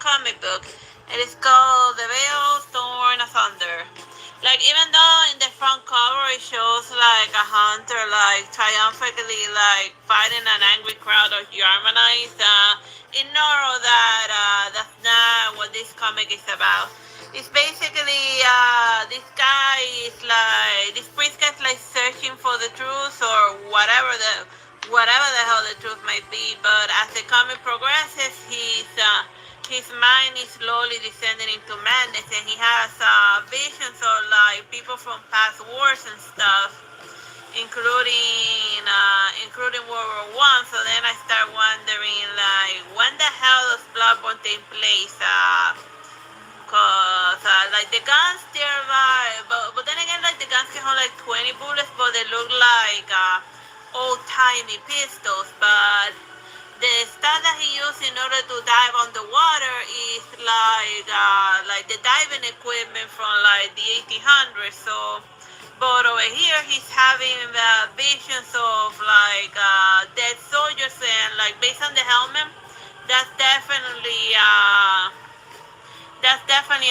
comic book. It is called The Veil Torn Asunder. Like, even though in the front cover it shows like a hunter like triumphantly like fighting an angry crowd of Germanites, ignore that. That's not what this comic is about. It's basically this guy is like this priest guy's like searching for the truth or whatever the hell the truth might be. But as the comic progresses, his mind is slowly descending into madness, and he has visions of like people from past wars and stuff, including World War One. So then I start wondering like when the hell does Bloodborne take place? Cause like the guns they're like, but then again like the guns can hold like 20 bullets, but they look like old timey pistols. But the stuff that he used in order to dive underwater is like the diving equipment from like the 1800s. So, but over here he's having visions of like dead soldiers, and like based on the helmet, that's definitely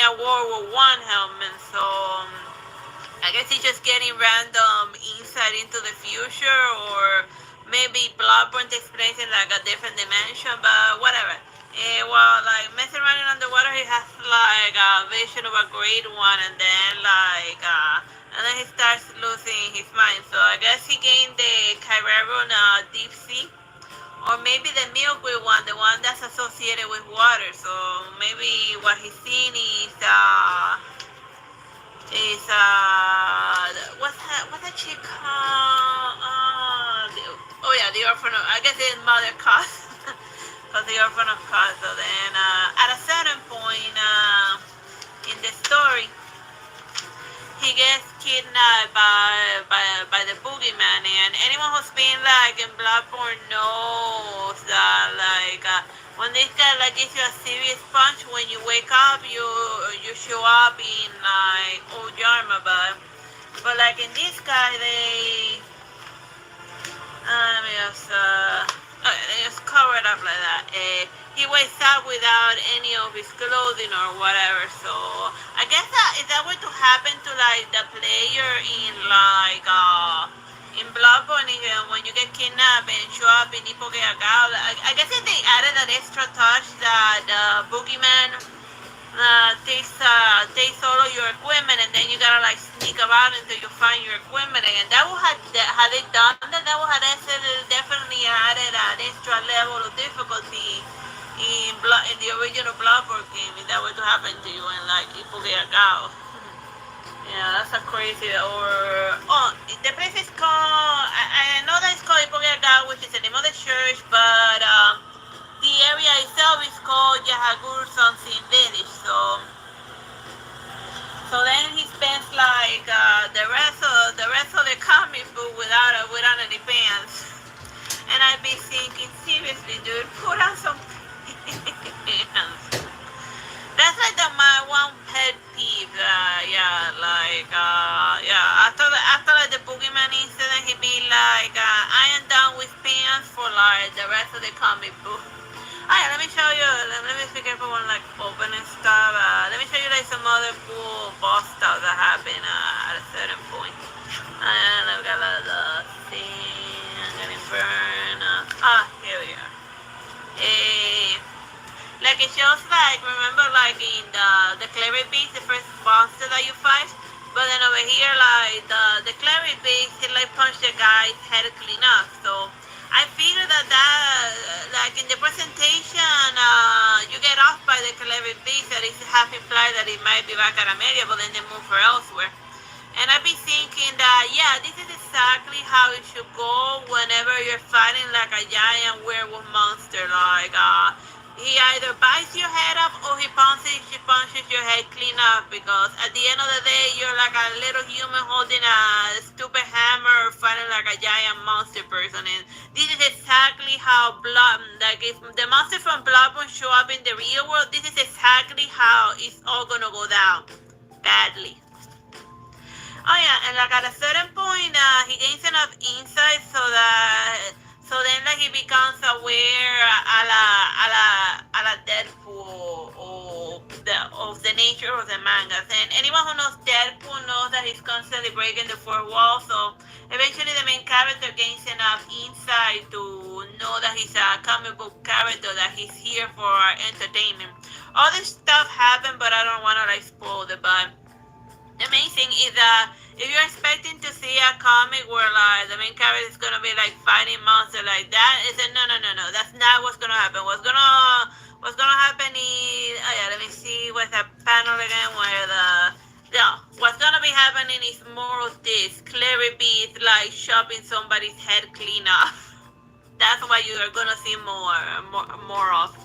a World War One helmet. So I guess he's just getting random insight into the future, or maybe Bloodborne takes place in like a different dimension, but whatever. While like messing around in underwater, he has like a vision of a great one, and then he starts losing his mind. So I guess he gained the Chiron deep sea, or maybe the Milky one, the one that's associated with water. So maybe what he's seeing is what's that chick called? The orphan of, I guess it's Mother Cos, because the orphan of Cos. So then at a certain point in the story, he gets kidnapped by the boogeyman, and anyone who's been like in Bloodborne knows that like when this guy like gives you a serious punch, when you wake up you show up in like old armor, but like in this guy they they just cover it up like that. He wakes up without any of his clothing or whatever. So I guess that if that were to happen to like the player in like in Bloodborne, when you get kidnapped and show up in Himeros, I guess if they added an extra touch that boogeyman takes all of your equipment, and then you gotta like sneak about until you find your equipment, and that would have, had they done that would have definitely added an extra level of difficulty in the original Bloodborne game, if that were to happen to you in like Himeros. Yeah, that's a crazy. The place is called, I know that it's called Himeros, which is the name of the church, but the area itself is called Yahagur something village. So then he spends like the rest of the comic book without any pants. And I'd be thinking, seriously, dude, put on some pants. That's like my one pet peeve. After like the boogeyman incident, he'd be like, I am done with pants for like the rest of the comic book. Alright, let me show you. Let me figure out if I want like opening stuff. Let me show you like some other cool boss stuff that happened at a certain point. And I've got like the thing. I'm gonna burn. Here we are. Like it shows like, remember like in the cleric beast, the first monster that you fight. But then over here, like the cleric beast, it like punched the guy's head clean up. So I figured that like in the presentation, you get off by the cleric beast, that is half implied that it might be back at Ameria, but then they move her elsewhere. And I'd be thinking that, yeah, this is exactly how it should go whenever you're fighting like a giant werewolf monster. Like, he either bites your head up or he punches your head clean up, because at the end of the day, you're like a little human holding a stupid hammer fighting like a giant monster person. And this is exactly how like if the monster from Bloodborne show up in the real world, this is exactly how it's all gonna go down. Badly. Oh yeah, and like at a certain point, he gains enough insight so then like he becomes aware a la Deadpool, or nature of the mangas. And anyone who knows Deadpool knows that he's constantly breaking the fourth wall. So eventually the main character gains enough insight to know that he's a comic book character, that he's here for entertainment. All this stuff happened, but I don't want to like spoil it. But the main thing is that if you're expecting to see a comic where like the main character is gonna be like fighting monsters like that, is it? No, no, no, no. That's not what's gonna happen. What's gonna happen is, oh yeah, let me see what's that panel again where what's gonna be happening is more of this. Clary beats like chopping somebody's head clean off. That's what you are gonna see more of.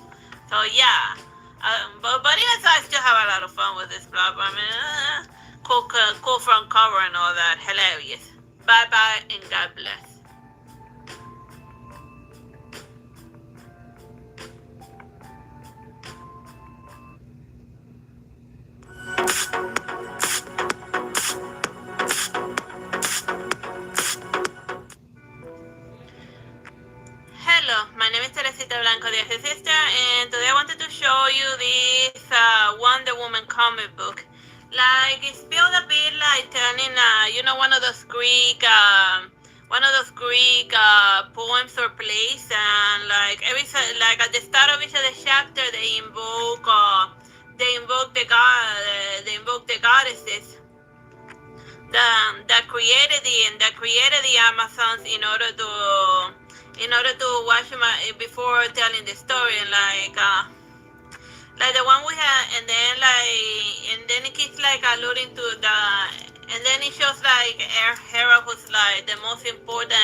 So yeah. But even so, I still have a lot of fun with this blog. I mean, cool front cover and all that. Hilarious. Bye bye and God bless. Hello, my name is Teresita Blanco, the sister, and today I wanted to show you this Wonder Woman comic book. Like, it's built a bit like turning, one of those Greek poems or plays, and like at the start of each of the chapter, they invoke the goddesses that created the Amazons in order to watch before telling the story, like the one we had, and then it keeps like alluding to and then it shows like Hera, who's like the most important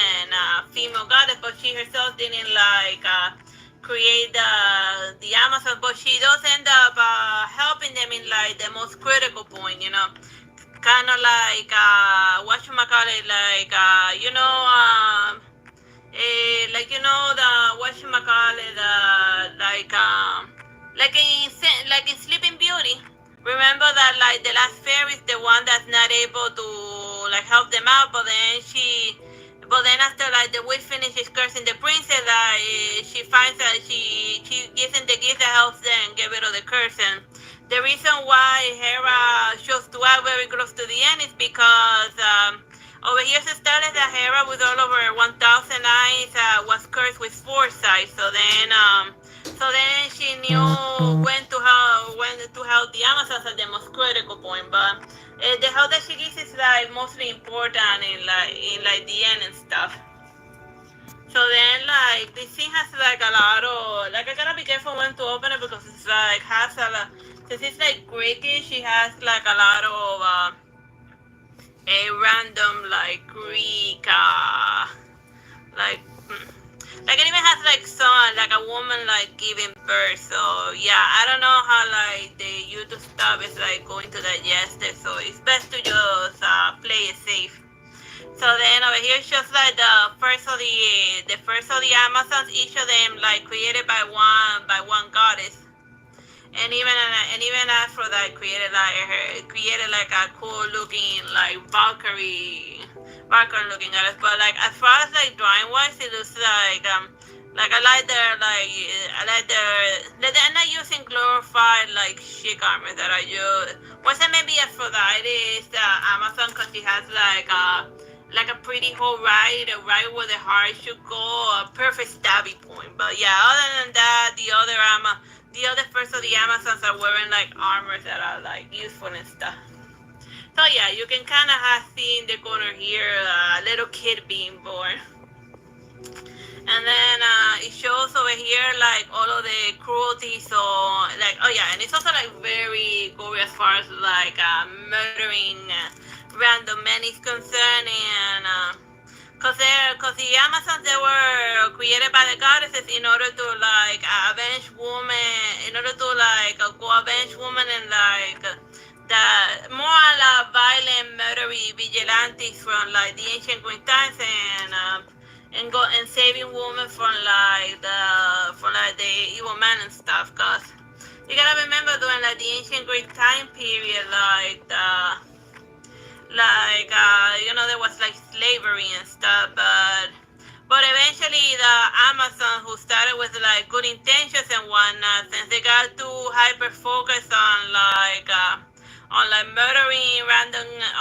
female goddess, but she herself didn't like create the Amazon, but she does end up helping them in like the most critical point, kind of like whatchamacallit, like like in Sleeping Beauty. Remember that like the last fairy is the one that's not able to like help them out, but then after like the witch finishes cursing the princess, she finds that she gives them the gift that helps them get rid of the curse. And the reason why Hera chose to act very close to the end is because over here it started that Hera with all over 1,000 eyes was cursed with foresight. So then she knew when to help the Amazons at the most critical point. But the help that she gives is like mostly important in the end and stuff. So then like this thing has like a lot of like I gotta be careful when to open it because it's like has a lot, since it's like Greekish, it has like a lot of a random like Greek like it even has like some like a woman like giving birth. So yeah, I don't know how like the YouTube stuff is like going to digest it. So it's best to just play it safe. So then over here shows like the first of the Amazons, each of them like created by one goddess. And even Aphrodite created like a cool looking like Valkyrie looking goddess. But like as far as like drawing wise, it looks like I like they're not using glorified like chic armor that I use. Wasn't maybe Aphrodite is the Amazon because she has like a pretty hole right where the heart should go, a perfect stabby point. But yeah, other than that, the other first of the Amazons are wearing like armors that are like useful and stuff. So yeah, you can kind of have seen the corner here a little kid being born. And then it shows over here like all of the cruelty. So like, oh yeah, and it's also like very gory as far as like murdering random men is concerned. And cause the Amazons, they were created by the goddesses in order to like avenge women, in order to like go avenge women and like the more violent, murdery vigilantes from like the ancient Greek times, and saving women from the evil men and stuff. Cause you gotta remember during like the ancient Greek time period, there was like slavery and stuff, but But eventually, the Amazon, who started with like good intentions and whatnot, since they got too hyper focused on like murdering murdering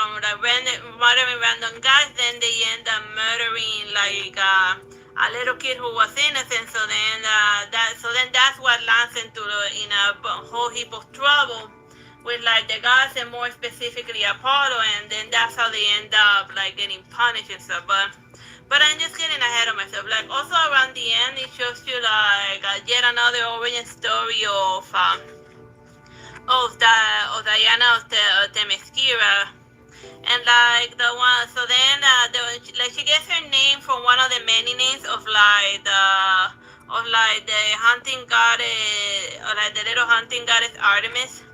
random guys, then they end up murdering like a little kid who was innocent. So then that's what lands into in a whole heap of trouble with like the gods and more specifically Apollo, and then that's how they end up like getting punished and stuff. But I'm just getting ahead of myself. Like also around the end, it shows you like yet another origin story of Diana of Themyscira, and like the one. So then like she gets her name from one of the many names of the hunting goddess, or like the little hunting goddess Artemis.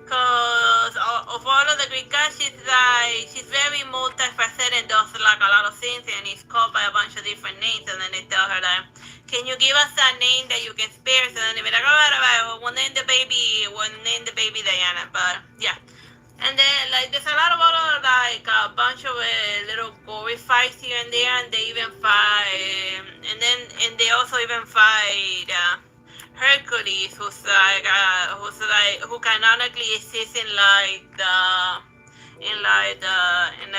Cause of all of the Greek gods, she's very multifaceted and does like a lot of things, and is called by a bunch of different names. And then they tell her like, "Can you give us a name that you can spare?" So then they be like, "All right, we'll name the baby Diana." But yeah, and then like there's a lot of other like a bunch of little gory fights here and there, and they even fight, and they also even fight. Hercules, who canonically exists in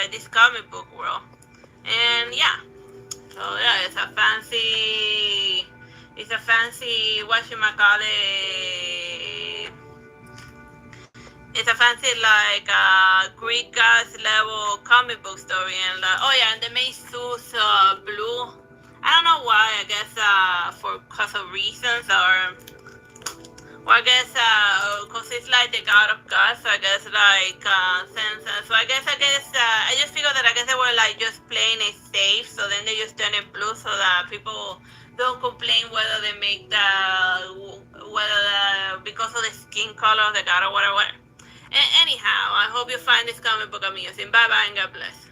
this comic book world, and yeah, so yeah, it's a fancy it's a fancy like Greek gods level comic book story, and like oh yeah, and they made suits blue. I don't know why. I guess because of reasons, or I guess because it's like the god of gods. So I guess like since so I just figured that I guess they were like just playing it safe. So then they just turn it blue so that people don't complain whether they make because of the skin color of the god or whatever. Anyhow, I hope you find this comic book amusing. Bye bye and God bless.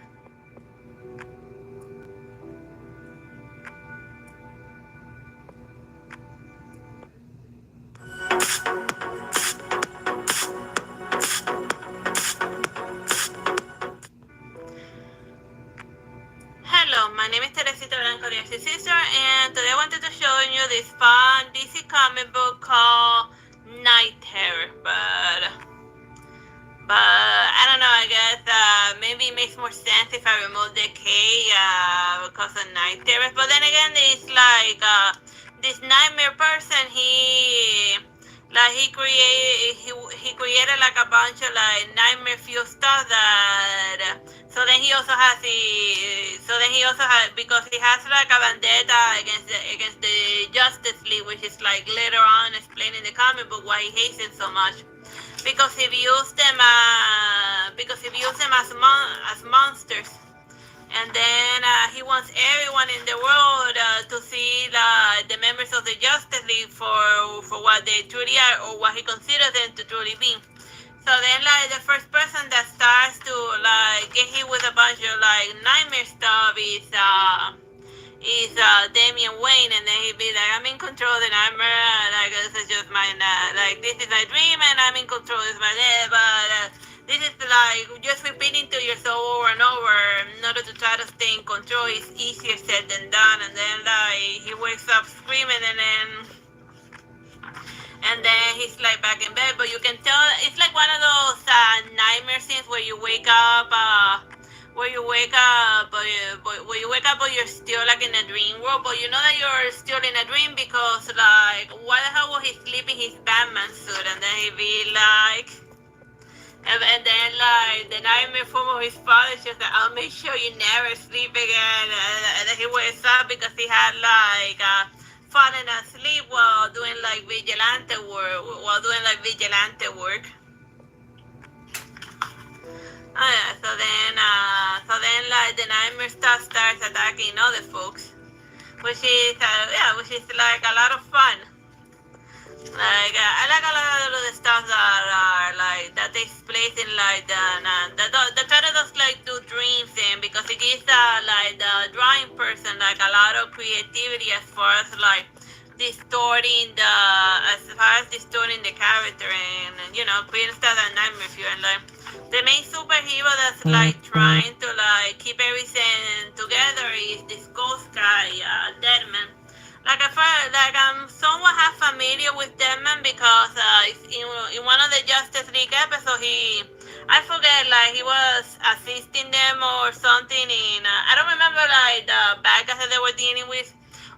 Hello, my name is Teresita Blanco, the Artsy sister, and today I wanted to show you this fun DC comic book called Night Terror, but I don't know, I guess maybe it makes more sense if I remove the K because of Night Terror. But then again, it's like this nightmare person, he created like a bunch of like nightmare fuel stuff that so then he also has because he has like a vendetta against the Justice League, which is like later on explained in the comic book why he hates it so much. Because he views them as monsters, and then he wants everyone in the world to see the members of the Justice League for what they truly are, or what he considers them to truly be. So then like the first person that starts to like get hit with a bunch of like nightmare stuff is Damian Wayne, and then he'd be like, I'm in control of the nightmare, like this is just my this is my dream and I'm in control, it's my day, but this is like just repeating to yourself over and over in order to try to stay in control is easier said than done. And then like he wakes up screaming, and then he's like back in bed, but you can tell it's like one of those nightmare scenes where you wake up but you're still like in a dream world, but you know that you're still in a dream because like why the hell was he sleeping his Batman suit, and then he'd be like and then like the nightmare form of his father is just like, I'll make sure you never sleep again, and then he wakes up because he had like fallen asleep while doing like vigilante work. Oh yeah, so then like the nightmare stuff starts attacking other folks, which is like a lot of fun. Like I like a lot of the stuff that are like that takes place in like the title does like do dream thing, because it gives the drawing person like a lot of creativity as far as like distorting the character, and you know creating stuff that nightmare fuel, and like The main superhero that's like trying to like keep everything together is this ghost guy, Deadman. Like I felt like I'm somewhat half familiar with Deadman because in one of the Justice League episodes I forget like he was assisting them or something in I don't remember like the bad guys that they were dealing with.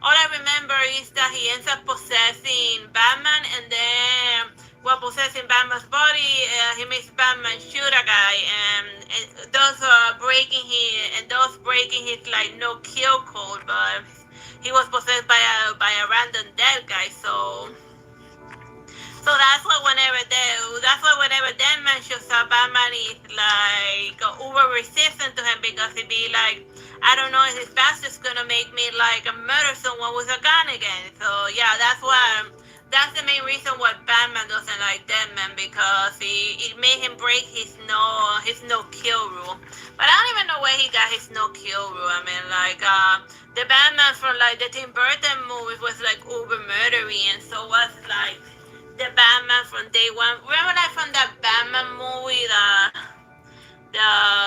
All I remember is that he ends up possessing Batman, and then while possessing Batman's body, he makes Batman shoot a guy, and those breaking his like no kill code, but he was possessed by a random dead guy. So that's why whenever that man shows up, Batman is like uber resistant to him because he'd be like, I don't know if this bastard's gonna make me like murder someone with a gun again. So yeah, that's the main reason why Batman doesn't like Deadman, because it made him break his no kill rule. But I don't even know where he got his no kill rule. I mean, like the Batman from like the Tim Burton movies was like uber murdery, and so was like the Batman from day one. Remember that from that Batman movie,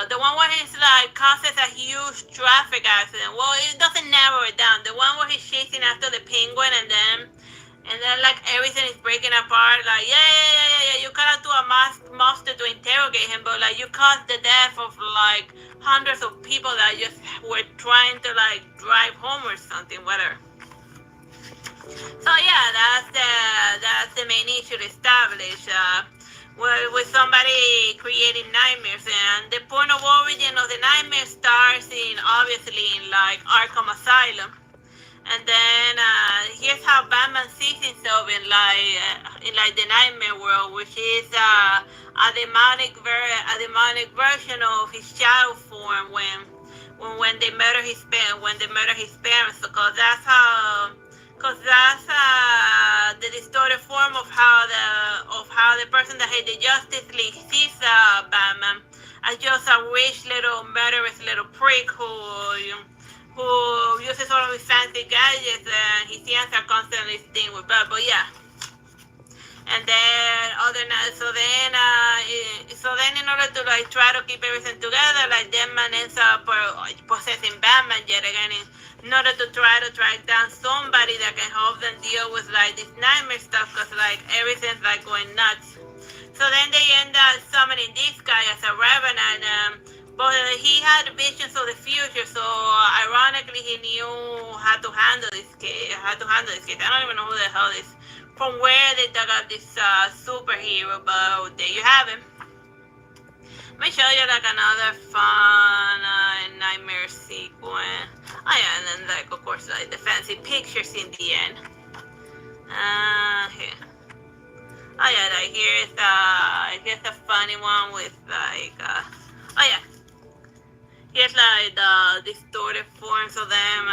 the one where he's like causes a huge traffic accident. Well, it doesn't narrow it down. The one where he's chasing after the penguin, and then like everything is breaking apart. Like yeah. You cannot do a monster to interrogate him, but like you caused the death of like hundreds of people that just were trying to like drive home or something, whatever. So yeah, that's the main issue to establish. With somebody creating nightmares, and the point of origin of the nightmare starts obviously in like Arkham Asylum, and then here's how Batman sees himself in like the nightmare world, which is a demonic version of his shadow form when they murder his parents, because that's the distorted form of how the person that had the Justice League sees Batman as just a rich little murderous little prick who uses all of his fancy gadgets, and his hands are constantly stained with blood. But yeah. And then so then in order to like try to keep everything together, like Deadman ends up possessing Batman yet again in order to try to track down somebody that can help them deal with like this nightmare stuff, because like everything's like going nuts. So then they end up summoning this guy as a revenant, but he had visions of the future, so ironically he knew how to handle this case. I don't even know who the hell this, from where they dug up this superhero, but there you have him. Let me show you like another fun nightmare sequence. Oh yeah, and then like of course like the fancy pictures in the end. Here. Oh yeah, like here's a funny one with like oh yeah. Here's like the distorted forms of them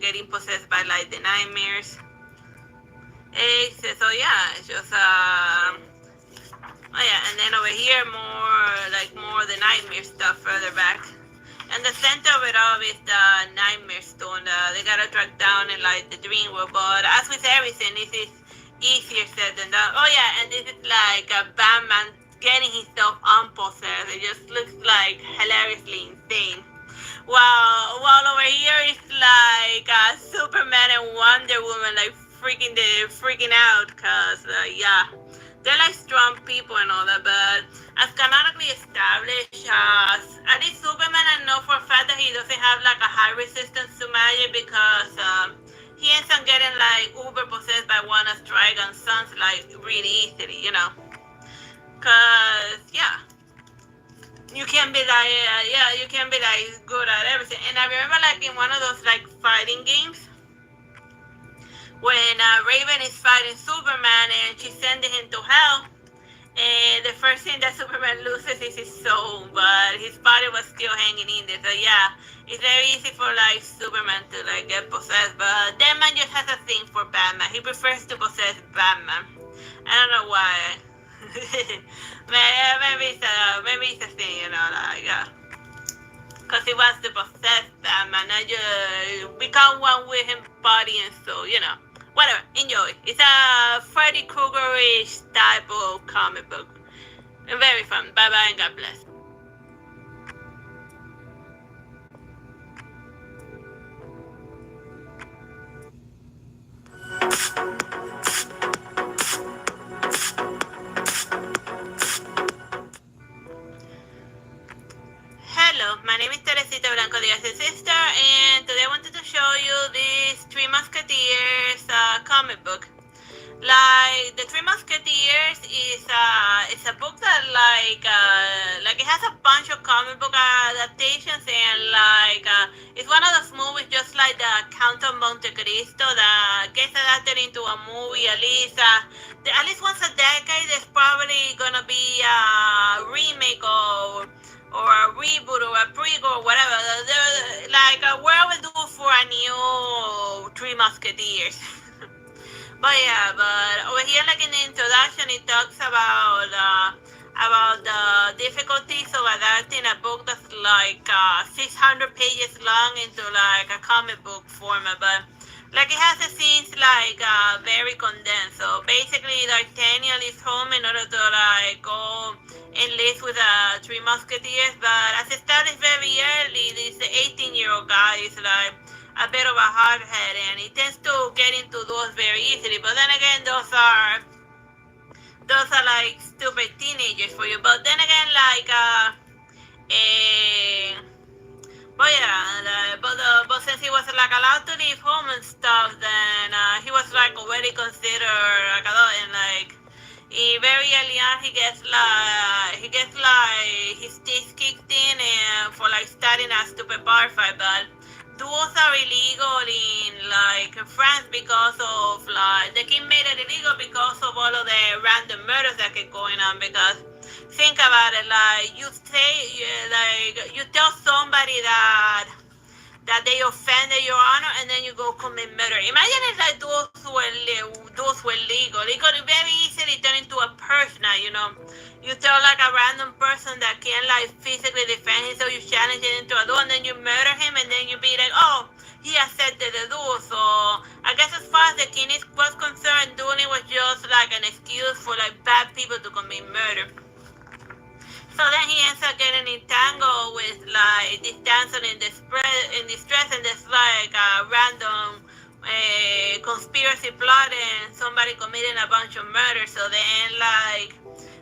getting possessed by like the nightmares. So yeah, it's just oh yeah, and then over here more the nightmare stuff further back. And the center of it all is the nightmare stone. They gotta track down in like the dream world, but as with everything, this is easier said than done. Oh yeah, and this is like a Batman getting himself unpossessed. It just looks like hilariously insane. While over here it's like Superman and Wonder Woman like freaking out, cause yeah, they're like strong people and all that, but as canonically established, at least Superman, I know for a fact that he doesn't have like a high resistance to magic, because he ends up getting like uber possessed by one of Trigon's sons like really easily, you know, cause yeah. You can be like, you can be like good at everything. And I remember like in one of those like fighting games, when Raven is fighting Superman and she's sending him to hell, and the first thing that Superman loses is his soul, but his body was still hanging in there. So yeah, it's very easy for like Superman to like get possessed, but Deadman just has a thing for Batman. He prefers to possess Batman. I don't know why. maybe it's a thing, you know, like because he wants to possess Batman, not just become one with him, body and soul, you know. Whatever, enjoy. It's a Freddy Krueger-ish type of comic book. Very fun. Bye bye and God bless. Hello, my name is Teresita Blanco Diaz's sister, and today I wanted to show you this Three Musketeers comic book. Like the Three Musketeers is a book that like it has a bunch of comic book adaptations, and it's one of those movies just like the Count of Monte Cristo that gets adapted into a movie at least once a decade. There's probably gonna be a remake or a reboot or a prequel or whatever. We're overdue for a new Three Musketeers. But over here, like in the introduction, it talks about the difficulties of adapting a book that's 600 pages long into like a comic book format. But like it has the scenes very condensed. So basically, D'Artagnan is home in order to go enlist with the Three Musketeers. But as established very early, this 18-year-old guy is a bit of a hardhead, and he tends to get into those very easily. But then again, those are like stupid teenagers for you. But then again, but since he was allowed to leave home and stuff, then he was already considered adult, and very early on he gets his teeth kicked in and for starting a stupid bar fight. But duels are illegal in France because of the king made it illegal because of all of the random murders that keep going on. Because think about it, you tell somebody that they offended your honor, and then you go commit murder. Imagine if those were legal. It could very easily turn into a personal, You tell a random person that can physically defend himself, you challenge it into a duel, and then you murder him, and then you be like, oh, he accepted the duel. So I guess as far as the king was concerned, dueling was just an excuse for bad people to commit murder. So then he ends up getting entangled with this damsel in distress, and there's a random conspiracy plot and somebody committing a bunch of murders. So then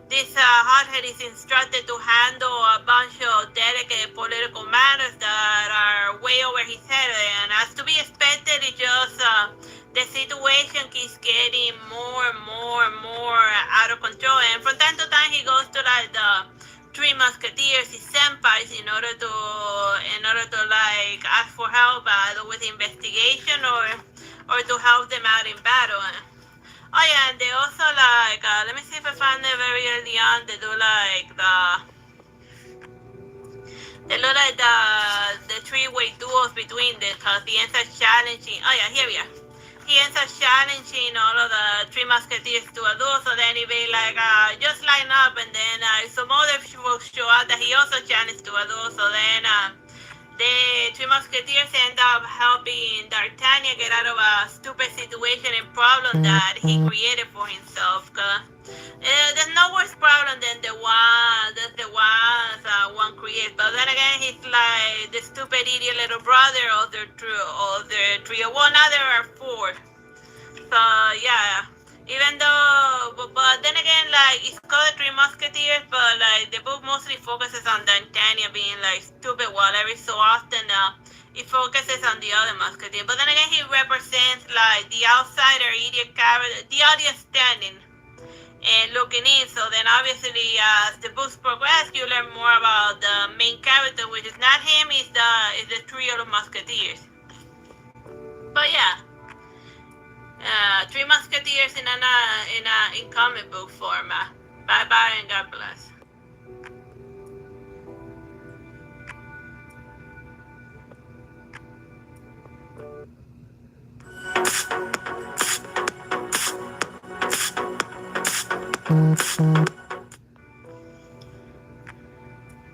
this hothead is instructed to handle a bunch of delicate political matters that are way over his head, and as to be expected, it just the situation keeps getting more and more out of control. And from time to time, he goes to the Three Musketeers, his senpais, in order to ask for help either with investigation or to help them out in battle. Oh yeah, and they also let me see if I find it very early on. They do the three-way duels between them, because he ends up challenging. Oh yeah, here we are. He ends up challenging all of the Three Musketeers to a duel, so then he be just line up, and then some other folks show out that he also challenged to a duel, so then the Three Musketeers end up helping D'Artagnan get out of a stupid situation and problem that he created for himself. There's no worse problem than the ones one creates. But then again, he's the stupid idiot little brother of the trio. Well, now there are four. So yeah, even though, but then again, it's called Three Musketeers, but the book mostly focuses on D'Artagnan being stupid, while every so often it focuses on the other musketeer. But then again, he represents the outsider idiot character, the audience standing and looking in. So then obviously, as the books progress, you learn more about the main character, which is not him, is the trio of musketeers. But yeah. Three Musketeers in comic book format. Bye bye and God bless.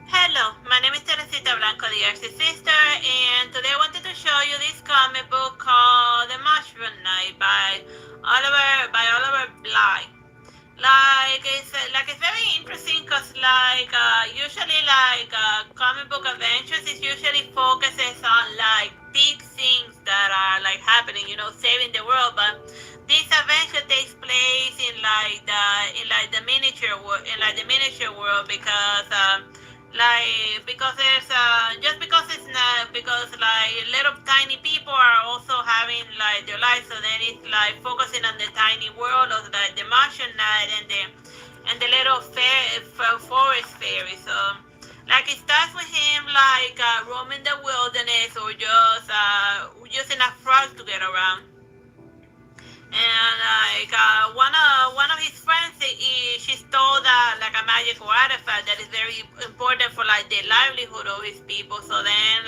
Hello, my name is Teresita Blanco, the Artsy sister, and today I wanted to show you this comic book called The Mushroom Knight by Oliver Bly. It's very interesting because usually comic book adventures is usually focuses on like big things that are like happening, you know, saving the world. But this adventure takes place in the miniature world, because because there's just because it's not because like little tiny people are also having like their lives, so then it's like focusing on the tiny world of the Martian knight and the little forest fairy. So like it starts with him roaming the wilderness or just using a frog to get around. And one of his friends, she stole like a magical artifact that is very important for like the livelihood of his people. So then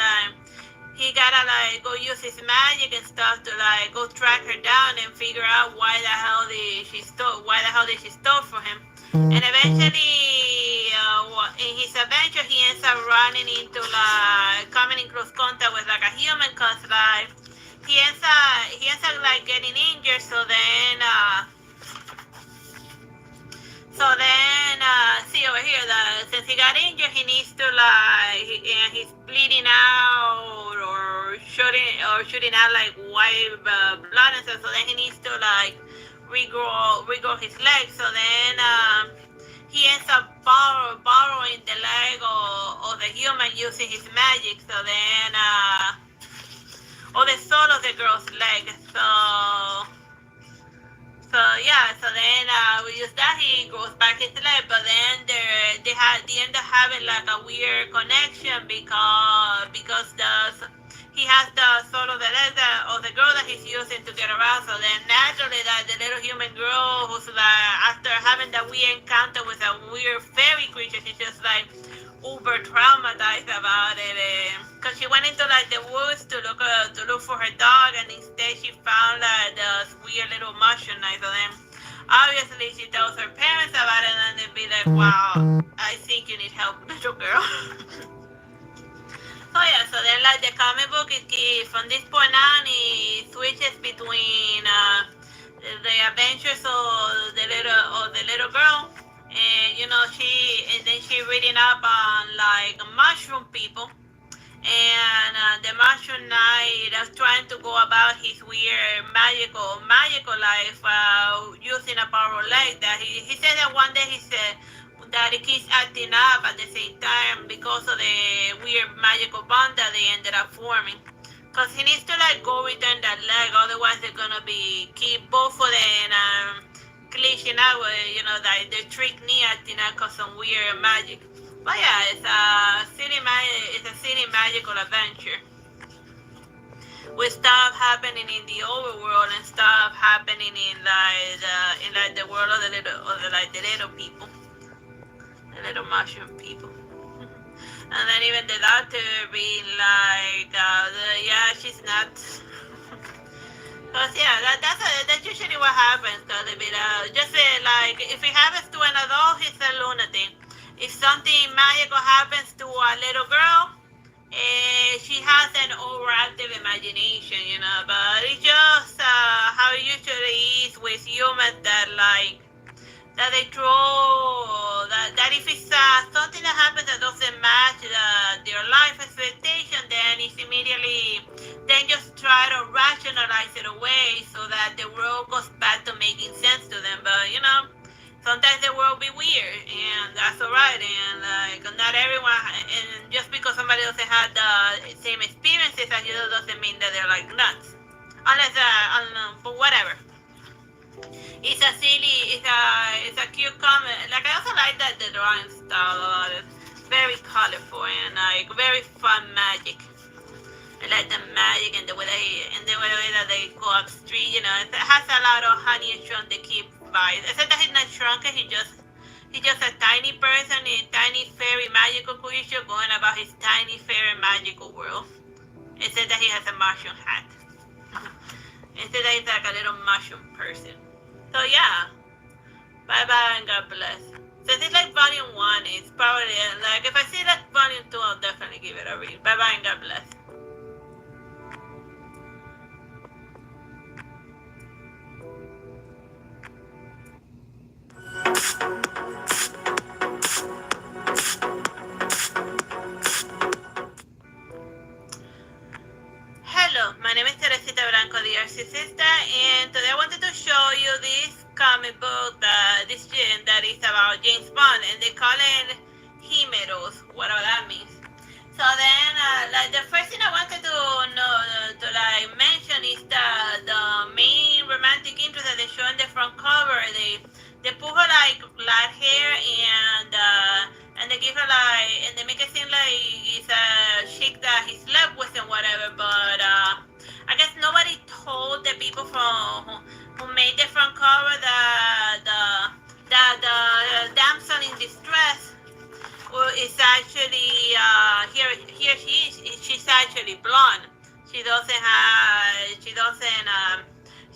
he gotta like go use his magic and stuff to like go track her down and figure out why the hell did she stole from him. And eventually, in his adventure, he ends up running into like coming in close contact with like a human, cause like he ends up like getting injured. See over here that since he got injured, he needs to and he's bleeding out or shooting out like white blood and stuff. So then he needs to like regrow his leg. So then he ends up borrowing the leg of the human using his magic. So then or the soul of the girl's leg. So then we use that. He grows back his leg, but then they end up having like a weird connection because he has the soul of the leg of the girl that he's using to get around. So then naturally, that the little human girl who's like after having that weird encounter with a weird fairy creature, she's just like uber traumatized about it, because she went into like the woods to look for her dog, and instead she found like this weird little mushroom knife. So then obviously she tells her parents about it, and they'd be like, wow, I think you need help, little girl. So yeah, so then like the comic book from this point on, it switches between the adventures of the little girl, and you know then she reading up on like mushroom people, and the mushroom knight is trying to go about his weird magical life using a power leg that he said that one day he said that it keeps acting up at the same time because of the weird magical bond that they ended up forming. Because he needs to like go return that leg, otherwise they're gonna keep both of them glitching out with, you know, that the trick knee acting out cause some weird magic. But yeah, it's a city magical adventure with stuff happening in the overworld and stuff happening in the world of the little people, the little mushroom people. And then even the doctor being like, she's nuts. Cause yeah, that's usually what happens. Cause like if it happens to an adult, he's a lunatic. If something magical happens to a little girl, she has an overactive imagination, you know. But it's just how it usually is with humans that they draw that if it's something that happens that doesn't match their life expectation, then it's immediately then just try to rationalize it away so that the world goes back to making sense to them. But you know, sometimes the world be weird, and that's alright. And like not everyone, and just because somebody doesn't have the same experiences as you doesn't mean that they're like nuts, unless for whatever. It's a cute comment. Like I also like that the drawing style about it. Very colorful and like very fun magic. I like the magic and the way that they go up street. You know, it has a lot of Honey and Shrunk the Kid vibes. Except that he's not shrunken. He's just a tiny person, a tiny fairy magical creature going about his tiny fairy magical world. Except that he has a mushroom hat. Instead that he's like a little mushroom person. So yeah, bye bye and God bless. Since it's like volume 1, it's probably like if I see like volume 2, I'll definitely give it a read. Bye bye and God bless. Narcisista, and today I wanted to show you this comic book that is about James Bond, and they call it Himeros, whatever that means. So then, like the first thing I wanted to know, to like mention is the main romantic interest that they show in the front cover. They put her like light hair and they give her like and they make it seem like it's a chick that he slept with and whatever. But I guess nobody told the people who made the front cover that the damsel in distress is actually she's actually blonde. She doesn't have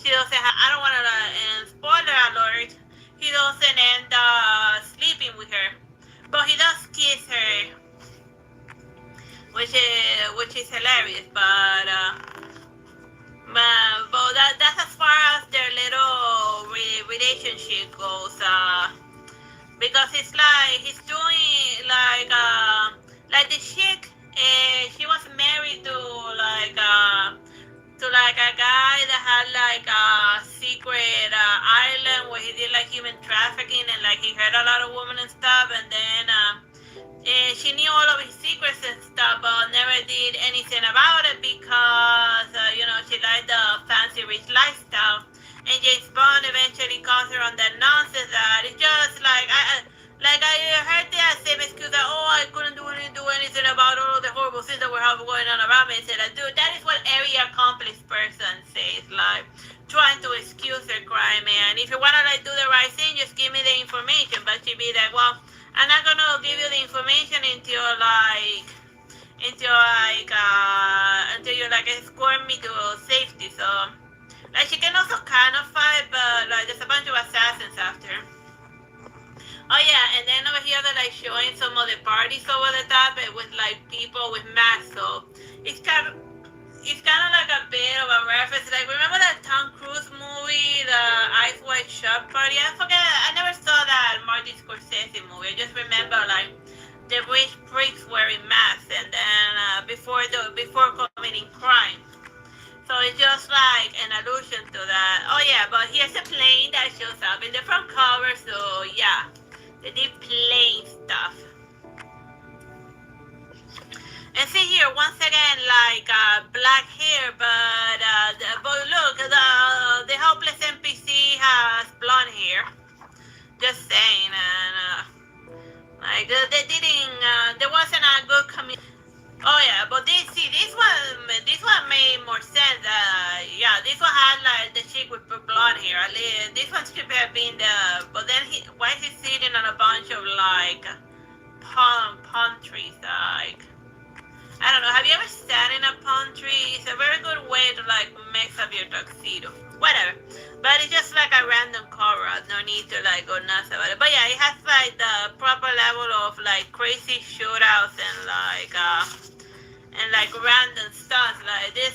I don't want to spoiler alert. He doesn't end up sleeping with her, but he does kiss her, which is hilarious. But that's as far as their little relationship goes. Because it's like he's doing like the chick. She was married to a guy that had like a secret island where he did like human trafficking and like he hurt a lot of women and stuff. And then she knew all of his secrets and stuff, but never did anything about it because she liked the fancy rich lifestyle. And James Bond eventually calls her on that nonsense that it's just like I heard that same excuse that I couldn't do anything about all of the horrible things that were going on around me. I said, dude, that is what every accomplished person says, like trying to excuse their crime. And if you wanna like do the right thing, just give me the information. But she'd be like, well, I'm not gonna give you the information until you like escort me to safety. So. Like, she can also kind of fight, but, like, there's a bunch of assassins after. Oh, yeah, and then over here they're, like, showing some of the parties over the top with, like, people with masks, so it's kind of like a bit of a reference. Like, remember that Tom Cruise movie, the Ice White Shot Party? I never saw that Martin Scorsese movie. I just remember, like, the rich freaks wearing masks, and then before committing crime. So it's just like an allusion to that. Oh yeah, but here's a plane that shows up in the front cover. So yeah, they did plane stuff. And see here, once again, like black hair, but look, the hopeless NPC has blonde hair. Just saying, and like they didn't. There wasn't a good community. Oh yeah, but this one made more sense. Yeah, this one had like the chick with blonde hair. This one should have been but then why is he sitting on a bunch of like palm trees? Like, I don't know. Have you ever sat in a palm tree? It's a very good way to like mix up your tuxedo. Whatever. But it's just like a random cover. No need to like go nuts about it. But yeah, it has like the proper level of like crazy shootouts and like random stuff. Like this,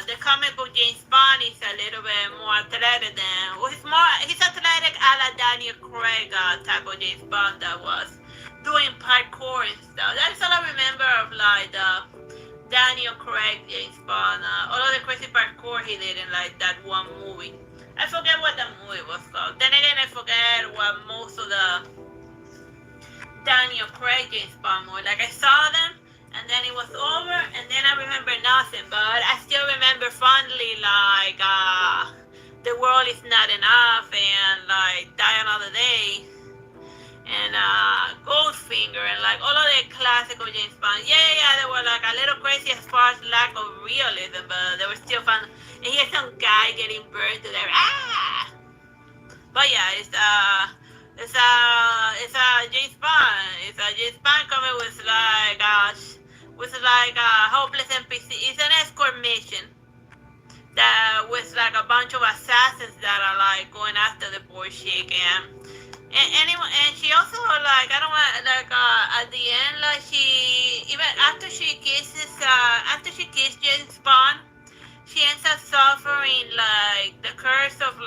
the comic book James Bond is a little bit more athletic than. Well, he's athletic a la Daniel Craig type of James Bond that was doing parkour and stuff. That's all I remember of like the Daniel Craig James Bond. All of the crazy parkour he did in like that one movie. I forget what the movie was called. Then again, I forget what most of the Daniel Craig James Bond movie. Like I saw them, and then it was over, and then I remember nothing. But I still remember fondly like The World Is Not Enough and like Die Another Day and Goldfinger and like all of the classical James Bond. Yeah, they were like a little crazy as far as lack of realism, but they were still fun. And here's some guy getting burned to death. But yeah, it's a James Bond. It's a James Bond coming with like hopeless NPC. It's an escort mission that with like a bunch of assassins that are like going after the poor chick and she also like I don't want like at the end like she even after she kisses James Bond, she ends up suffering like the curse of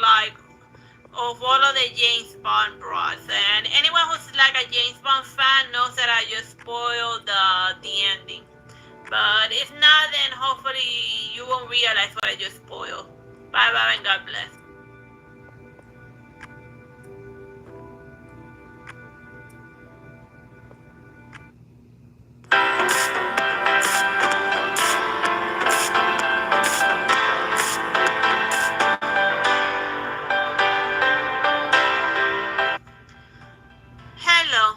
all of the James Bond broads. And anyone who's like a James Bond fan knows that I just spoiled the ending. But if not, then hopefully you won't realize what I just spoiled. Bye bye and God bless. Hello,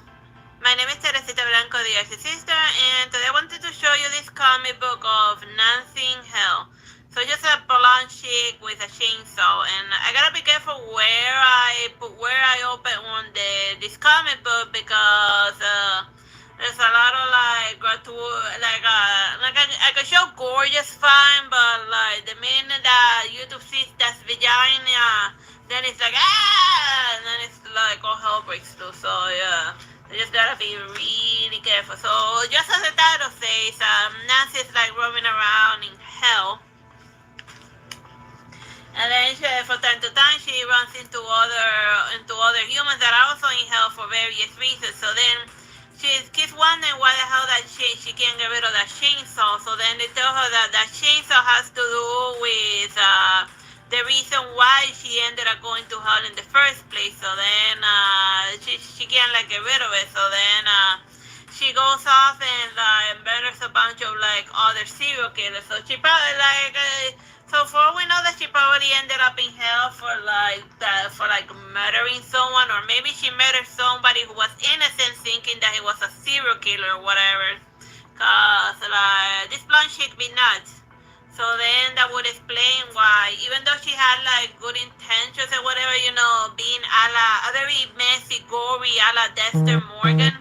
my name is Teresita Blanco, the Artsy sister, and today I wanted to show you this comic book of Nancy in Hell. So just a blonde chick with a chainsaw, and I gotta be careful where I open this comic book because there's a lot of I can show gorgeous fine, but like the minute that YouTube sees that's vagina, then it's like and then it's like all hell breaks loose. So yeah, you just gotta be really careful. So just as the title says, Nancy's like roaming around in hell. And then from time to time she runs into other humans that are also in hell for various reasons. So then she keeps wondering why the hell that she can't get rid of that chainsaw. So then they tell her that that chainsaw has to do with the reason why she ended up going to hell in the first place. So then she can't like get rid of it. So then she goes off and murders a bunch of like other serial killers. So she probably so for all we know that she probably ended up in hell for murdering someone, or maybe she murdered somebody who was innocent, thinking that he was a serial killer or whatever. Cause this blonde chick be nuts. So then that would explain why, even though she had like good intentions or whatever, being a very messy, gory, a la Dexter Morgan,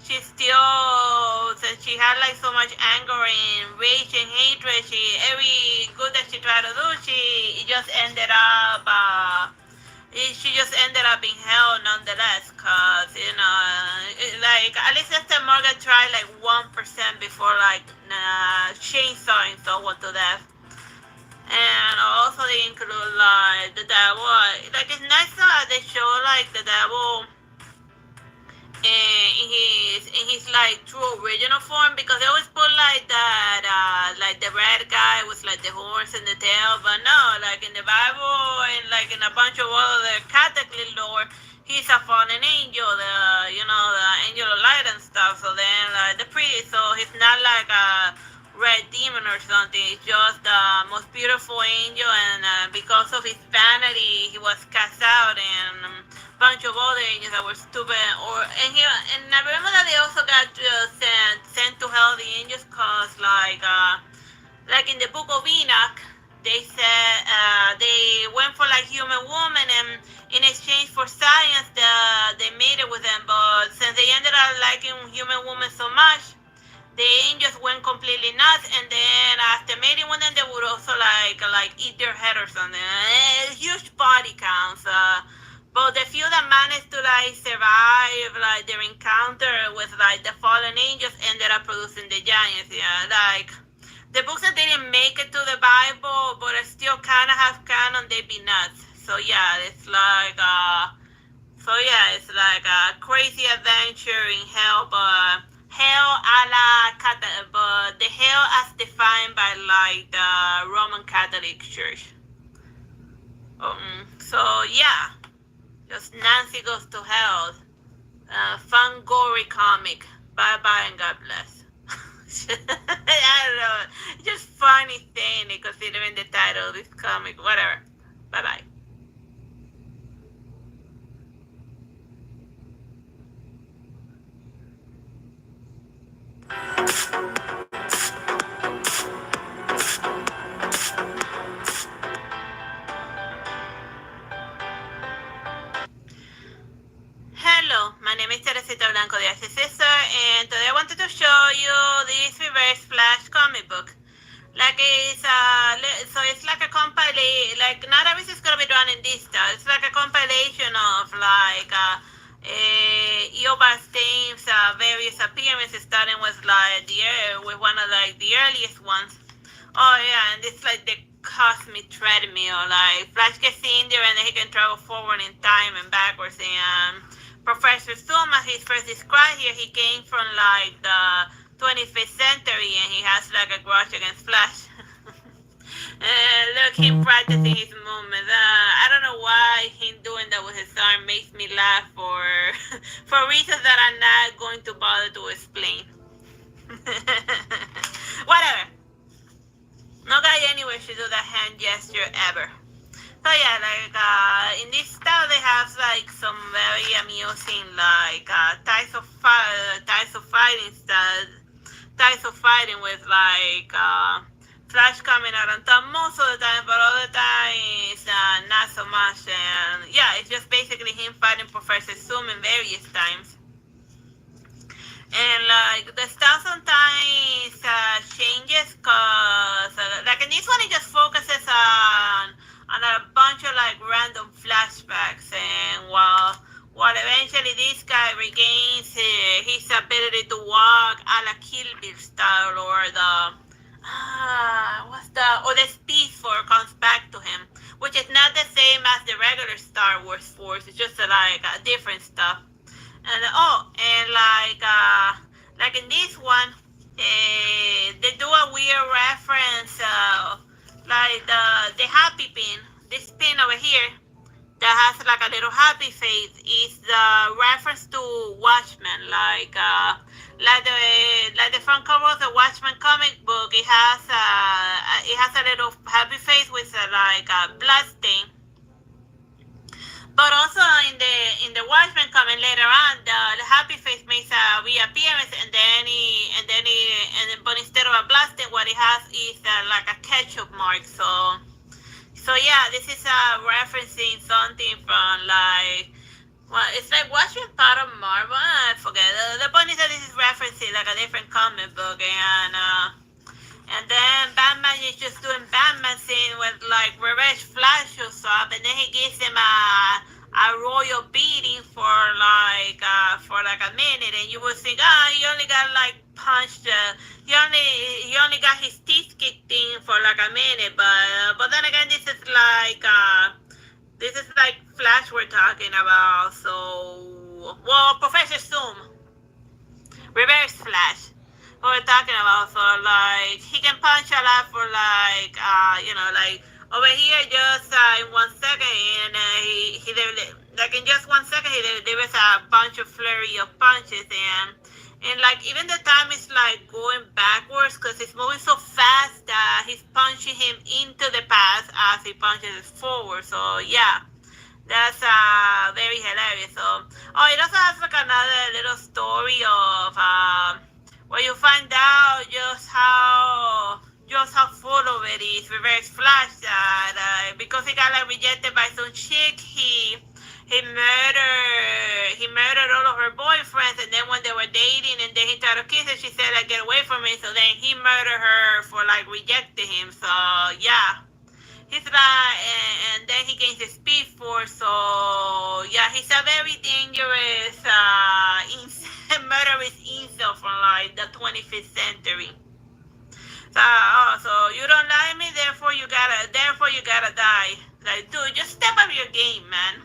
she still, since she had like so much anger and rage and hatred, every good that she tried to do, she just ended up in hell nonetheless. Cause at least Dexter Morgan tried like 1% before chainsawing someone to death. And also they include like the devil. Like it's nice that they show like the devil in his like true original form, because they always put like that like the red guy with like the horns and the tail, but no, like in the Bible and like in a bunch of other Catholic lore, he's a fallen angel, the angel of light and stuff. So then the priest, so he's not like a red demon or something. It's just the most beautiful angel, and because of his vanity, he was cast out, and bunch of other angels that were stupid. And I remember that they also got sent to hell, the angels, cause like in the book of Enoch, they said they went for like human woman, and in exchange for science, they made it with them. But since they ended up liking human woman so much, the angels went completely nuts, and then after mating with them, they would also like eat their head or something. Huge body counts. But the few that managed to like survive like their encounter with like the fallen angels ended up producing the giants. Yeah, like the books that didn't make it to the Bible but still kind of have canon, they be nuts. So yeah, it's like a crazy adventure in hell, but hell but the hell as defined by like the Roman Catholic Church. So yeah. Just Nancy Goes to Hell. Fun, gory comic. Bye bye and God bless. I don't know. Just funny thing considering the title of this comic. Whatever. Bye bye. Hello, my name is Teresita Blanco, the Artsy sister, and today I wanted to show you this Reverse Flash comic book. Like it's like a compilation. Like not everything is gonna be done in this style. It's like a compilation of like Eobard Steam's various appearances, starting with with one of like the earliest ones. Oh yeah, and it's like the cosmic treadmill. Like Flash gets in there and then he can travel forward in time and backwards. And Professor Zoom, as he's first described here, he came from like the 25th century, and he has like a grudge against Flash. Look, him practicing his movements. I don't know why him doing that with his arm makes me laugh for for reasons that I'm not going to bother to explain. Whatever. No guy anywhere should do that hand gesture ever. So yeah, like in this style they have like some very amusing like types of fighting style, types of fighting with like Flash coming out on top most of the time, but other times not so much. And yeah, it's just basically him fighting Professor Zoom in various times. And like the style sometimes changes cause like in this one it just focuses on a bunch of like random flashbacks, and while eventually this guy regains his ability to walk a la Kill Bill style, or the Speed Force comes back to him, which is not the same as the regular Star Wars Force. It's just like different stuff. And like in this one, they do a weird reference, like the happy pin. This pin over here that has like a little happy face is the reference to Watchmen, like the front cover of the Watchmen comic book. It has a little happy face with like a blood stain. But also in the Watchmen comment later on, the happy face makes a reappearance, but instead of a blasting, what it has is like a ketchup mark. So yeah, this is referencing something from like, well, it's like Watchmen part of Marvel. I forget. The point is that this is referencing like a different comic book, and then Batman is just doing Batman scene with like Revenge Flash shows up, and then he gives him a royal beating for like a minute, and you would think, he only got like punched. He only got his teeth kicked in for like a minute, but then again, this is like Flash we're talking about. So, well, Professor Zoom, Reverse Flash. What we're talking about. So like he can punch a lot for like like over here just in 1 second, and he like in just 1 second there was a bunch of flurry of punches, and like even the time is like going backwards because he's moving so fast that he's punching him into the past as he punches forward. So yeah, that's very hilarious. So it also has like another little story of where you find out just how full of it is Reverse Flash, that because he got like rejected by some chick, he murdered all of her boyfriends, and then when they were dating and then he tried to kiss her, she said like, get away from me, so then he murdered her for like rejecting him. So yeah, he's like, and then he gains the Speed Force. So yeah, he's a very dangerous murderous incel from like the 25th century. So you don't like me, therefore you gotta die. Like, dude, just step up your game, man.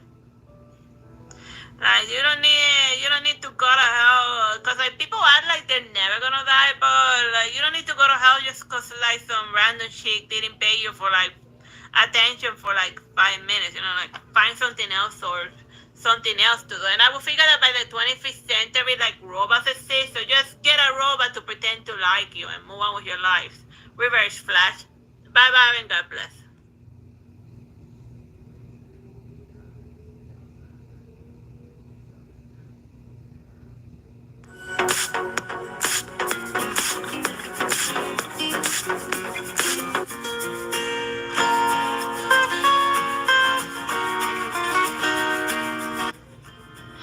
Like, you don't need to go to hell, cause like people act like they're never gonna die, but like you don't need to go to hell just cause like some random chick didn't pay you for like attention for like 5 minutes. Like find something else or something else to do. And I would figure that by the 25th century, like robots exist, so just get a robot to pretend to like you and move on with your lives. Reverse Flash. Bye bye and God bless.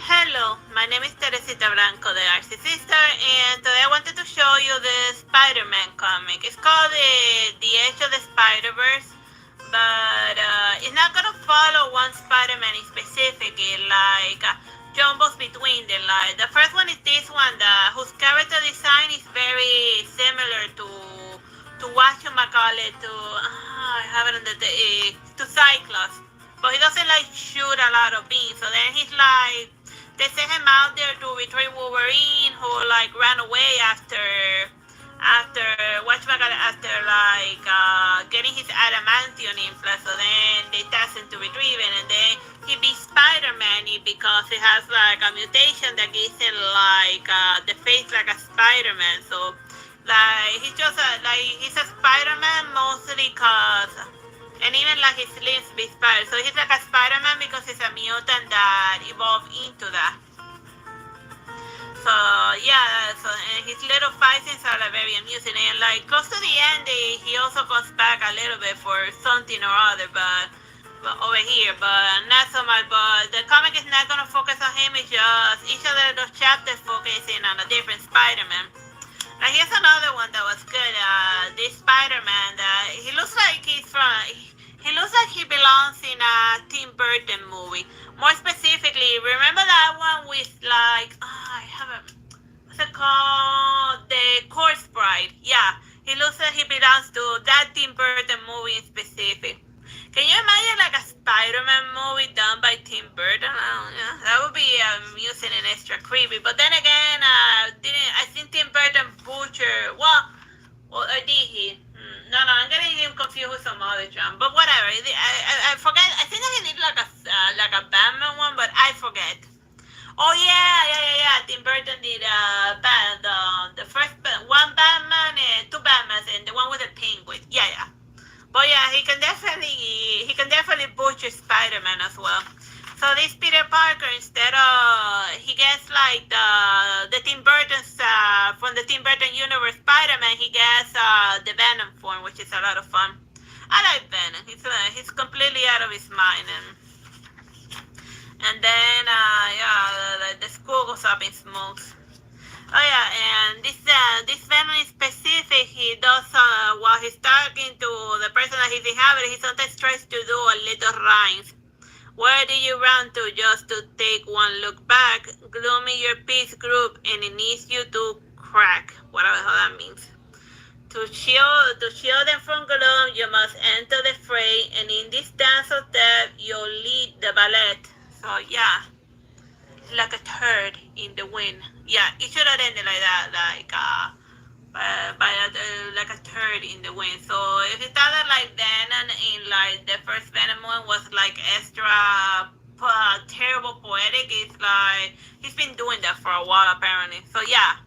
Hello, my name is Teresita Blanco, the Artsy sister, and today I wanted to show you the Spider-Man comic. It's called The Edge of the Spider-Verse, but it's not gonna follow one Spider-Man in specific. It like jumbles between them. Like the first one is this one, whose character design is very similar to whatchamacallit, I have it on to Cyclops, but he doesn't like shoot a lot of beams. So then he's like, they sent him out there to retrieve Wolverine, who like ran away after after after like getting his adamantium implant, so then they task him to retrieve it, and then he beats Spider-Man because he has like a mutation that gives him like the face like a Spider-Man. So like he's a Spider-Man mostly cause, and even like his limbs be spider. So he's like a Spider-Man because he's a mutant that evolved into that. So yeah, so and his little fight scenes are like very amusing, and like close to the end, he also comes back a little bit for something or other, but over here, but not so much. But the comic is not gonna focus on him. It's just each of those chapters focusing on a different Spider-Man. Now here's another one that was good. This Spider-Man that he looks like he looks like he belongs in a Tim Burton movie. More specifically, remember that one with like, I have a, what's it called? The Corpse Bride. Yeah, he looks like he belongs to that Tim Burton movie in specific. Can you imagine like a Spider-Man movie done by Tim Burton? That would be amusing and extra creepy. But then again, I think Tim Burton butchered, or did he? No, I'm getting him confused with some other drum, but whatever. I forget. I think that he did like a Batman one, but I forget. Oh yeah. Tim Burton did the first one Batman and two Batmans and the one with the penguin. Yeah. But yeah, he can definitely butcher Spider-Man as well. So this Peter Parker, instead of he gets like the Tim Burton's from the Tim Burton universe Spider-Man, he gets the Venom form, which is a lot of fun. I like Venom. He's completely out of his mind, and then the school goes up in smokes. Oh yeah, and this Venom in specific, he does while he's talking to the person that he's inhabiting, he sometimes tries to do a little rhymes. Where do you run to just to take one look back? Gloomy your peace group, and it needs you to crack. Whatever the hell that means. To shield them from gloom, you must enter the fray, and in this dance of death, you'll lead the ballet. So yeah, like a turd in the wind. Yeah, it should have ended like that, like like a turd in the wind. So if it started like Venom in like the first Venom one was like extra terrible poetic, it's like he's been doing that for a while apparently. So yeah,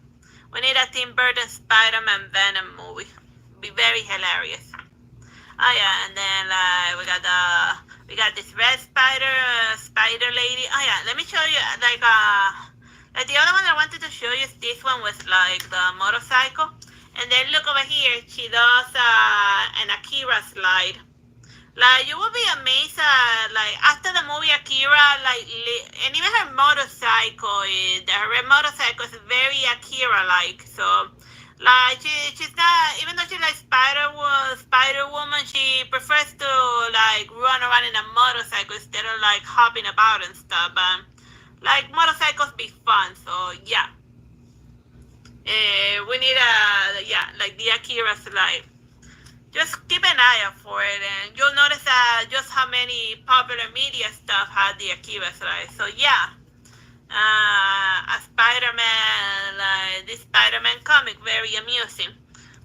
we need a Tim Burton Spider-Man Venom movie. Be very hilarious. Oh yeah, and then we got this red spider lady. Oh yeah, let me show you like the other one I wanted to show you is this one with like the motorcycle. And then look over here, she does an Akira slide. Like you will be amazed like after the movie Akira, like and even her motorcycle, her red motorcycle is very Akira like. So like she's not, even though she's like Spider Woman, she prefers to like run around in a motorcycle instead of like hopping about and stuff. Like motorcycles be fun, so yeah. We need like the Akira slide. Just keep an eye out for it, and you'll notice just how many popular media stuff had the Akira slide. So yeah, a Spider-Man, like this Spider-Man comic, very amusing.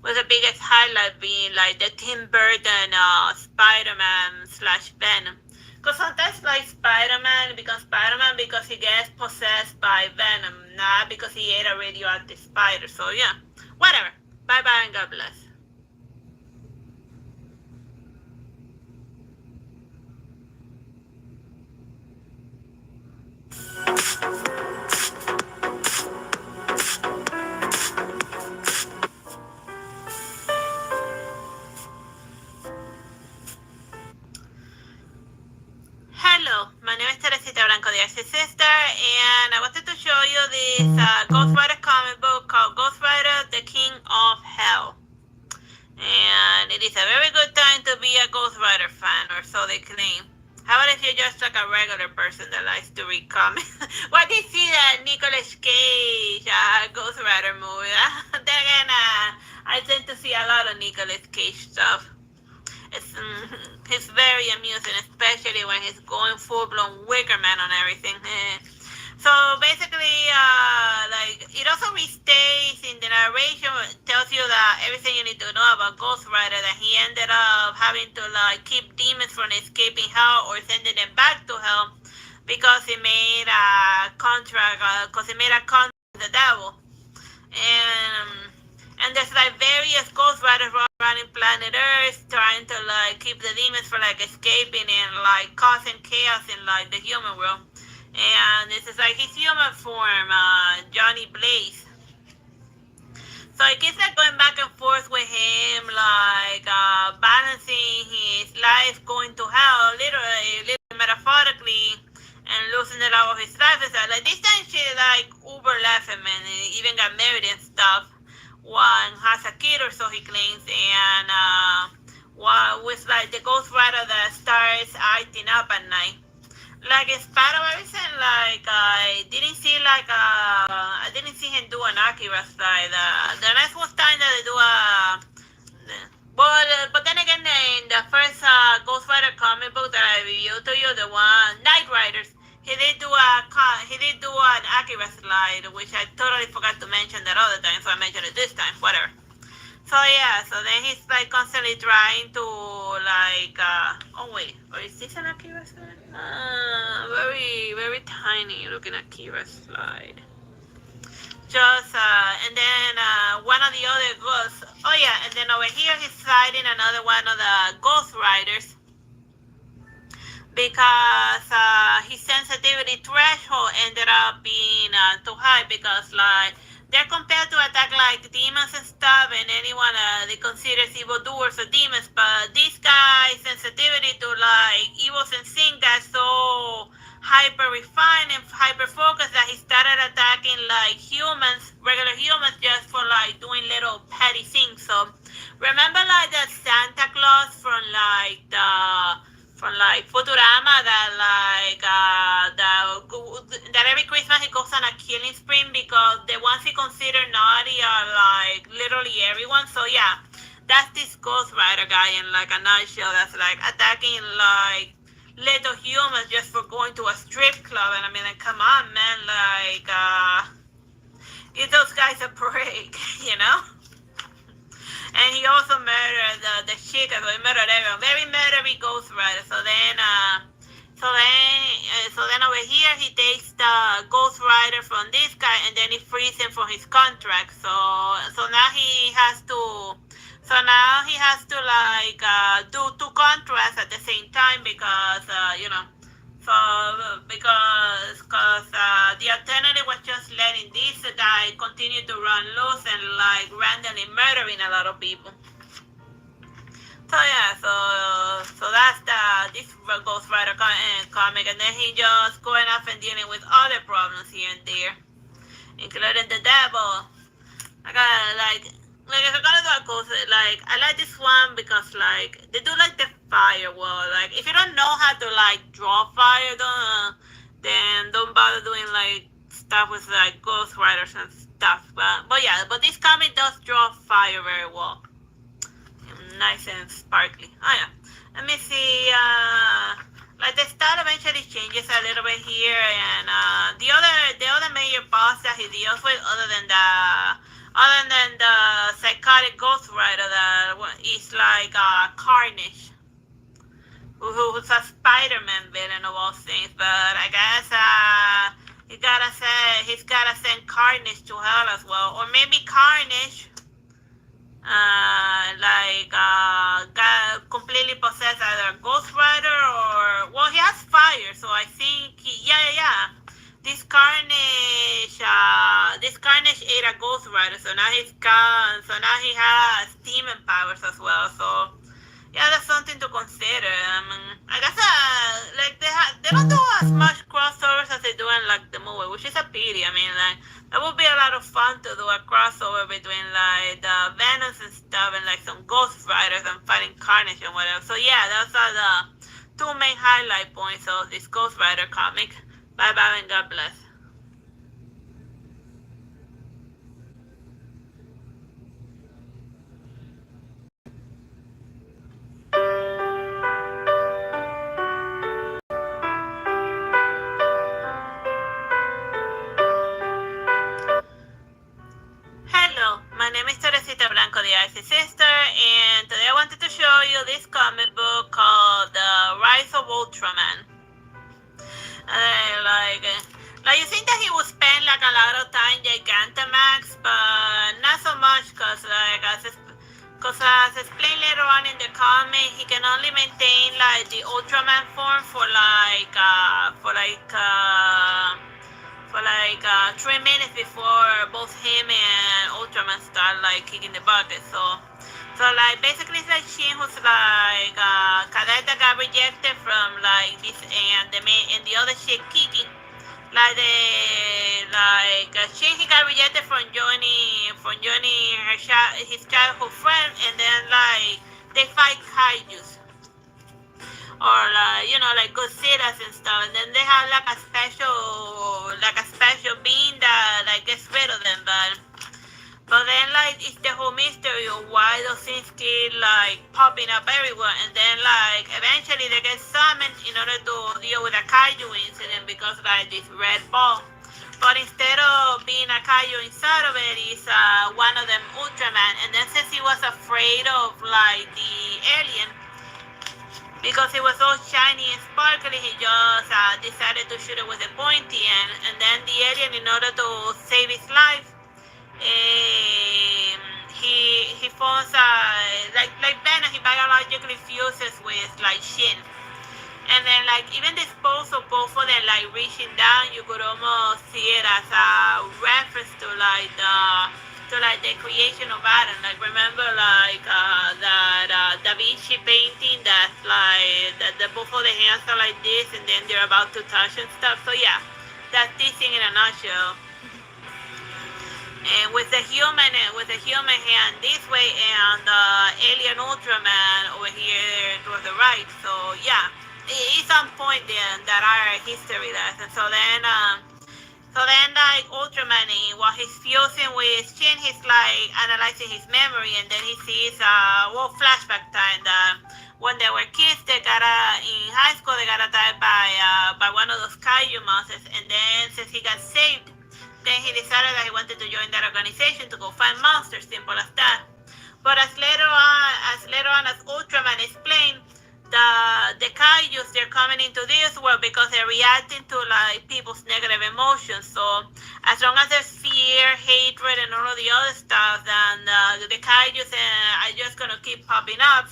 With the biggest highlight being like the Tim Burton Spider-Man / Venom. Because sometimes like Spider-Man becomes Spider-Man because he gets possessed by Venom, not because he ate a radioactive spider. So yeah, whatever. Bye-bye and God bless. Hello, my name is Teresita Blanco, the Artsy Sister, and I wanted to show you this Ghost Rider comic book called Ghost Rider, the King of Hell. And it is a very good time to be a Ghost Rider fan, or so they claim. How about if you're just like a regular person that likes to read comics? Why did you see that Nicolas Cage Ghost Rider movie? Then again, I tend to see a lot of Nicolas Cage stuff. It's very amusing, especially when he's going full-blown Wicker Man on everything. So basically, like it also restates in the narration, tells you that everything you need to know about Ghost Rider, that he ended up having to like keep demons from escaping hell or sending them back to hell because he made a contract, with the devil. And and there's like various Ghost Riders running planet Earth trying to like keep the demons from like escaping and like causing chaos in like the human world. And this is like his human form, Johnny Blaze. So it keeps like going back and forth with him, like balancing his life going to hell, literally metaphorically, and losing the love of his life. It's like this time she like uber laughing, man. He even got married and stuff. One has a kid or so he claims, and with like the Ghost Rider that starts acting up at night. Like in spite of everything, like I didn't see him do an Akira slide. The next one time that they do but then again, in the first Ghost Rider comic book that I reviewed to you, the one Night Riders, he did do an Akira slide, which I totally forgot to mention that other time, so I mentioned it this time. Whatever. So yeah, so then he's like constantly trying to like oh wait, or is this an Akira slide? Very, very tiny looking Akira slide. Just and then one of the other ghosts. Oh yeah, and then over here he's sliding another one of the Ghost Riders because his sensitivity threshold ended up being too high because like they're compelled to attack like demons and stuff and anyone they consider evildoers or demons, but this guy's sensitivity to like evils and sin got so hyper refined and hyper focused that he started attacking like humans, regular humans, just for like doing little petty things. So remember like that Santa Claus from Futurama that every Christmas he goes on a killing spree because the ones he considered naughty are like literally everyone. So yeah, that's this Ghost Rider guy in like a nutshell that's like attacking like little humans just for going to a strip club. And I mean, like, come on, man, like give those guys a break, you know? And he also murdered the chick, so he murdered everyone. Very murdery Ghost Rider. So then over here he takes the Ghost Rider from this guy, and then he frees him from his contract. So now he has to like do two contracts at the same time because the alternative was just letting this guy continue to run loose and like randomly murdering a lot of people. So yeah, so that's this Ghost Rider comic, and then he just going off and dealing with other problems here and there, including the devil. I got like if I'm gonna do a ghost, like I like this one because like they do like the fire wall. Like if you don't know how to like draw fire, don't bother doing like stuff with like Ghost Riders and stuff. But yeah, but this comic does draw fire very well, nice and sparkly. Oh yeah, let me see. Like the style eventually changes a little bit here, and the other major boss that he deals with, other than the psychotic Ghost Rider, that is like Carnage, who's a Spider-Man villain of all things. But I guess he's gotta send Carnage to hell as well, or maybe Carnage got completely possessed either Ghost Rider or he has fire, so I think this Carnage ate a Ghost Rider, so now he has demon powers as well. So yeah, that's something to consider. I guess they don't do as much crossovers as they do in like the movie, which is a pity. I mean, like that would be a lot of fun to do a crossover between like the Venoms and stuff and like some Ghost Riders and fighting Carnage and whatever. So yeah, those are the two main highlight points of this Ghost Rider comic. Bye bye and God bless. Hello, my name is Teresa Teresita Blanco, the Artsy sister, and today I wanted to show you this comic book called The Rise of Ultraman. Like you think that he would spend like a lot of time Gigantamax, but not so much, cause as explained later on in the comic, he can only maintain like the Ultraman form for 3 minutes before both him and Ultraman start like kicking the bucket. So like basically it's like Shin who's like cadet that got rejected from like this and the other shit Kiki. Shin he got rejected from joining his childhood friend, and then like they fight kaijus or like Godzillas and stuff, and then they have like a special being that like gets rid of them, but then like it's the whole mystery of why those things keep like popping up everywhere, and then like eventually they get summoned in order to deal with a kaiju incident because like this red ball. But instead of being a kaiju inside of it is one of them Ultraman, and then since he was afraid of like the alien, because it was so shiny and sparkly, he just decided to shoot it with a pointy end, and then the alien, in order to save his life, he phones like Venom, he biologically fuses with like Shin. And then like even the pose of both of them like reaching down, you could almost see it as a reference to the creation of Adam. Like remember like that Da Vinci painting that's like the both of the hands are like this and then they're about to touch and stuff. So yeah, that's this thing in a nutshell. And with the human hand this way and the alien Ultraman over here to the right. So yeah, it's on point then that our history lesson. So then like Ultraman, while he's fusing with Shin, he's like analyzing his memory, and then he sees flashback time that when they were kids, they got in high school, they got attacked by one of those kaiju monsters, and then since he got saved, then he decided that he wanted to join that organization to go find monsters, simple as that. But as later on as Ultraman explained, the kaijus, they're coming into this world because they're reacting to like people's negative emotions. So as long as there's fear, hatred, and all of the other stuff, then the kaijus are just gonna keep popping up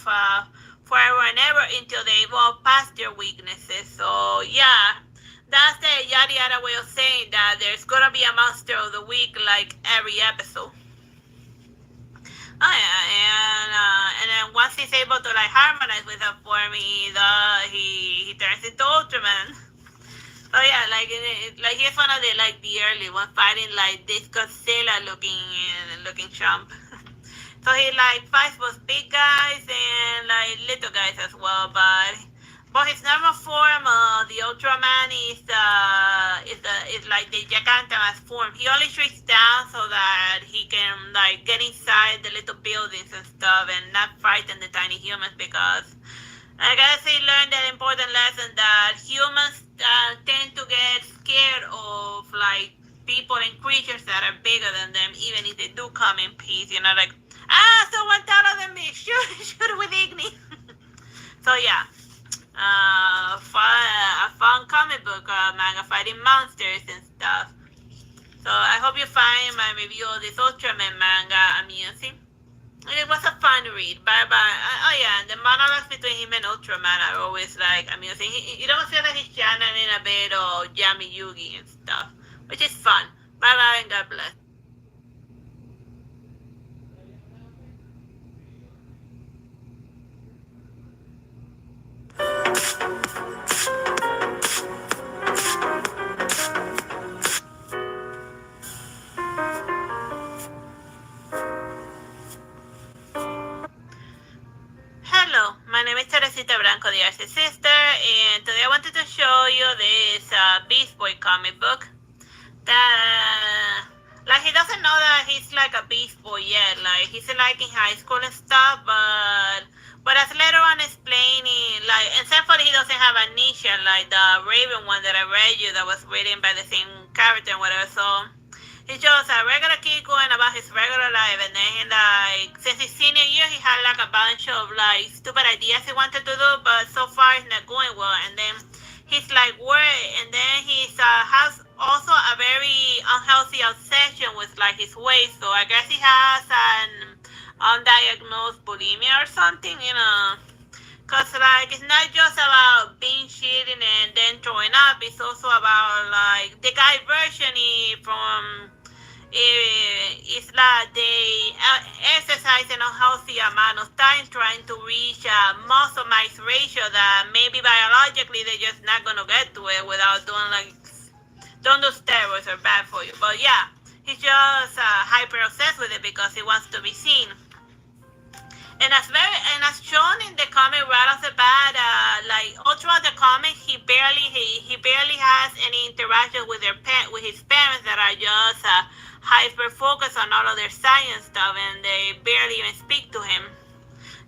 forever and ever until they evolve past their weaknesses. So yeah, that's the yada yada way of saying that there's gonna be a monster of the week like every episode. Oh yeah, and then once he's able to like harmonize with her form, he turns into Ultraman. So yeah, like he's one of the early one fighting like this Godzilla looking chump. So he like fights both big guys and like little guys as well, but his normal form, the Ultraman is like the Gigantamax form. He only shrinks down so that he can like get inside the little buildings and stuff and not frighten the tiny humans, because I guess he learned that important lesson that humans tend to get scared of like people and creatures that are bigger than them, even if they do come in peace. You know, like someone taller than me, shoot with Igni. So yeah. A fun comic book manga fighting monsters and stuff. So I hope you find my review of this Ultraman manga amusing. It was a fun read. Oh yeah, and the monologues between him and Ultraman are always like amusing. You don't feel like he's channeling a bit of Yami Yugi and stuff, which is fun. Bye bye and God bless. My name is Teresita Blanco, the Artsy sister, and today I wanted to show you this Beast Boy comic book. Like he doesn't know that he's like a Beast Boy yet. Like he's like in high school and stuff, but as later on explaining, like except for he doesn't have amnesia like the Raven one that I read you that was written by the same character and whatever. So he's just a regular kid going about about his regular life, and then he, like, since his senior year, he had like a bunch of like stupid ideas he wanted to do, but so far it's not going well. And then he's like worried, and then he's has also a very unhealthy obsession with like his weight. So I guess he has an undiagnosed bulimia or something, you know. Cause like it's not just about being shitting and then throwing up. It's also about like the guy version from it's like they exercise an unhealthy amount of time trying to reach a muscle mass ratio that maybe biologically they're just not gonna get to it without doing like don't do steroids are bad for you. But yeah, he's just hyper obsessed with it because he wants to be seen. And as shown in the comic right off the bat, like all throughout the comic, he barely has any interaction with with his parents that are just hyper focused on all of their science stuff, and they barely even speak to him.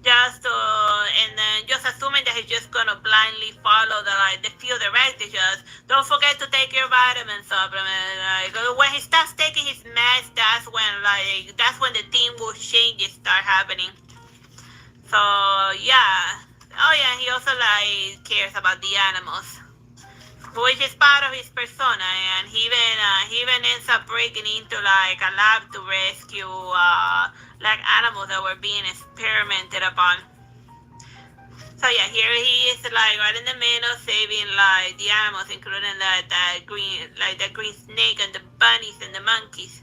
And then just assuming that he's just gonna blindly follow the field directed. Just don't forget to take your vitamin supplement. Like when he starts taking his meds, that's when the team will changes start happening. So yeah, oh yeah, he also like cares about the animals, which is part of his persona, and he even ends up breaking into like a lab to rescue like animals that were being experimented upon. So yeah, here he is like right in the middle, saving like the animals, including the green snake and the bunnies and the monkeys.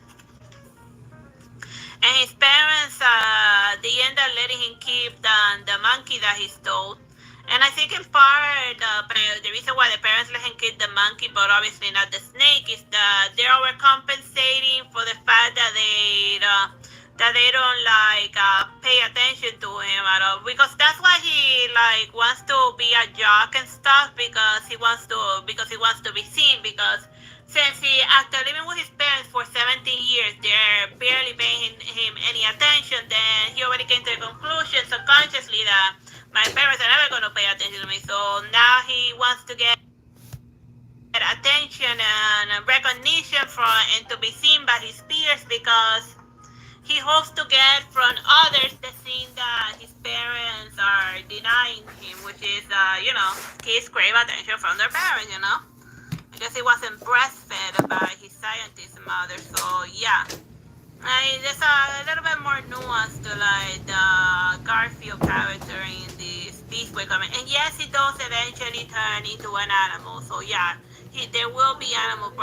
And his parents, they end up letting him keep the monkey that he stole. And I think in part, the reason why the parents let him keep the monkey, but obviously not the snake, is that they're overcompensating for the fact that they don't like pay attention to him at all. Because that's why he like wants to be a jock and stuff, because he wants to be seen. Because since after living with his parents for 17 years, they're barely paying him any attention, then he already came to the conclusion subconsciously that my parents are never going to pay attention to me. So now he wants to get attention and recognition and to be seen by his peers, because he hopes to get from others the thing that his parents are denying him, which is, kids crave attention from their parents, I guess he wasn't breastfed by his scientist mother, so yeah. There's a little bit more nuance to like the Garfield character in this Beast Boy comic. And yes, he does eventually turn into an animal, so yeah, there will be animal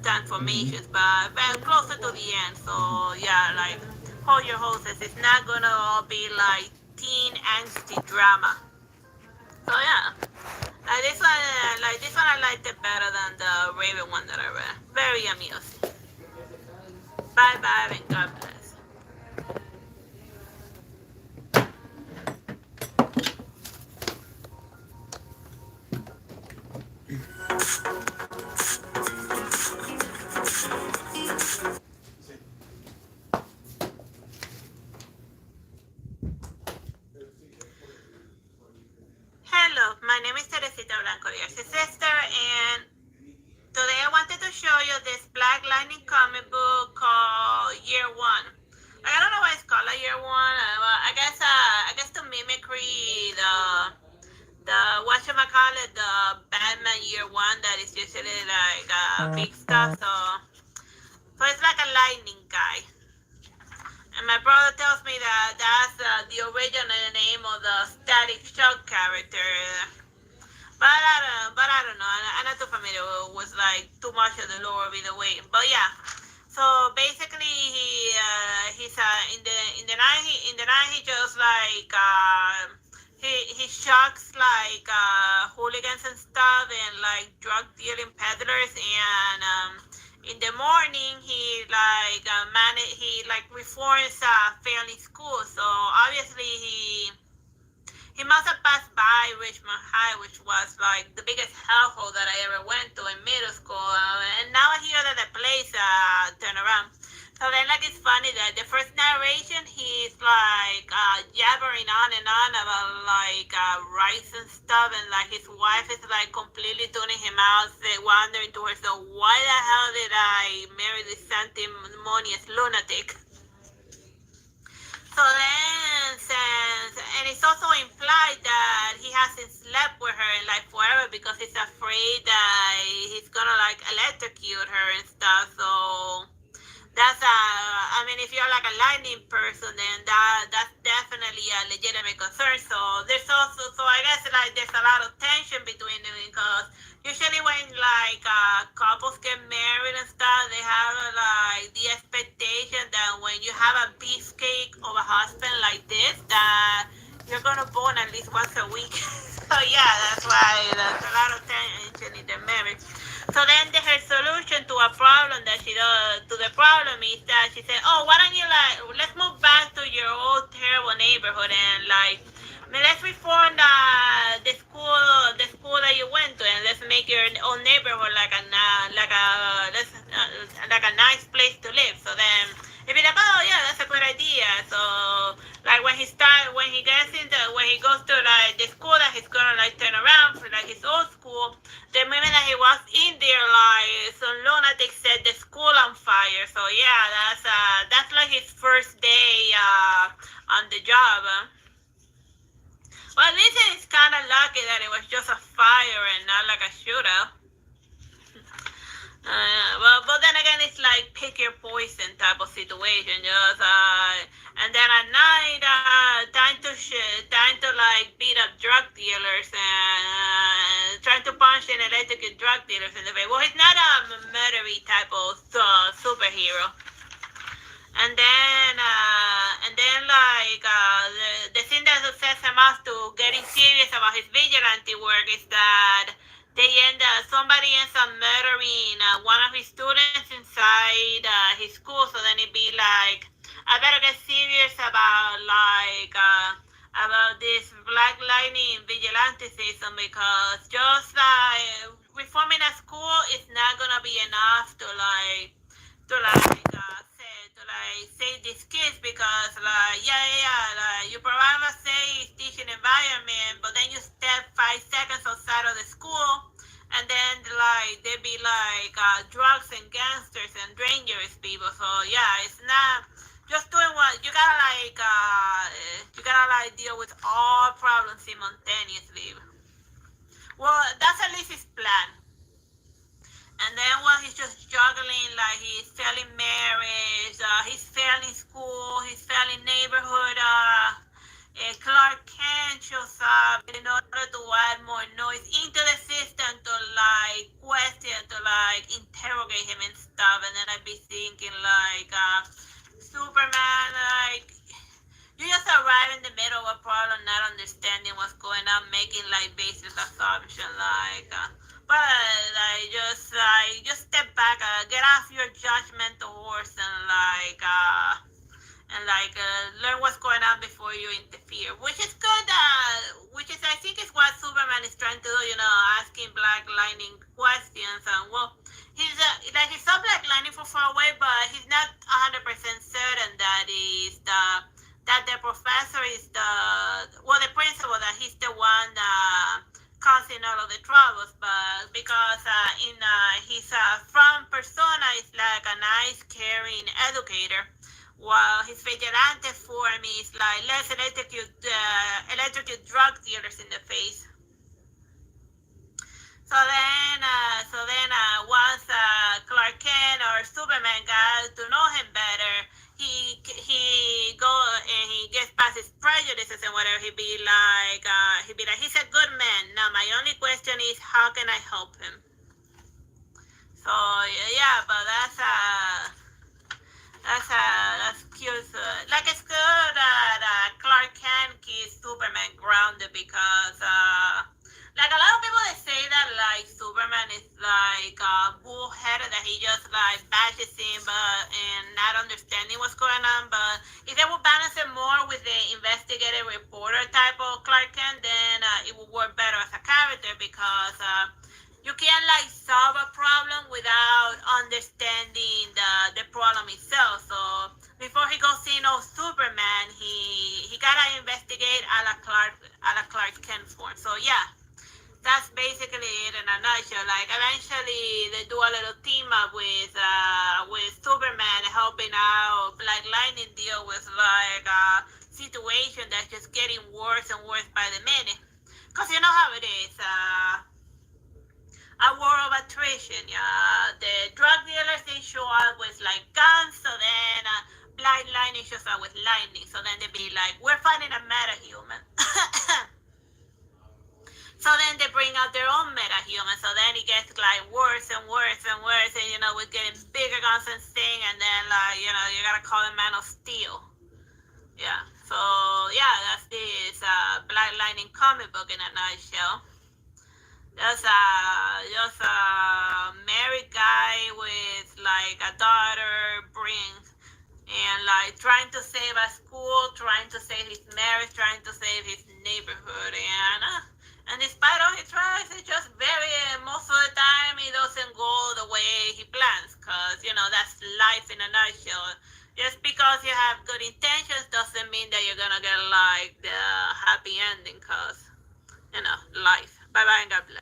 transformations, but closer to the end, so yeah, like, hold your horses, it's not gonna all be like teen angsty drama. So yeah. This one I liked it better than the Raven one that I read. Very amusing. Bye bye and God bless. Hello, my name is Teresita Blanco, your sister, and today I wanted to show you this Black Lightning comic book called Year One. I don't know why it's called a Year One. I guess to mimicry the whatchamacallit, the Batman Year One that is usually like big stuff. So it's like a lightning guy. And my brother tells me that that's the original name of the Static Shock character. But I don't know. I'm not too familiar with like too much of the lore either way. But yeah. So basically, he's in the night he just like he shocks like hooligans and stuff and like drug dealing peddlers, and in the morning he reforms failing school. So obviously he must have passed by Richmond High, which was like the biggest hellhole that I ever went to in middle school. And now I hear that the place turned around. So then, like, it's funny that the first narration, he's like jabbering on and on about like rights and stuff, and like his wife is like completely tuning him out, wondering to herself, why the hell did I marry this sanctimonious lunatic? So then, and it's also implied that he hasn't slept with her in like forever because he's afraid that he's gonna like electrocute her and stuff. So that's I mean, if you're like a lightning person, then that's definitely a legitimate concern. So there's also, so I guess like there's a lot of tension between them because usually when like couples get married and stuff, they have like the expectation that when you have a beefcake of a husband like this, that you're gonna bone at least once a week. So yeah, that's why there's a lot of tension in the marriage. So then her solution to a problem that she does, to the problem is that she said, oh, why don't you like, let's move back to your old terrible neighborhood and like, I mean, let's reform the school that you went to, and let's make your own neighborhood like a nice place to live. So then he'd be like, oh yeah, that's a good idea. So like when he goes to like the school that he's gonna like turn around for like his old school, the minute that he was in there, like some lunatics set the school on fire. So yeah, that's like his first day on the job. Well, at least it's kind of lucky that it was just a fire and not like a shootout. But then again, it's like pick your poison type of situation. Just and then at night, time to like beat up drug dealers and trying to punch and electrocute drug dealers in the face. Well, he's not a murdery type of superhero. And then like the thing that sets him off to getting serious about his vigilante work is that somebody ends up murdering one of his students inside his school. So then he'd be like, I better get serious about about this Black Lightning vigilante season, because just reforming a school is not gonna be enough to save these kids, because like you provide a safe teaching environment, but then you step 5 seconds outside of the school and then like they be like drugs and gangsters and dangerous people. So yeah, it's not just doing what you gotta deal with all problems simultaneously. Well, that's at least his plan. And then while he's just juggling, like he's failing marriage, he's failing school, he's failing neighborhood, Clark Kent shows up in order to add more noise into the system to like question, to like interrogate him and stuff. And then I'd be thinking like, Superman, like, you just arrive in the middle of a problem, not understanding what's going on, making like basic assumptions, like, but just step back, get off your judgmental horse, and learn what's going on before you interfere, which is good. Which is, I think, is what Superman is trying to do. You know, asking Black Lightning questions, and well, he's he saw Black Lightning from far away, but he's not 100% certain that the professor is the principal, that he's the one causing all of the troubles. But because in his front persona is like a nice, caring educator, while his vigilante form is like, let's electrocute drug dealers in the face. So then once Clark Kent or Superman got to know him better, he gets past his prejudices and whatever. He'd be like, he's a good man. Now my only question is, how can I help him? So yeah, but that's cute. Like, it's good that Clark Kent keeps Superman grounded, because like a lot of people, they say that like Superman is like bullheaded, that he just like bashes him and not understanding what's going on. But if they would balance it more with the investigative reporter type of Clark Kent, then it would work better as a character, because you can't like solve a problem without understanding the problem itself. So before he goes see no Superman, he gotta investigate a la Clark Kent form. So yeah, that's basically it in a nutshell. Like eventually they do a little team up with Superman helping out Black Lightning deal with like a situation that's just getting worse and worse by the minute. Cause you know how it is. A war of attrition. The drug dealers they show up with like guns, so then Black Lightning shows up with lightning. So then they be like, we're fighting a meta-human. So then they bring out their own meta-human. So then it gets like worse and worse and worse, and we're getting bigger guns and thing, and then like you gotta call it Man of Steel. Yeah. So yeah, that's this Black Lightning comic book in a nutshell. Just a married guy with like a daughter brings and like trying to save a school, trying to save his marriage, trying to save his neighborhood, and despite all he tries, it's just very most of the time it doesn't go the way he plans, cause that's life in a nutshell. Just because you have good intentions doesn't mean that you're gonna get like the happy ending, cause life. Bye bye and God bless.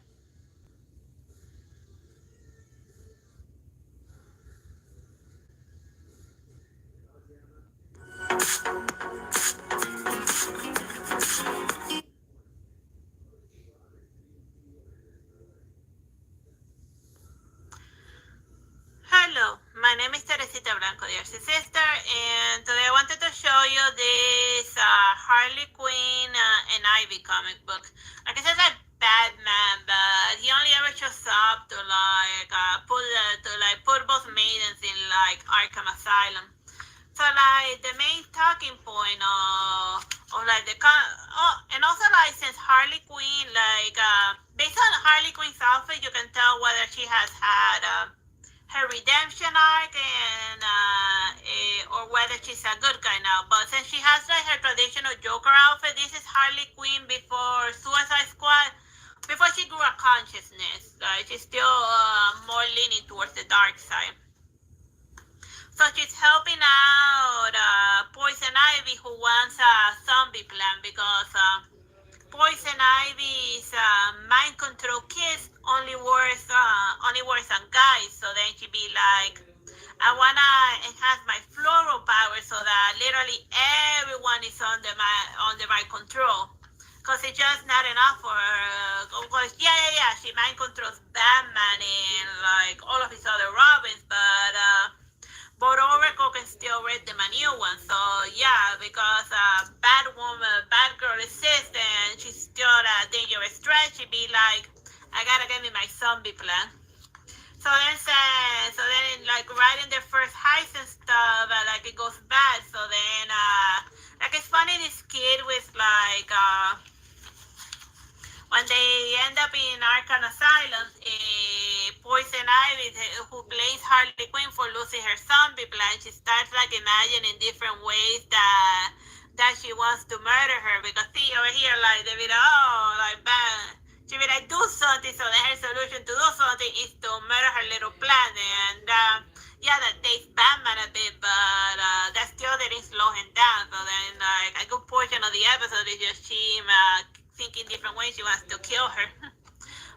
Hello, my name is Teresita Blanco, the Artsy sister, and today I wanted to show you this Harley Quinn and Ivy comic book. Like I said, like Batman, but he only ever shows up to put both maidens in like Arkham Asylum. So like the main talking point of like and also like since Harley Quinn like based on Harley Quinn's outfit you can tell whether she has had her redemption arc and or whether she's a good guy now. But since she has like her traditional Joker outfit, this is Harley Quinn before Suicide Squad, before she grew a consciousness. Like she's still more leaning towards the dark side. So she's helping out Poison Ivy, who wants a zombie plan because Poison Ivy's mind control kiss only works on guys. So then she be like, I wanna enhance my floral power so that literally everyone is under my control. Cause it's just not enough for her. Cause she mind controls Batman and like all of his other Robins, but Oracle can still read them a new one. So yeah, because Batgirl exists and she's still a dangerous threat, she'd be like, I gotta get me my zombie plan. So then like right in their first heist and stuff, like it goes bad. So then like it's funny this kid with like when they end up in Arkham Asylum, Poison Ivy, who plays Harley Quinn for losing her zombie plan, she starts like imagining different ways that she wants to murder her. Because see over here, like they be like, she be like, do something. So then her solution to do something is to murder her little plan. And that takes Batman a bit, but that still didn't slow him down. So then like a good portion of the episode is just him thinking different ways she wants to kill her.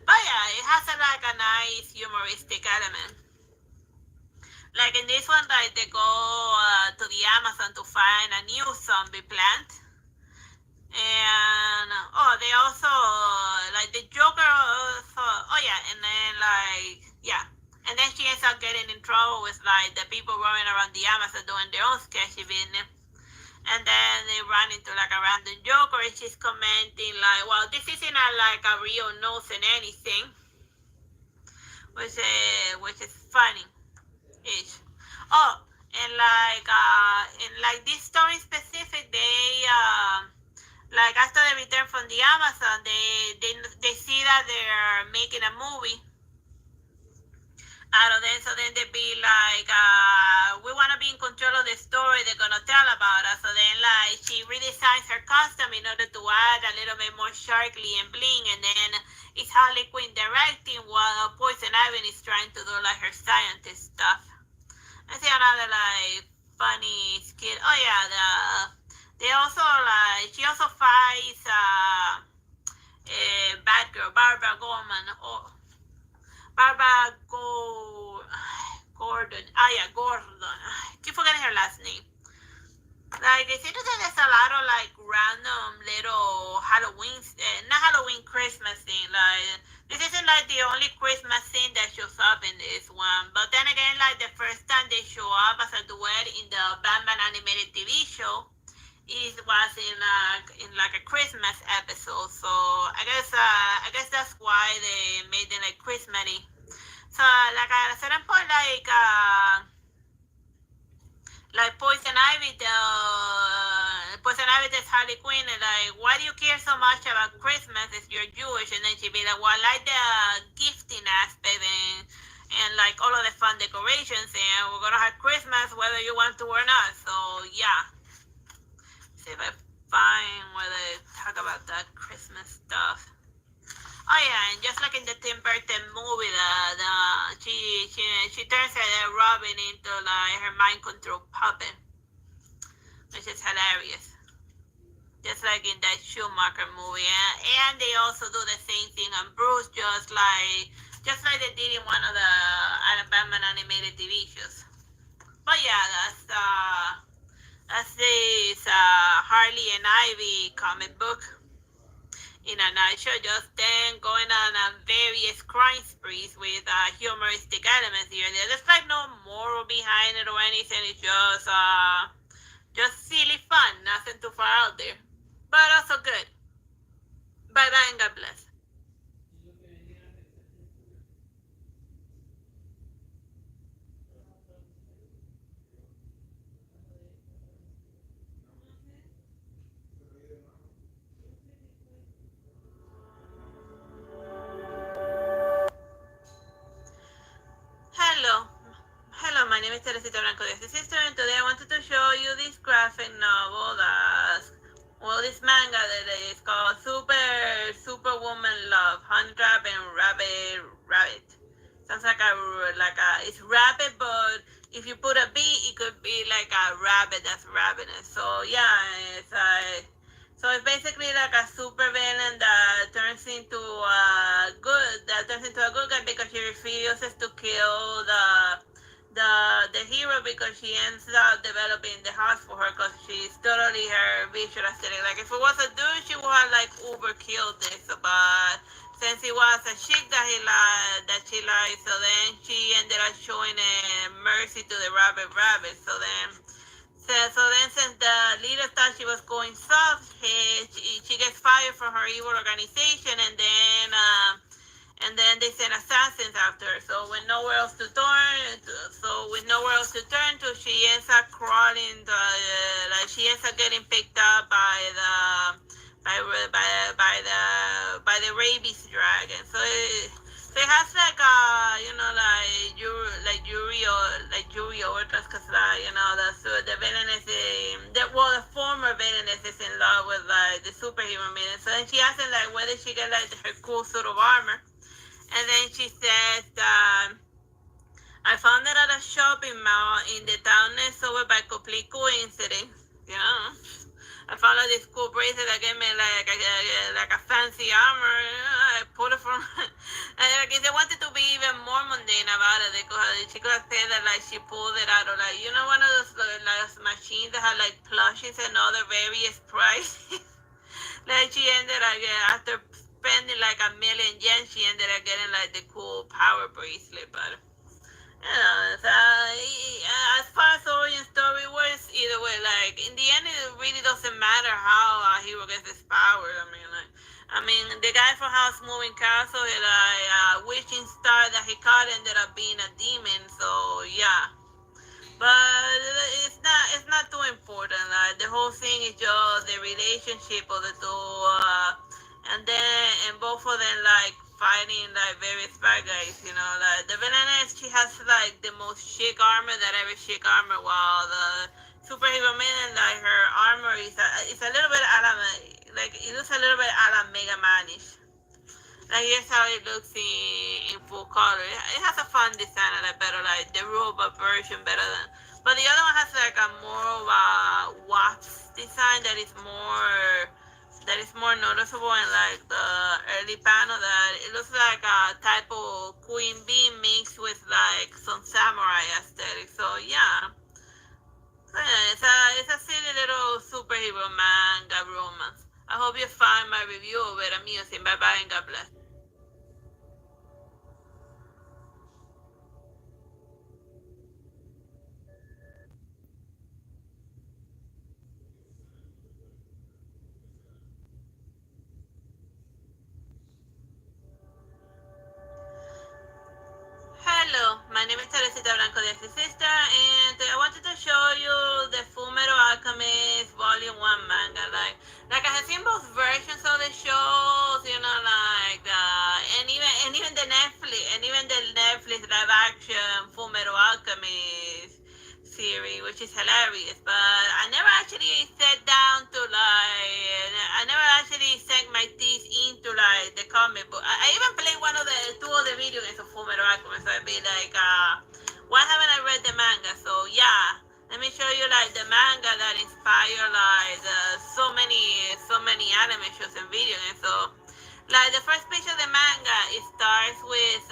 But yeah, it has like a nice humoristic element. Like in this one, like they go to the Amazon to find a new zombie plant. And they also like the Joker also, and then like and then she ends up getting in trouble with like the people roaming around the Amazon doing their own sketchy business. And then they run into like a random Joker and she's commenting like, well, this isn't like a real nose and anything, which is funny-ish. And like this story specific, they like after they return from the Amazon, they see that they're making a movie out of them. So then they be like, we want to be in control of the story they're going to tell about us. So then like she redesigns her costume in order to add a little bit more sharkly and bling. And then it's Harley Quinn directing while Poison Ivy is trying to do like her scientist stuff. I see another like funny skit. They also like, she also fights bad girl, Barbara Gorman, or Barbara Gordon. Ah, yeah, Gordon. I keep forgetting her last name. Like, it seems that there's a lot of, like, random little Halloween, not Halloween, Christmas thing. Like, this isn't, like, the only Christmas thing that shows up in this one. But then again, like, the first time they show up as a duet in the Batman animated TV show, it was in like a Christmas episode. So I guess that's why they made it like Christmassy. So like at a certain point, like Poison Ivy tells Harley Quinn, like, why do you care so much about Christmas if you're Jewish? And then she be like, well, I like the gifting aspect and like all of the fun decorations, and we're gonna have Christmas whether you want to or not. So yeah, see if I find where they talk about that Christmas stuff. Oh yeah, and just like in the Tim Burton movie, she turns Robin into like her mind control puppet, which is hilarious. Just like in that Schumacher movie, and they also do the same thing on Bruce, just like they did in one of the Batman animated TV shows. But yeah, that's this Harley and Ivy comic book in a nutshell. Just then going on various crime sprees with humoristic elements here. There's like no moral behind it or anything. It's just silly fun, nothing too far out there, but also good. Bye bye and God bless. Hello. Hello, my name is Teresita Blanco de Este Sister, and today I wanted to show you this graphic novel this manga that is called Superwoman Love, Honey Trap and Rabbit. Sounds it's rabbit, but if you put a B, it could be like a rabbit that's ravenous. So yeah, it's basically like a super villain that turns into a good guy because she refuses to kill the hero because she ends up developing the heart for her because she's totally her visual aesthetic. Like if it was a dude, she would have like uber killed this, but since it was a chick that she liked, so then she ended up showing mercy to the rabbit. So then, since the leader thought she was going soft, she gets fired from her evil organization, and then they send assassins after her. So with nowhere else to turn to, she ends up crawling. She ends up getting picked up by the rabies dragon. So it has like Yuri Orders, because the villain is the former villain is in love with like the superhero villain. So then she asks him like whether she get like her cool suit of armor, and then she says I found it at a shopping mall in the town next over by complete coincidence. You know, I found out this cool bracelet that gave me like a fancy armor. I pulled it from, and like if they wanted to be even more mundane about it, she could have said that like she pulled it out of like one of those machines that had like plushies and other various prices. Like she ended up after spending like a million yen, she ended up getting like the cool power bracelet, but. As far as the origin story works, either way, like in the end, it really doesn't matter how a hero gets his powers. I mean, the guy from House Moving Castle, wishing star that he caught ended up being a demon. So yeah, but it's not too important. Like the whole thing is just the relationship of the two, and both of them like fighting like various bad guys. Like the villainess, she has like the most chic armor that ever chic armor, while the superhero villain, like her armor is a little bit like it looks a little bit a la Mega Manish. Like here's how it looks in full color. It has a fun design, like better like the robot version better than. But the other one has like a more of a wasp design that is more that is more noticeable in like the early panel, that it looks like a type of queen bee mixed with like some samurai aesthetic. So yeah, it's a silly little superhero manga romance. I hope you find my review of it amusing. Bye bye and God bless. Hello, my name is Teresita Blanco de Sister, and I wanted to show you the Fullmetal Alchemist Volume 1 manga. Like I have seen both versions of the shows, and even the Netflix live action Fullmetal Alchemist series, which is hilarious. But I never actually sat down to I never actually sank my teeth into like the comic book. I even played two of the video games of Fullmetal Alchemist. So I'd be like, why haven't I read the manga? So yeah, let me show you like the manga that inspired like so many anime shows and video games. So like the first page of the manga, it starts with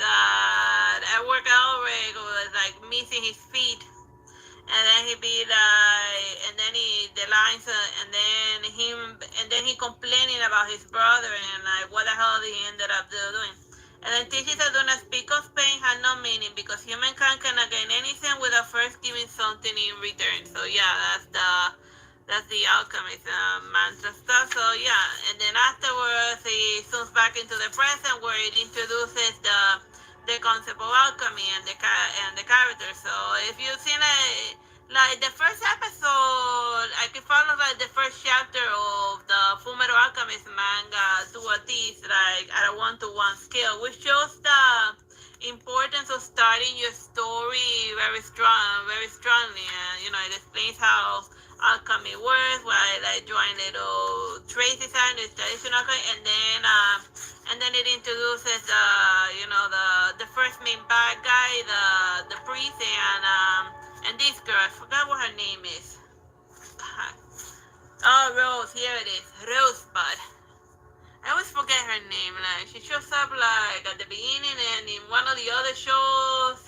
Edward Elric was like missing his feet, and then he be like, and then the lines, and then he complaining about his brother and like what the hell he ended up doing. And then teaches that do not speak of pain has no meaning because humankind cannot gain anything without first giving something in return. So yeah, that's the alchemist mantra stuff. So yeah, and then afterwards he zooms back into the present where it introduces the concept of alchemy and the character. So if you've seen like the first episode, I can follow like the first chapter of the Fullmetal Alchemist manga to a T, like at a 1-to-1 scale, which shows the importance of starting your story very strongly, and it explains how alchemy works while like drawing little traces on the traditional alchemy, and then it introduces the first main bad guy, the priest, and this girl, I forgot what her name is. God. Oh, Rose, here it is, Rosebud. I always forget her name. Like she shows up like at the beginning and in one of the other shows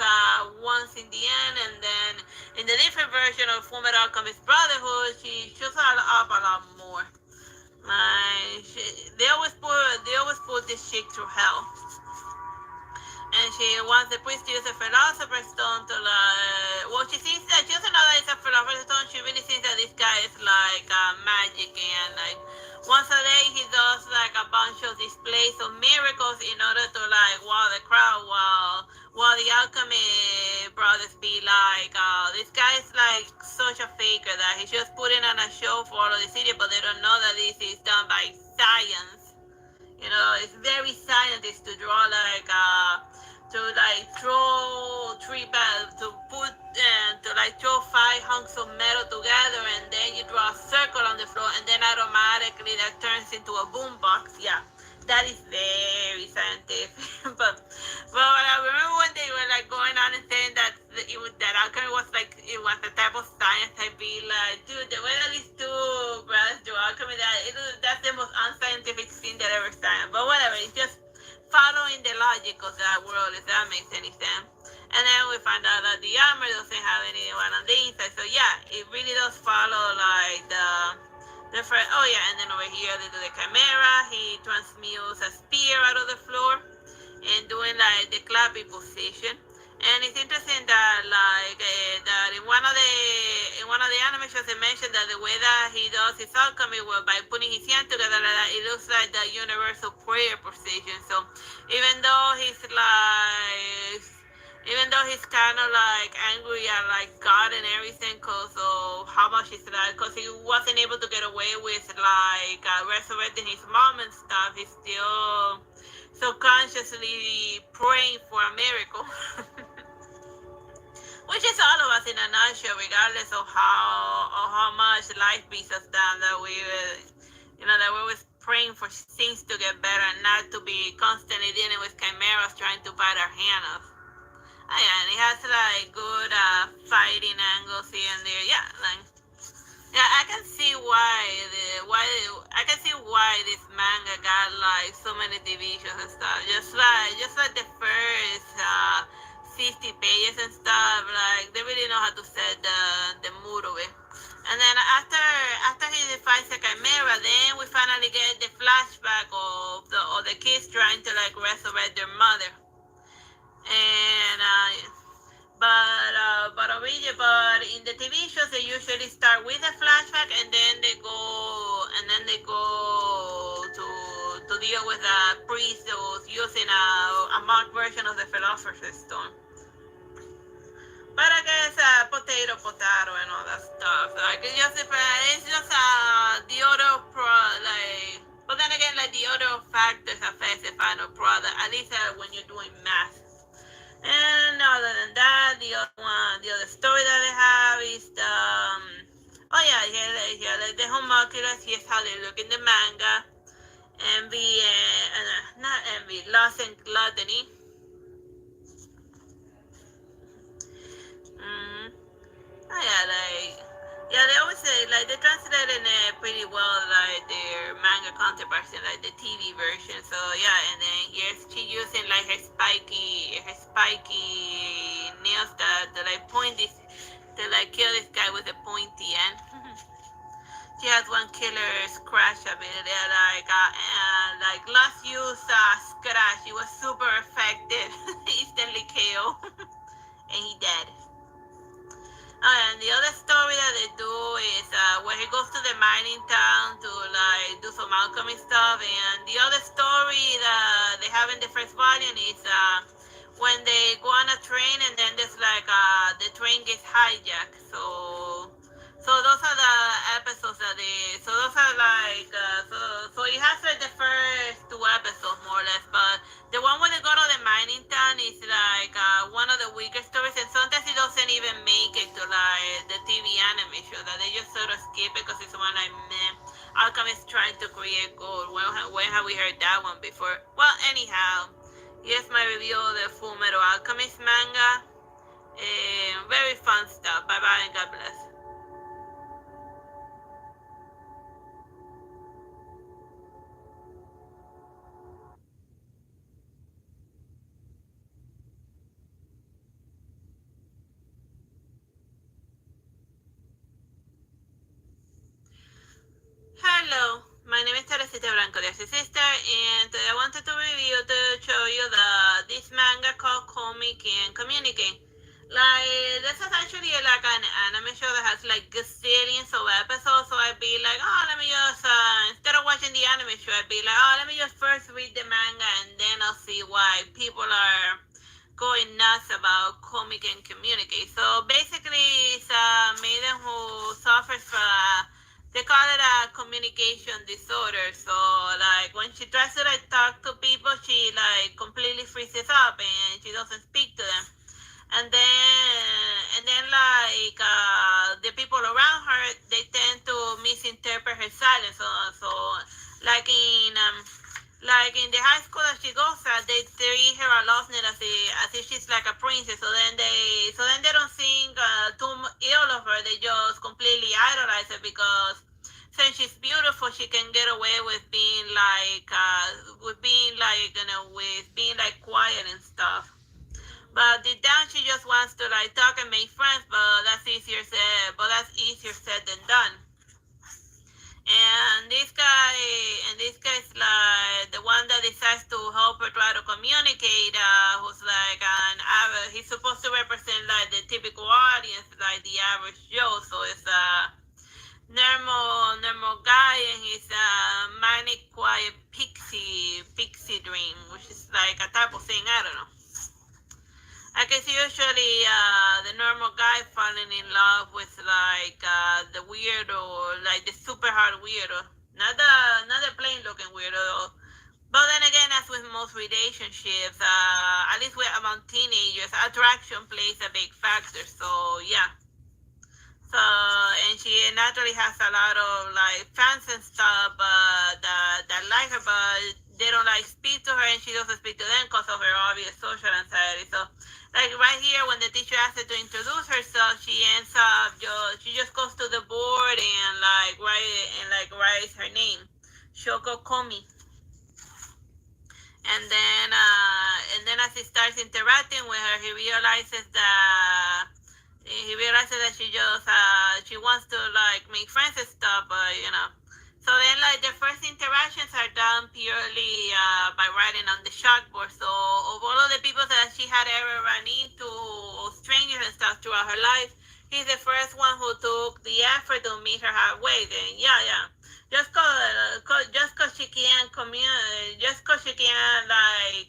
once in the end, and then in the different version of Fullmetal Alchemist Brotherhood, she shows up a lot more. Like they always put this chick through hell, and she wants the priest to use a philosopher's stone to she thinks that she doesn't know that it's a philosopher's stone. She really thinks that this guy is like magic, and like once a day he does like a bunch of displays of miracles in order to like wow the crowd, while the alchemy brothers be like, this guy is like such a faker that he's just putting on a show for all of the city, but they don't know that this is done by science. It's very scientist to draw like to like throw throw 5 hunks of metal together, and then you draw a circle on the floor, and then automatically that turns into a boombox. Yeah, that is very scientific. but I remember when they were like going on and saying that that alchemy was like it was a type of science. I'd be like, dude, the way that these two brothers do alchemy, that's the most unscientific thing that ever started. But whatever, it's just following the logic of that world, if that makes any sense. And then we find out that the armor doesn't have anyone on the inside. So yeah, it really does follow like the first. Oh yeah, and then over here they do the chimera. He transmutes a spear out of the floor and doing like the clappy position. And it's interesting that that in one of the anime shows they mentioned that the way that he does his alchemy was by putting his hands together like that. It looks like the universal prayer position. So even though he's kind of like angry at like God and everything because of how much he's like, because he wasn't able to get away with like resurrecting his mom and stuff, he's still subconsciously praying for a miracle. Which is all of us in a nutshell, regardless of how much life beats us down, that we're always praying for things to get better and not to be constantly dealing with chimeras trying to bite our hand off. Oh, yeah, and it has like good fighting angles here and there. Yeah, I can see why I can see why this manga got like so many divisions and stuff. Just like the first 50 pages and stuff. Like they really know how to set the mood of it. And then after he defeats the Chimera, then we finally get the flashback of the kids trying to like resurrect their mother. And but in the TV shows they usually start with a flashback and then they go to deal with a priest who's using a marked version of the Philosopher's Stone. But I guess potato and all that stuff. Like it's just the other like. But then again, like the other factors affect the final product. At least when you're doing math. And other than that, the other story that they have is the like the homunculus. Here's how they look in the manga. Envy and not envy, lust and gluttony. They always say like they translated it pretty well, like their manga counterparts in like the TV version. So yeah, and then here's she using like her spiky nails that like point this to like kill this guy with a pointy end. She has one killer scratch ability, like last use scratch. It was super effective, instantly KO, and he dead. And the other story that they do is where he goes to the mining town to like do some alchemy stuff. And the other story that they have in the first volume is when they go on a train and then there's like the train gets hijacked. So those are the episodes that they. So those are like so it has like the first two episodes more or less, but the one where they go to the mining town is like one of the weaker stories, and sometimes it doesn't even make it to like the TV anime show. That they just sort of skip it because it's one like alchemist trying to create gold. When have we heard that one before? Well, anyhow, here's my review of the Fullmetal Alchemist manga. Very fun stuff. Bye bye and God bless. Hello, my name is Teresita Blanco, the Artsy sister, and today I wanted to review to show you this manga called Comic and Communicating. Like, this is actually like an anime show that has like gazillions of episodes, so I'd be like, oh, let me just, instead of watching the anime show, I'd be like, oh, let me just first read the manga and then I'll see why people are going nuts about Comic and Communicate. So basically, it's a maiden who suffers from they call it a communication disorder. So like when she tries to like talk to people, she like completely freezes up and she doesn't speak to them. And then like the people around her, they tend to misinterpret her silence. So like in the high school that she goes at, they treat her a lot as if she's like a princess. So then they don't think too ill of her. They just completely idolize her because since she's beautiful, she can get away with being like quiet and stuff. But deep down, she just wants to like talk and make friends. But that's easier said than done. And this guy's like the one that decides to help her try to communicate. Who's like he's supposed to represent like the typical audience, like the average Joe. So it's a normal guy, and he's a manic, quiet pixie dream, which is like a type of thing. I don't know. I guess usually the normal guy falling in love with like the weirdo, like the super hard weirdo, not the plain looking weirdo. But then again, as with most relationships, at least among teenagers, attraction plays a big factor. So yeah. So and she naturally has a lot of like fans and stuff, that like her, but they don't like speak to her, and she doesn't speak to them because of her obvious social anxiety. So like right here, when the teacher asks her to introduce herself, she ends up she just goes to the board and write writes her name, Shoko Komi. And then as he starts interacting with her, he realizes that she wants to like make friends and stuff, but So then, like, the first interactions are done purely by writing on the chalkboard. So of all of the people that she had ever run into, strangers and stuff throughout her life, he's the first one who took the effort to meet her halfway. Then yeah. Just cause she can't just cause she can't like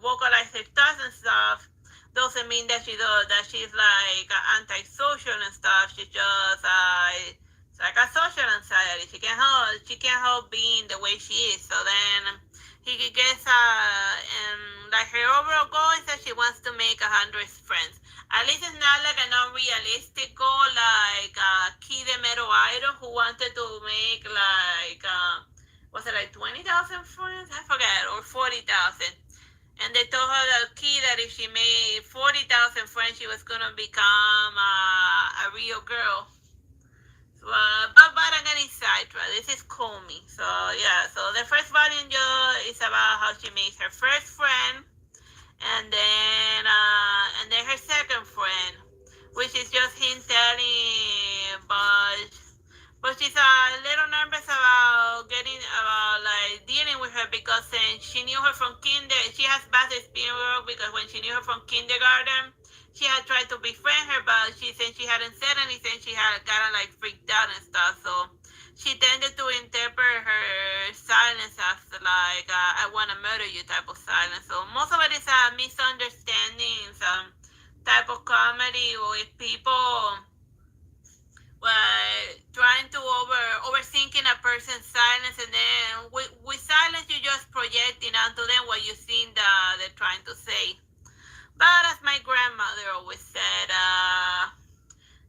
vocalize her thoughts and stuff, doesn't mean that she's like antisocial and stuff. She's just it's like a social anxiety. She can't help being the way she is. So then he gets and like her overall goal is that she wants to make 100 friends. At least it's not like an unrealistic goal like Kid Metal Idol who wanted to make like was it like 20,000 friends? I forget, or 40,000. And they told her the key that if she made 40,000 friends, she was gonna become a real girl. But I'm getting sidetracked. This is Comey. So yeah. So the first volume is about how she makes her first friend, and then her second friend, which is just him telling, but she's a little nervous about like dealing with her because she knew her from she has bad experience because when she knew her from kindergarten, she had tried to befriend her, but since she hadn't said anything, she had gotten like freaked out and stuff. So she tended to interpret her silence as like I want to murder you type of silence. So most of it is a misunderstanding, some type of comedy with people trying to overthinking a person's silence, and then with silence you just projecting onto them what you think that they're trying to say. But as my grandmother always said,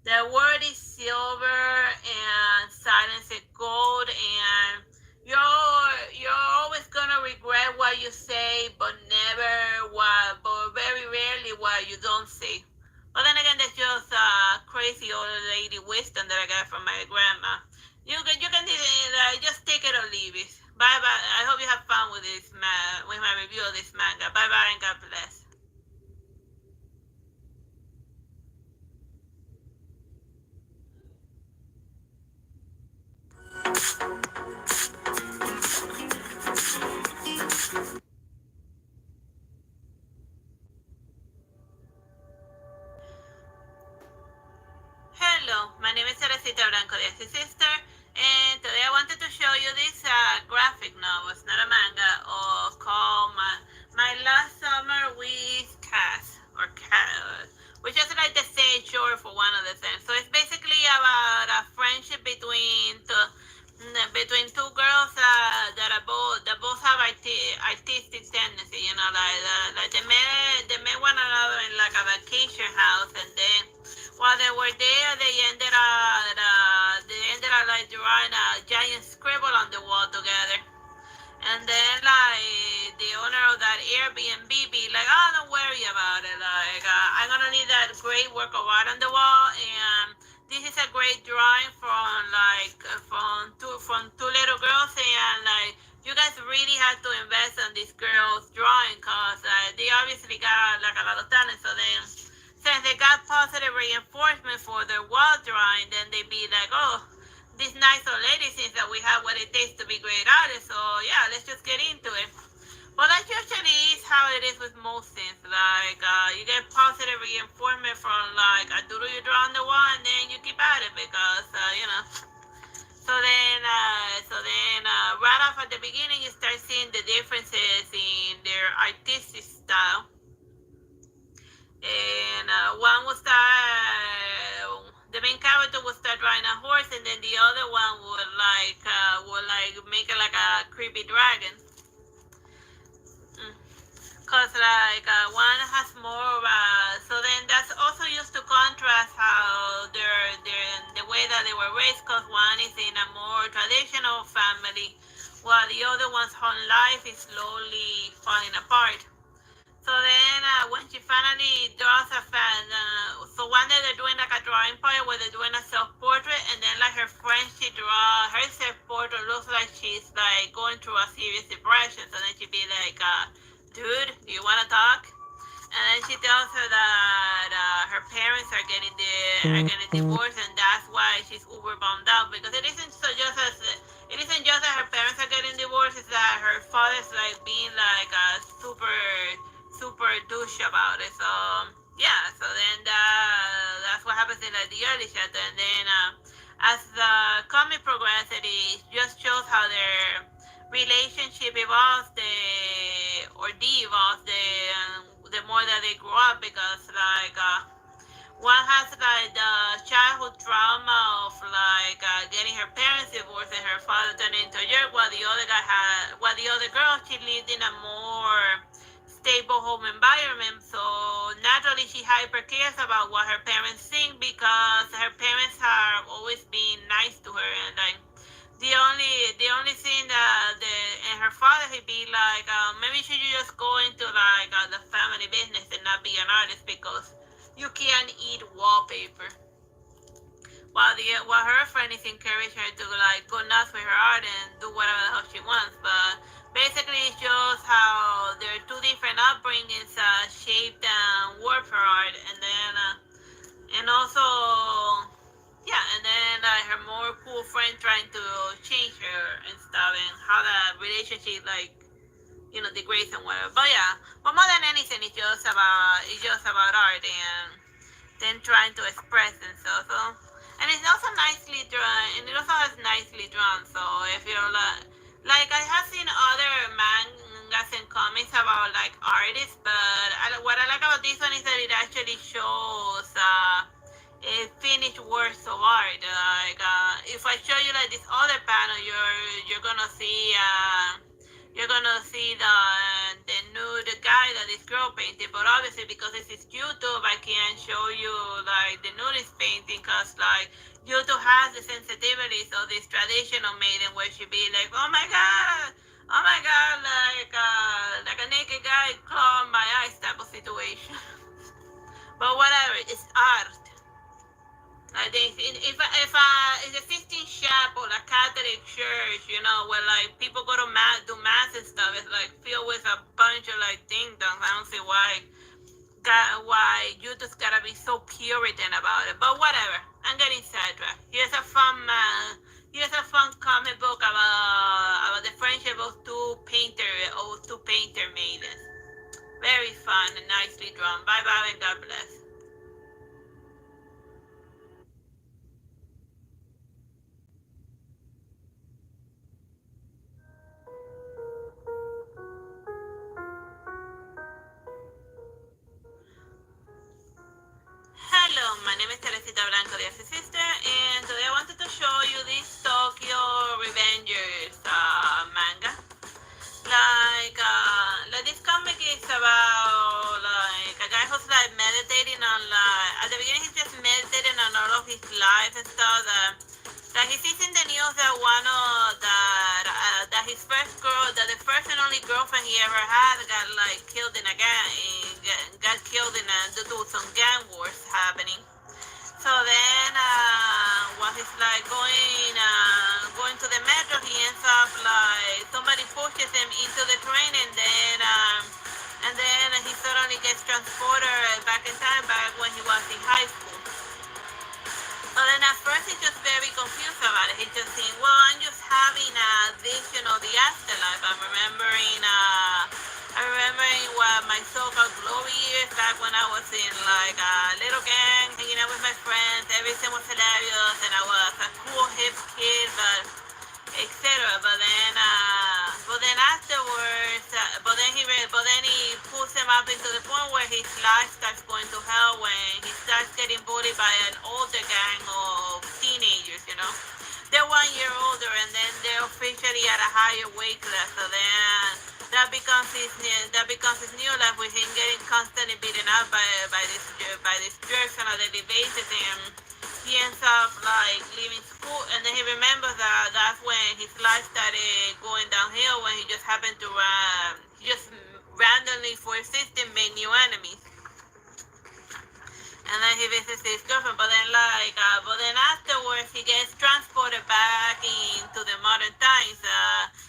the word is silver and silence is gold, and you're always gonna regret what you say, but very rarely what you don't say. But then again, that's just crazy old lady wisdom that I got from my grandma. You can just take it or leave it. Bye bye. I hope you have fun with with my review of this manga. Bye bye and God bless. Hello, my name is Teresita Blanco de Sister, and today I wanted to show you this graphic novel, it's not a manga, called My Last Summer with Cass, which is like the stage short for one of the things. So it's basically about a friendship between two girls that both have artistic tendency. Like they met one another in like a vacation house, and then while they were there, they ended up like drawing a giant scribble on the wall together. And then like the owner of that Airbnb be like, oh, don't worry about it. Like I'm gonna need that great work of art on the wall, and this is a great drawing from two little girls, and like you guys really had to invest in this girl's drawing because they obviously got like a lot of talent. So then since they got positive reinforcement for their wall drawing, then they be like, oh, this nice old lady thinks that we have what it takes to be great artists, so yeah, let's just get into it. Well, that usually is how it is with most things. Like, you get positive reinforcement from like a doodle you draw on the wall, and then you keep at it because, So then, right off at the beginning, you start seeing the differences in their artistic style. And one will start, the main character will start riding a horse, and then the other one would make it like a creepy dragon. Cause like one has more of a, so then that's also used to contrast how the way that they were raised. Cause one is in a more traditional family, while the other one's whole life is slowly falling apart. So then, when she finally draws a fan, so one day they're doing like a drawing party where they're doing a self-portrait, and then like her friend, she draw her self-portrait looks like she's like going through a serious depression. So then she'd be like, "Dude, do you want to talk?" And then she tells her that her parents are getting divorced, and that's why she's uber bummed out because it isn't just that her parents are getting divorced; it's that her father's like being like a super douche about it. So yeah, so then that's what happens in like the early chapter, and then as the comic progresses, it just shows how their relationship evolves, or de-evolves the more that they grow up, because like one has like the childhood trauma of like getting her parents divorced and her father turned into a jerk, while the other girl, she lived in a more stable home environment. So naturally, she hyper cares about what her parents think because her parents have always been nice to her, and like the only thing that and her father, he'd be like, maybe should you just go into like the family business and not be an artist because you can't eat wallpaper. While her friend is encouraging her to like go nuts with her art and do whatever the hell she wants, but basically it shows how there are two different upbringings shaped and work her art, and also and then her more cool friend trying to change her and stuff, and how that relationship degrades and whatever. But yeah, but more than anything, it's just about art and then trying to express and stuff. So, and it's also nicely drawn, and it also has nicely drawn. So if you're like I have seen other mangas and comics about like artists, but what I like about this one is that it actually shows a finished works of art. Like if I show you like this other panel, you're gonna see the nude guy that this girl painted. But obviously, because this is YouTube, I can't show you like the nudist painting, because like YouTube has the sensitivities of this traditional maiden where she be like, oh my god, like a naked guy clawing my eyes type of situation. But whatever, it's art. I think if the 15th chapel, a Catholic church, where like people go to mass and stuff, it's like filled with a bunch of like ding dongs. I don't see why you just gotta be so Puritan about it. But whatever, I'm getting sidetracked. Here's a fun comic book about the friendship of two painter maidens. Very fun and nicely drawn. Bye bye and God bless. Hello, my name is Teresita Blanco, the Artsy sister, and today I wanted to show you this Tokyo Revengers manga. Like this comic is about like a guy who's like meditating on at the beginning he's just meditating on all of his life and stuff. That he sees in the news that that his the first and only girlfriend he ever had got like killed in a gang, got killed due to some gang wars happening. So then, while he's like going to the metro, he ends up like somebody pushes him into the train, and then he suddenly gets transported back in time, back when he was in high school. So then at first he's just very confused about it. He's just saying, well, I'm just having a vision of the afterlife. I'm remembering what my so-called glory years back when I was in like a little gang, hanging out with my friends. Everything was hilarious, and I was a cool hip kid, but etc. But then afterwards, but then he pulls him up into the point where his life starts going to hell when he starts getting bullied by an older gang of teenagers. They're 1 year older, and then they're officially at a higher weight class. So then that becomes his new life, with him getting constantly beaten up by this jerks on a daily basis, and he ends up like leaving school, and then he remembers that that's when his life started going downhill, when he just happened to he just randomly for a system make new enemies. And then he visits his girlfriend, but then afterwards he gets transported back into the modern times.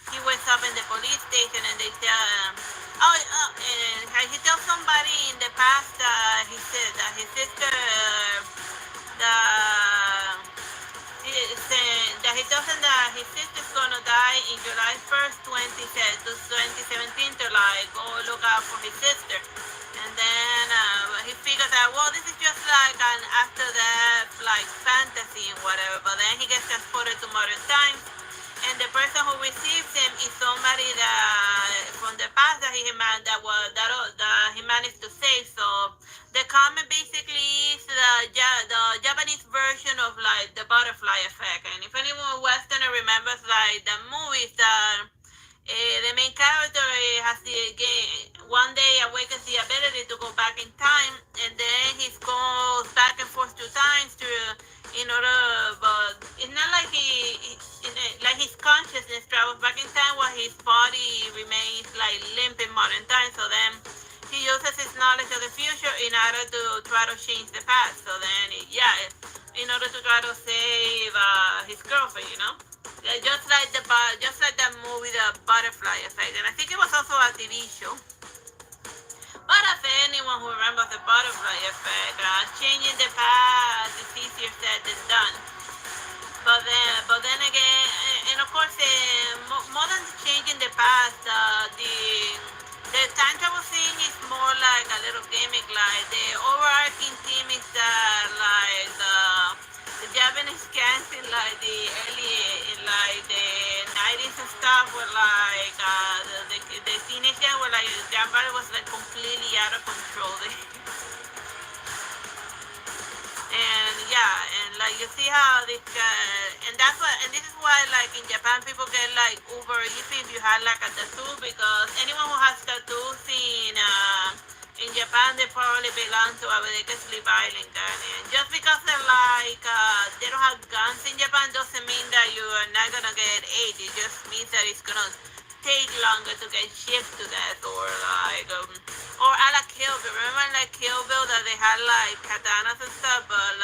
He wakes up in the police station and they tell him, and he tells somebody in the past he said that his sister, the that he tells him that his sister's gonna die in July 1st, 2017 to like go look out for his sister. And then he figures out, well, this is just like an after death like fantasy and whatever. But then he gets transported to modern times, and the person who receives him is somebody that from the past that he managed to save. So the comic basically is the Japanese version of like the butterfly effect. And if anyone Westerner remembers like the movies that the main character has one day awakens the ability to go back in time, and then he goes back and forth two times in order, but it's not like like his consciousness travels back in time while his body remains like limp in modern time. So then he uses his knowledge of the future in order to try to change the past. So then, in order to try to save his girlfriend, Yeah, just like that movie, The Butterfly Effect, and I think it was also a TV show. But if anyone who remembers The Butterfly Effect, changing the past is easier said than done. But then again, and of course, more than changing the past, the time travel thing is more like a little gimmick. Like the overarching theme is that like the Japanese cans in like the early in like the 90s and stuff were like the teenage gang were like the grandfather was like completely out of control. And like you see how this and that's why, and this is why like in Japan people get like uber easy if you have like a tattoo, because anyone who has tattoos in Japan, they probably belong to a Abedeke Sleep Island gang. And just because they're like they don't have guns in Japan doesn't mean that you are not gonna get AIDS. It just means that it's gonna take longer to get shipped to death, or like or a la Kill Bill. Remember like Kill Bill that they had like katanas and stuff, but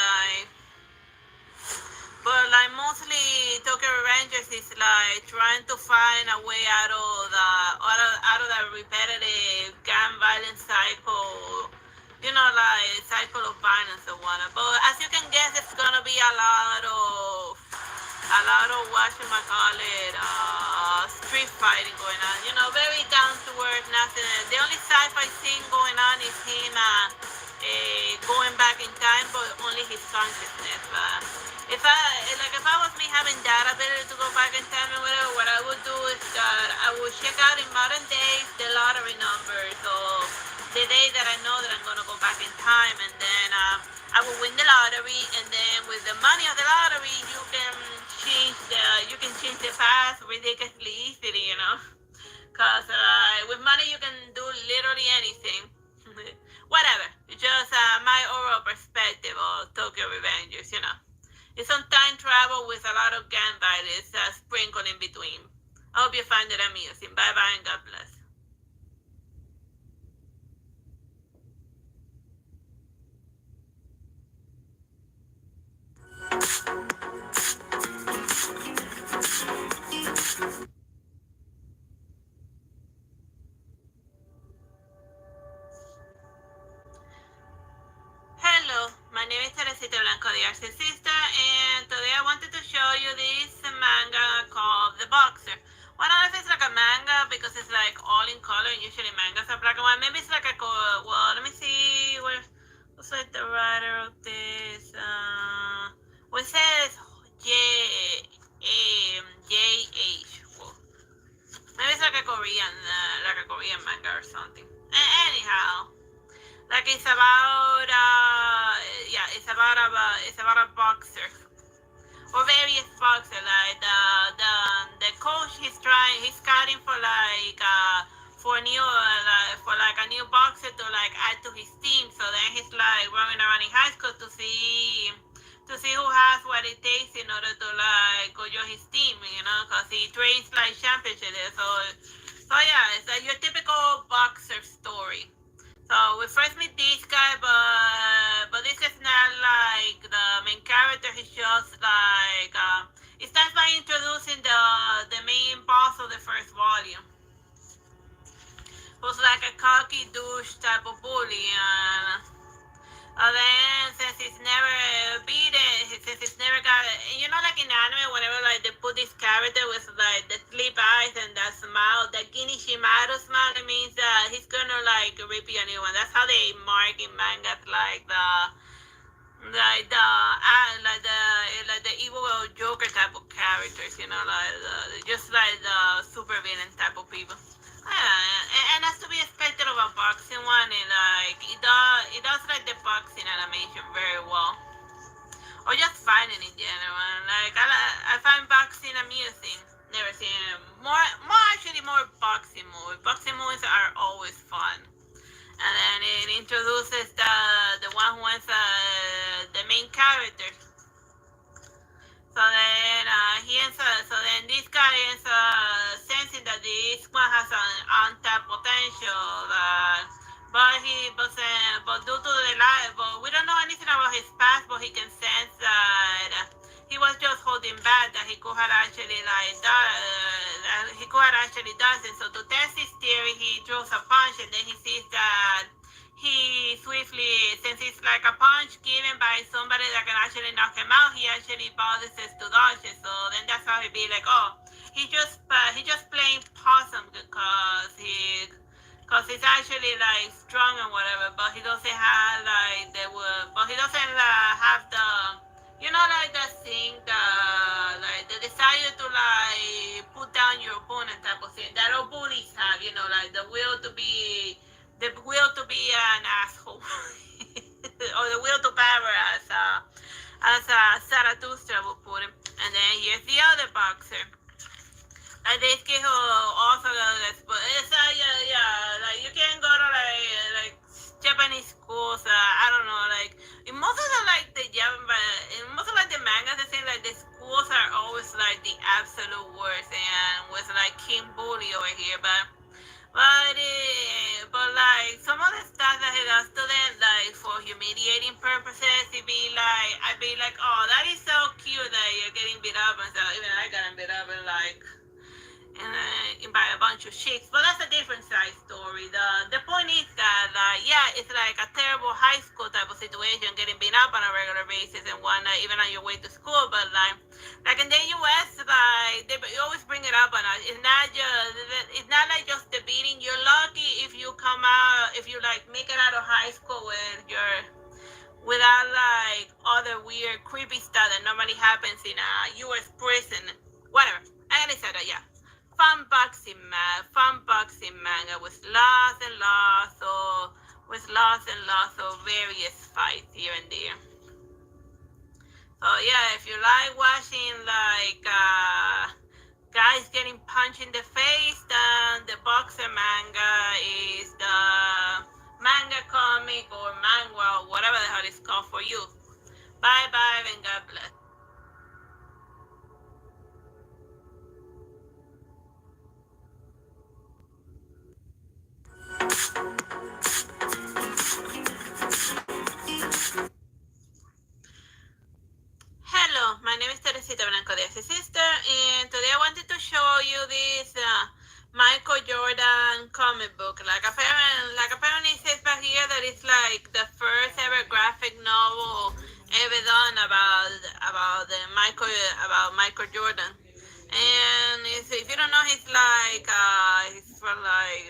mostly Tokyo Revengers is like trying to find a way out of that repetitive gang violence cycle, like cycle of violence and whatnot. But as you can guess, it's gonna be a lot of street fighting going on. Very down to earth, nothing. The only sci-fi thing going on is him going back in time, but only his consciousness. If I was me having that ability to go back in time and whatever, what I would do is that I would check out in modern days the lottery numbers of the day that I know that I'm gonna go back in time, and then I will win the lottery, and then with the money of the lottery, you can change the past ridiculously easily, Cause with money you can do literally anything. Whatever. Just my overall perspective of Tokyo Revengers, It's some time travel with a lot of gang violence sprinkled in between. I hope you find it amusing. Bye bye and God bless. Hello, my name is Teresita Blanco, the Artsy sister, and today I wanted to show you this manga called The Boxer. Well, I don't know if it's like a manga because it's like all in color, and usually mangas are black and white. Maybe it's like let me see, who's like the writer of this? It says JH. Maybe it's like a Korean manga or something. Anyhow. Like it's about a boxer or various boxers. Like the coach, he's scouting for a new boxer to like add to his team. So then he's like running around in high school to see who has what it takes in order to like go join his team, because he trains like championship. So yeah, it's like your typical boxer story. So we first meet this guy, but this is not like the main character. He's just like it starts by introducing the main boss of the first volume, who's like a cocky douche type of bully, and then since he's never beaten, since he's never got, like in anime, whenever like they put this character with like the sleep eyes and that smile, that Ginishimaro smile, it means that he's gonna like rip you a new one. That's how they mark in mangas like the evil Joker type of characters, just like the super villain type of people. And that's to be expected of a boxing one, and like it does like the boxing animation very well, or just fighting in general. Like I find boxing amusing. Never seen more actually more boxing movies. Boxing movies are always fun, and then it introduces the one who is the main character. So then this guy is sensing that this one has an untapped potential, but due to the life, but we don't know anything about his past, but he can sense that he was just holding back, that he could have actually he could have actually done it. So to test his theory, he throws a punch, and then he sees that he swiftly, since it's like a punch given by somebody that can actually knock him out, he actually pauses to dodge it. So then that's how he be like, oh, he just playing possum because he's actually like strong and whatever, but he doesn't have like but he doesn't have the, like the thing, like the desire to like put down your opponent type of thing that all bullies have, like the will to be an asshole, or the will to power, as Zarathustra would put it. And then here's the other boxer. Like this kid who also goes, but it's like you can go to like Japanese schools. I don't know, like in most of the mangas, I think like the schools are always like the absolute worst, and with like King Bully over here, but like some of the stuff that he does to them, like for humiliating purposes, I'd be like, oh, that is so cute that you're getting beat up and stuff. Even I got beat up and like, and by a bunch of chicks. But that's a different side story. The point is that it's like a terrible high school type of situation, getting beat up on a regular basis and whatnot, even on your way to school. But like in the US, like they always bring it up, and it's not like just the beating. You're lucky if you come out, if you like make it out of high school without like other weird creepy stuff that normally happens in a US prison, whatever. And I said that, yeah. Fun boxing manga with lots of various fights here and there. So yeah, if you like watching like guys getting punched in the face, then the boxer manga is the manga comic or manga or whatever the hell it's called for you. Bye and God bless. Hello, my name is Teresita Blanco de Sister, and today I wanted to show you this Michael Jordan comic book. Like apparently it says back here that it's like the first ever graphic novel ever done about Michael Jordan. And if you don't know, he's from like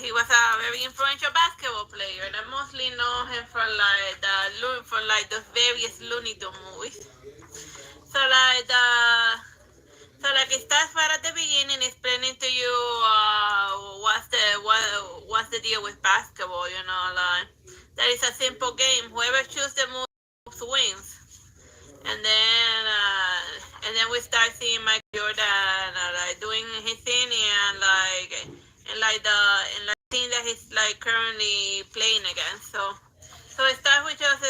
he was a very influential basketball player. And I mostly know him for like those various Looney Tunes movies. So it starts right at the beginning, explaining to you what's the deal with basketball. That is a simple game. Whoever chooses the moves wins. And then we start seeing Michael Jordan like doing his thing, and the team that he's like currently playing against. So it starts with just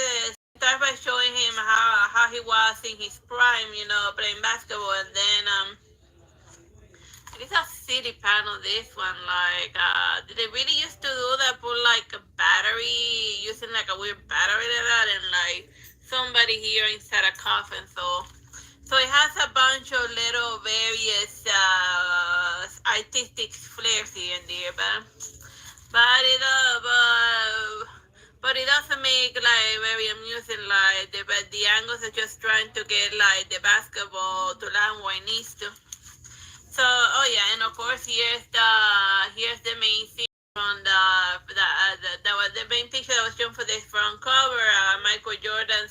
start by showing him how he was in his prime, playing basketball, and then it's a silly part on this one. Like, they really used to do that, put like a battery, using like a weird battery like that, and like somebody here inside a coffin. So it has a bunch of little various artistic flares here and there, but it doesn't make like very amusing. Like the angles are just trying to get like the basketball to land where it needs to. So, oh yeah, and of course here's the main scene from the was the main picture that was shown for the front cover. Michael Jordan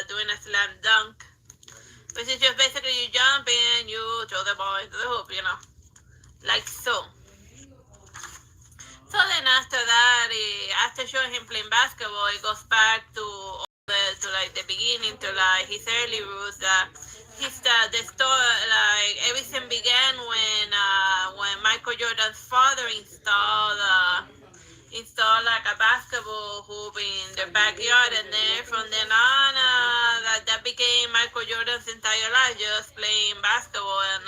doing a slam dunk, which is just basically you jump in, you throw the ball into the hoop, like so. So then after that, after showing him playing basketball, it goes back to like the beginning, to like his early roots. The story, like everything began when Michael Jordan's father installed like a basketball hoop in their backyard, and then from then on, that became Michael Jordan's entire life, just playing basketball, and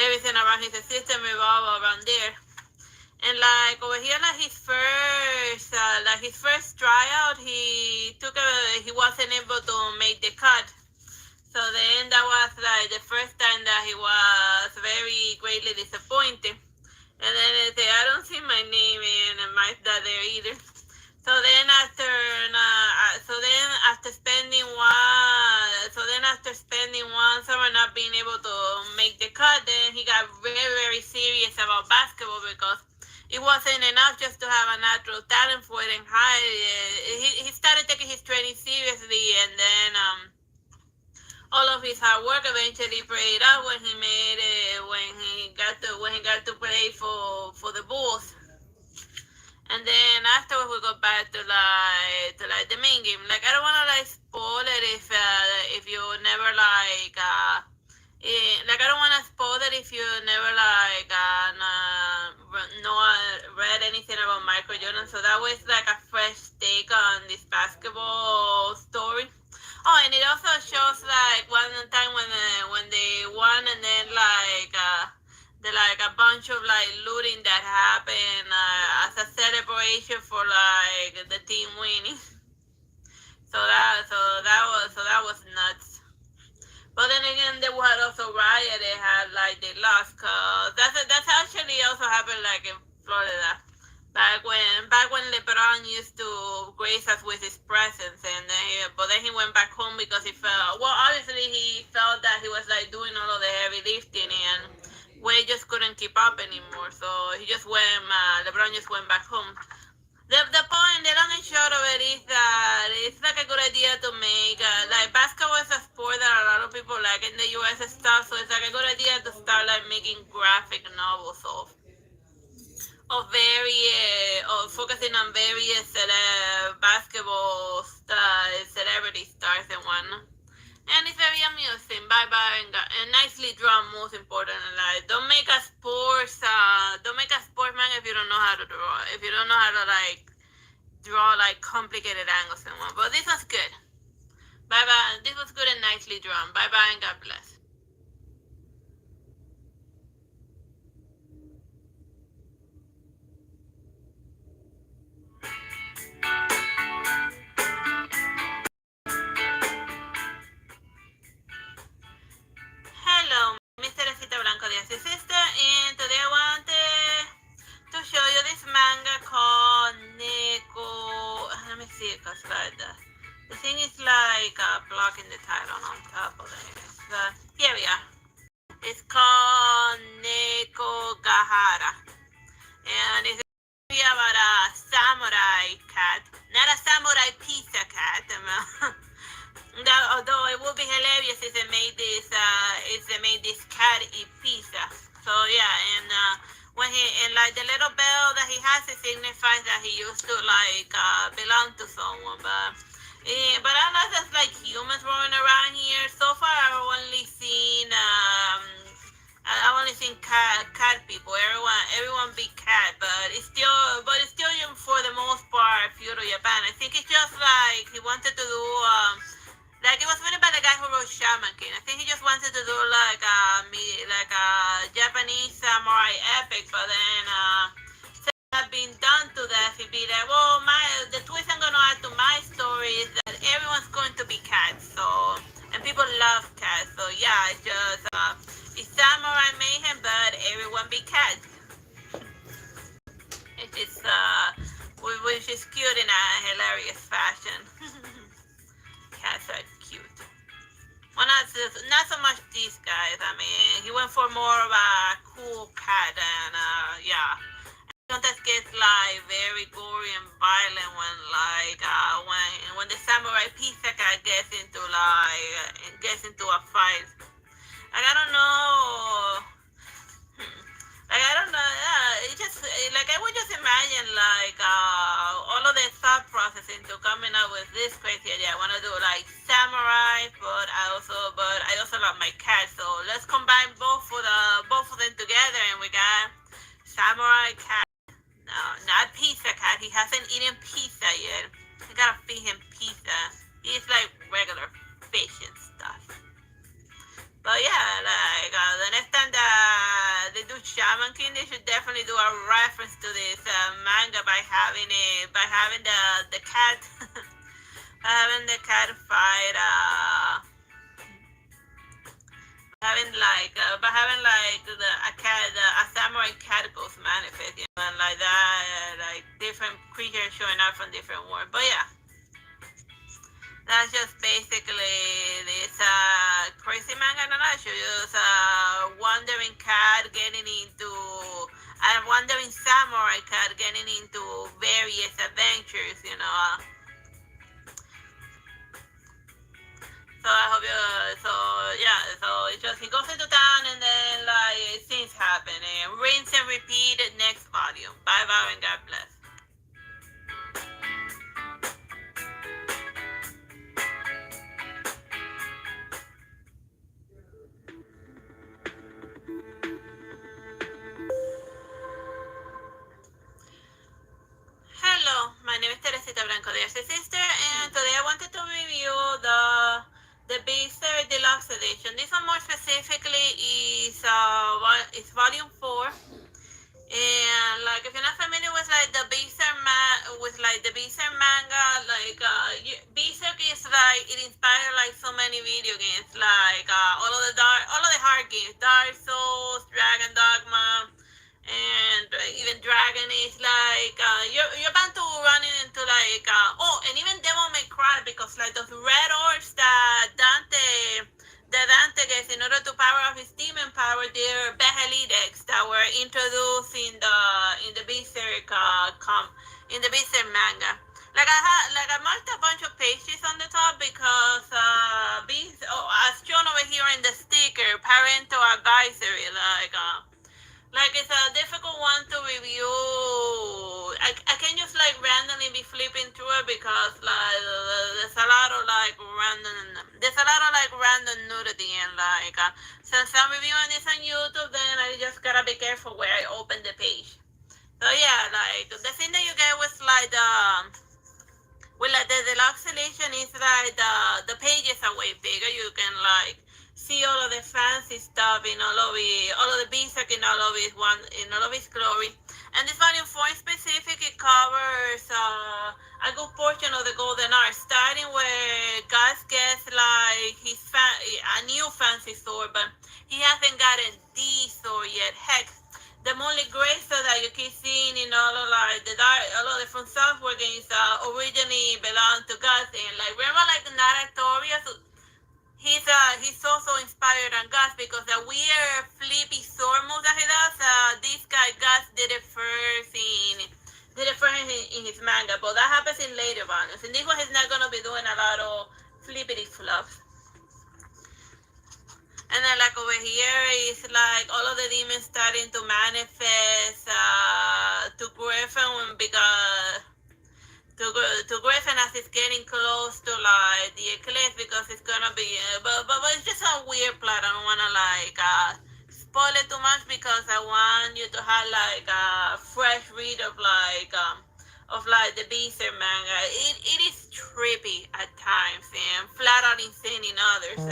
everything around his system revolved around there. And like over here, like his first tryout, he wasn't able to make the cut. So then that was like the first time that he was very greatly disappointed. And then they say, I don't see my name in my that there either. So then after spending one summer not being able to make the cut, then he got very, very serious about basketball, because it wasn't enough just to have a natural talent for it and he started taking his training seriously, and then all of his hard work eventually paid off when he got to play for the Bulls. And then afterwards we go back to the main game. Like, I don't wanna like spoil it if you never like I don't wanna spoil it if you never like read anything about Michael Jordan. So that was like a fresh take on this basketball story. Oh, and it also shows like one time when they won, and then a bunch of like looting that happened as a celebration for like the team winning. So that was nuts. But then again, they had also riot. They had like they lost, cause that's actually also happened like in Florida. Back when LeBron used to grace us with his presence, and then he went back home because he felt, well, obviously he felt that he was like doing all of the heavy lifting, and Wade just couldn't keep up anymore. So LeBron just went back home. The point, the long and short of it, is that it's like a good idea to make like basketball is a sport that a lot of people like in the US and stuff. So it's like a good idea to start like making graphic novels of focusing on various basketball celebrity stars and whatnot. And it's very amusing. Bye and nicely drawn, most importantly. Like, don't make a sports manga if you don't know how to draw. If you don't know how to like draw like complicated angles and whatnot. But this was good. Bye. This was good and nicely drawn. Bye and God bless. Hello, Mr. Recita Blanco de your sister, and today I wanted to show you this manga called Neko. Let me see it, cause like the thing is like blocking the title on top of it. Here we are. It's called Neko Gahara, and it's about a samurai cat, not a samurai pizza cat. Although it would be hilarious if they made this cat eat pizza. So yeah, and like the little bell that he has, it signifies that he used to like belong to someone. But unless there's like humans roaming around here, so far I've only seen cat people. Everyone be cat, but it's still for the most part feudal Japan. I think it's just like he wanted to do like it was written by the guy who wrote Shaman King. I think he just wanted to do like a Japanese samurai samurai epic, but then have been done to death, it'd be like, well, the twist I'm gonna add to my story is that everyone's going to be cats, so, and people love cats, so yeah, it's just, it's samurai mayhem, but everyone be cats. It's just, which is cute in a hilarious fashion. Cats are cute. Well, not so much these guys. I mean, he went for more of a cool cat, and yeah. Sometimes gets like very gory and violent when the samurai pizza cat gets into a fight. Like I don't know. I don't know. It just like I would just imagine all of the thought process into coming up with this crazy idea. I want to do like samurai, but I also love my cat. So let's combine both of them together, and we got samurai cat. No, not pizza cat. He hasn't eaten pizza yet. I gotta feed him pizza. He's like regular fish and stuff. But yeah, like the next time that they do Shaman King, they should definitely do a reference to this manga by having the cat having the cat fight a samurai cat ghost manifest, you know, and like that, like different creatures showing up from different worlds. But yeah, that's just basically this crazy manga in a nutshell. Just a wandering samurai cat getting into various adventures, you know. So I hope you. So yeah. So it's just he goes into town and then like things happen and rinse and repeat next volume. Bye bye and God bless. Hello, my name is Teresita Blanco, the Artsy sister, and today I wanted to review the Beaster Deluxe Edition. This one more specifically is volume 4. And like if you're not familiar with like the Beaster manga, like Beaster is like it inspired like so many video games, like all of the hard games, Dark Souls, Dragon Dogma, and even Dragon is like you're bound to run into like and even Devil May Cry, because like those red orbs that Dante gets in order to power up his demon power, they're Behelidex that were introduced in the Berserk manga. Like I marked a bunch of pages on the top because as shown over here in the sticker, parental advisory, like it's a difficult one to review. I can just like randomly be flipping through it because like there's a lot of random nudity, and like since I'm reviewing this on YouTube, then I just gotta be careful where I open the page. So yeah, like the thing that you get with the deluxe edition is like the pages are way bigger. You can like see all of the fancy stuff in all of the Berserk in all of its glory. And this volume 4 in specific, it covers a good portion of the Golden Art, starting where Gus gets like a new fancy sword, but he hasn't gotten the sword yet. Heck, the only gray sword that you keep seeing in all of the From Software games originally belonged to Gus. And like remember like Naratoria, he's also inspired on Gus because the weird flippy sword move that he does, this guy Gus did it first in his manga, but that happens in later volumes. In this one, he's not gonna be doing a lot of flippity fluff. And then like over here is like all of the demons starting to manifest to Griffin because. To Griffin as it's getting close to like the eclipse, because it's gonna be but it's just a weird plot. I don't wanna like spoil it too much because I want you to have like a fresh read of the Beaster manga. It is trippy at times and flat out insane in others.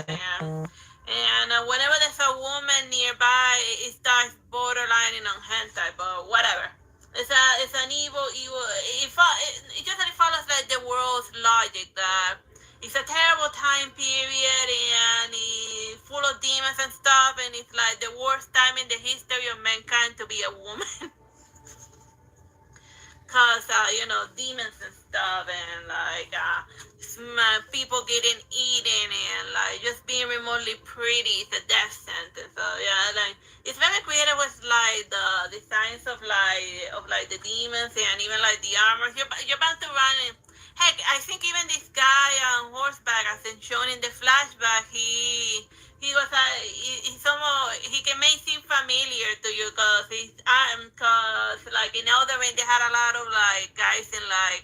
And whenever there's a woman near nearby, it starts borderlining on hentai, but whatever. It's an evil. It just follows like the world's logic that it's a terrible time period and it's full of demons and stuff, and it's like the worst time in the history of mankind to be a woman. Cause demons and stuff, and like people getting eaten, and like just being remotely pretty is a death sentence. So yeah, like it's very creative with like the designs of like the demons and even like the armor. You're about to run in. Heck, I think even this guy on horseback, as in shown in the flashback, he was he's almost, he can make seem familiar to you because cause like in Elden they had a lot of like guys in like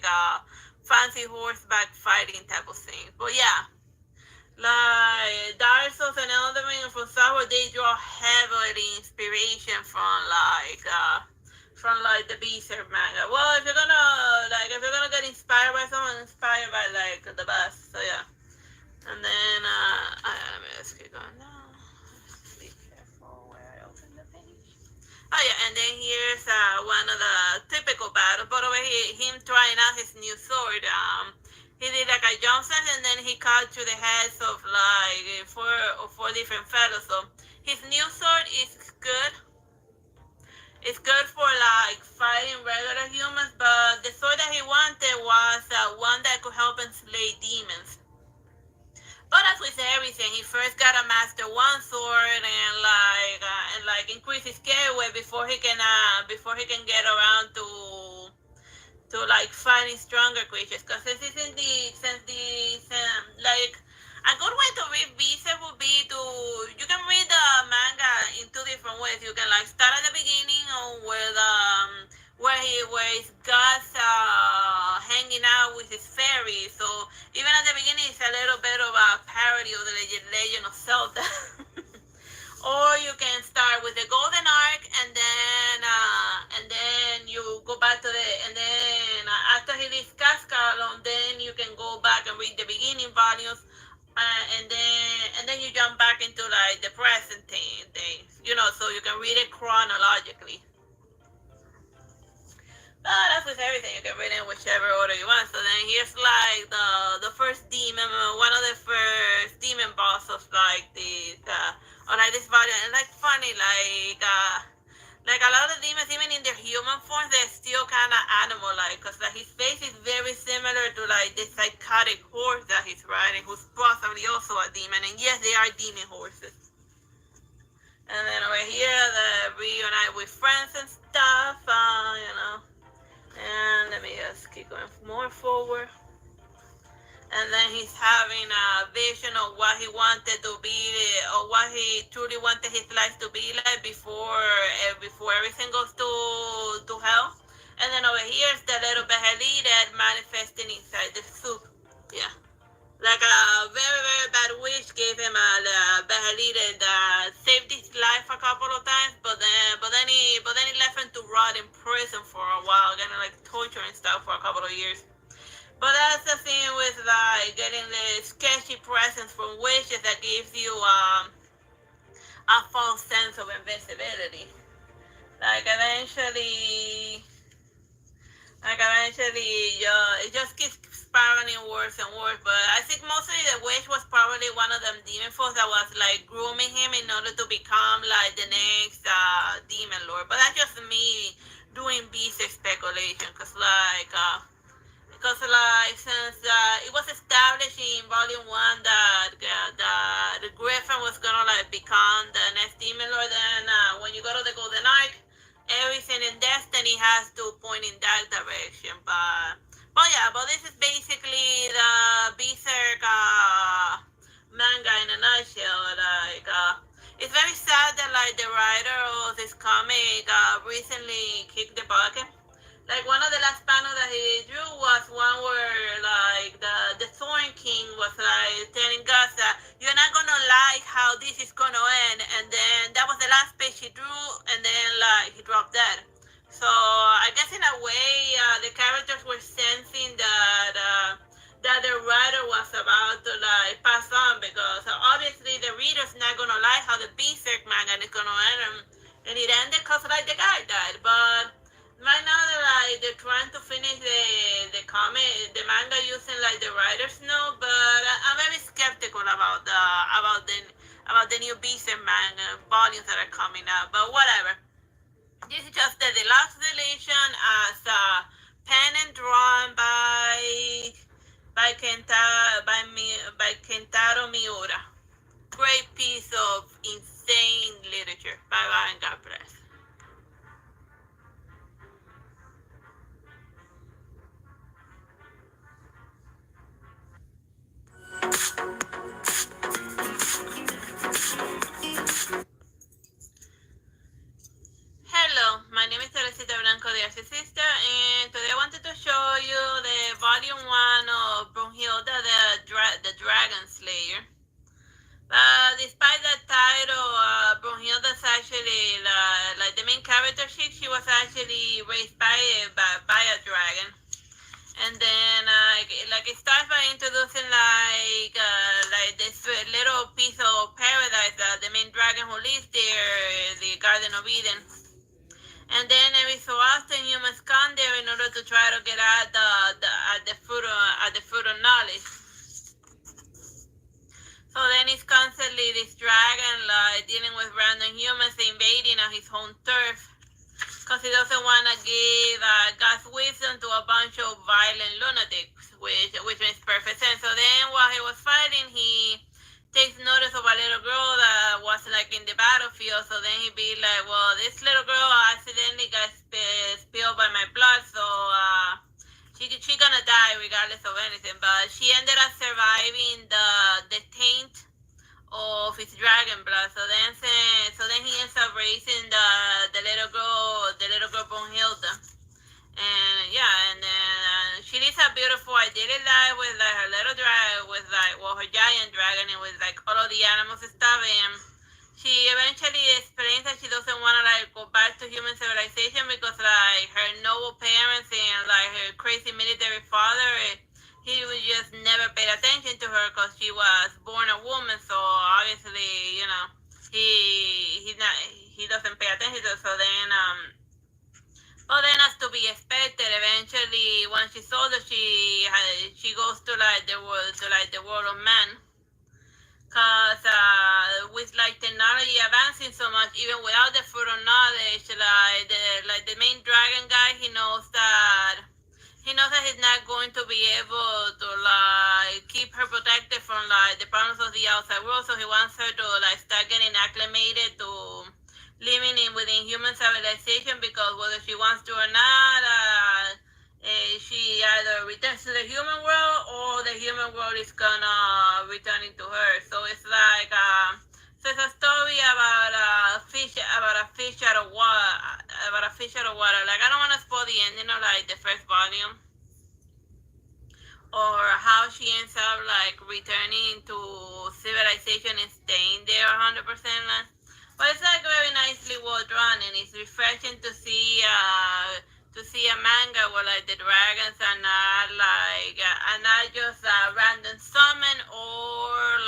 fancy horseback fighting type of things. But yeah, like Dark Souls and Elden Ring from Sour, they draw heavily inspiration from like the Berserk manga. Well, if you're gonna get inspired by someone, inspired by like the best. So yeah. And then, let me just keep going now. Be careful where I open the page. Oh yeah, and then here's one of the typical battles. By the way, him trying out his new sword. He did like a jump set, and then he cut through the heads of like four different fellows. So his new sword is good. It's good for like fighting regular humans, but the sword that he wanted was one that could help him slay demons. But as with everything, he first gotta master one sword and like increase his carry weight before he can get around to like fighting stronger creatures. Because this isn't like a good way to read Berserk would be you can read the manga in two different ways. You can like start at the beginning or where he's Gus hanging out with his fairy. So even at the beginning, it's a little bit of a parody of the Legend of Zelda. Or you can start with the Golden Arc, and then you go back to and then after he leaves Cascalon, then you can go back and read the beginning volumes. And then you jump back into like the present day, so you can read it chronologically. That's with everything. You can read it in whichever order you want. So then here's like the first demon, one of the first demon boss of like this, or like this volume. And like funny, like a lot of the demons, even in their human form, they're still kind of animal-like, because like his face is very similar to like the psychotic horse that he's riding, who's possibly also a demon. And yes, they are demon horses. And then over here, the reunite with friends and stuff, And let me just keep going more forward. And then he's having a vision of what he wanted to be, or what he truly wanted his life to be like before everything goes to hell. And then over here is the little Behelita manifesting inside the soup. Yeah. Like a very, very bad wish gave him a Behelita that saved his life a couple of times, but then he left him to rot in prison for a while, getting like torture and stuff for a couple of years. But that's the thing with like getting the sketchy presence from wishes that gives you a false sense of invincibility. Like eventually, it just keeps spiraling worse and worse. But I think mostly the wish was probably one of them demon folks that was like grooming him in order to become like the next demon lord. But that's just me doing basic speculation, because since it was established in Volume 1 that the Griffin was gonna like become the next demon lord, then when you go to the Golden Arc, everything in Destiny has to point in that direction. But this is basically the Berserk manga in a nutshell. Like it's very sad that like the writer of this comic recently kicked the bucket. Like one of the last panels that he drew was one where like the Thorn King was like telling Gus that you're not gonna like how this is gonna end, and then that was the last page he drew, and then like he dropped dead. So I guess in a way the characters were sensing that that the writer was about to like pass on, because obviously the reader's not gonna like how the Berserk manga is gonna end, and it ended because like the guy died. But right now they're trying to finish the manga using like the writer's note, but I'm very skeptical about the new Berserk manga volumes that are coming out. But whatever. This is just the deluxe deletion as pen and drawn by Kentaro Miura. Great piece of insane literature. Bye bye and God bless. Hello, my name is Teresita Blanco, the Artsy sister, and today I wanted to show you the volume 1 of Brunhilde, the Dragon Slayer. Despite that title, Brunhilde is actually like the main character. She was actually raised by a dragon, and then like it starts by introducing like this little piece of paradise that the main dragon who lives there, the Garden of Eden. And then every so often humans come there in order to try to get at the fruit of knowledge. So then it's constantly this dragon like dealing with random humans invading on his home turf, because he doesn't want to give God's wisdom to a bunch of violent lunatics, which makes perfect sense. So then while he was fighting, he takes notice of a little girl that was like in the battlefield. So then he'd be like, well, this little girl accidentally got spilled by my blood, so she gonna die regardless of anything. But she ended up surviving the taint of his dragon blood. So then he ends up raising the little girl Brunhilde. And yeah, and then she lives a beautiful idyllic life with like her little dragon, with like her giant dragon, and with like all of the animals and stuff. And she eventually explains that she doesn't want to like go back to human civilization because like her noble parents and like her crazy military father, he was just never paid attention to her because she was born a woman. So obviously, you know, he doesn't pay attention to her. So then but then, as to be expected, eventually, when she's older, she goes to like the world of man. Cause with like technology advancing so much, even without the fruit of knowledge, like the main dragon guy, he knows that he's not going to be able to like keep her protected from like the problems of the outside world. So he wants her to like start getting acclimated to living within human civilization, because whether she wants to or not, she either returns to the human world or the human world is gonna return to her. So it's like so it's a story about a fish out of water. Like I don't want to spoil the ending of like the first volume, or how she ends up like returning to civilization and staying there 100%. But it's like very nicely well drawn, and it's refreshing to see a manga where like the dragons are not just random summon, or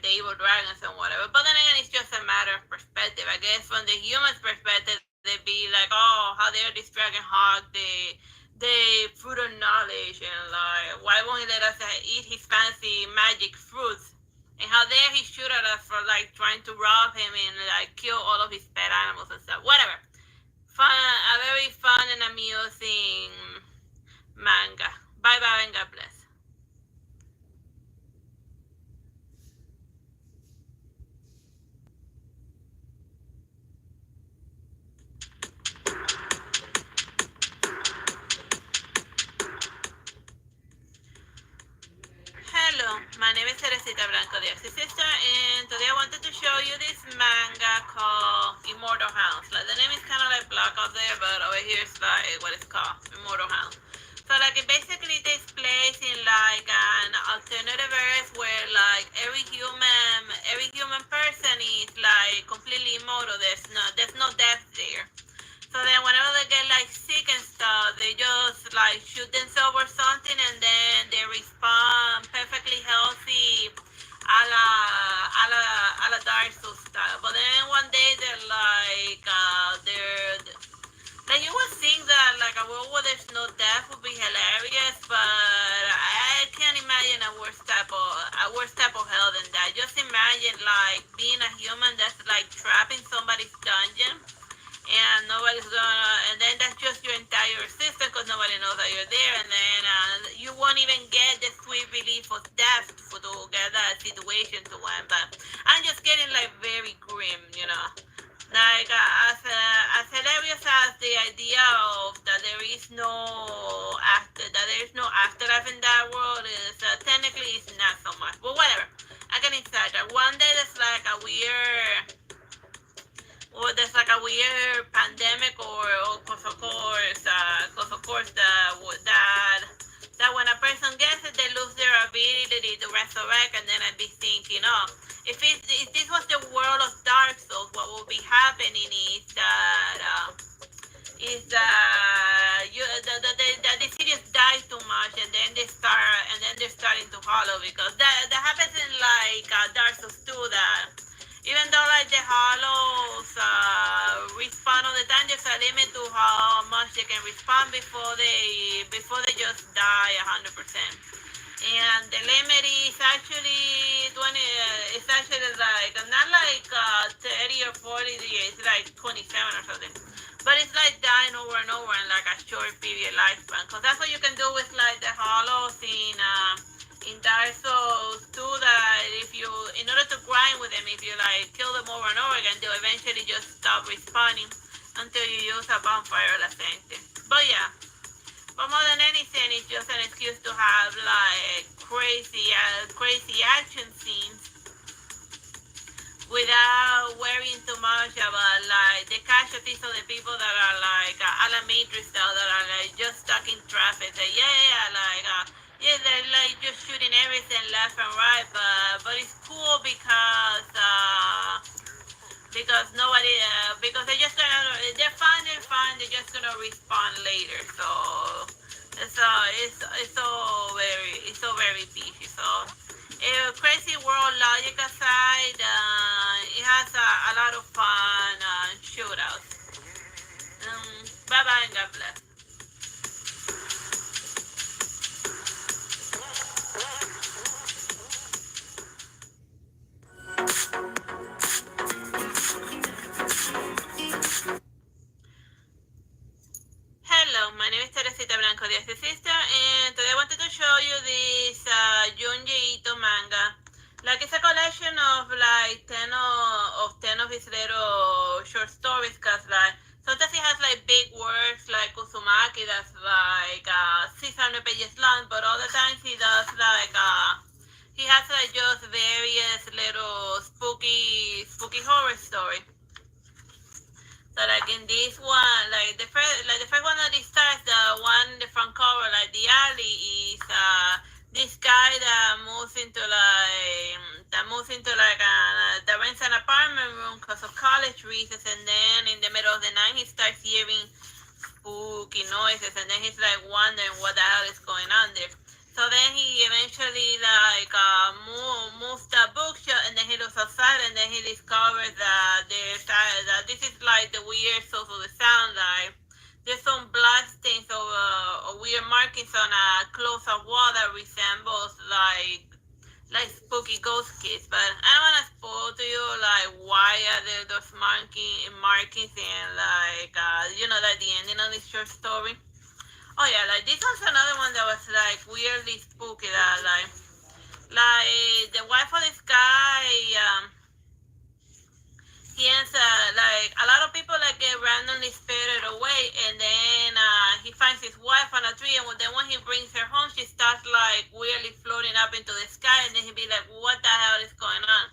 the evil dragons and whatever. But then again, it's just a matter of perspective. I guess from the human's perspective, they'd be like, oh, how dare this dragon hog the fruit of knowledge, and like, why won't he let us eat his fancy magic fruits? And how dare he shoot at us for like trying to rob him and like kill all of his pet animals and stuff. Whatever. A very fun and amusing manga. Bye bye and God bless. Hello, my name is Teresita Blanco, the Artsy sister, and today I wanted to show you this manga called Immortal Hounds. Like the name is kind of like black out there, but over here it's like what it's called, Immortal Hounds. So like it basically takes place in like an alternative earth where like every human person is like completely immortal. There's no death there. So then whenever they get like sick and stuff, they just like shoot themselves or something, and then they respond perfectly healthy, a la Dark Souls style. But then one day they're like you would think that like a world where there's no death would be hilarious, but I can't imagine a worse type of hell than that. Just imagine like being a human that's like trapped in somebody's dungeon, and nobody's gonna, and then that's just your entire system because nobody knows that you're there, and then you won't even get the sweet relief of death to get that situation to end. But I'm just getting like very grim, you know. Like as hilarious as the idea of that there is no afterlife in that world is technically it's not so much, but whatever. I can inside that. One day there's like a weird pandemic, or cause of course that when a person gets it, they lose their ability to resurrect, and then I'd be thinking, oh, if this was the world of Dark Souls, what will be happening is the cities die too much, and then they're starting to hollow, because that happens in like Dark Souls 2, that even though like the hollows respawn all the time, there's a limit to how much they can respawn before they just die 100%. And the limit is actually 20. It's actually like not like 30 or 40 years. It's like 27 or something. But it's like dying over and over in like a short period lifespan. Cause that's what you can do with like the hollows in Dark Souls 2. That in order to grind with them, if you like kill them over and over again, they'll eventually just stop respawning until you use a bonfire or something. But yeah. But more than anything, it's just an excuse to have like crazy action scenes without worrying too much about like the casualties of the people that are like a la Matrix style, that are like just stuck in traffic. Like, they're like just shooting everything left and right, but it's cool because they're fine, they're just gonna respawn later. So it's so very peachy. So crazy world logic aside, it has a lot of fun shootouts. Bye bye and God bless. Hello, my name is Teresita Blanco, the Artsy sister, and today I wanted to show you this Junji Ito manga. Like, it's a collection of like 10 of his little short stories, cause like sometimes he has like big works like Uzumaki that's like 600 pages long, but all the times he does like he has like just various little spooky horror stories. So like in this one, like the first one that it starts, the one in the front cover, like the alley, is this guy that moves into like that rents an apartment room because of college recess, and then in the middle of the night he starts hearing spooky noises, and then he's like wondering what the hell is going on there. So then he eventually like moves the bookshelf, and then he looks outside, and then he discovers that this is like the weird source of the sound. Like there's some blood stains or weird markings on a close-up wall that resembles like spooky ghost kids. But I don't want to spoil to you like why are there those markings and like like the ending of this short story. Oh yeah, like this one's another one that was like weirdly spooky. That like the wife of this guy, he ends like a lot of people like get randomly spirited away, and then he finds his wife on a tree, and then when he brings her home, she starts like weirdly floating up into the sky, and then he'd be like, "What the hell is going on?"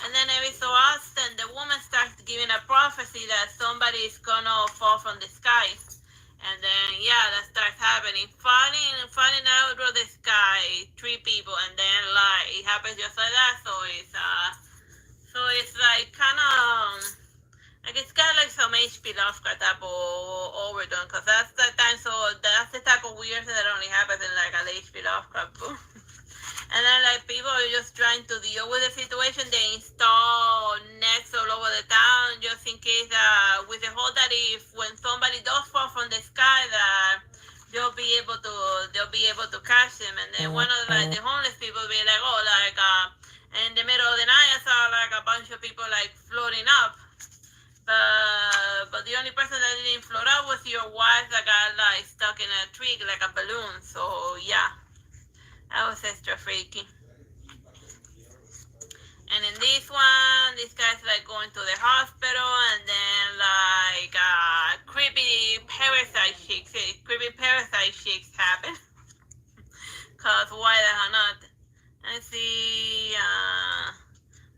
And then every so often, the woman starts giving a prophecy that somebody is gonna fall from the sky. And then that starts happening. Falling out of the sky, 3 people, and then like it happens just like that. So it's like kind of like it's got like some H.P. Lovecraft type of weird that only happens in like a H.P. Lovecraft book. And then like people are just trying to deal with the situation. They install nets all over the town just in case with the hope that if when somebody does fall from the sky that they'll be able to catch them. And then one of like the homeless people be like, oh, like in the middle of the night I saw like a bunch of people like floating up. But the only person that didn't float up was your wife that got like stuck in a tree like a balloon. So yeah, that was extra freaky. And in this one, this guy's like going to the hospital, and then like creepy parasite chicks happen. Cause why the hell not? Let's see.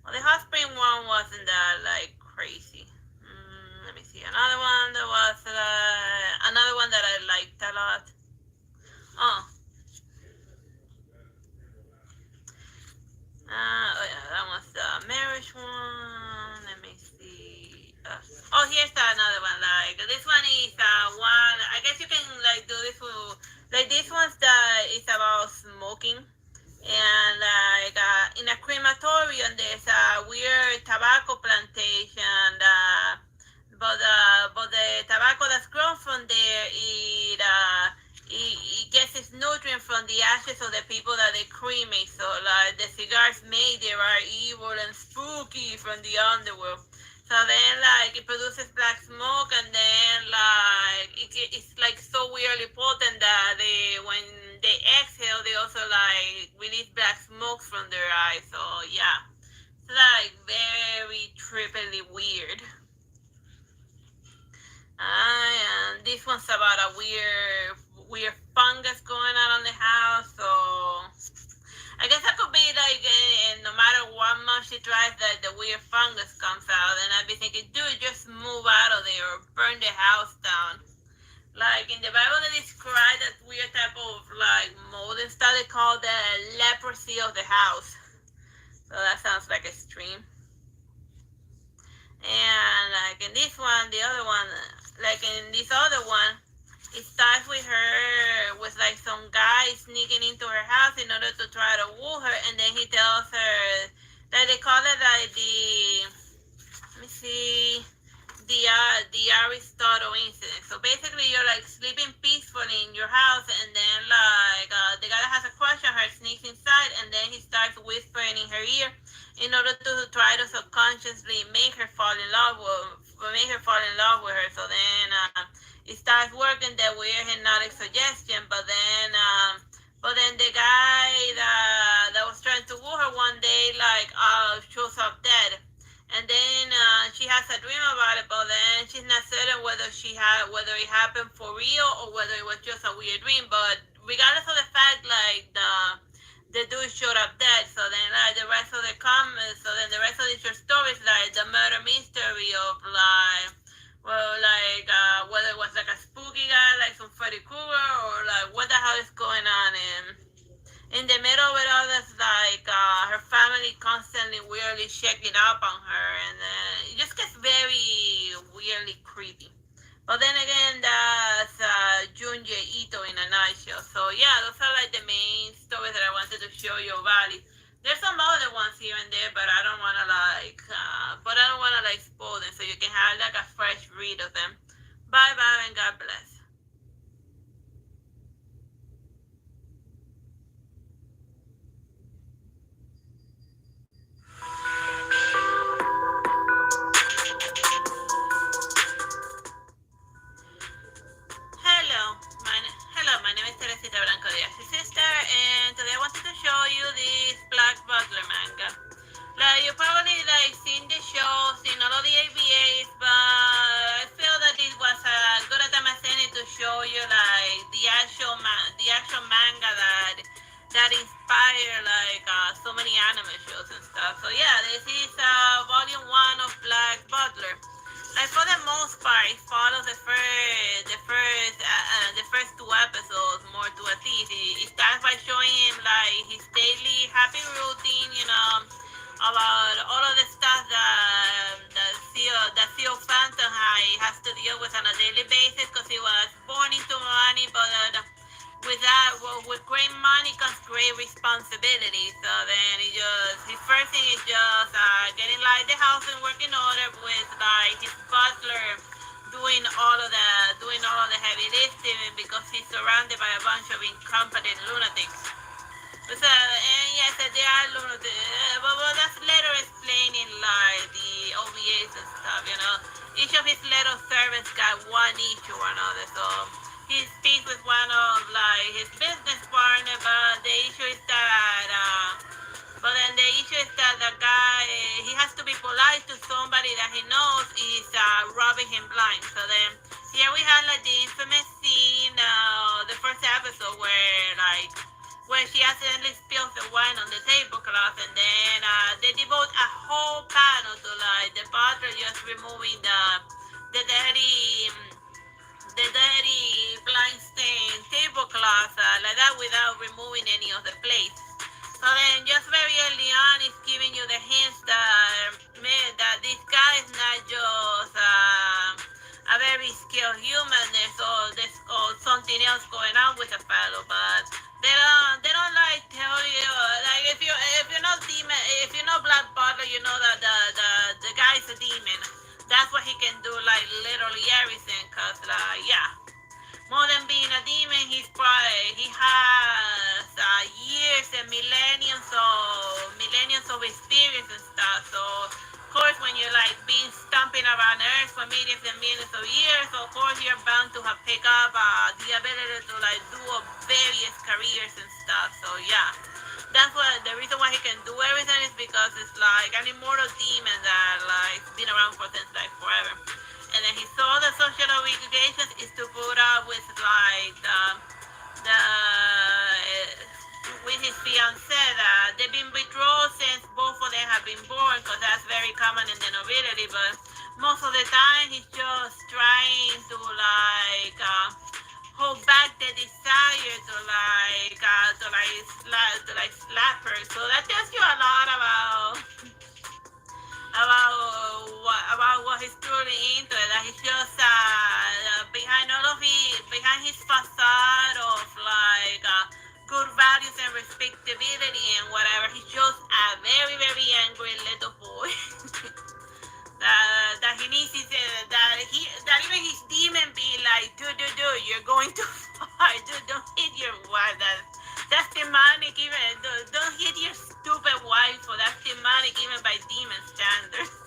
Well, the hot spring one wasn't that like crazy. Let me see another one that was another one that I liked a lot. Oh yeah, that was the marriage one. Let me see. Oh, here's another one. Like this one is one. I guess you can like do this with like this one's that is about smoking. And like in a crematorium, there's a weird tobacco plantation. But the tobacco that's grown from there, it gets its nutrient from the ashes of the people that they cremate. So like the cigars made there are evil and spooky from the underworld. So then like it produces black smoke, and then like it's like so weirdly potent that when they exhale they also like release black smoke from their eyes. So yeah, it's like very trippily weird. And this one's about a weird fungus going on the house. So I guess that could be like no matter what much she tries, that the weird fungus comes out. And I'd be thinking, dude, just move out of there or burn the house down. Like in the Bible, they describe that weird type of like mold and stuff. They call the leprosy of the house. So that sounds like extreme. And like in this one, the other one, like in this other one, it starts with her with like some guy sneaking into her house in order to try to woo her, and then he tells her that they call it like let me see, the Aristotle incident. So basically, you're like sleeping peacefully in your house, and then like the guy that has a crush on her sneaks inside, and then he starts whispering in her ear in order to try to subconsciously make her fall in love with her. So then it starts working that weird hypnotic suggestion, but then the guy that was trying to woo her one day like shows up dead. And then she has a dream about it, but then she's not certain whether it happened for real or whether it was just a weird dream. But regardless of the fact, like the dude showed up dead. So then like the rest of the comments, so then the rest of the short story is like the murder mystery of like, well, like whether it was like a spooky guy, like some Freddy Krueger, or like what the hell is going on in the middle of it all. That's like her family constantly weirdly checking up on her, and it just gets very weirdly creepy. But then again, that's Junji Ito in a nutshell. So yeah, those are like the main stories that I wanted to show you about it. There's some other ones here and there, but I don't wanna like spoil them, so you can have like a fresh read of them. Bye bye and God bless. Hello, my name is Teresita Blanco de Artsy Sister, and today I wanted to show you this Black Butler manga. Like you probably like seen the show, seen all of the AVAs, but I feel that it was a good time as any to show you like the actual manga that inspired like so many anime shows and stuff. So yeah, this is volume 1 of Black Butler. Like for the most part, it follows the first 2 episodes more to a T. It starts by showing him like his daily happy routine, about all of the stuff that Theo Phantom has to deal with on a daily basis because he was born into money, but with that, well, with great money comes great responsibility. So then his first thing is just getting like the house in working order with like his butler doing all of the heavy lifting because he's surrounded by a bunch of incompetent lunatics. So, and yes, they are lunatics, but that's later explaining like the OVAs and stuff, you know. Each of his little servants got one issue or another, so he speaks with one of like his business partner, but the issue is that the guy he has to be polite to somebody that he knows is robbing him blind. So then here we have like the infamous scene, the first episode where she accidentally spills the wine on the tablecloth, and then they devote a whole panel to like the butler just removing the dirty blind stain tablecloth like that without removing any of the plates. So then, just very early on, it's giving you the hints that this guy is not just a very skilled human. Or something else going on with the fellow, but they don't like tell you like if you know demon if you know Black Butler, you know that the guy's a demon. That's what he can do, like literally everything. Cause yeah, more than being a demon, he has years and millenniums of experience and stuff. So of course, when you're like being stomping around Earth for millions and millions of years, of course you're bound to have picked up the ability to like do various careers and stuff. So yeah, that's what the reason why he can do everything is because it's like an immortal demon that like been around for since like forever. And then his other social obligations is to put up with like the with his fiancée that they've been betrothed since both of them have been born, because that's very common in the nobility. But most of the time he's just trying to like hold back the desire to slap her. So that tells you a lot about what he's truly into. That he's just behind his facade of like good values and respectability and whatever, he's just a very very angry little boy. that he needs his that even his demon be like, dude, you're going too far, dude, don't hit your wife. That's demonic. Even don't hit your stupid wife, for that's demonic even by demon standards.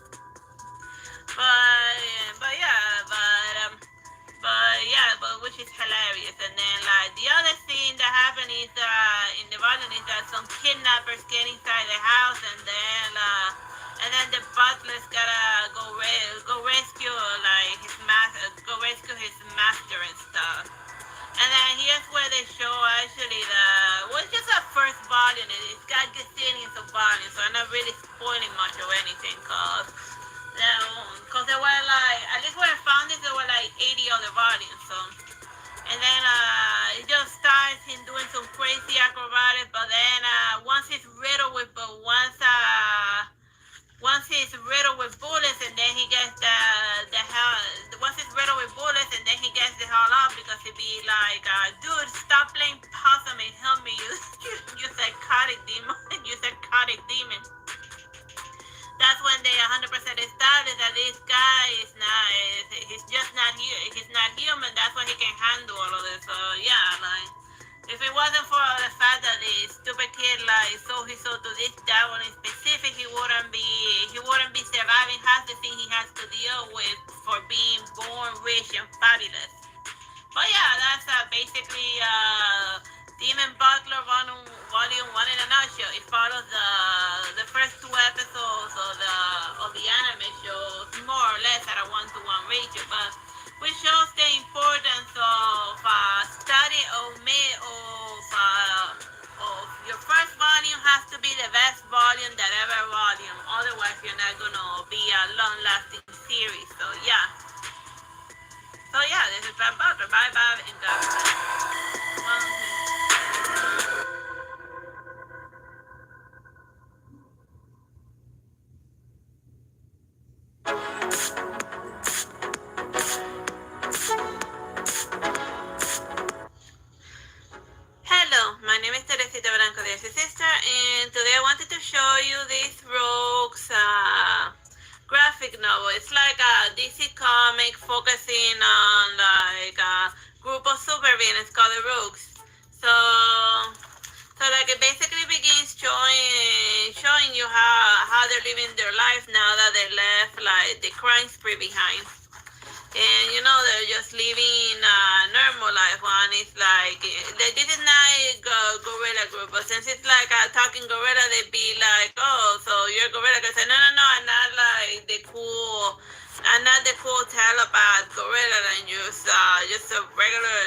But which is hilarious. And then like the other thing that happened is in the volume is that some kidnappers get inside the house, and then the butler's gotta go rescue his master and stuff. And then here's where they show actually it's just a first volume. It's got gazillions of volumes, so I'm not really spoiling much of anything, cause there were like, at least when I found it, there were like 80 other volumes. So, and then it just starts him doing some crazy acrobatics, but then once he's riddled with bullets, and then he gets the hell. Once he's riddled with bullets, and then he gets the hell up because he'd be like, dude, stop playing possum and help me, you psychotic demon, you psychotic demon. That's when they 100% established that this guy he's just not here, he's not human. That's why he can handle all of this. So yeah, like, if it wasn't for the fact that the stupid kid like sold his soul to that one in specific, he wouldn't be surviving half the thing he has to deal with for being born rich and fabulous. But yeah, that's basically Demon Butler Volume 1 in a nutshell. It follows the first two episodes of the anime shows, more or less at a 1-to-1 ratio, but which shows the importance of study of your first volume has to be the best volume that ever volume. Otherwise, you're not gonna be a long-lasting series. So yeah. This is Black Butler. Bye and graphic novel. It's like a DC comic focusing on like a group of supervillains called the Rogues. So like it basically begins showing you how they're living their life now that they left like the crime spree behind. And they're just living a normal life. One is like this is not a gorilla group, but since it's like a talking gorilla, they'd be like, oh, so you're a gorilla. I say, no, I'm not like I'm not the cool telepath gorilla, and just a regular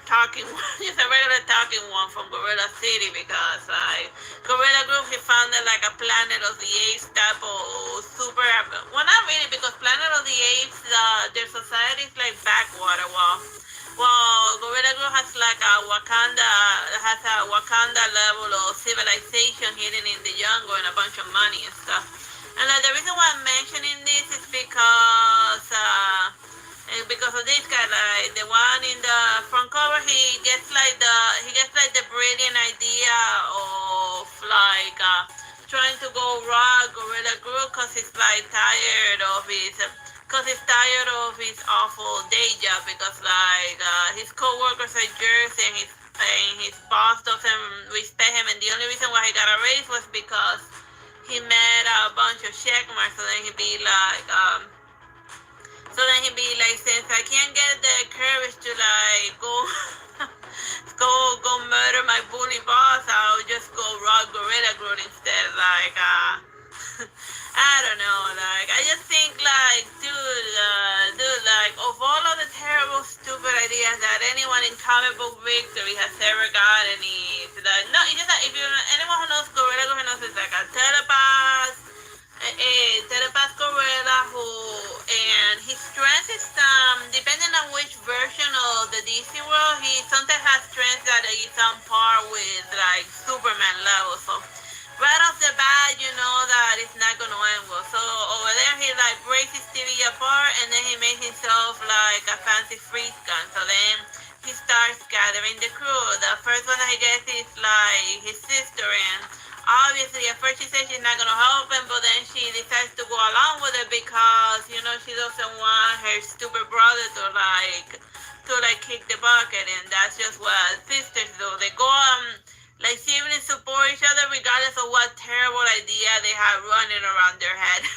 talking just a regular talking one from Gorilla City, because like Gorilla Group, he founded like a Planet of the Apes type of super. Well, not really, because Planet of the Apes, their society is like backwater. Well, Gorilla Group has like a Wakanda level of civilization hidden in the jungle and a bunch of money and stuff. And like, the reason why I'm mentioning this is because of this guy, like the one in the front cover, he gets like the brilliant idea of like trying to go raw Gorilla Group, because he's like tired of his awful day job, because like his co-workers are jerks, and his boss doesn't respect him, and the only reason why he got a raise was because he met a bunch of check marks. So then he'd be like, since I can't get the courage to like go murder my bully boss, I'll just go raw Gorilla Groot instead. Like, I don't know. Like, I just think like, dude, like, of all of the terrible, stupid ideas that anyone in comic book victory has ever gotten, it's like, no, it's just that if anyone who knows Gorilla Groot knows, it's like a telepath gorilla and his strength is depending on which version of the DC world, he sometimes has strength that is on par with like Superman level. So right off the bat, you know that it's not gonna end well. So over there, he like breaks his TV apart, and then he makes himself like a fancy freeze gun. So then he starts gathering the crew. The first one that he gets is like his sister, and obviously at first she says she's not gonna help him, but then she decides to go along with it because she doesn't want her stupid brother to kick the bucket, and that's just what sisters do. They go like siblings support each other regardless of what terrible idea they have running around their head.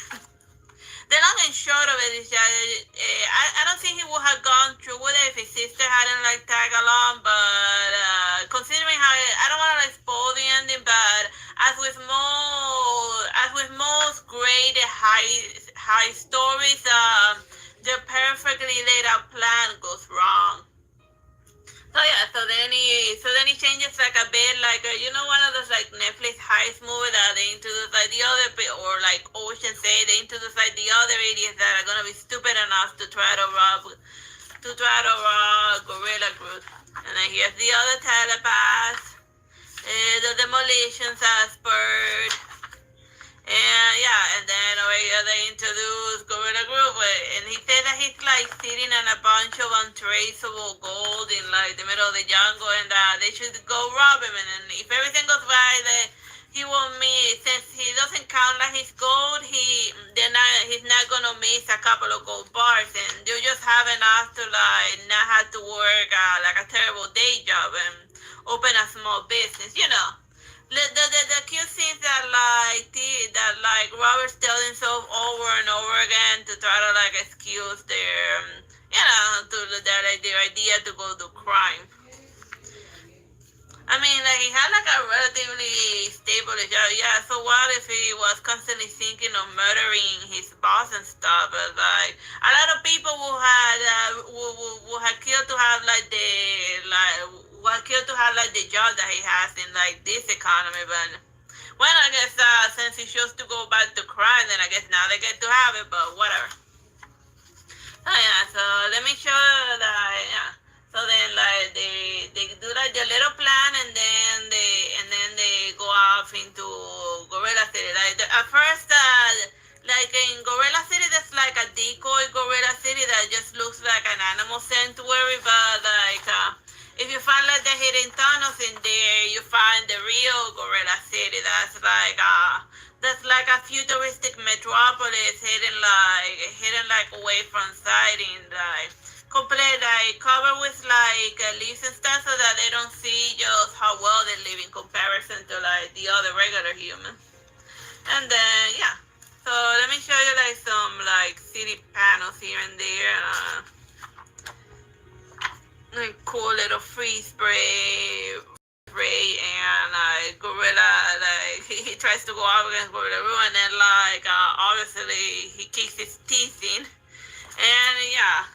The long and short of it is that I don't think he would have gone through with it if his sister hadn't like tagged along. But considering how I don't want to like spoil the ending, but as with most great high stories, the perfectly laid out plan goes wrong. So yeah, so then he changes like a bit, like one of those like Netflix heist movies that they introduce like the other bit, or like Ocean's 8, they introduce like the other idiots that are gonna be stupid enough to try to rob Gorilla Groot. And then here's the other telepath, the demolitions expert. And then over here they introduce Gorilla Group, and he said that he's like sitting on a bunch of untraceable gold in like the middle of the jungle, and they should go rob him, and then if everything goes right, he won't miss. Since he doesn't count like his gold, he's not gonna miss a couple of gold bars, and you just have enough to like not have to work like a terrible day job and open a small business, The cute scenes that Roberts tells himself over and over again to try to like excuse their idea to go do crime. I mean, like, he had like a relatively stable job. Yeah, so what if he was constantly thinking of murdering his boss and stuff? But like a lot of people would have killed to have like the job that he has in like this economy. But well, I guess since he chose to go back to crime, then I guess now they get to have it. But whatever. So yeah, so let me show you that. Yeah. So then like they do like the little plan, and then they go off into Gorilla City. Like at first, like in Gorilla City, there's like a decoy Gorilla City that just looks like an animal sanctuary, but like if you find like the hidden tunnels in there, you find the real Gorilla City. That's like That's like a futuristic metropolis hidden like away from sight in like complete like covered with like leaves and stuff so that they don't see just how well they live in comparison to like the other regular humans. And then yeah. So let me show you like some like city panels here and there. Like cool little free spray and like gorilla like he tries to go up against gorilla Roo and then like obviously he kicks his teeth in and yeah.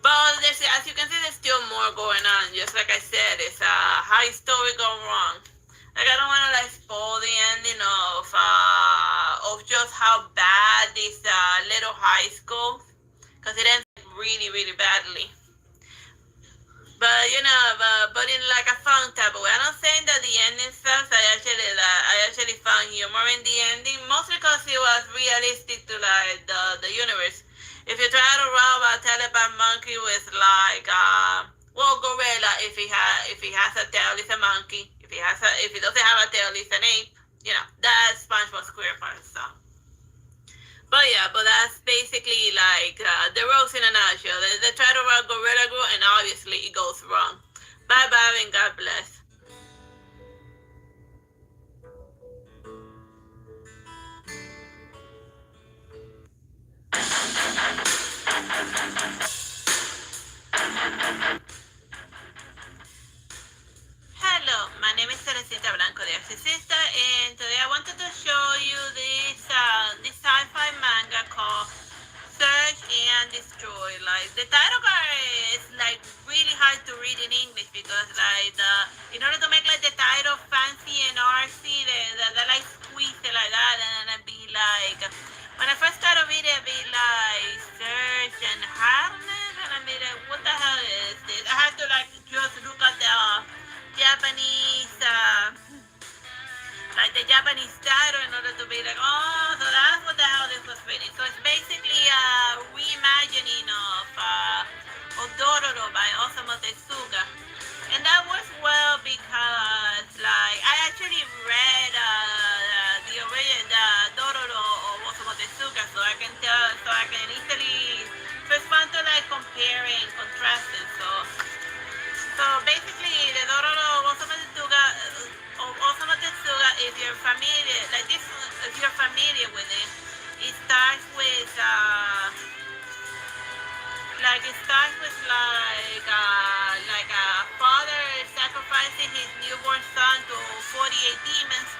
But there's, as you can see, there's still more going on. Just like I said, it's a high story gone wrong. Like I don't want to like spoil the ending of just how bad this little high school, because it ends really badly. But you know, but in like a fun type of way. I'm not saying that the ending sucks. I actually found humor in the ending, mostly because it was realistic to like the universe. If you try to rob a telepath monkey with like well gorilla, if he has a tail, it's a monkey. If he doesn't have a tail, it's an ape. You know, that's SpongeBob SquarePants. So. But yeah, but that's basically like the rogues in a nutshell. They try to run Gorilla Glue, and obviously it goes wrong. Bye bye and God bless. Hello, my name is Teresita Blanco de Artsy, and today I wanted to show you this sci-fi manga called Search and Destroy. Like the title card is like really hard to read in English because like in order to make like the title fancy and artsy, they like squeeze it like that and then be like when I first started reading it, be like search and harness and I be like what the hell is this? I had to like just look at the Japanese like the Japanese title in order to be like, oh, so that's what the hell this was written. So it's basically a reimagining of Dororo by Osamu Tezuka. And that works well because, like, I actually read the original Dororo of Osamu Tezuka, so I can tell, so I can easily respond to like comparing, contrasting. So basically, the Dororo of Osamu Tezuka, if you're familiar, like this, if you're familiar with it, it starts with like a father sacrificing his newborn son to 48 demons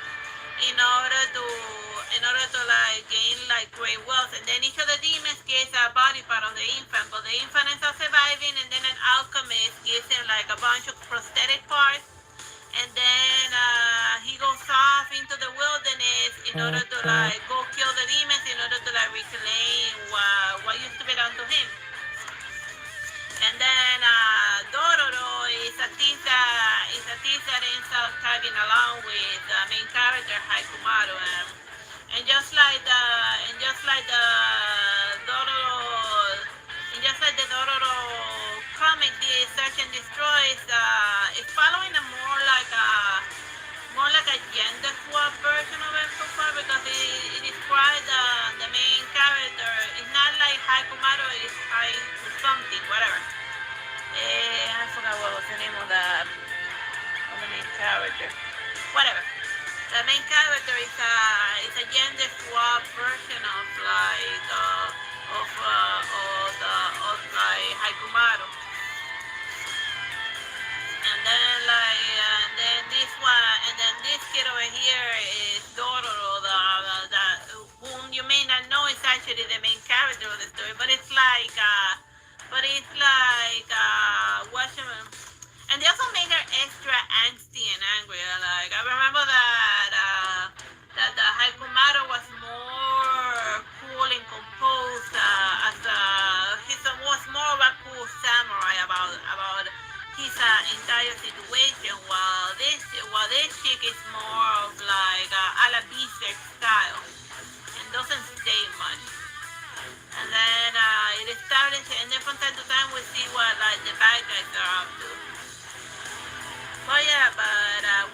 in order to like gain like great wealth, and then each of the demons gets a body part of the infant, but the infant ends up surviving, and then an alchemist gives him like a bunch of prosthetic parts, and then he goes off into the wilderness in order to like go kill the demons in order to like reclaim what used to belong to him. And then Dororo is a thief that ends up tagging along with the main character Haikumaru, and just like the Dororo, and just like the Dororo comic, the Search and Destroy is following a more like a gender swap version of it so far, because it describes the main character. It's not like Haikumaru, it's Haiku something, whatever. I forgot what was the name of the main character. Whatever. The main character is a gender swap version of like Haikumaru. And then this kid over here is Dororo, whom you may not know is actually the main character of the story, but it's like and they also made her extra angsty and angry. Like I remember that the Haikumaru was more cool and composed, he was more of a cool samurai about his entire situation, while this chick is more of like a la Berserk style and doesn't say much. And then it establishes, and then from time to time we see what like the bad guys are up to. But yeah,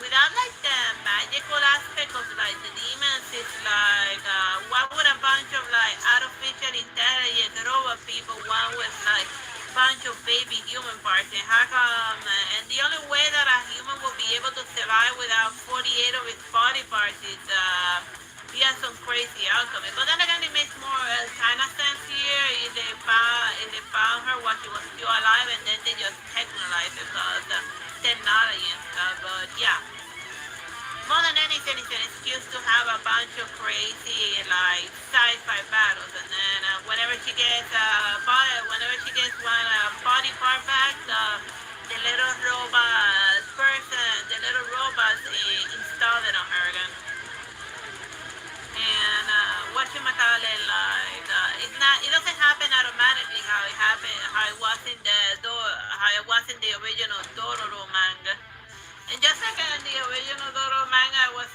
without like the magical aspect of like the demons it's like, why would a bunch of like artificial intelligence robot people want with like bunch of baby human parts? And how come? And the only way that a human will be able to survive without 48 of its body parts is via some crazy alchemy. But then again, it makes more kind of sense here if they found her while she was still alive, and then they just technologize it because technology and stuff. But yeah, more than anything, it's an excuse to have a bunch of crazy like sci-fi battles, and then whenever she gets one body part back, the little robot person, the little robots install it on her again. And it's not, it doesn't happen automatically how it happened, how it was in the original Dororo manga. And just like in the original Doro manga, I was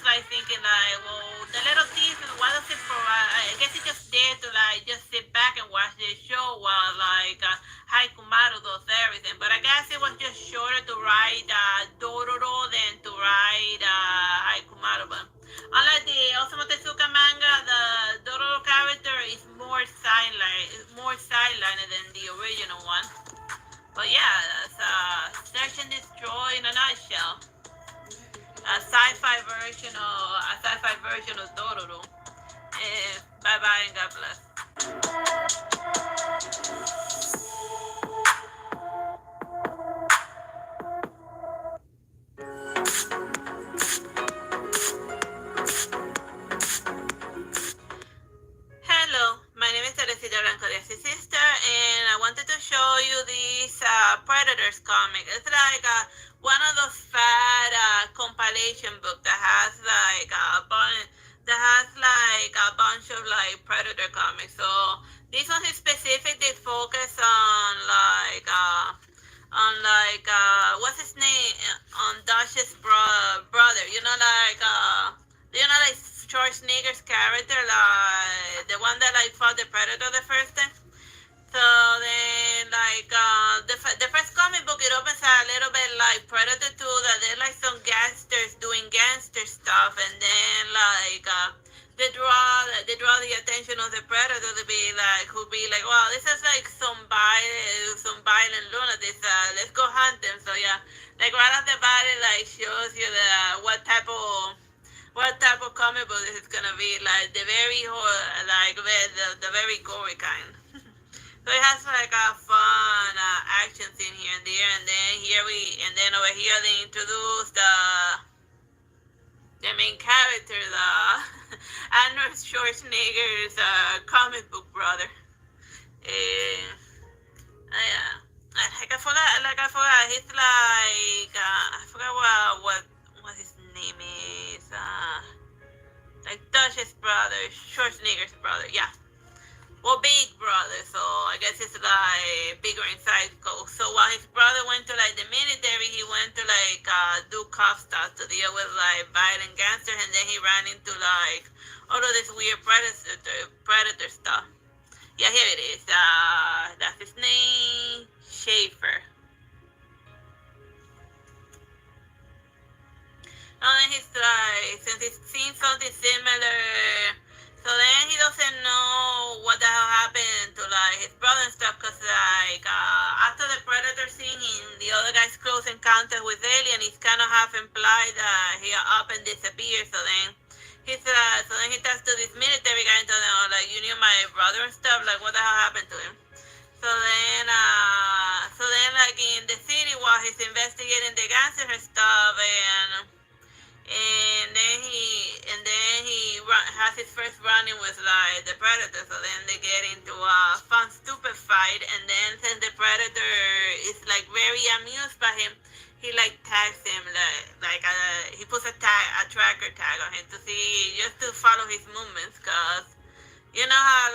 like thinking like, well, the little thief, why does it provide? I guess it's just there to like just sit back and watch the show while like Haikumaru does everything. But I guess it was just shorter to write Dororo than to write Haikumaru. But unlike the Osamu Tezuka manga, the Dororo character is more sidelined than the original one. But yeah, that's Search and Destroy in a nutshell. A sci-fi version of Dororo. Bye bye and God bless. Hello, my name is Teresita Blanco de Sister, and I wanted to show you this Predators comic. It's like one of those fat compilation books that has like a bunch of like Predator comics. So this one is specific. They focus on what's his name, on Dash's brother. Like Schwarzenegger's character, like the one that like fought the Predator the first time. So then, like the first comic book, it opens a little bit like Predator 2, that they're like some gangsters doing gangster stuff, and then like they draw the attention of the Predator to be like, wow, this is like some violent lunatics. Let's go hunt them. So yeah, like right off the bat, it like shows you what type of comic book this is gonna be, like the very gory kind. So it has like a fun action scene here and there, and then over here they introduce the main character, Arnold Schwarzenegger's comic book brother. I forgot. He's like I forgot what his name is. Like Dutch's brother, Schwarzenegger's brother. Yeah. Well, big brother, so I guess it's like bigger in size. So while his brother went to like the military, he went to like do cop stuff to deal with like violent gangsters, and then he ran into like all of this weird predator stuff. Yeah, here it is. That's his name, Schaefer. And then he's like, since he's seen something similar. So then he doesn't know what the hell happened to like his brother and stuff, cause like after the Predator scene in the other guy's close encounter with Alien, he's kind of half implied that he up and disappeared. So then he talks to this military guy and tells him, like, you knew my brother and stuff. Like, what the hell happened to him? So then like in the city while he's investigating the gangster and stuff, and then he has his first run-in with like the Predator. So then they get into a fun stupid fight, and then since the Predator is like very amused by him, he like tags him he puts a tracker tag on him to see, just to follow his movements, cause you know how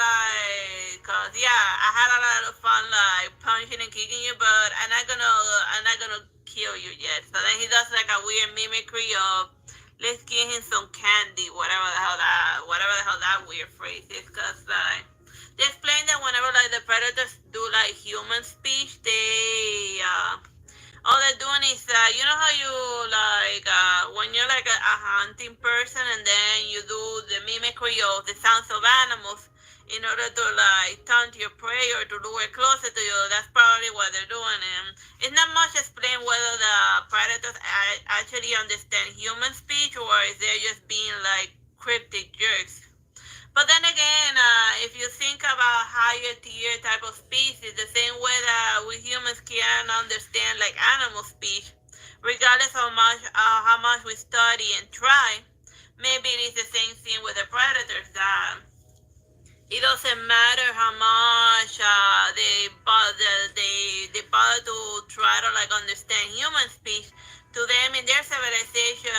cause yeah, I had a lot of fun like punching and kicking you, but I'm not gonna kill you yet. So then he does like a weird mimicry of, let's give him some candy, whatever the hell that weird phrase is. Cause like they explain that whenever like the Predators do like human speech, they All they're doing is, you know how you like when you're like a hunting person, and then you do the mimicry of the sounds of animals in order to like taunt your prey or to lure it closer to you. That's probably what they're doing. And it's not much explained whether the predators actually understand human speech or if they're just being like cryptic jerks. But then again, if you think about higher tier type of species, the same way that we humans can understand like animal speech, regardless of how much we study and try, maybe it is the same thing with the predators. That it doesn't matter how much they bother to try to like understand human speech. To them, in their civilization,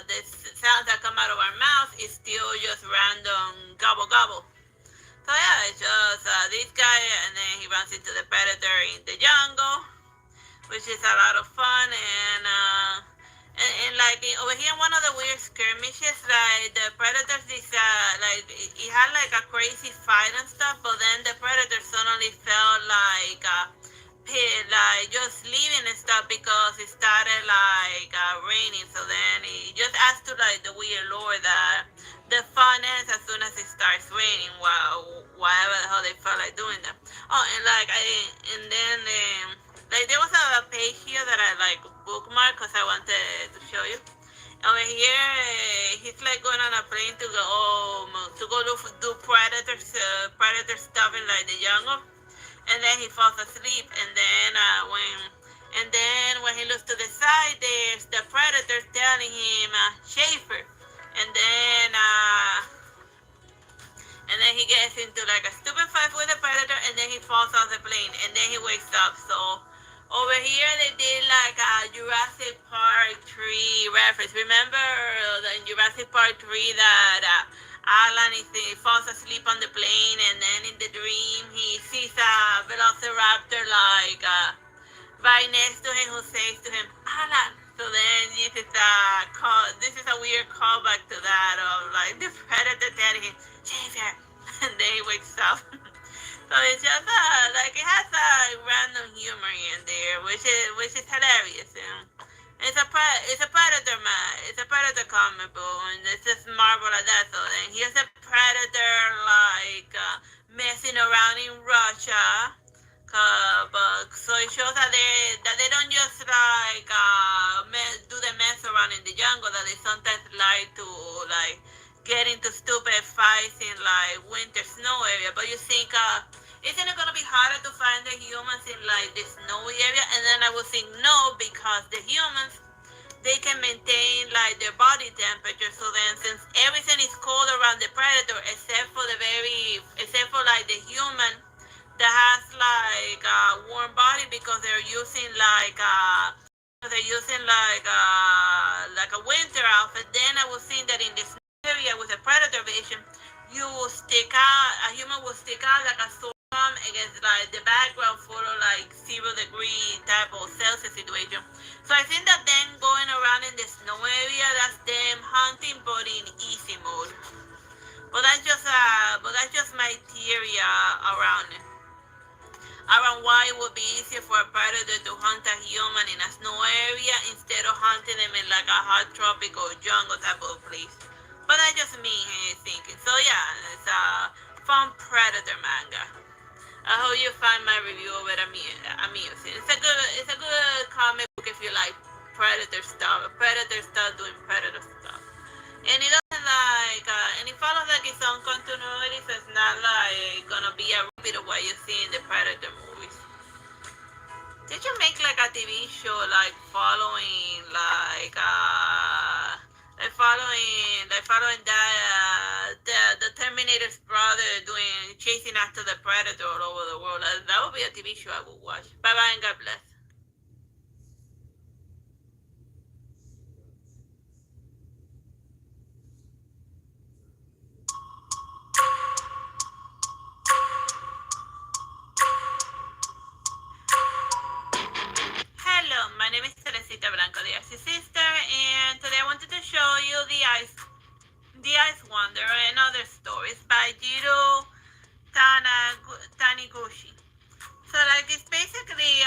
the sounds that come out of our mouth is still just random gobble gobble. So yeah, it's just this guy, and then he runs into the predator in the jungle, which is a lot of fun. And like over here, one of the weird skirmishes, like the predators is like it had like a crazy fight and stuff, but then the predator suddenly felt like like just leaving and stuff because it started like raining. So then it just adds to like the weird lore that the fun ends as soon as it starts raining. Wow, whatever the hell they felt like doing that. Oh, and like and then like there was a page here that I like bookmark because I wanted to show you. Over here, he's like going on a plane to go do predator stuff in like the jungle, and then he falls asleep, and then when he looks to the side, there's the predator telling him Schaefer, and then he gets into like a stupid fight with the predator, and then he falls off the plane, and then he wakes up. So over here they did like a Jurassic Park 3 reference. Remember in Jurassic Park 3 that Alan he falls asleep on the plane, and then in the dream he sees a velociraptor like right next to him, who says to him, Alan. So then this is a weird callback to that of like the predator telling him, Xavier, and then he wakes up. So it's just like it has a random humor in there, which is hilarious. And it's a predator man. It's a predator comic book, and it's just Marvel at that. So then here's a predator like messing around in Russia. But so it shows that they don't just like do the mess around in the jungle. That they sometimes like to like get into stupid fights in like winter snow area. But you think, isn't it gonna be harder to find the humans in like the snowy area? And then I would think no, because the humans they can maintain like their body temperature. So then, since everything is cold around the predator, except for like the human that has like a warm body, because they're using like a winter outfit. Then I would think that in this area with a predator vision, a human will stick out like a sore thumb against like the background full of like 0 degree type of Celsius situation. So I think that them going around in the snow area, that's them hunting but in easy mode. But that's just my theory around it. Around why it would be easier for a predator to hunt a human in a snow area instead of hunting them in like a hot tropical jungle type of place. But that's just me thinking. So yeah, it's a fun predator manga. I hope you find my review of it amusing. It's a good comic book if you like predator stuff doing predator stuff. And it doesn't like, and it follows like its own continuity, so it's not like gonna be a repeat of what you see in the Predator movies. Did you make like a TV show like following following that the Terminator's brother doing chasing after the Predator all over the world? That would be a TV show I would watch. Bye bye and God bless. Hello, my name is Teresita Blanco, the Artsy sister, and today I wanted to show you the Ice Wonder and other stories by Jiro Taniguchi. So like it's basically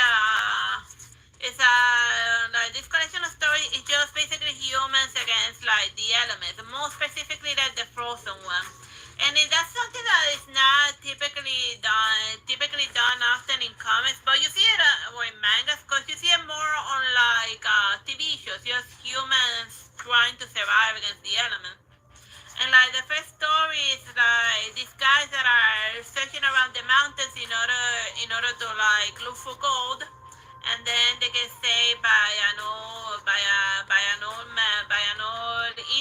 It's like this collection of stories is just basically humans against like the elements, more specifically like the frozen one. And that's something that is not typically done often in comics, but you see it or in mangas, because you see it more on like TV shows, just humans trying to survive against the elements. And like the first story is like these guys that are searching around the mountains in order to like look for gold, and then they get saved by an old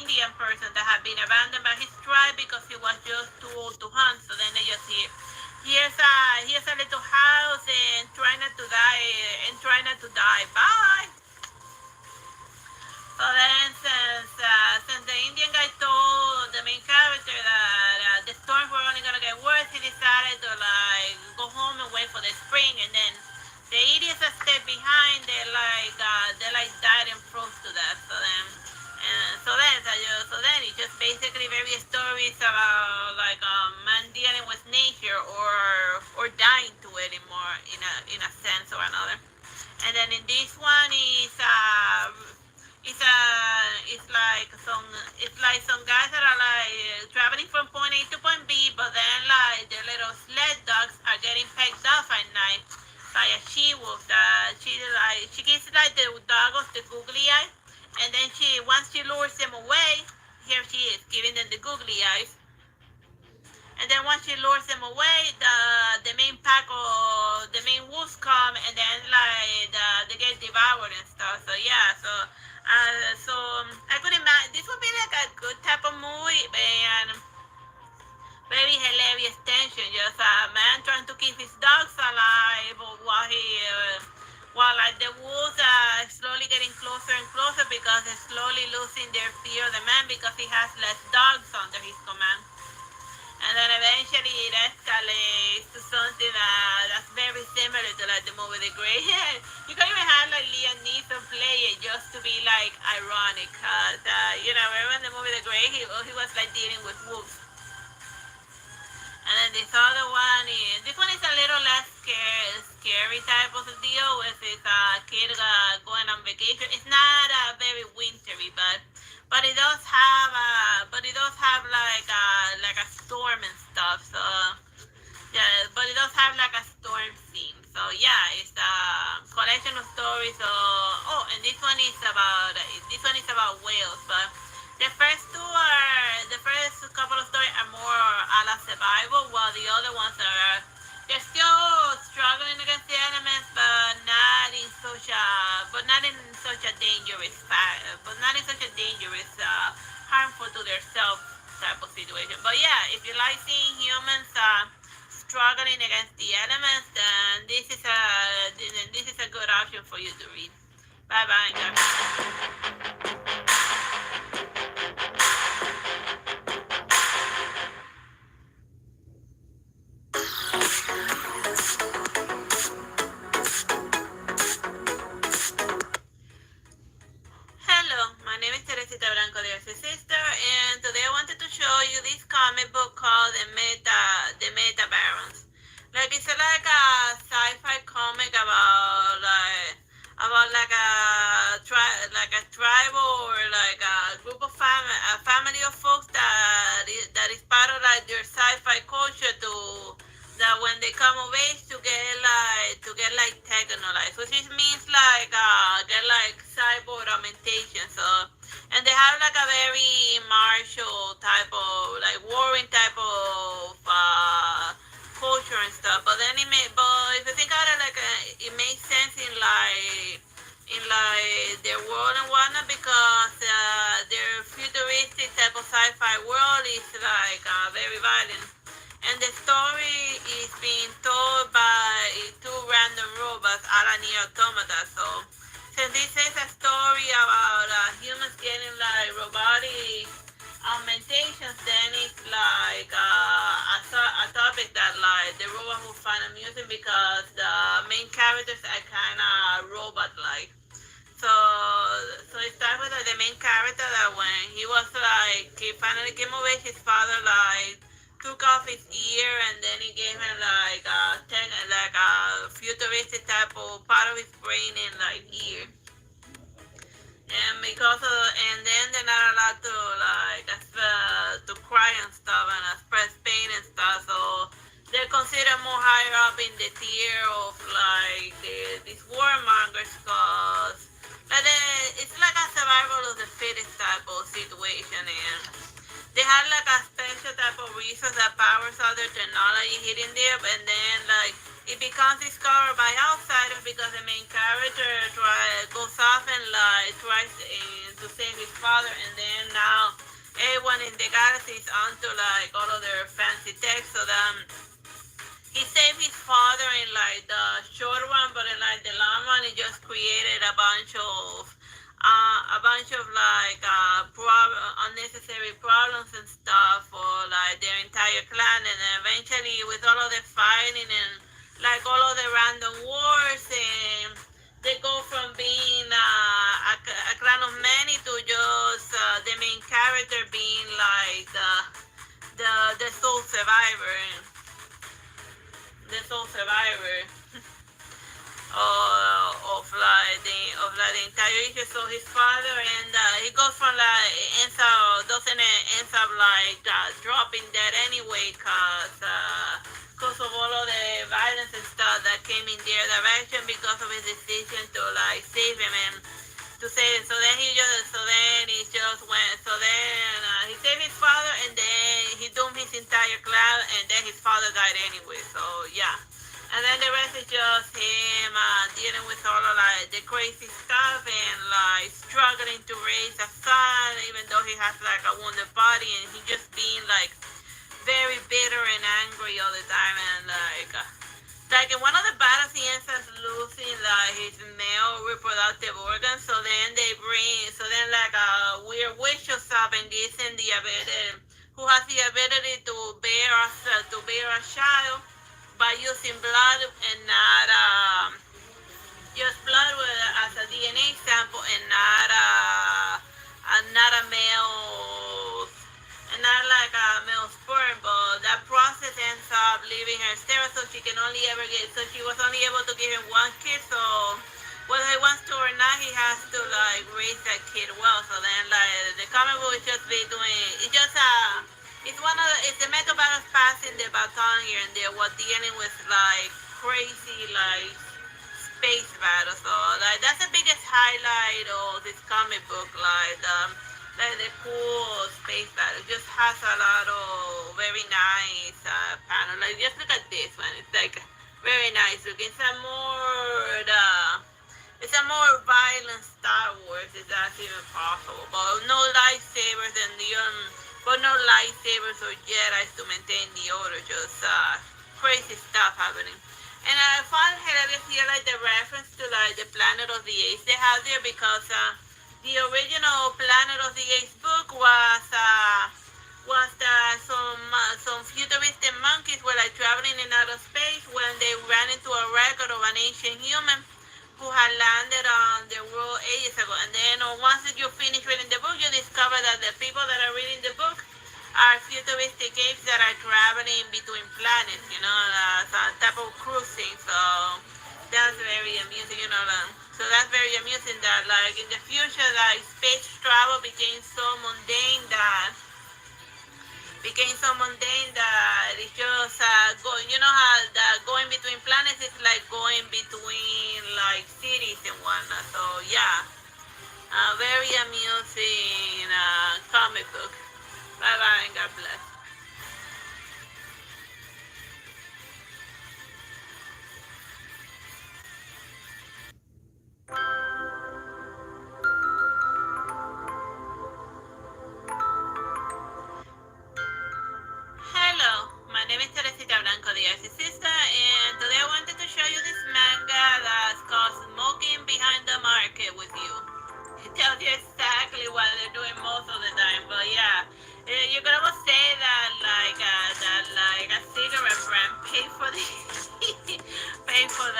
Indian person that had been abandoned by his tribe because he was just too old to hunt. So then they just here's a little house and try not to die. Bye. So then, since the Indian guy told the main character that the storms were only gonna get worse, he decided to like go home and wait for the spring. And then the idiots that stayed behind, they died and froze to death. So then it's just basically various stories about like man dealing with nature or dying to it in a sense or another. And then in this one it's like some guys that are like traveling from point A to point B, but then like the little sled dogs are getting pecked off at night by a she wolf that she gives like the doggos the googly eye, and then once she lures them away, here she is giving them the googly eyes. And then once she lures them away, the main wolves come, and then like they get devoured and stuff. So yeah, I could imagine this would be like a good type of movie, and very hilarious tension. Just a man trying to keep his dogs alive while like the wolves are slowly getting closer and closer because they're slowly losing their fear of the man because he has less dogs under his command. And then eventually it escalates to something that's very similar to like the movie The Great. You can even have like Liam Neeson play it just to be like ironic, cause remember in the movie The Great, he was like dealing with wolves. And then this one is a little less scary type of a deal with this kid going on vacation. It's not very wintry, but it does have like a storm and stuff. So yeah, but it does have like a storm scene. So yeah, it's a collection of stories. So and this one is about whales, but the first couple of stories are more a la survival, while the other ones they're still struggling against the elements, but not in such a dangerous harmful to themselves type of situation. But yeah, if you like seeing humans struggling against the elements, then this is a good option for you to read. Bye bye, guys. Sister, and today I wanted to show you this comic book called the Meta Barons. Like it's like a sci-fi comic about like a tribal or like a group of a family of folks that is part of like their sci-fi culture that when they come of age to get like technolized, which means like get like cyborg augmentation. So and they have like a very martial type of like warring type of culture and stuff. But then but if you think about it, like it makes sense in their world and whatnot, because their futuristic type of sci-fi world is like very violent. And the story is being told by two random robots, a Nier Automata. So since this is a story about humans getting like robotic augmentations, then it's like a topic that like the robot will find amusing because the main characters are kind of robot-like. So it starts with like, the main character that when he was like he finally came of age, his father like took off his ear and then he gave him like a futuristic type of part of his brain in like ear. And because of, and then they're not allowed to to cry and stuff and express pain and stuff. So they're considered more higher up in the tier of like these warmongers, cause like it's like a survival of the fittest type of situation, and they had like a special type of resource that powers other technology hidden there, and then like it becomes discovered by outsiders because the main character goes off and like tries to save his father, and then now everyone in the galaxy is onto like all of their fancy tech, so that he saved his father in like the short one, but in like the long one, he just created a bunch of like unnecessary problems and stuff for like their entire clan, and then eventually with all of the fighting and like all of the random wars, and they go from being a clan of many to just the main character being like the sole survivor, of the entire issue. So his father, and he goes from like ends up like dropping dead anyway, cause of all of the violence and stuff that came in their direction because of his decision to like save him and to save him. So then he saved his father, and then he doomed his entire clan, and then his father died anyway. So yeah. And then the rest is just him dealing with all of like the crazy stuff and like struggling to raise a son, even though he has like a wounded body, and he just being like very bitter and angry all the time, and like in one of the battles he ends up losing like his male reproductive organs. So then like a weird witch shows up and gives him the ability, who has the ability to bear a child by using blood and not just blood as a DNA sample, and not a male, and not like a male sperm. But that process ends up leaving her sterile, so she was only able to give him one kid. So whether he wants to or not, he has to like raise that kid well. So then like the comic book is just it's the method battles passing the baton here and there, while dealing with like crazy like space battles. So like that's the biggest highlight of this comic book, like the cool space battle. Just has a lot of very nice panel. Like just look at this one. It's like very nice looking. It's a more violent Star Wars, if that's even possible. But no lightsabers or Jedi's to maintain the order. Just crazy stuff happening. And I found hilarious here like the reference to like the Planet of the Apes they have there, because the original Planet of the Apes book was that some futuristic monkeys were like traveling in outer space when they ran into a record of an ancient human who had landed on the world ages ago. And then once you finish reading the book, you discover that the people that are reading the book are futuristic apes that are traveling between planets, some type of cruising. So that's very amusing, So that's very amusing that like in the future, like space travel became so mundane that it's just going. You know how going between planets is like going between like cities and whatnot. So yeah, very amusing comic book. Bye bye and God bless. Hello, my name is Teresita Blanco, the Artsy sister, and today I wanted to show you this manga that's called Smoking Behind the Market with You. It tells you exactly what they're doing most of the time, but yeah, you could almost say that like a cigarette brand paid for the paid for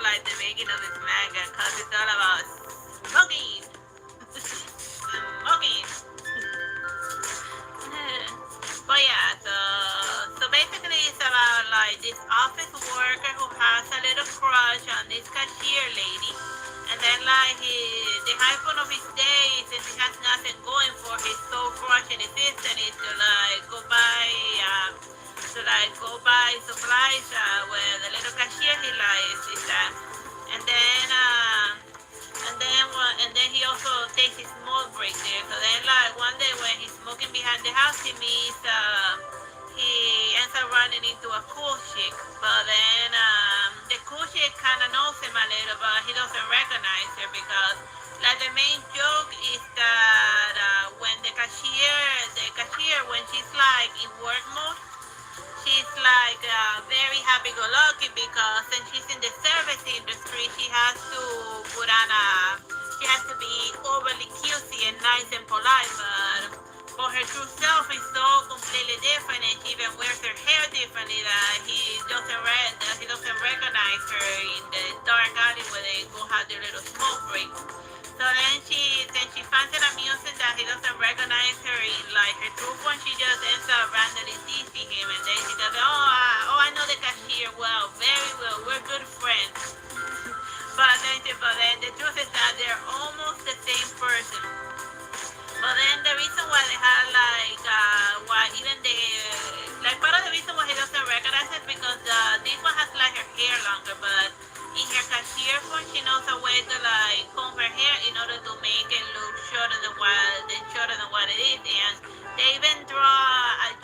like the making of this manga, cause it's all about smoking, smoking. But yeah, so like this office worker who has a little crush on this cashier lady. And then like the high point of his day, since he has nothing going for his sole crush and assistant is to like go buy supplies where the little cashier he likes is at. And then he also takes his small break there. So then like one day when he's smoking behind the house, he ends up running into a cool chick. But then the cool chick kind of knows him a little, but he doesn't recognize her because like the main joke is that when the cashier when she's like in work mode, she's like very happy-go-lucky because since she's in the service industry, she has to be overly cutesy and nice and polite, but her true self is so completely different, and she even wears her hair differently that he doesn't recognize her in the dark alley where they go have their little smoke break. So then she finds it amusing that he doesn't recognize her in like her true form. She just ends up randomly teasing him, and then she goes, I know the cashier well, very well, we're good friends. But then the truth is that they're almost the same person. But then the reason why they had part of the reason why he doesn't recognize it because this one has like her hair longer, but in her cashier form, she knows a way to like comb her hair in order to make it look shorter than what it is. And they even draw a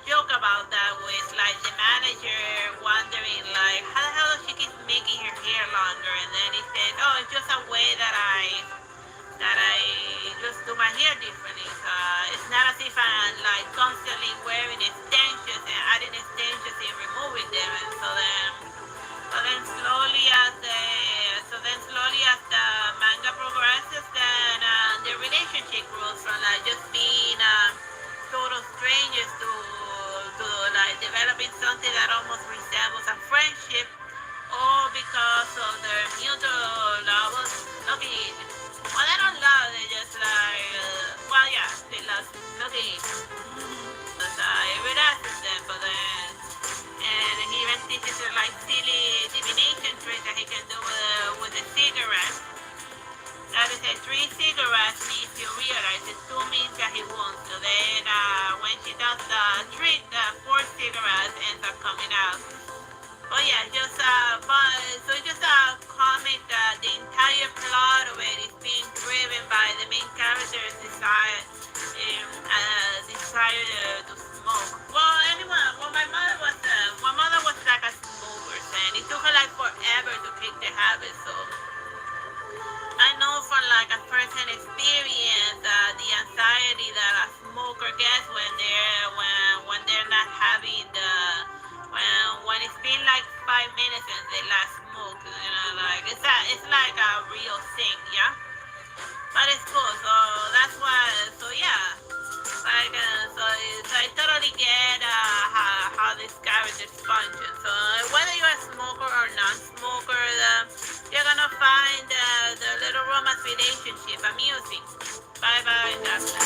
joke about that with like the manager wondering like how the hell does she keep making her hair longer? And then he said, it's just a way that I just do my hair differently. It's not as if I'm like constantly wearing extensions and adding extensions and removing them. And so then slowly as the manga progresses, then the relationship grows from like just being total strangers to like developing something that almost resembles a friendship, all because of their mutual love. Okay, well, they don't love, they just like they love looking. But it relaxes them, but then. And he even teaches her like silly divination tricks that he can do with a cigarette. That is 3 cigarettes means you realize it, 2 means that he won't. So then when she does the trick, the 4 cigarettes ends up coming out. But yeah, just a comic that the entire plot of it is being driven by the main character's desire to smoke. My mother was like a smoker, and it took her like forever to kick the habit. So I know from like a first-hand experience the anxiety that a smoker gets when they're not having when it's been like 5 minutes since they last smoked. Like it's like a real thing, yeah. But it's cool. So that's why. So yeah. So I totally get how this character functions. So whether you're a smoker or non-smoker, you're gonna find the little romance relationship amusing. Bye bye, doctor.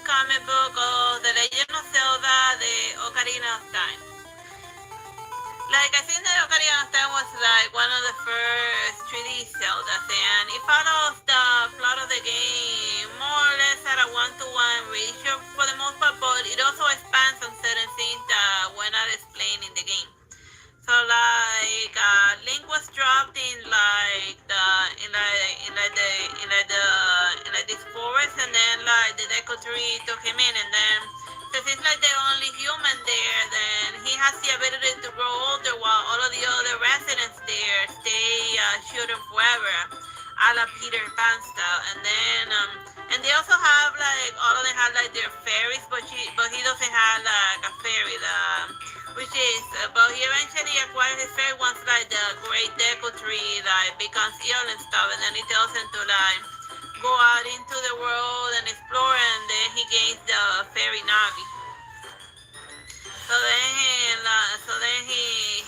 Comic book of The Legend of Zelda, The Ocarina of Time. Like, I think that Ocarina of Time was like one of the first 3D Zeldas, and it follows the plot of the game more or less at a one-to-one ratio for the most part, but it also expands on certain things that were not explained in the game. So like Link was dropped in this forest, and then like the Deku Tree took him in, and then since he's like the only human there, then he has the ability to grow older while all of the other residents there stay shooting forever, a la Peter Pan style. And then and they also have like all of them have like their fairies, but he doesn't have like a fairy. But he eventually acquires his fairy once like the great Deku Tree like becomes ill and stuff, and then he tells him to like go out into the world and explore, and then he gains the fairy Navi.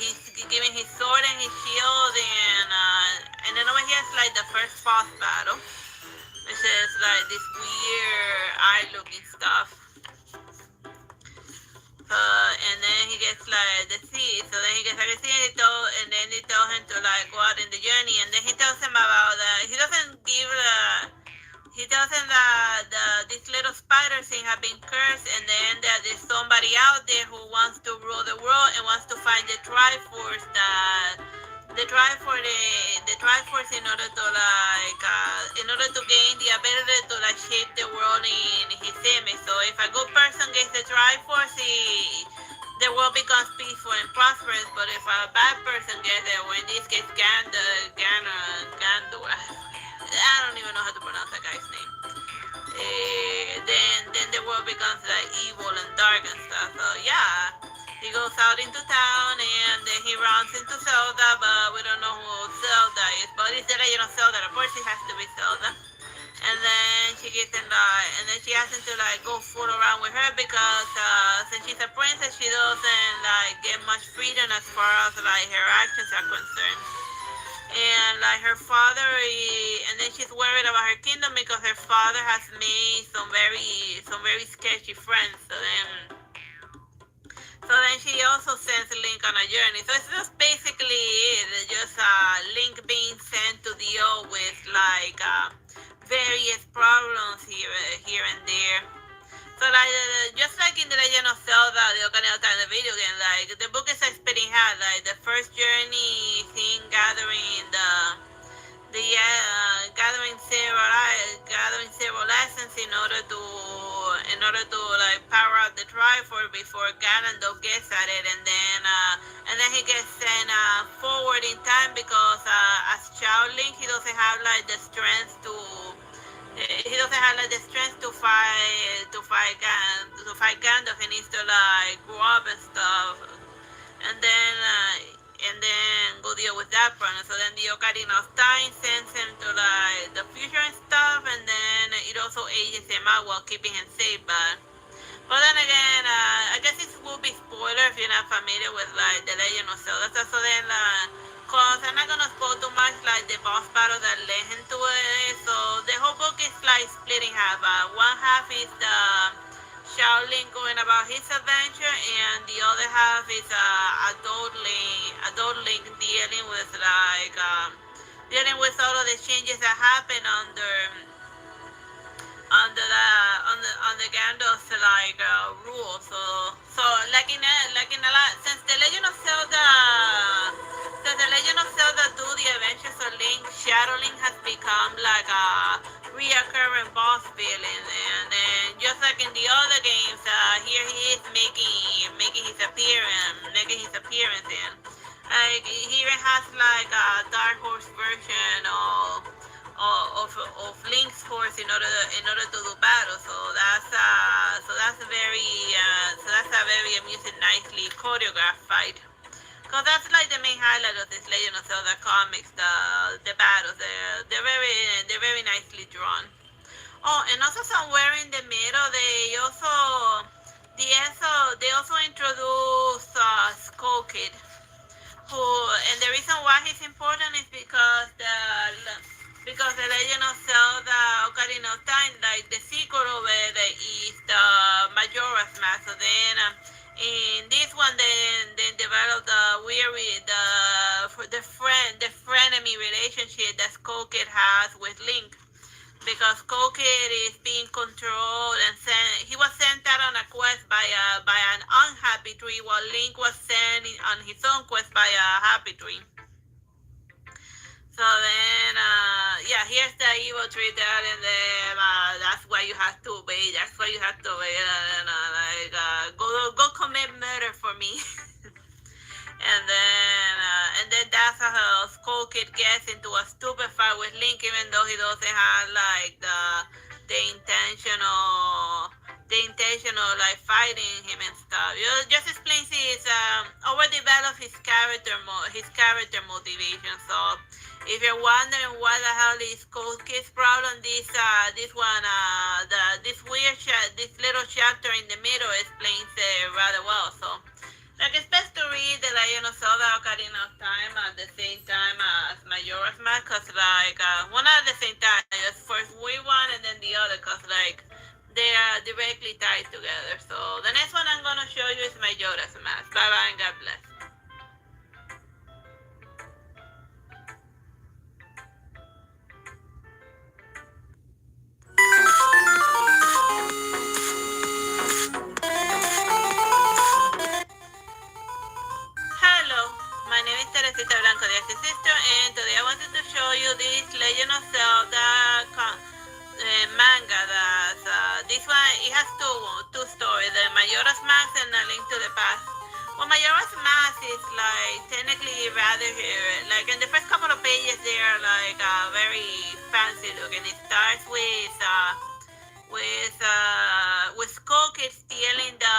He's giving his sword and his shield, and then over here it's like the first boss battle, which is like this weird eye looking stuff. And then he gets like the seed, so then he gets like a seed, and then they tell him to like go out in the journey, and then he tells him about he doesn't give he tells him that this little spider thing have been cursed, and then that there's somebody out there who wants to rule the world and wants to find the Triforce, the Triforce in order to gain the ability to like shape the world in his image. So if a good person gets the Triforce, the world becomes peaceful and prosperous. But if a bad person gets it, or in this case Gandu, I don't even know how to pronounce that guy's name. Then the world becomes like evil and dark and stuff. So yeah, he goes out into town and then he runs into Zelda, but we don't know who Zelda is. But it's the Legend of Zelda. Of course, it has to be Zelda. And then she gets in and then she asks him to like go fool around with her because since she's a princess, she doesn't like get much freedom as far as like her actions are concerned. And like her father, and then she's worried about her kingdom because her father has made some very sketchy friends. So then she also sends Link on a journey. So it's just basically it, just Link being sent to deal with like various problems here and there. So like just like in the Legend of Zelda, the Ocarina of Time, the video game, like the book is a spitting hat. Like the first journey thing, gathering gathering several lessons in order to like power up the Triforce before Ganondorf gets at it, and then he gets sent forward in time because as Child Link he doesn't have like the strength to. He doesn't have like the strength to fight Gandalf. He needs to like grow up and stuff, and then go deal with that problem. So then the Ocarina of Time sends him to like the future and stuff, and then it also ages him out while keeping him safe. But then again, I guess it will be spoiler if you're not familiar with like the Legend of Zelda. So then cause I'm not gonna spoil too much like the boss battle that led him to it. So the whole book is like split in half. One half is the Shaolin going about his adventure, and the other half is adult Link dealing with all of the changes that happen under Gandalf's like rule. So like in a lot, since the Legend of Zelda 2, The Adventures of Link, Shadow Link has become like a reoccurring boss villain, and just like in the other games, here he is making his appearance in. Like he even has like a Dark Horse version of Link's horse in order to do battle. So that's a very amusing, nicely choreographed fight. Cause that's like the main highlight of this Legend of Zelda comics, the battles. They're very nicely drawn. Oh, and also somewhere in the middle, they also introduce Skull Kid, and the reason why he's important is because the Legend of Zelda Ocarina of Time, like the sequel of it is the Majora's Mask. So then in this one, they developed the frenemy relationship that Skull Kid has with Link, because Skull Kid is being controlled and he was sent out on a quest by an unhappy tree, while Link was sent on his own quest by a happy tree. So then, here's the evil tree telling them that's why you have to obey. That's why you have to obey. Go commit murder for me. and then that's how Skull Kid gets into a stupid fight with Link, even though he doesn't have like the intention of the intention of like fighting him and stuff. You know, just explains his overdeveloped his character motivation. So if you're wondering what the hell is Cold Kid's problem, this one this little chapter in the middle explains it rather well. So like it's best to read the Legend of Zelda Ocarina of Time at the same time as Majora's Mask, cause like one at the same time, just first we one and then the other, cause like they are directly tied together. So the next one I'm gonna show you is Majora's Mask. Bye bye and God bless. Hello, my name is Teresita Blanco de Artsy Sister, and today I wanted to show you this Legend of Zelda manga. This one it has two stories: the Majora's Mask and A Link to the Past. Well, Majora's Mask is like technically rather like in the first couple of pages they are like very fancy looking. It starts with Skull Kid stealing the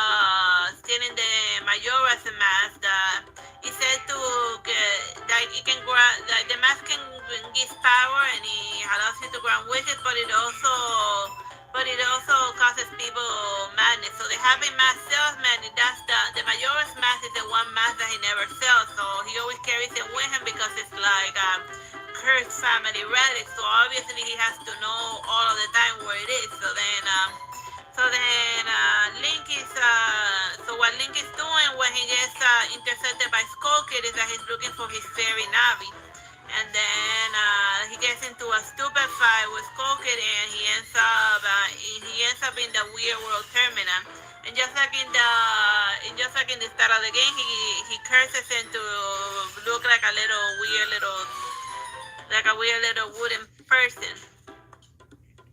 Majora's Mask. He said to get that he can grant that the mask can give power and he allows you to grant wishes, but it also causes people madness. So the happy mask salesman, that's the Majora's Mask is the one mask that he never sells. So he always carries it with him because it's like cursed family relic. So obviously he has to know all of the time where it is. Link is what Link is doing when he gets intercepted by Skull Kid is that he's looking for his fairy Navi, and then he gets into a stupid fight with Skull Kid, and he ends up in the Weird World Terminal. And just like in the start of the game, he curses him to look like a weird little wooden person.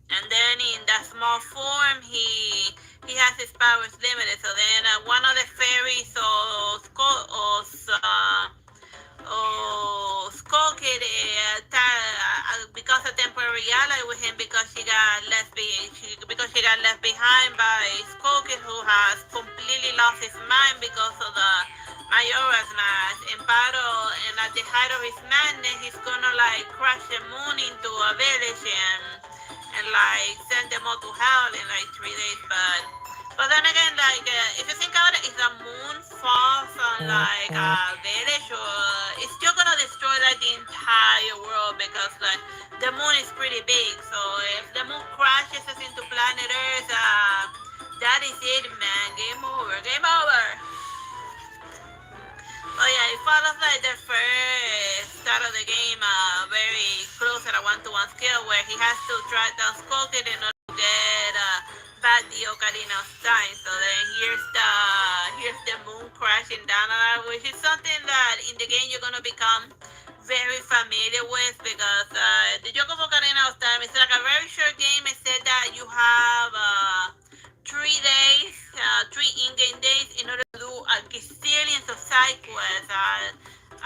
And then in that small form, he has his powers limited. So then one of the fairies Skull Kid because a temporary ally with him because she got left behind by Skull Kid, who has completely lost his mind because of the Majora's Mask. In battle and at the height of his madness, he's gonna like crash the moon into a village and like send them all to hell in like 3 days. But then again, like if you think about it, if the moon falls on like a village, it's still gonna destroy like the entire world because like the moon is pretty big. So if the moon crashes us into planet Earth, that is it, man. Game over. Game over. Oh yeah, it follows like the first start of the game, very close at a 1-to-1 scale where he has to track down Skull Kid in order to get back the Ocarina of Time. So then here's the moon crashing down on that, which is something that in the game you're gonna become very familiar with because the joke of Ocarina of Time is like a very short game. It said that you have 3 days, 3 in-game days in order to do a gazillions of side quests.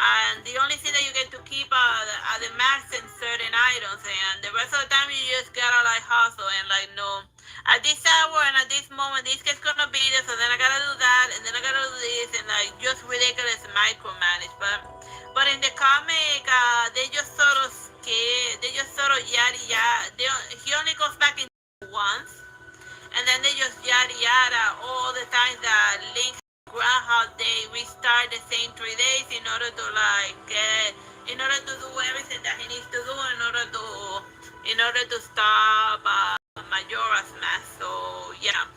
And the only thing that you get to keep are the max and certain items, and the rest of the time you just gotta like hustle and like no, at this hour and at this moment this guy's gonna be there, so then I gotta do that, and then I gotta do this, and like just ridiculous micromanage. But in the comic, they just sort of yada yada. He only goes back in once, and then they just yada yada all the times that Link Groundhog Day restart the same 3 days in order to do everything that he needs to do in order to stop Majora's Mask. So yeah,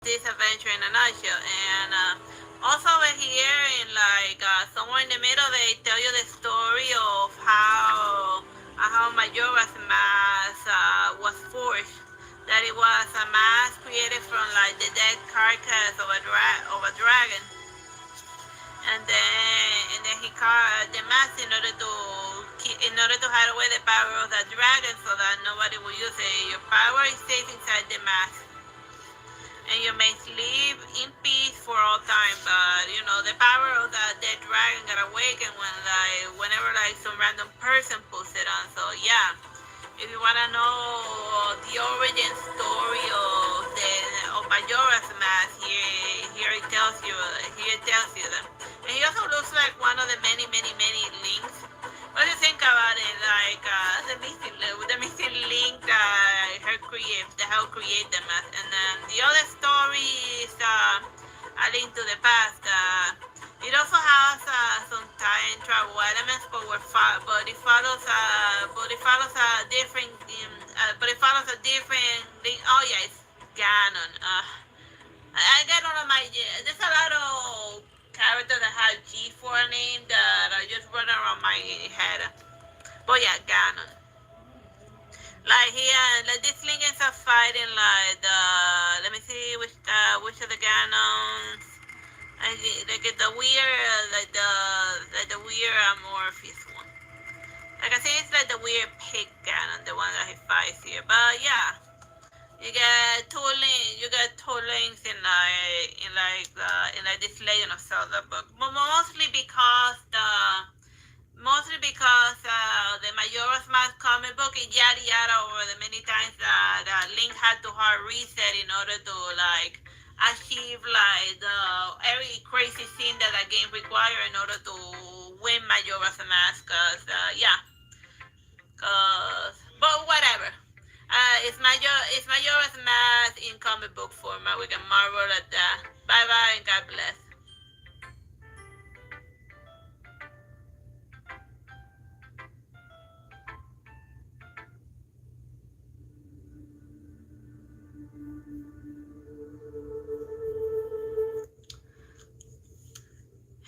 this adventure in a nutshell. And also over here in like somewhere in the middle they tell you the story of how Majora's Mask was forged. That it was a mask created from like the dead carcass of a dragon, and then he carved the mask in order to hide away the power of that dragon, so that nobody will use it. Your power is safe inside the mask, and you may live in peace for all time. But you know the power of that dead dragon got awakened whenever like some random person puts it on. So yeah. If you wanna know the origin story of Majora's Mask, here it tells you them. And he also looks like one of the many links. What do you think about it? Like the missing link that how create them, and then the other story is a link to the past. It also has some time travel elements, but it follows a different thing. Oh yeah, it's Ganon. I get all of my. There's a lot of characters that have G for a name that I just run around my head. But yeah, Ganon. Like here, like this Lincolns are fighting like the. Let me see which of the Ganons. Like the weird, like the weird Amorphous one. Like I think it's like the weird pig Ganon, the one that he fights here. But yeah, you get two links in like this Legend of Zelda book, but mostly because the Majora's Mask comic book is yada yada over the many times that Link had to hard reset in order to like achieve like every crazy scene that the game requires in order to win Majora's Mask. But whatever. It's Majora's Mask in comic book format. We can marvel at that. Bye bye and God bless.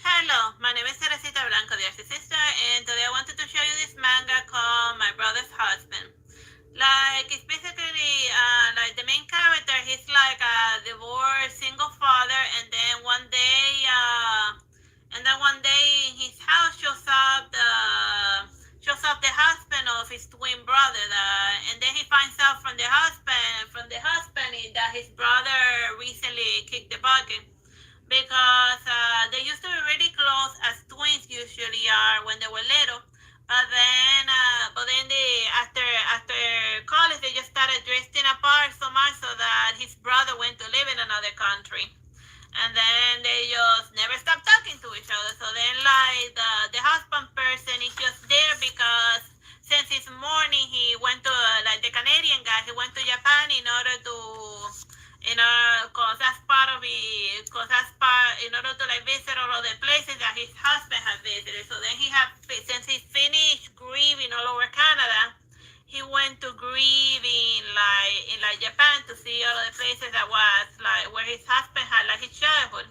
Hello, my name is Teresita Blanco, the Artsy sister, and today I wanted to show you this manga called My Brother's Husband. Like, it's basically, like the main character, he's like a divorced single father, and then one day in his house shows up the husband of his twin brother, and then he finds out from the husband that his brother recently kicked the bucket because they used to be really close as twins usually are when they were little. But then after college they just started drifting apart so much so that his brother went to live in another country, and then they just never stopped talking to each other. So then like the husband person is just there because since his morning he went to like the Canadian guy, he went to Japan in order to cause that's part of it, cause that's part in order to like visit all of the places that his husband had visited. So then since he finished grieving all over Canada, he went to grieve in Japan to see all of the places that was like where his husband had like his childhood.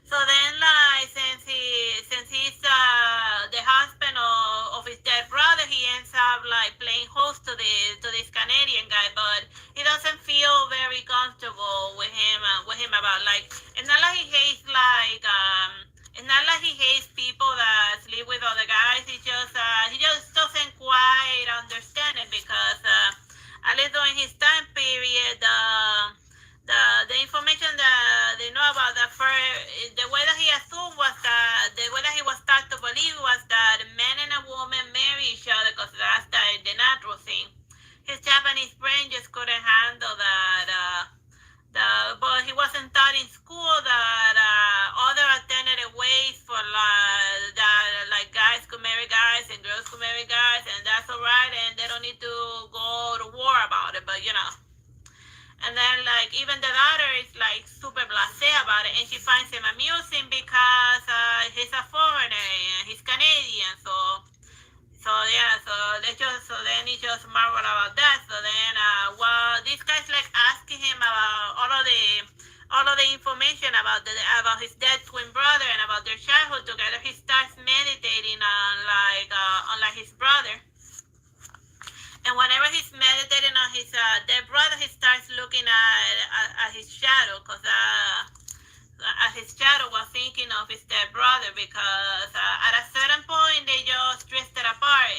So then, like, since he's the husband of his dead brother, he ends up like playing host to this Canadian guy, but he doesn't feel very comfortable with him about like. It's not like he hates people that sleep with other guys. He just doesn't quite understand it because at least during his time period. The information that they know about the way that he assumed was that the way that he was taught to believe was that a man and a woman marry each other because that's the natural thing. His Japanese brain just couldn't handle that. But he wasn't taught in school that other alternative ways for like guys could marry guys and girls could marry guys, and that's alright, and they don't need to go to war about it. But and then, like, even the daughter is, like, super blasé about it, and she finds him amusing because he's a foreigner and he's Canadian, so then he just marvel about that. So then, this guy's, like, asking him about all of the information about his dead twin brother and about their childhood together. He starts meditating on his brother. And whenever he's meditating on his dead brother, he starts looking at his shadow, because his shadow was thinking of his dead brother, because at a certain point they just drifted apart,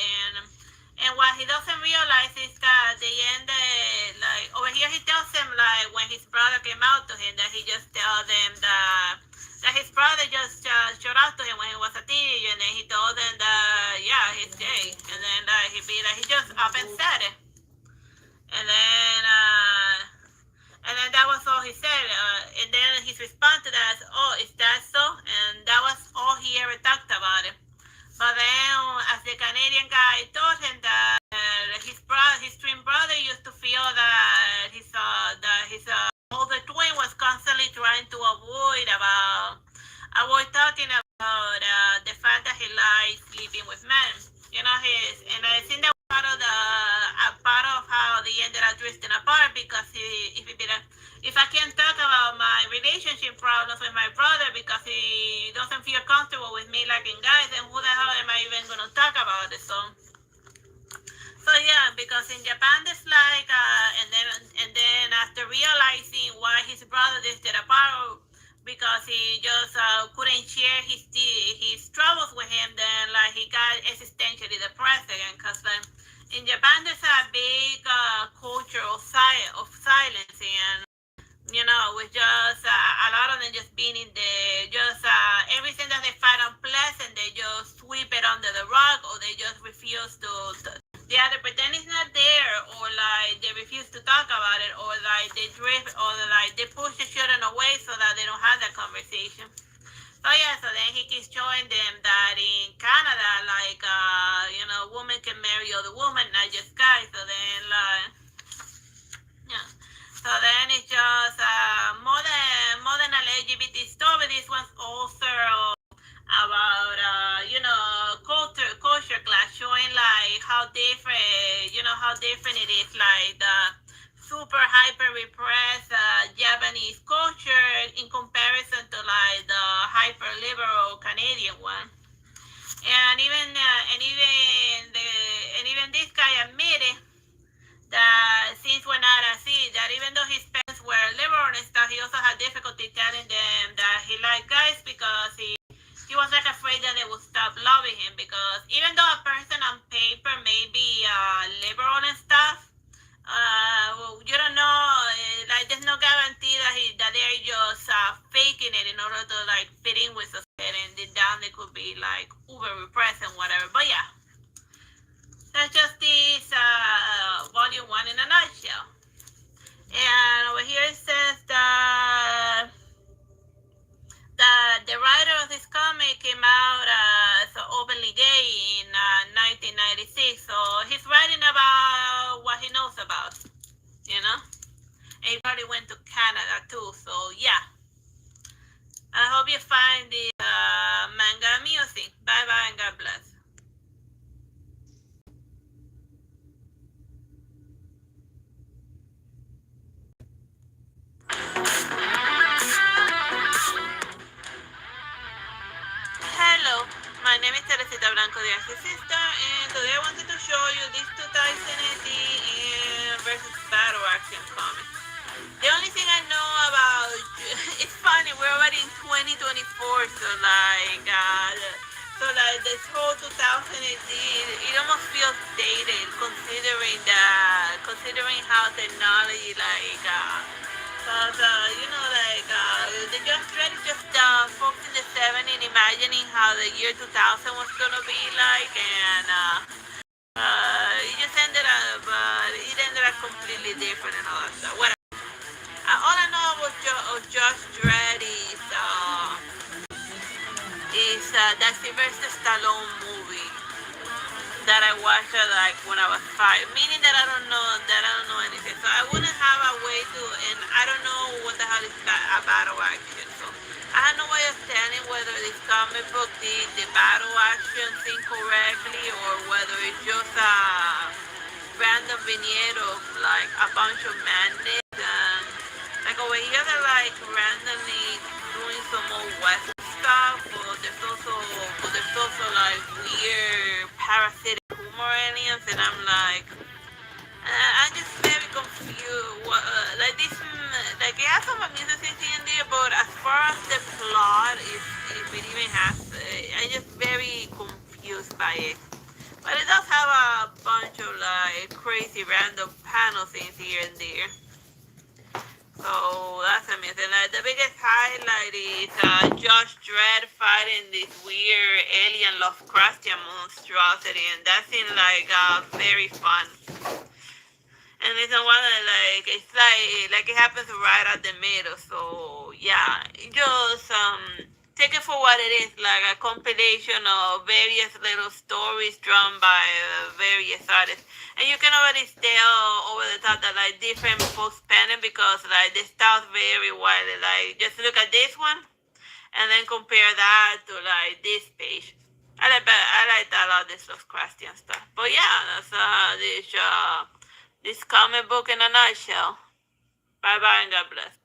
and what he doesn't realize is that they ended, like, over here he tells him, like, when his brother came out to him, that he just tells them that that his brother just showed up to him when he was a teenager, and then he told him that yeah, he's gay, and then he just up and said it, and then that was all he said, and then his response to that is, oh, is that so? And that was all he ever talked about it. But then, as the Canadian guy told him that his twin brother used to feel that his older twin was constantly trying to avoid talking about the fact that he likes sleeping with men. You know, and I think that was part of how they ended up drifting apart, because if I can't talk about my relationship problems with my brother because he doesn't feel comfortable with me liking guys, then who the hell am I even gonna talk about it? So yeah, because in Japan there's like and then after realizing why his brother drifted apart, because he just couldn't share his troubles with him, then like he got existentially depressed again, because in Japan there's a big culture of silence, and you know, with just a lot of them just being in everything that they find unpleasant, they just sweep it under the rug, or they just refuse to they either pretend it's not there, or like they refuse to talk about it, or like they drift, or like they push the children away so that they don't have that conversation. So yeah, so then he keeps showing them that in Canada, like women can marry other women, not just guys. So then so then it's just more than a LGBT story. This one's also about culture class, showing like how different it is, like the super hyper repressed Japanese culture in comparison to like the hyper liberal Canadian one. And even this guy admitted that since we're not that even though his parents were liberal and stuff, he also had difficulty telling them that he liked guys, because he was like afraid that they would stop loving him, because even though a person on paper may be liberal and stuff, you don't know, like there's no guarantee that they're just faking it in order to like fit in with society, and deep down they could be like uber repressed and whatever. But yeah, that's just this volume 1 in a nutshell. And over here it says that the writer of this comic came out as openly gay in 1996. So he's writing about what he knows about, you know? And he probably went to Canada too, so yeah. I hope you find the manga amusing. Bye-bye and God bless. Hello, my name is Teresita Blanco, the Artsy sister, and today I wanted to show you this 2018 versus battle action comic. The only thing I know about, it's funny, we're already in 2024, so this whole 2018, it almost feels dated considering how technology they just really folks in the 70s imagining how the year 2000 was gonna be like, and it ended up completely different and all that stuff. Whatever. All I know about Josh Dredd is that Sylvester Stallone movie that I watched when I was 5, meaning that I don't know anything. So I wouldn't have a way to, and I don't know what the hell is a battle action. So I have no way of telling whether this comic book did the battle action thing correctly, or whether it's just a random vignette of like a bunch of madness. Like over here they're randomly doing some old west stuff, but there's also like weird parasitic humor aliens, and I'm just very confused. It has some amusing things in there, but as far as the plot, if it even has, I'm just very confused by it. But it does have a bunch of crazy random panel things here and there. So So that's amazing. Like the biggest highlight is Josh Dredd fighting this weird alien Lovecraftian monstrosity, and that seemed like very fun. And it's a one that like it happens right at the middle. So yeah, just take it for what it is, like a compilation of various little stories drawn by various artists. And you can already tell over the top that like different folks pen it because like the styles vary widely. Like just look at this one and then compare that to like this page. I like that a lot, this Lovecraftian stuff. But yeah, that's this comic book in a nutshell. Bye bye and God bless.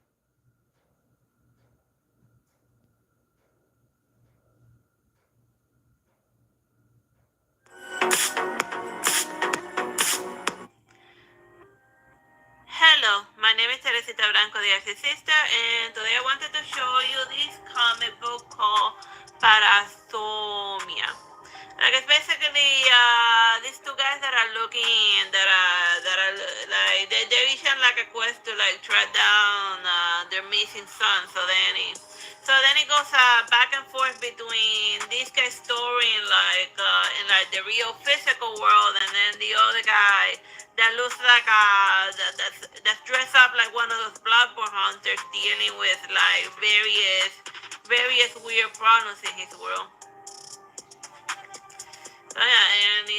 Hello, my name is Teresita Blanco, the Artsy sister, and today I wanted to show you this comic book called Parasomia. Like it's basically these two guys that are looking that are like they're each on like a quest to like track down their missing son. So then it goes back and forth between this guy story in like the real physical world, and then the other guy that looks like that's dressed up like one of those Bloodborne hunters dealing with like various weird problems in his world. So yeah, and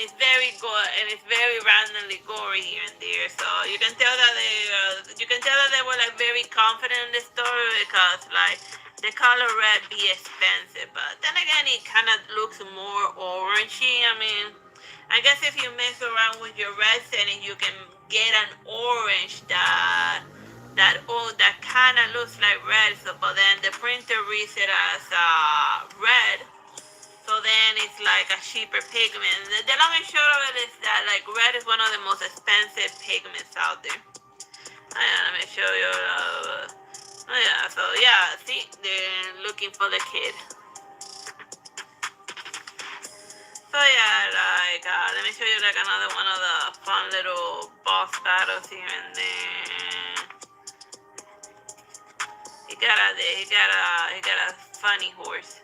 it's very good and it's very randomly gory here and there. So you can tell that they were like very confident in the story because like the color red be expensive, but then again it kind of looks more orangey. I mean, I guess if you mess around with your red setting, you can get an orange that kind of looks like red. So, but then the printer reads it as red. So then it's like a cheaper pigment. The long and short of it is that like red is one of the most expensive pigments out there. Oh, yeah, let me show you. Oh yeah, so yeah, see, they're looking for the kid. So yeah, like let me show you like another one of the fun little boss battles here and there. He got a funny horse.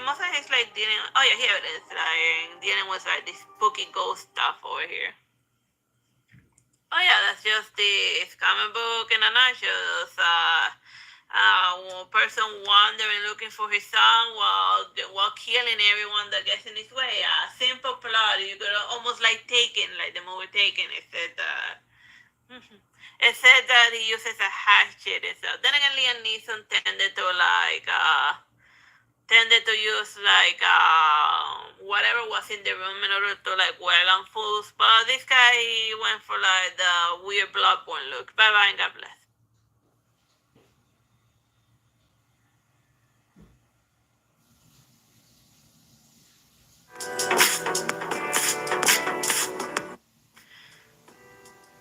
Most of his like dealing. Oh yeah, here it is. Like dealing with like this spooky ghost stuff over here. Oh yeah, that's just this comic book in a nutshell. A person wandering looking for his son while killing everyone that gets in his way. Simple plot. You could almost like Taken, like the movie Taken. It said that he uses a hatchet and stuff. Then again, Liam Neeson tended to use like whatever was in the room in order to like well on fools. But this guy he went for like the weird Bloodborne look. Bye bye and God bless.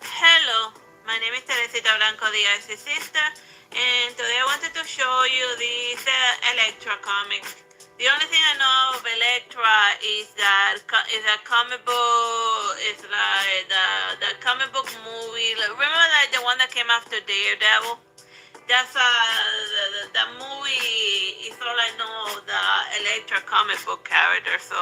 Hello, my name is Teresita Blanco, the Artsy sister, and today I wanted to show you this Electra comic. The only thing I know of Electra is that is a comic book. It's like the comic book movie. Like, remember like the one that came after Daredevil? That's the movie is all I know of the Electra comic book character. So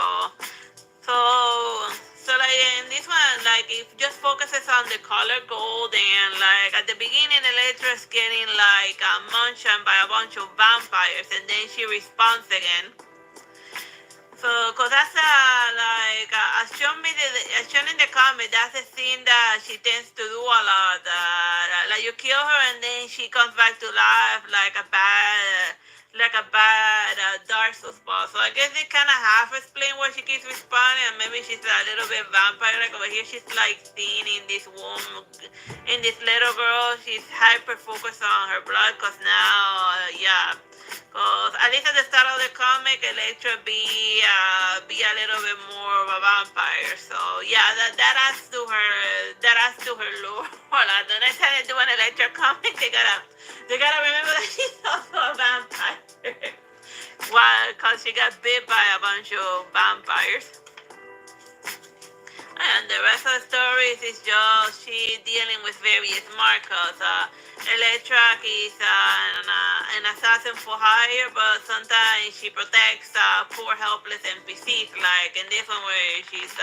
so like in this one, like it just focuses on the color gold, and like at the beginning Electra's getting like munched by a bunch of vampires, and then she responds again. So, cause that's as shown in the comic, that's the thing that she tends to do a lot. Like you kill her and then she comes back to life like a bad Dark Souls boss. So I guess they kind of half explain why she keeps responding, and maybe she's a little bit vampire. Like over here, she's like seeing in this woman, in this little girl, she's hyper focused on her blood, cause now, yeah. Cause at least at the start of the comic, Electra be a little bit more of a vampire. So yeah, that adds to her lore. Hold on, the next time they do an Electra comic, they gotta remember that she's also a vampire. Why? Cause she got bit by a bunch of vampires. And the rest of the stories is just she dealing with various markers. Electra is an assassin for hire, but sometimes she protects poor, helpless NPCs. Like in this one, where she's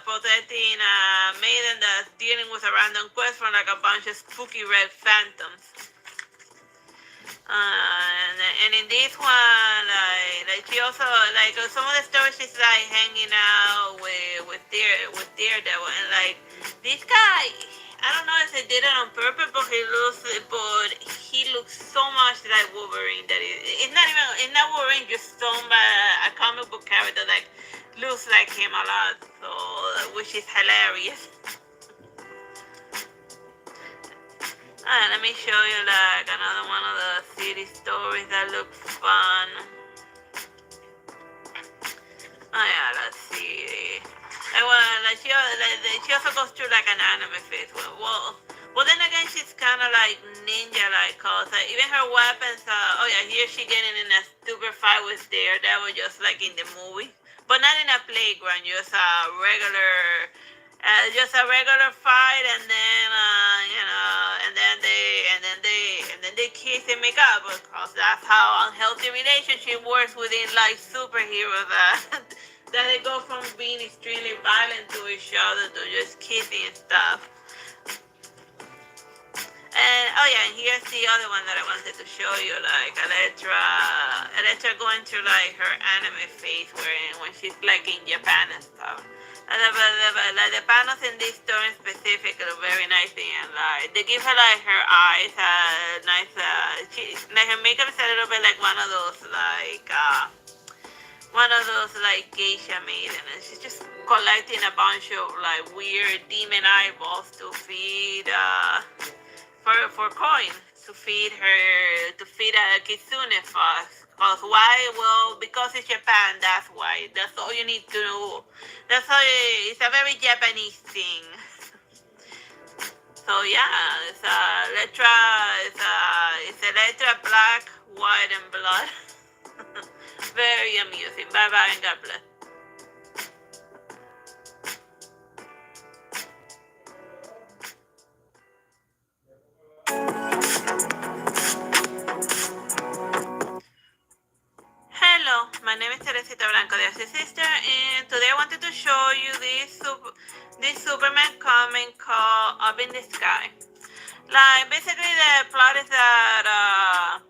protecting a maiden that's dealing with a random quest from like a bunch of spooky red phantoms. And in this one, like she also like some of the stories she's like hanging out with Daredevil, and like this guy, I don't know if they did it on purpose, but he looks so much like Wolverine that it's not Wolverine, just a comic book character that looks like him a lot, so which is hilarious. Let me show you like another one of the city stories that looks fun. Oh yeah, let's see. She also goes through like an anime phase. Well, then again, she's kind of like ninja-like, cause even her weapons. Oh yeah, here she getting in a stupid fight with Daredevil, just like in the movie, but not in a playground, just a regular. Just a regular fight, and then they kiss and make up, because that's how unhealthy relationship works within like superheroes. That they go from being extremely violent to each other to just kissing and stuff. And oh yeah, and here's the other one that I wanted to show you, like Electra going through like her anime phase, when she's like in Japan and stuff. Like the panels in this story specific are very nice, and like they give her like her eyes nice. Like her makeup is a little bit like one of those like geisha maiden, and she's just collecting a bunch of like weird demon eyeballs to feed for coin, to feed a kitsune fox. Because why? Well, because it's Japan, that's why. That's all you need to know. That's all. It's a very Japanese thing. So yeah, it's Electra black, white, and blood. Very amusing. Bye bye and God bless. Hello, my name is Teresita Blanco, the Artsy sister, and today I wanted to show you this Superman comic called Up in the Sky. Like, basically the plot is that,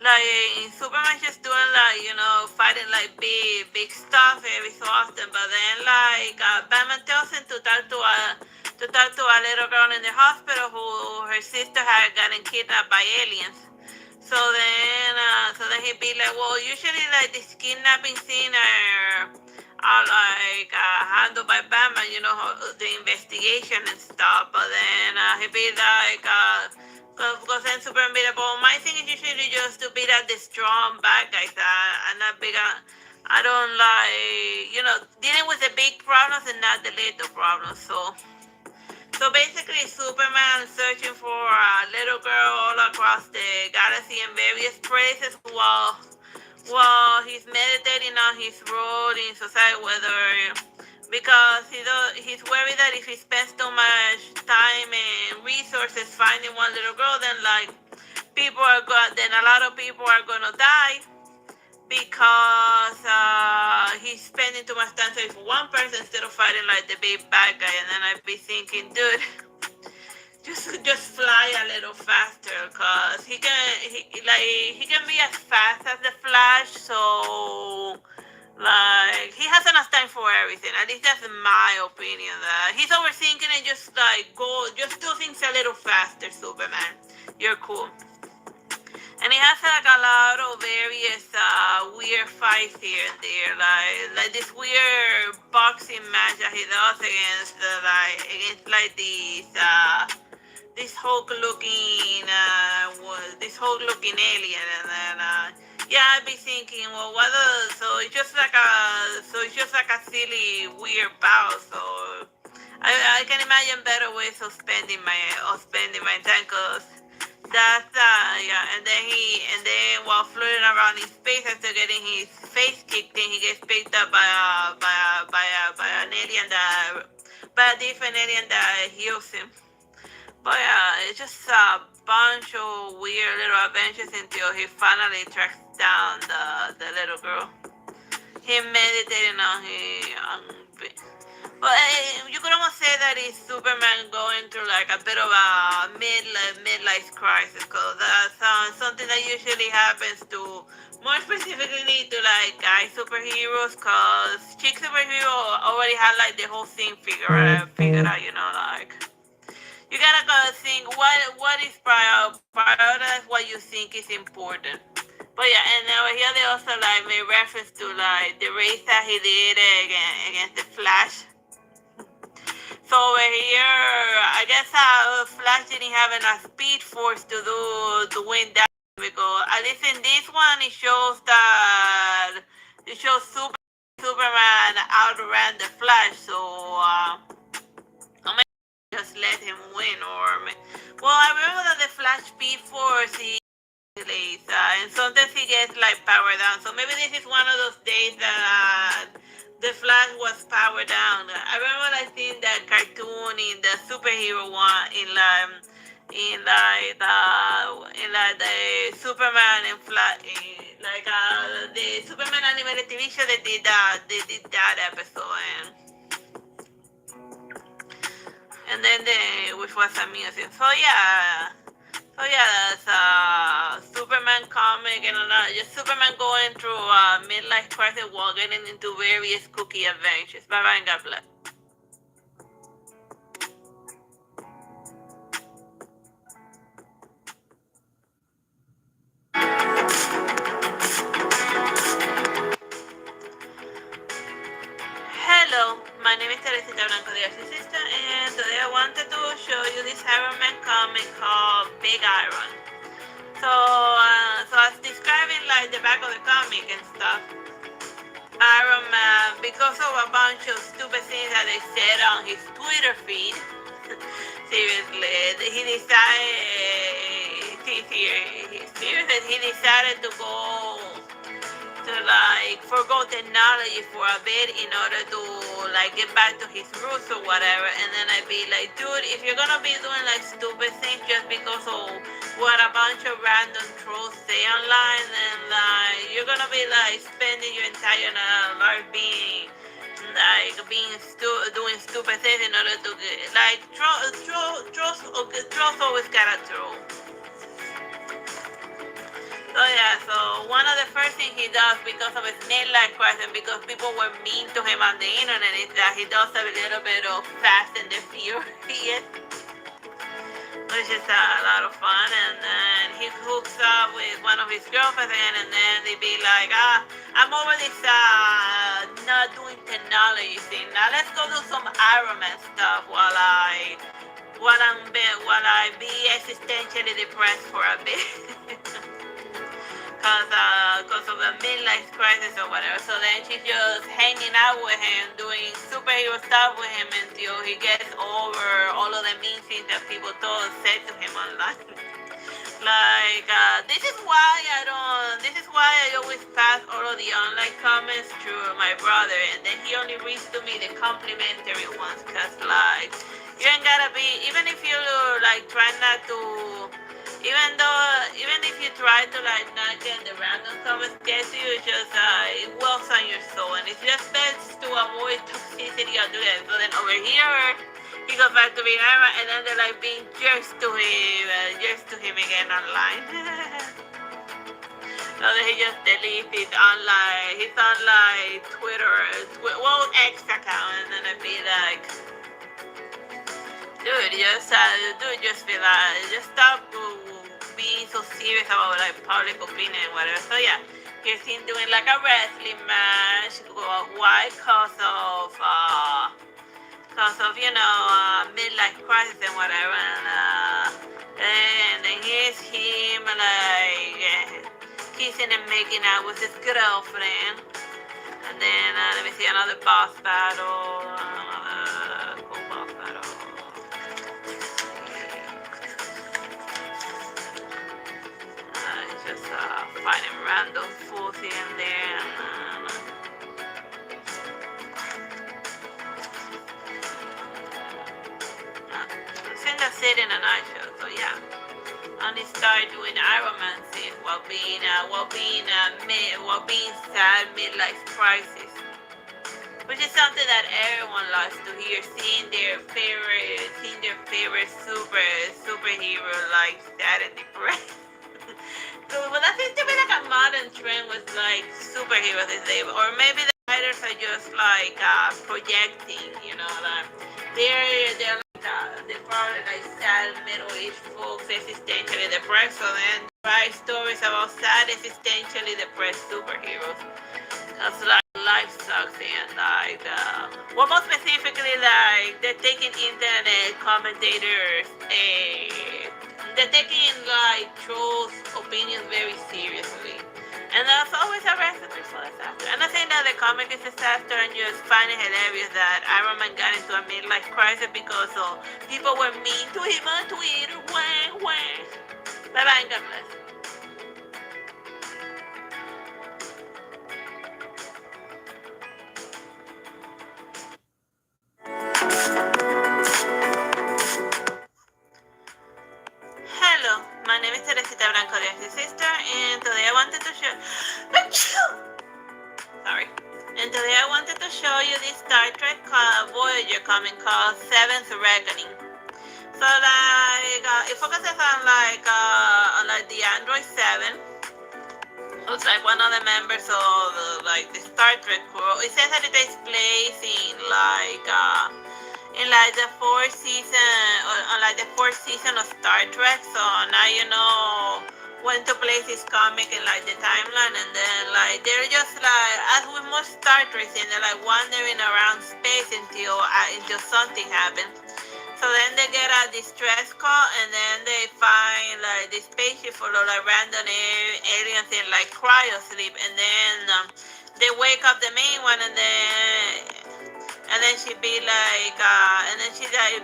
like, Superman's just doing, like, fighting, like, big stuff every so often, but then, like, Batman tells him to talk to a little girl in the hospital who her sister had gotten kidnapped by aliens. So then he'd be like, well, usually like these kidnapping scenes are like handled by Batman, the investigation and stuff. But then he'd be like, because then Superman be like, well, my thing is usually just to be like the strong bad guys. I'm not big on, I don't like, dealing with the big problems and not the little problems. So basically, Superman searching for a little girl all across the galaxy in various places while he's meditating on his role in society, because he's worried that if he spends too much time and resources finding one little girl, then a lot of people are gonna die, because he's spending too much time for one person instead of fighting like the big bad guy. And then I'd be thinking, dude, just fly a little faster, cause he can be as fast as the Flash. So like he has enough time for everything. At least that's my opinion. That he's overthinking and just do things a little faster. Superman, you're cool. And it has like a lot of various weird fights here and there, like this weird boxing match that he does against this Hulk looking alien, and then I'd be thinking, well, so it's just like a silly weird bout. So I can imagine better ways of spending my time, That's yeah, and then while floating around in space after getting his face kicked in, he gets picked up by an alien that by a different alien that heals him. But yeah, it's just a bunch of weird little adventures until he finally tracks down the little girl. He meditating on but you could almost say that it's Superman going through like a bit of a midlife crisis, because that's something that usually happens to, more specifically to like guy superheroes, because chick superhero already had like the whole thing figured out, like you gotta go think what is prioritize what you think is important. But yeah, and over here they also like made reference to like the race that he did against the Flash. So over here, I guess Flash didn't have enough speed force to win that, because at least in this one it shows Superman outran the Flash. So I just let him win, well, I remember that the Flash speed force and sometimes he gets like power down. So maybe this is one of those days that the Flash was powered down. I remember like seeing that cartoon in the superhero one in like the Superman and Flash, the Superman animated TV show. They did that episode, and then which was amusing. So yeah. So yeah, that's Superman comic, and just Superman going through midlife crisis while getting into various cookie adventures. Bye bye and God bless. Hello, my name is Teresita Blanco, the Artsy sister, and today I wanted to show you this Iron Man comic called Big Iron. So I was describing like the back of the comic and stuff. Iron Man, because of a bunch of stupid things that they said on his Twitter feed, seriously, he decided to go to like forgo technology for a bit in order to like get back to his roots or whatever. And then I'd be like, dude, if you're gonna be doing like stupid things just because of what a bunch of random trolls say online, then like you're gonna be like spending your entire life doing stupid things in order to get like trolls always gotta troll. So yeah, so one of the first things he does because of his midlife crisis, because people were mean to him on the internet, is that he does a little bit of Fast and the Furious, which is a lot of fun. And then he hooks up with one of his girlfriends again, and then they be like, I'm over this not doing technology thing. Now let's go do some Iron Man stuff while I be existentially depressed for a bit. Because of a midlife crisis or whatever. So then she's just hanging out with him, doing superhero stuff with him until he gets over all of the mean things that people said to him online. This is why I always pass all of the online comments to my brother, and then he only reads to me the complimentary ones, because you ain't gotta be, even if you try not to, even if you try to not get the random comments get to you, it's just it wells on your soul, and it's just best to avoid toxicity or do that. So then over here, he goes back to being Iron, and then they're being jerks to him again online. So then he just deletes his online Twitter, X account, and then I'd be like, dude, just be just stop being so serious about public opinion and whatever. So yeah, here's him doing a wrestling match. Why? Because of midlife crisis and whatever. And then here's him kissing and making out with his girlfriend. And then let me see, another boss battle. just finding random fools here and there. It's in the city in a nutshell. So yeah, and he started doing aromancy while being sad midlife crisis, which is something that everyone loves to hear. Seeing their favorite superhero like sad and depressed. So well, that seems to be like a modern trend with like superheroes these days, or maybe the writers are just like projecting, you know, that they're probably like sad middle-aged folks existentially depressed, so then write stories about sad existentially depressed superheroes. Cause like life sucks and like well, more specifically like they're taking internet commentators, they're taking like trolls' opinions very seriously. And that's always a recipe for disaster. I'm not saying that the comic is a disaster and just find it hilarious that Iron Man got into a midlife crisis because people were mean to him on Twitter. Wang, wang. Bye-bye and God bless. Hello, my name is Teresita Blanco, the Artsy sister, and today I wanted to show... Sorry. And today I wanted to show you this Star Trek Voyager comic called Seventh Reckoning. So like, it focuses on like the Android 7, who's like one of the members of the Star Trek crew. It says that it takes place in the fourth season of Star Trek. So now you know when to place this comic in like the timeline, and then like they're just like, as with most Star Trek, they're like wandering around space until something happens. So then they get a distress call, and then they find like this spaceship full of like random aliens in like cryo sleep, and then they wake up the main one, and then she be like,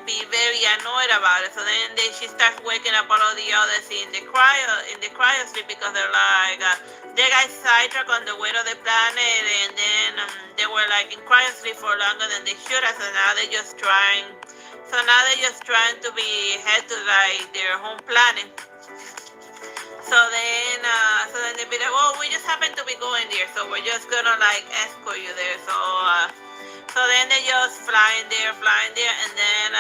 be very annoyed about it. So then she starts waking up all of the others in the cryo sleep because they're like, they got sidetracked on the way to the planet, and then they were like in cryo sleep for longer than they should have. So now they're just trying to head to like their home planet. So then they be like, well, we just happen to be going there, so we're just gonna like escort you there. So then they just flying there, and then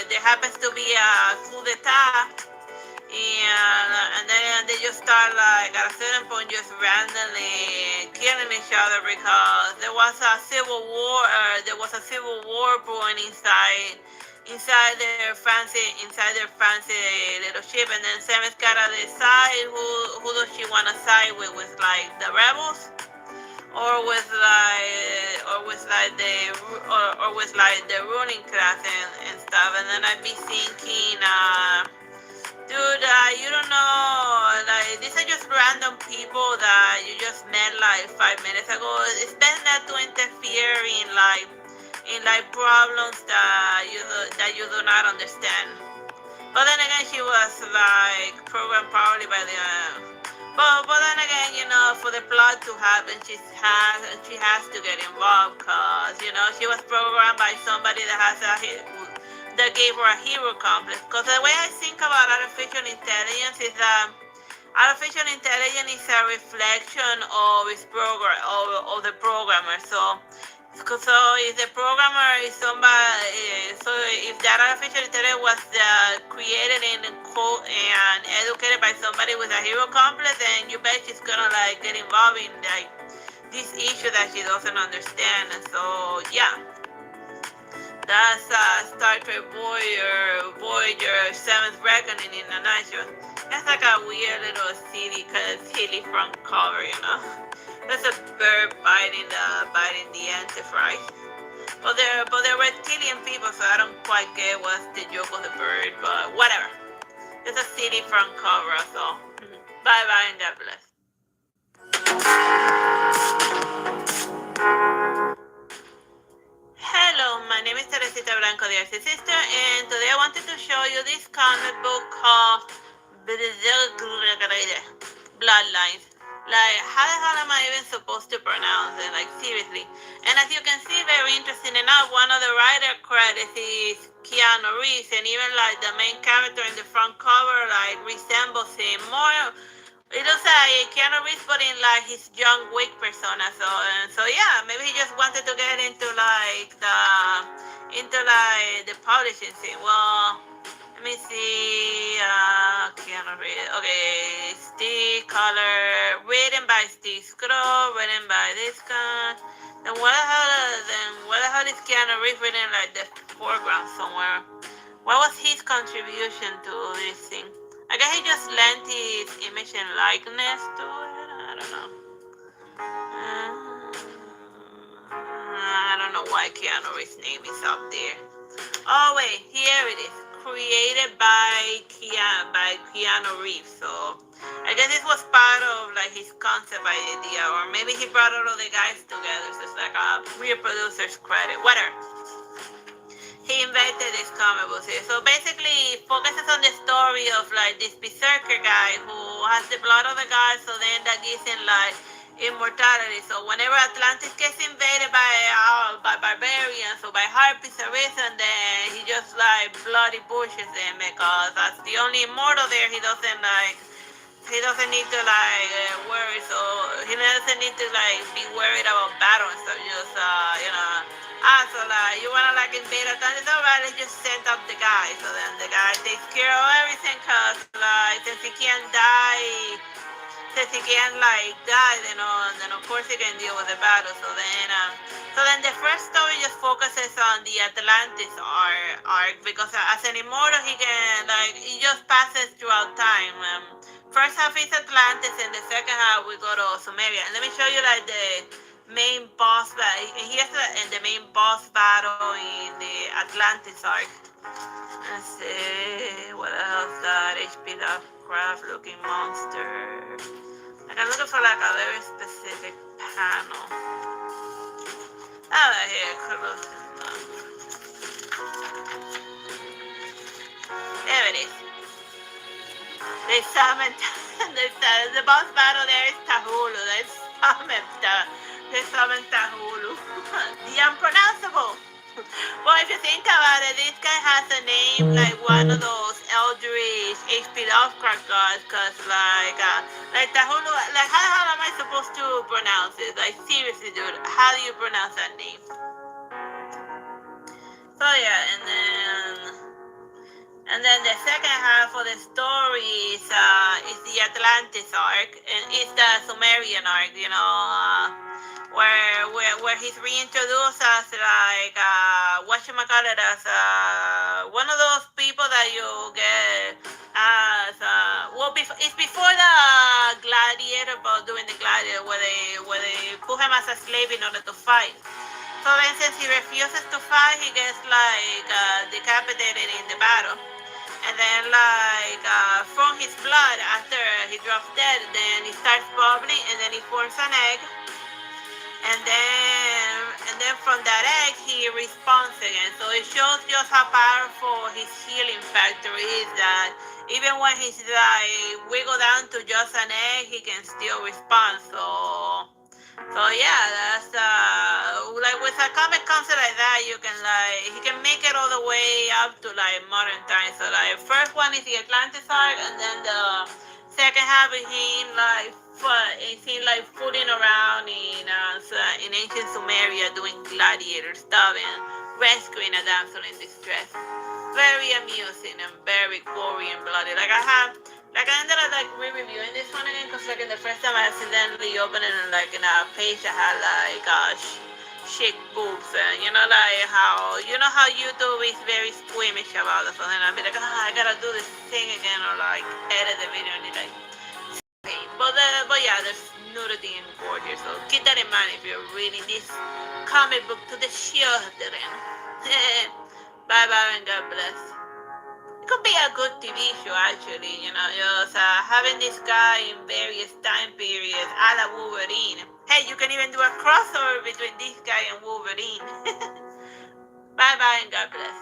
there happens to be a coup d'etat, and then they just start like at a certain point just randomly killing each other because there was a civil war brewing inside their fancy little ship, and then Sam's gotta decide who does she wanna side with like the rebels or with the ruling class and stuff. And then I'd be thinking, dude, you don't know, like these are just random people that you just met like 5 minutes ago. It's best not to interfere in problems that you do not understand. But then again, she was like programmed probably by the. But then again, you know, for the plot to happen, she has to get involved because you know she was programmed by somebody that gave her a hero complex. Because the way I think about artificial intelligence is that artificial intelligence is a reflection of its of the programmer. So if the programmer is somebody, so if that artificial intelligence was created and educated by somebody with a hero complex, then you bet she's gonna like get involved in like this issue that she doesn't understand. And so yeah, that's Star Trek Voyager 7th Reckoning in a nutshell. That's like a weird little silly front cover, you know. There's a bird biting the Enterprise. But they're reptilian people, so I don't quite get what's the joke of the bird, but whatever. It's a city front cover, so bye bye and God bless. Hello, my name is Teresita Blanco, the Artsy sister, and today I wanted to show you this comic book called bloodlines. Like, how the hell am I even supposed to pronounce it? Like, seriously. And as you can see, very interesting enough, one of the writer credits is Keanu Reeves, and even like the main character in the front cover like resembles him more. It looks like Keanu Reeves put in like his John Wick persona. So yeah, maybe he just wanted to get into the publishing scene. Well, let me see. Keanu Reeves. Okay, Steve Color, written by Steve Scroll, written by this guy. Then what the hell is Keanu Reeves written like the foreground somewhere? What was his contribution to this thing? I guess he just lent his image and likeness to it. I don't know. I don't know why Keanu Reeves' name is up there. Oh wait, here it is. Created by Keanu Reeves. So I guess this was part of like his concept idea, or maybe he brought all of the guys together. So it's like a real producer's credit. Whatever. He invented this comic book series. So basically, it focuses on the story of like this berserker guy who has the blood of the gods. So then that gives him like immortality. So whenever Atlantis gets invaded by barbarians or by harpies or reason, then he just like bloody pushes them because that's the only immortal there. He doesn't need to like worry, so he doesn't need to like be worried about battle and stuff. Just so like you wanna like invade Atlantis, alright, let's just send up the guy. So then the guy takes care of everything, cause like since he can't die, then of course he can deal with the battle. So then the first story just focuses on the Atlantis arc because as an immortal he just passes throughout time. First half is Atlantis, and the second half we go to Sumeria. And let me show you like the main boss battle. Here's the main boss battle in the Atlantis arc. Let's see, what the hell is that? HP Lovecraft looking monster. Like I'm looking for like a very specific panel. Oh, here, close enough. There it is. They summoned the boss battle there is Tahulu. They summoned Tahulu. The unpronounceable. Well, if you think about it, this guy has a name like one of those eldritch HP Lovecraft gods, cause like Tahulu, like how am I supposed to pronounce it? Like seriously, dude, how do you pronounce that name? So yeah, and then the second half of the story is the Atlantis arc, and it's the Sumerian arc, where he's reintroduced as like as one of those people that you get as it's before the gladiator, but during the gladiator where they put him as a slave in order to fight. So then since he refuses to fight, he gets like decapitated in the battle. And then from his blood, after he drops dead, then he starts bubbling, and then he forms an egg. And then from that egg, he responds again. So it shows just how powerful his healing factor is, that even when he's like wiggled down to just an egg, he can still respond. So yeah, that's like with a comic concept like that, he can make it all the way up to like modern times. So like first one is the Atlantis arc, and then the second half is him like fooling around in ancient Sumeria doing gladiator stuff and rescuing a damsel in distress. Very amusing and very gory and bloody. I ended up like re-reviewing this one again because like in the first time I accidentally opened it and like in a page that had like chic boobs, and how YouTube is very squeamish about it. So then I'd be like, I gotta do this thing again, or like edit the video and it's like pain. But yeah, there's nudity and gore here, so keep that in mind if you're reading this comic book to the children. Bye bye and God bless. It could be a good TV show actually, just having this guy in various time periods, a la Wolverine. Hey, you can even do a crossover between this guy and Wolverine. Bye bye and God bless.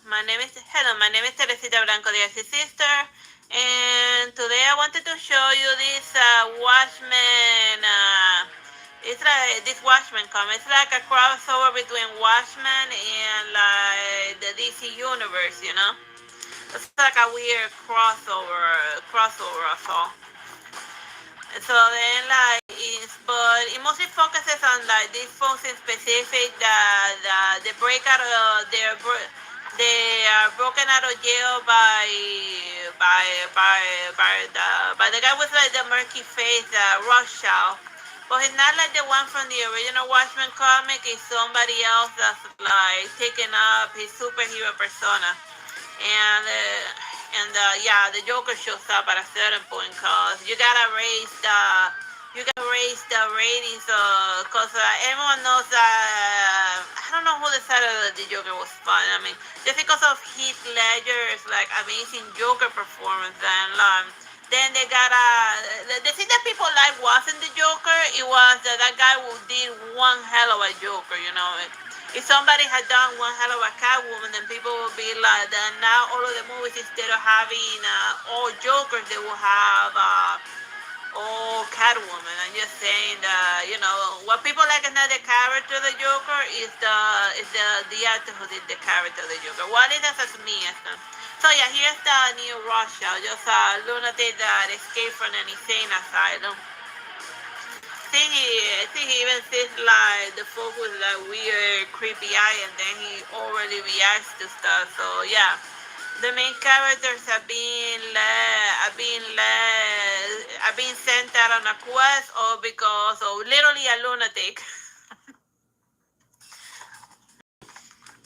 My name is Teresita Blanco, the Artsy sister, and today I wanted to show you this Watchmen. It's like this Watchmen comic. It's like a crossover between Watchmen and like the DC universe, you know. It's like a weird crossover of all. So then, like, but it mostly focuses on like these folks in specific that they break out of they are broken out of jail by the guy with like the murky face, Rothschild. But he's not like the one from the original Watchmen comic. He's somebody else that's like taking up his superhero persona. And the Joker shows up at a certain point because you gotta raise the ratings because everyone knows that I don't know who decided that the Joker was fun. I mean, just because of Heath Ledger's like amazing Joker performance, and then they gotta the thing that people like wasn't the Joker. It was that guy who did one hell of a Joker, you know. If somebody had done one hell of a Catwoman, then people would be like, that now all of the movies, instead of having all Jokers, they will have all Catwoman. I'm just saying that, you know, what people like is not the character of the Joker, is the actor who did the character of the Joker. What is that as me? So yeah, here's the new Rothschild, just a lunatic that escaped from an insane asylum. I think he even says like the folk with like weird, creepy eye, and then he already reacts to stuff. So yeah, the main characters are being sent out on a quest, or because of literally a lunatic.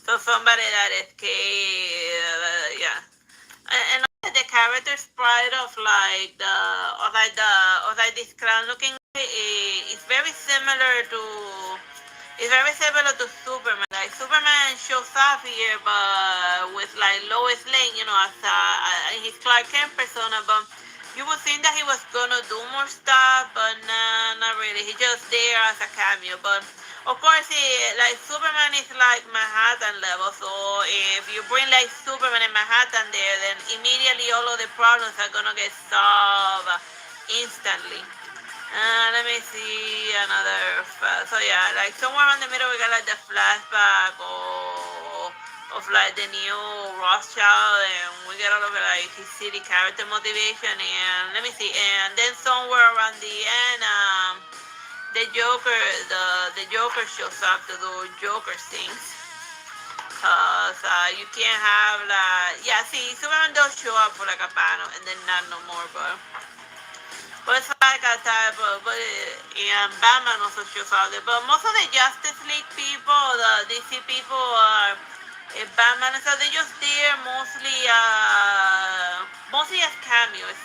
So somebody that escaped, yeah. And the character sprite of this clown looking is very similar to Superman. Like Superman shows up here, but with like Lois Lane, you know, as in his Clark Kent persona. But you would think that he was gonna do more stuff, but nah, not really. He's just there as a cameo. But of course, like Superman is like Manhattan level. So if you bring like Superman and Manhattan there, then immediately all of the problems are gonna get solved instantly. Let me see another. So yeah, like somewhere in the middle we got like the flashback of like the new Rothschild, and we get all of like his city character motivation. And let me see, and then somewhere around the end, the Joker shows up to do Joker things. Cause you can't have like see Superman does show up for like a panel and then not no more, but it's like a type of, Batman also shows up there. But most of the Justice League people, the DC people are Batman, so they just there mostly as cameos.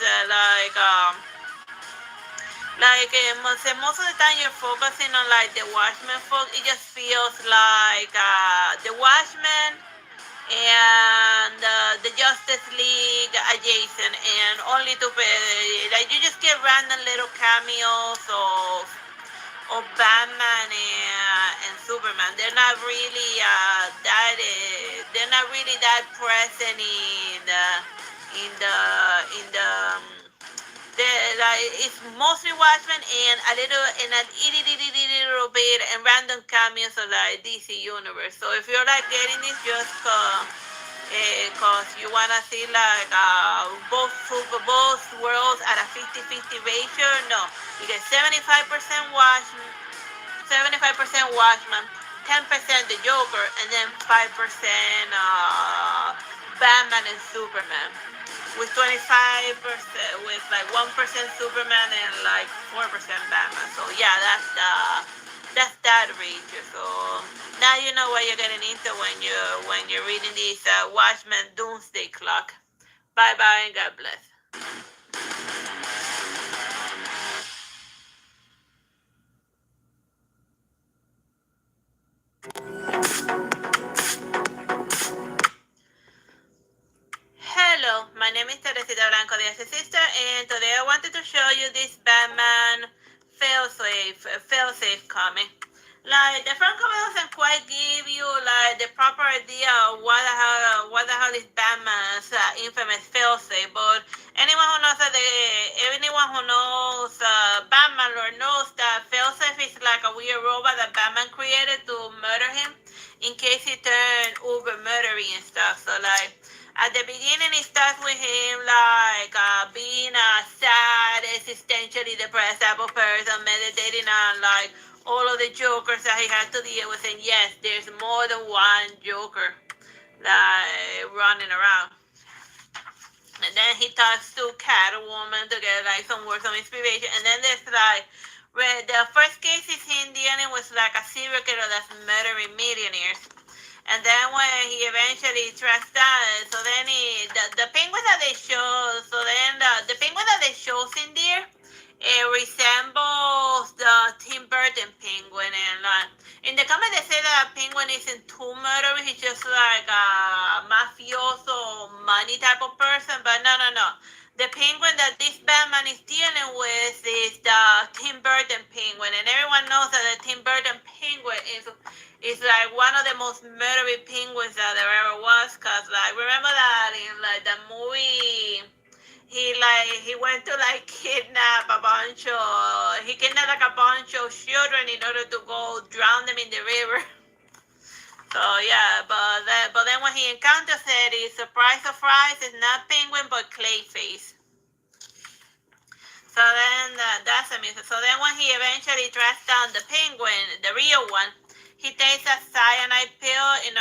Most of the time you're focusing on like the Watchmen folk. It just feels like the Watchmen and the Justice League adjacent, and only to like you just get random little cameos of Batman and Superman. They're not really that present it's mostly Watchmen and a itty little bit and random cameos of like DC universe. So if you're like getting this just cause you wanna see like both worlds at a 50-50 ratio, no, you get 75% Watchmen, 10% the Joker, and then 5% Batman and Superman. With 25%, with like 1% Superman and like 4% Batman. So yeah, that's that region. So now you know what you're getting into when you're reading this Watchmen Doomsday Clock. Bye bye and God bless. Hello, my name is Teresita Blanco, the Artsy sister, and today I wanted to show you this Batman failsafe comic. Like the front cover doesn't quite give you like the proper idea of what the hell is Batman's infamous failsafe. But anyone who knows Batman or knows that failsafe is like a weird robot that Batman created to murder him in case he turned uber murdery and stuff. So like at the beginning, it starts with him like being a sad, existentially depressed type of person, meditating on like all of the jokers that he had to deal with. And yes, there's more than one joker like running around. And then he talks to Catwoman to get like some words of inspiration. And then there's like the first case is him dealing with like a serial killer that's murdering millionaires. And then when he eventually tracks down, so then the penguin that they show, so then the penguin that they shows in there, it resembles the Tim Burton penguin. And in the comic they say that penguin isn't too murderous, he's just like a mafioso money type of person. But no. The penguin that this Batman is dealing with is the Tim Burton penguin, and everyone knows that the Tim Burton penguin is like one of the most murderous penguins that there ever was. Cause like remember that in like the movie, he went to like he kidnapped like a bunch of children in order to go drown them in the river. So yeah, but then when he encounters it, it's surprise, it's not penguin but Clayface. So then that's amusing. So then when he eventually tracks down the penguin, the real one, he takes a cyanide pill and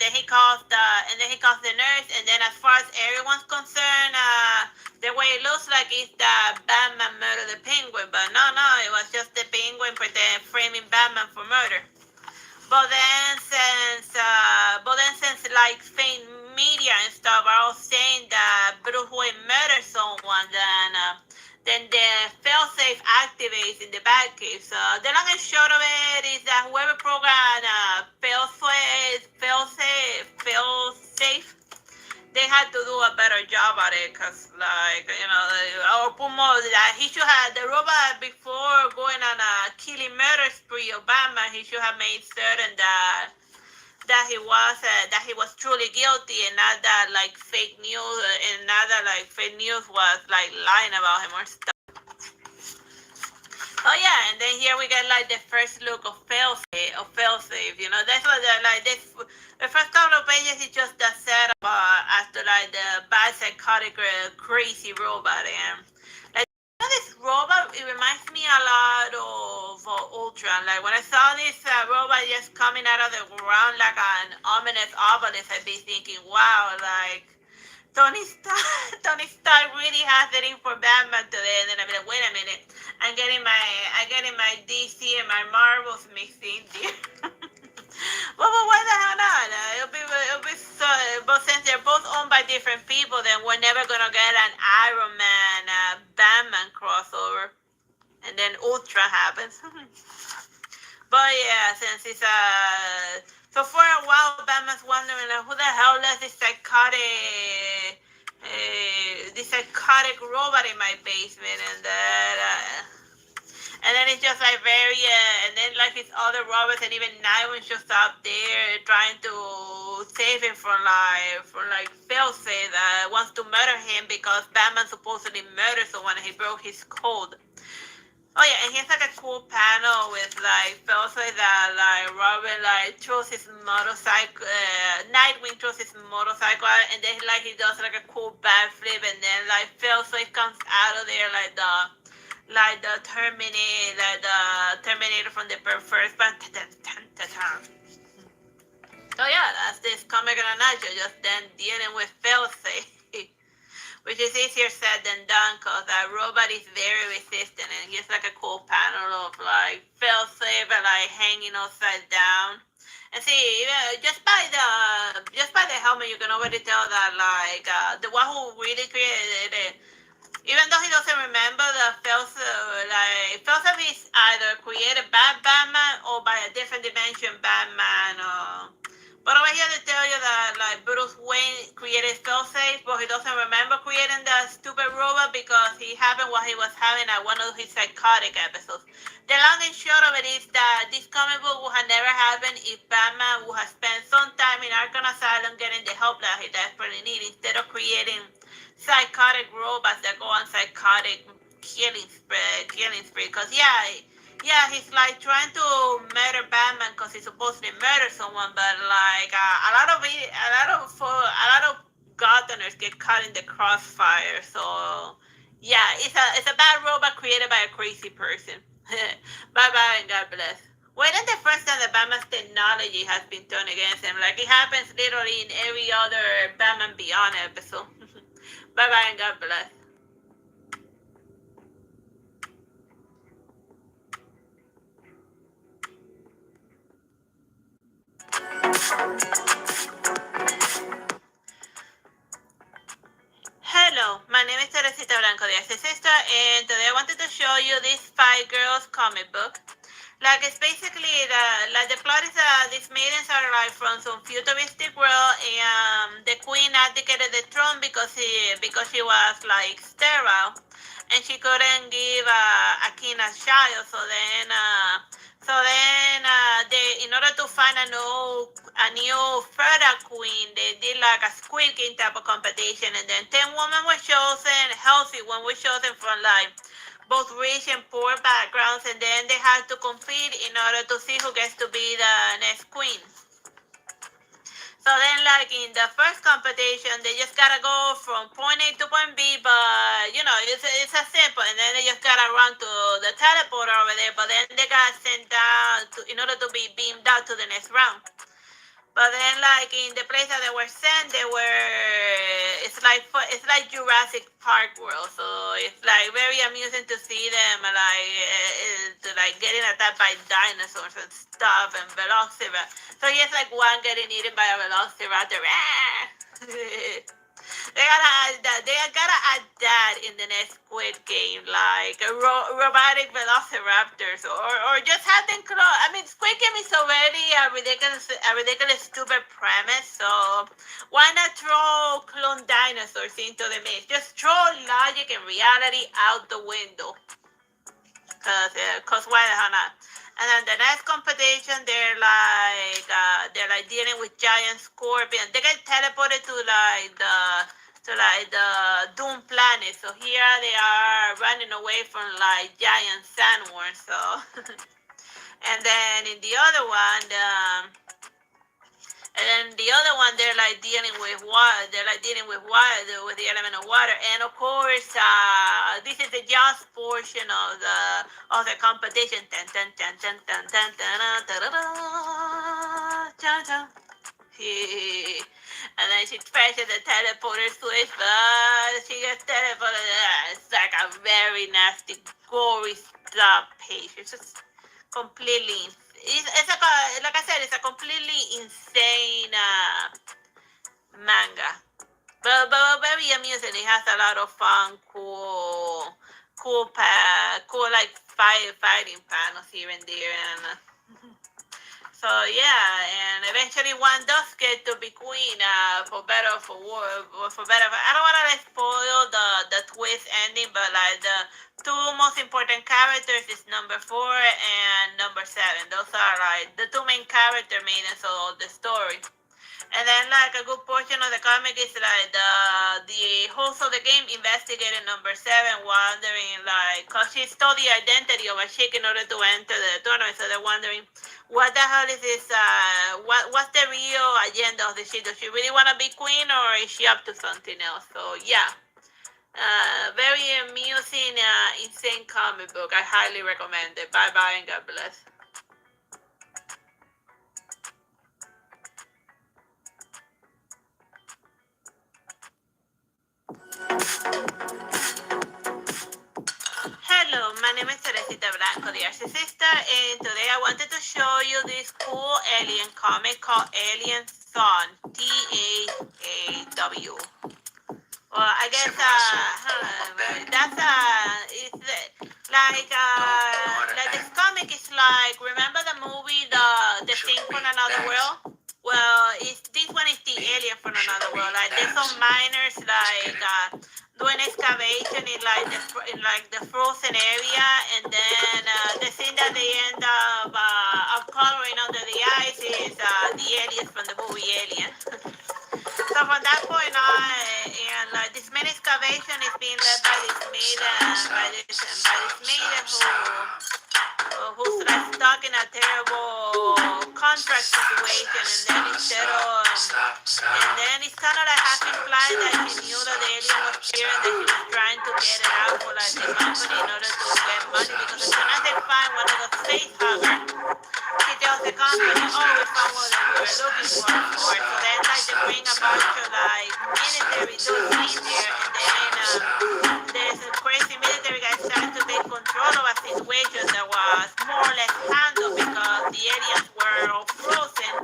then he calls the nurse. And then as far as everyone's concerned, the way it looks like it's the Batman murdered the penguin, but no, it was just the penguin framing Batman for murder. But then since like fake media and stuff are all saying that Bruce Wayne murdered someone, then the failsafe activates in the Batcave. So the long and short of it is that whoever programmed failsafe, they had to do a better job at it, because like or put more that he should have the robot before going on a killing murder spree of Batman. He should have made certain that he was truly guilty, and not that like fake news, and not that like fake news was like lying about him or stuff. Oh yeah, and then here we get like the first look of failsafe. That's what the first couple of pages is just the setup as to like the bad psychotic crazy robot. And like this robot, it reminds me a lot of Ultron. Like when I saw this robot just coming out of the ground like an ominous obelisk, I'd be thinking, wow, like Tony Stark really has it in for Batman today. And then I'm like, wait a minute, I'm getting my DC and my Marvels mixed in here. Well, why the hell not? It'll be so. But since they're both owned by different people, then we're never gonna get an Iron Man Batman crossover, and then Ultra happens. But yeah, since it's so for a while, Batman's wondering like, who the hell left this psychotic robot in my basement, and then it's just like very, and then like his other robots, and even Nightwing's just up there trying to save him from failsafe that wants to murder him because Batman supposedly murdered someone and he broke his code. Oh yeah, and here's like a cool panel with like failsafe that like Robin like throws his motorcycle, Nightwing throws his motorcycle out, and then like he does like a cool backflip, and then like failsafe comes out of there like the Terminator from the first one. Oh yeah, that's this comic in a nutshell, just then dealing with failsafe. Which is easier said than done, because that robot is very resistant, and here's like a cool panel of like failsafe and like hanging upside down. And see, just by the helmet, you can already tell that like the one who really created it, even though he doesn't remember the failsafe is either created by Batman or by a different dimension Batman, But over here they tell you that like Bruce Wayne created failsafe, but he doesn't remember creating the stupid robot because he happened while he was having one of his psychotic episodes. The long and short of it is that this comic book would have never happened if Batman would have spent some time in Arkham Asylum getting the help that he desperately needs instead of creating psychotic robots that go on psychotic killing spree. Cause yeah, he's like trying to murder Batman because he supposedly murdered someone, but like a lot of Gothamers get caught in the crossfire. So yeah, it's a bad robot created by a crazy person. Bye bye and God bless. When is the first time that Batman's technology has been turned against him? Like it happens literally in every other Batman Beyond episode. Bye bye and God bless. Hello, my name is Teresita Blanco, the Artsy sister, and today I wanted to show you this Five Girls comic book. Like it's basically the plot is these maidens are like from some futuristic world, and the queen abdicated the throne because she was like sterile, and she couldn't give a king a child. They in order to find a new fertile queen, they did like a Squid Game type of competition, and then 10 women were chosen, healthy one were chosen from like both rich and poor backgrounds, and then they had to compete in order to see who gets to be the next queen. So then, like in the first competition, they just gotta go from point A to point B, but it's a simple, and then they just gotta run to the teleporter over there. But then they got sent down in order to be beamed out to the next round. But then, like in the place that they were sent, it's like Jurassic Park world. So it's like very amusing to see them like getting attacked by dinosaurs and stuff and velociraptor. So yes, like one getting eaten by a velociraptor. They gotta add that in the next Squid Game, like robotic velociraptors, or just have them clone. I mean, Squid Game is already a ridiculous stupid premise. So why not throw clone dinosaurs into the mix? Just throw logic and reality out the window. Cause why the hell not? And then the next competition, they're like dealing with giant scorpions. They get teleported to the Doom planet. So here they are running away from like giant sandworms. So, and then in the other one, they're like dealing with water. They're like dealing with water, with the element of water. And of course, this is the just portion of the competition. Dun, dun, dun, dun, dun, dun, dun, dun, dun, dun, dun. And then she presses the teleporter switch, but she gets teleported. It's like a very nasty, gory stuff page. It's just completely. Like I said, it's a completely insane manga, but very amusing. It has a lot of fun, cool like fighting panels here and there, and so yeah, and eventually one does get to be queen, for better or for worse, for better. I don't want to like spoil the twist ending, but like the two most important characters is number 4 and number 7. Those are like the two main character maidens of the story. And then like a good portion of the comic is like the host of the game investigating number 7, wondering like, cause she stole the identity of a chick in order to enter the tournament. So they're wondering, what the hell is this? What's the real agenda of the chick? Does she really want to be queen, or is she up to something else? So yeah, very amusing, insane comic book. I highly recommend it. Bye bye and God bless. Hello, my name is Teresita Blanco, the Artsy sister, and today I wanted to show you this cool alien comic called Alien Son, Taw. Well, I guess that's it's like this comic is like, remember the movie The Thing from Another World? Well, this one is the alien from another world. Like there's some miners like doing excavation in like the frozen area, and then the thing that they end up uncovering under the ice is the aliens from the movie Alien. So from that point on, and like this main excavation is being led by this maiden, who's like stuck in a terrible contract situation, and then it's kind of like half implied that she knew that the alien was here and that she was trying to get it out for like the company in order to get money, because as soon as they find one of the space huggers, she tells the company, oh, we found what we were looking for. So then like they bring a bunch of like military dudes in there, and then there's a crazy military guy trying to take control of a situation that was more or less handled because the aliens were all frozen.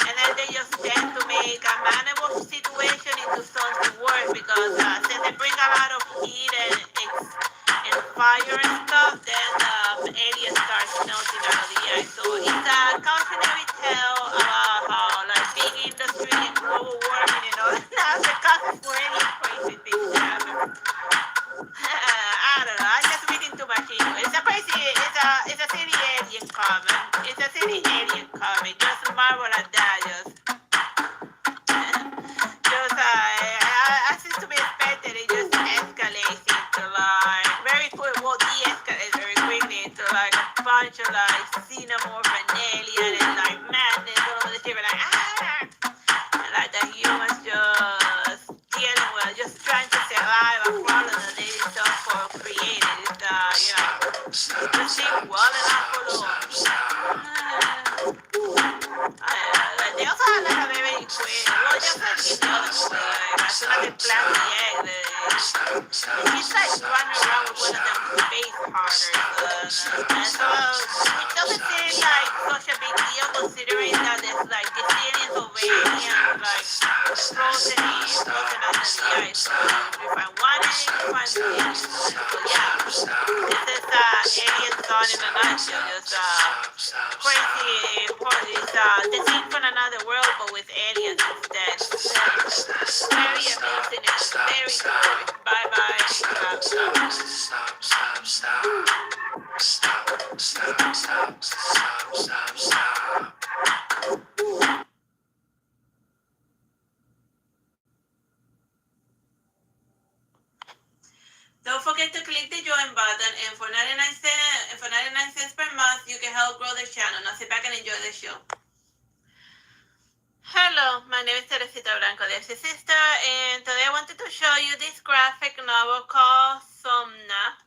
And then they just tend to make a manageable situation into something worse because since they bring a lot of heat and fire and stuff, then the aliens start melting out of the ice. So it's a cautionary tale about how like big industry and global warming and all that has the causes for any crazy things to happen. I don't know. I'm just reading too much into it. It's a crazy. It's a city alien comic. It's a city alien comic. Just marvel at that. As is to be expected, it just escalates into like very quick. Well, de-escalates very quickly into like a bunch of like xenomorph and alien and like madness all over the ship. And like and like the humans just dealing with, just trying to survive a problem that they themselves created. It's just seem well enough for them. Like they also have like a very quick, well, just like in the other movie, like as soon as they plant the egg, she's like running around with one of them space harners, and so it doesn't seem like such a big deal considering that there's like the aliens over aliens, like frozen under the ice. So if you find one egg, you find the aliens. So yeah, this is alien zone in a nutshell. Just crazy, it's the scene from another world, but with aliens instead. Very amazing and very good. Bye bye. Don't forget to click the join button, and for 99 cents per month, you can help grow the channel. Now sit back and enjoy the show. Hello, my name is Teresita Blanco, the Artsy sister, and today I wanted to show you this graphic novel called Somna,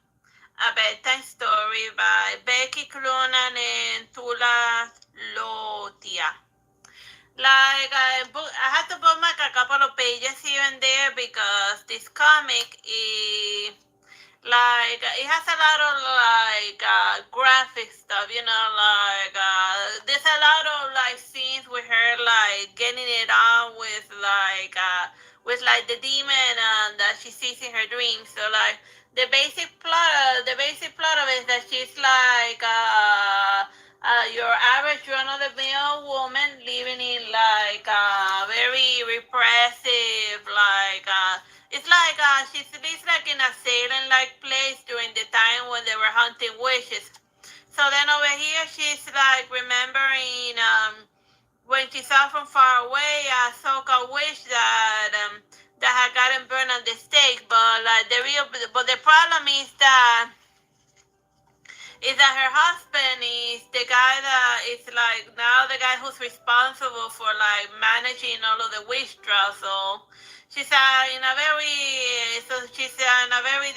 a bedtime story by Becky Clunan and Tula Lotia. Like I had to bookmark a couple of pages here and there because this comic is like it has a lot of like graphic stuff, like there's a lot of like scenes with her like getting it on with like the demon that she sees in her dreams. So like the basic plot of it is that she's like your average run-of-the-mill woman living in like a very repressive it's like she lives like in a Salem-like place during the time when they were hunting witches. So then over here she's like remembering when she saw from far away a so-called witch that had gotten burned on the stake. But like the problem is that her husband is the guy that is like now the guy who's responsible for like managing all of the witch trials. So she's in a very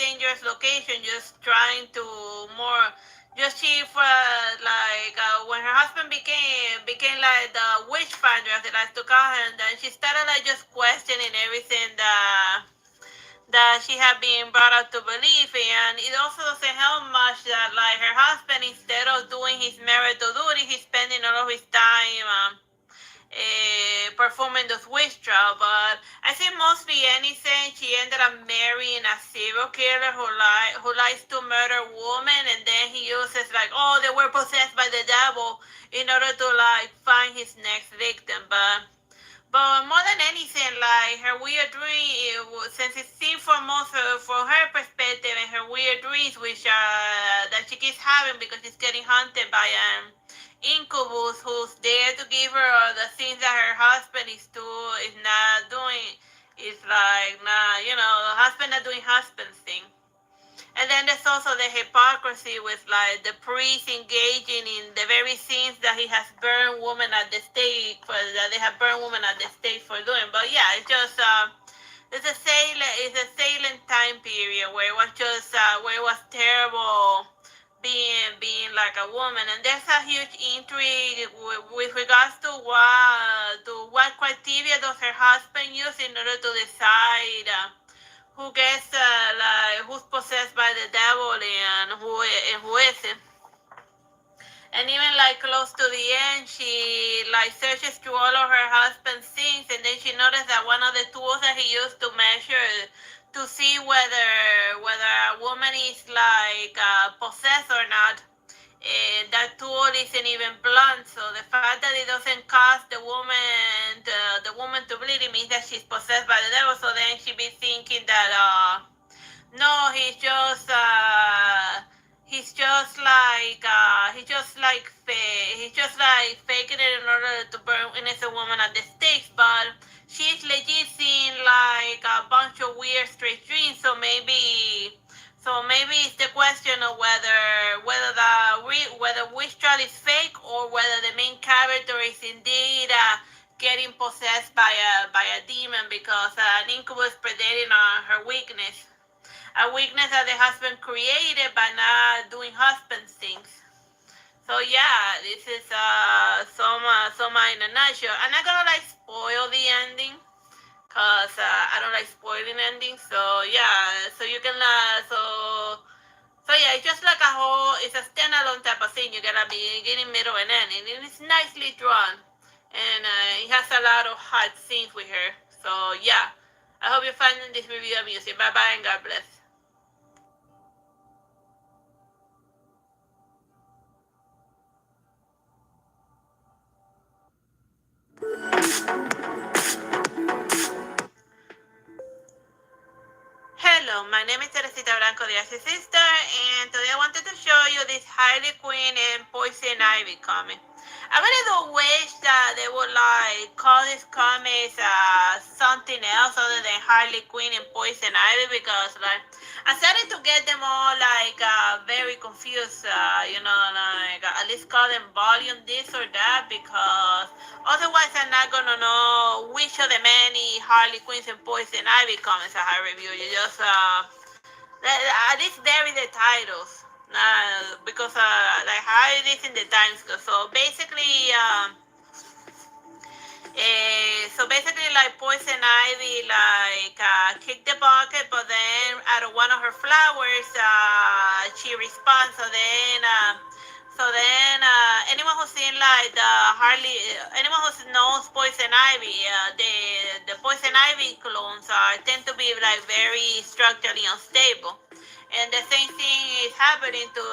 dangerous location, just trying to more just she for when her husband became like the witch finder, as they like to call her, and then she started like just questioning everything that she had been brought up to believe in. And it also doesn't help much that like her husband, instead of doing his marital duty, he's spending all of his time performing those witch trials. But I think mostly anything, she ended up marrying a serial killer who likes to murder women, and then he uses like, oh, they were possessed by the devil in order to like find his next victim. But more than anything, like her weird dream, since it seemed from from her perspective and her weird dreams, which that she keeps having because she's getting hunted by an incubus who's there to give her all the things that her husband is not doing. It's like, nah, husband not doing husband thing. And then there's also the hypocrisy with like the priest engaging in the very things that he has burned women at the stake for, that they have burned women at the stake for doing. But yeah, it's just it's a salient time period where it was just where it was terrible being like a woman, and there's a huge intrigue with regards to what criteria does her husband use in order to decide who's possessed by the devil and who isn't. And even like close to the end, she like searches through all of her husband's things, and then she noticed that one of the tools that he used to measure to see whether a woman is like possessed or not, that tool isn't even blunt. So the fact that it doesn't cause the woman to bleed, it means that she's possessed by the devil. So then she be thinking that no, he's just like faking it in order to burn innocent woman at the stakes. But she's legit seeing like a bunch of weird strange dreams. So maybe it's the question of whether witch trial is fake or whether the main character is indeed getting possessed by a demon because an incubus predating on her weakness. A weakness that the husband created by not doing husband things. So yeah, this is Soma in a nutshell. I'm not gonna like spoil the ending, cause I don't like spoiling endings. So yeah, so you can yeah, it's just like it's a standalone type of thing. You get a beginning, middle, and end, and it's nicely drawn, and it has a lot of hard scenes with her. So yeah, I hope you're finding this review amusing. Bye bye and God bless. Hello, my name is Teresita Blanco, the Artsy sister, and today I wanted to show you this Harley Quinn and Poison Ivy comic. I really do wish that they would like call this comics something else other than Harley Quinn and Poison Ivy, because like I'm starting to get them all like very confused. Like at least call them volume this or that, because otherwise I'm not gonna know which of the many Harley Quinns and Poison Ivy comics I have reviewed. You just at least there is the titles. Because like how it is in the times. So basically, like Poison Ivy, like kicked the bucket, but then out of one of her flowers, she responds. Anyone who's seen like anyone who knows Poison Ivy, the Poison Ivy clones tend to be like very structurally unstable. And the same thing is happening to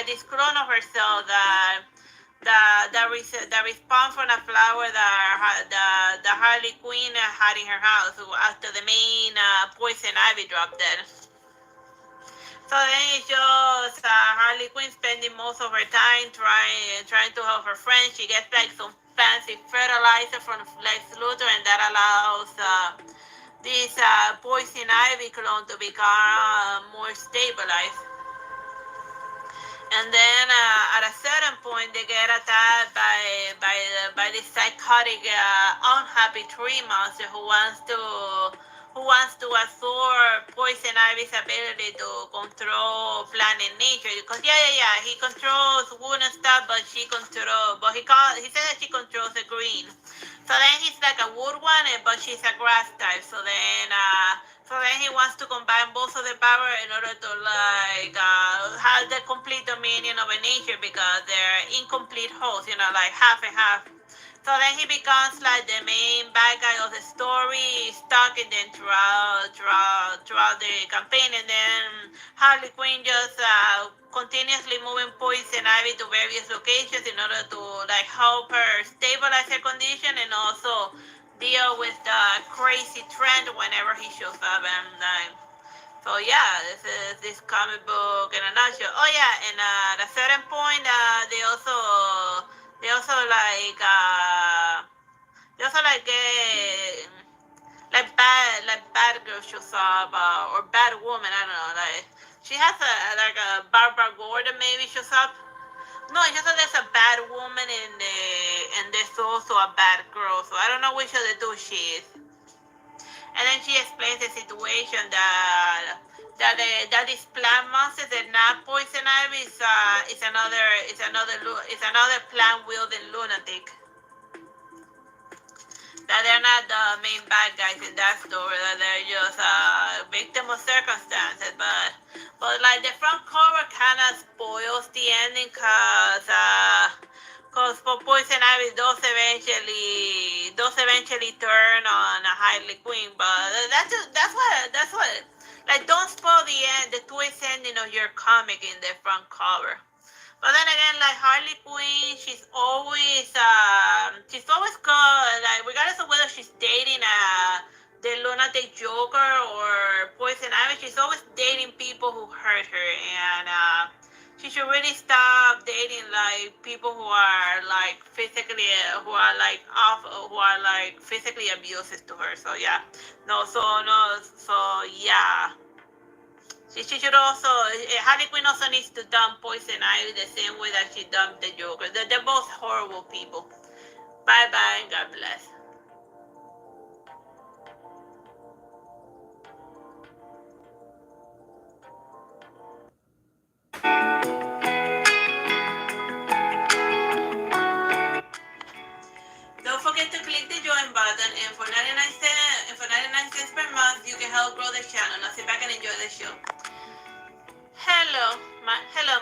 this clone of herself that respawned from a flower that the Harley Quinn had in her house after the main Poison Ivy dropped dead. So then it's just Harley Quinn spending most of her time trying to help her friends. She gets like some fancy fertilizer from Lex Luthor, and that allows this Poison Ivy clone to become more stabilized. And then at a certain point, they get attacked by this psychotic, unhappy tree monster who wants to absorb Poison Ivy's ability to control planet nature. Because he controls wood and stuff, but he said that she controls the green. So then he's like a wood one, but she's a grass type. So So then he wants to combine both of the power in order to like have the complete dominion over nature because they're incomplete wholes, like half and half. So then he becomes like the main bad guy of the story, stalking them throughout the campaign, and then Harley Quinn just continuously moving Poison Ivy to various locations in order to like help her stabilize her condition and also deal with the crazy trend whenever he shows up. And so yeah, this is this comic book in a nutshell. Oh yeah, and at a certain point, they also like like bad girl shows up or bad woman. I don't know. Like she has a Barbara Gordon maybe shows up. No, it's just that there's a bad woman and there's also a bad girl. So I don't know which of the two she is. And then she explains the situation that these plant monsters that not poison ivy is another plant wielding lunatic. That they're not the main bad guys in that story. That they're just a victim of circumstances. But like the front cover kind of spoils the ending cause for Poison Ivy those eventually turn on a Harley Quinn, but that's what like don't spoil the twist ending of your comic in the front cover. But then again, like Harley Quinn, she's always good. Like regardless of whether she's dating the lunatic Joker or Poison Ivy, she's always dating people who hurt her, and she should really stop dating like people who are like physically physically abusive to her. So yeah, so yeah. She should also Harley Quinn also needs to dump Poison Ivy the same way that she dumped the Joker. They're both horrible people. Bye bye and God bless. Don't forget to click the join button, and for 99 cents per month, you can help grow the channel. Now sit back and enjoy the show. Hello,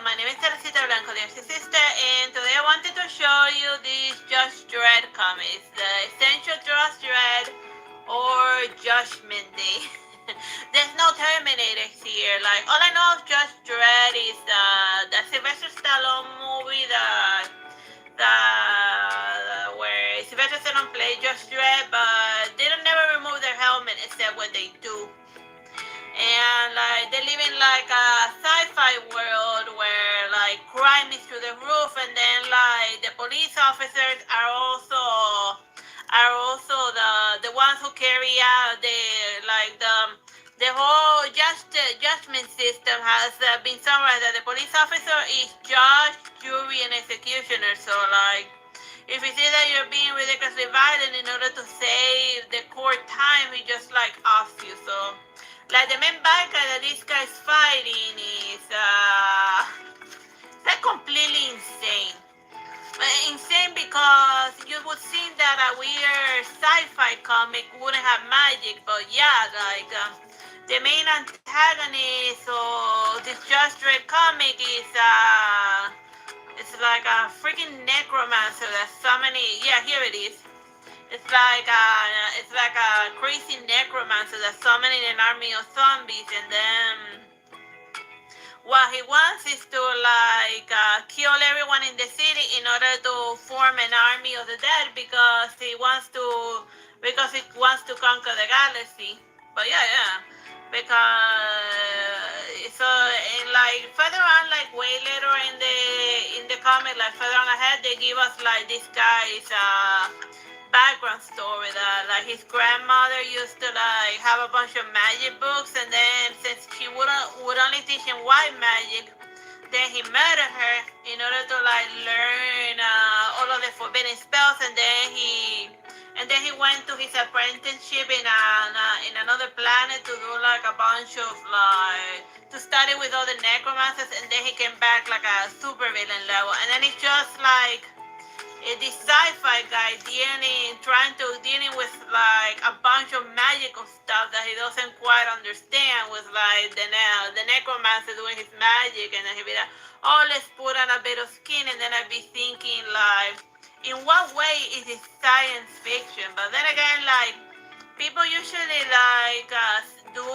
my name is Teresita Blanco, the Artsy sister, and today I wanted to show you these Judge Dredd comics, the Essential Judge Dredd or Judgment Day. There's no Terminators here. Like all I know of Judge Dredd is the Sylvester Stallone movie where Sylvester Stallone played Judge Dredd, but they don't never remove their helmet except when they do. And like they live in like a sci-fi world where like crime is through the roof, and then like the police officers are also the ones who carry out the whole judgment system has been summarized that the police officer is judge, jury, and executioner. So like if you see that you're being ridiculously violent in order to save the court time, he just like offs you. So like the main bad guy that this guy's fighting is like completely insane. Insane because you would think that a weird sci-fi comic wouldn't have magic, but yeah, like the main antagonist of this Judge Dredd comic is it's like a freaking necromancer that's summoning. Yeah, here it is. It's like a crazy necromancer that's summoning an army of zombies, and then what he wants is to like kill everyone in the city in order to form an army of the dead because he wants to conquer the galaxy. But yeah, because so and like further on, like way later in the comic, like further on ahead, they give us like this guy's background story that like his grandmother used to like have a bunch of magic books, and then since she would only teach him white magic, then he murdered her in order to like learn all of the forbidden spells, and then he went to his apprenticeship in another planet to do like a bunch of like to study with all the necromancers, and then he came back like a super villain level, and then it's just like this sci-fi guy dealing with like a bunch of magical stuff that he doesn't quite understand, with like the necromancer doing his magic, and then he'd be like, oh, let's put on a bit of skin, and then I'd be thinking like, in what way is it science fiction? But then again, like, people usually like do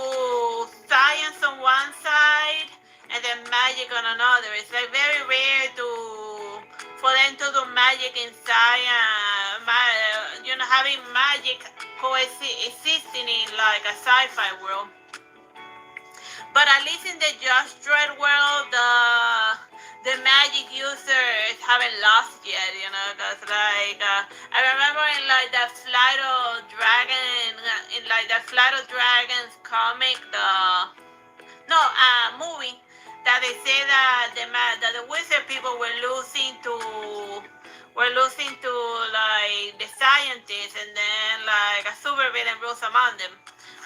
science on one side and then magic on another. It's like very rare for them to do magic in science, having magic coexisting in like a sci-fi world. But at least in the Just Dread world, the magic users haven't lost yet, because like I remember in like that Flight of Dragons comic, movie, that they say that the wizard people were losing to like the scientists, and then like a supervillain rose among them.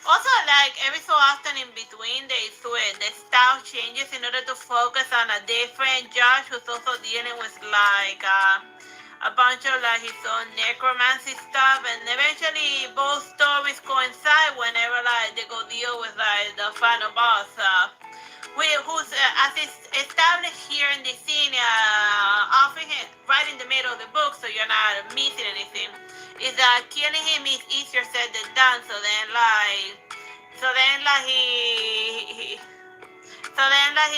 Also, like every so often in between, the style changes in order to focus on a different Josh who's also dealing with like a bunch of like his own necromancy stuff, and eventually both stories coincide whenever like they go deal with like the final boss. Who's as is established here in the scene, often right in the middle of the book, so you're not missing anything. Is that killing him is easier said than done. So then he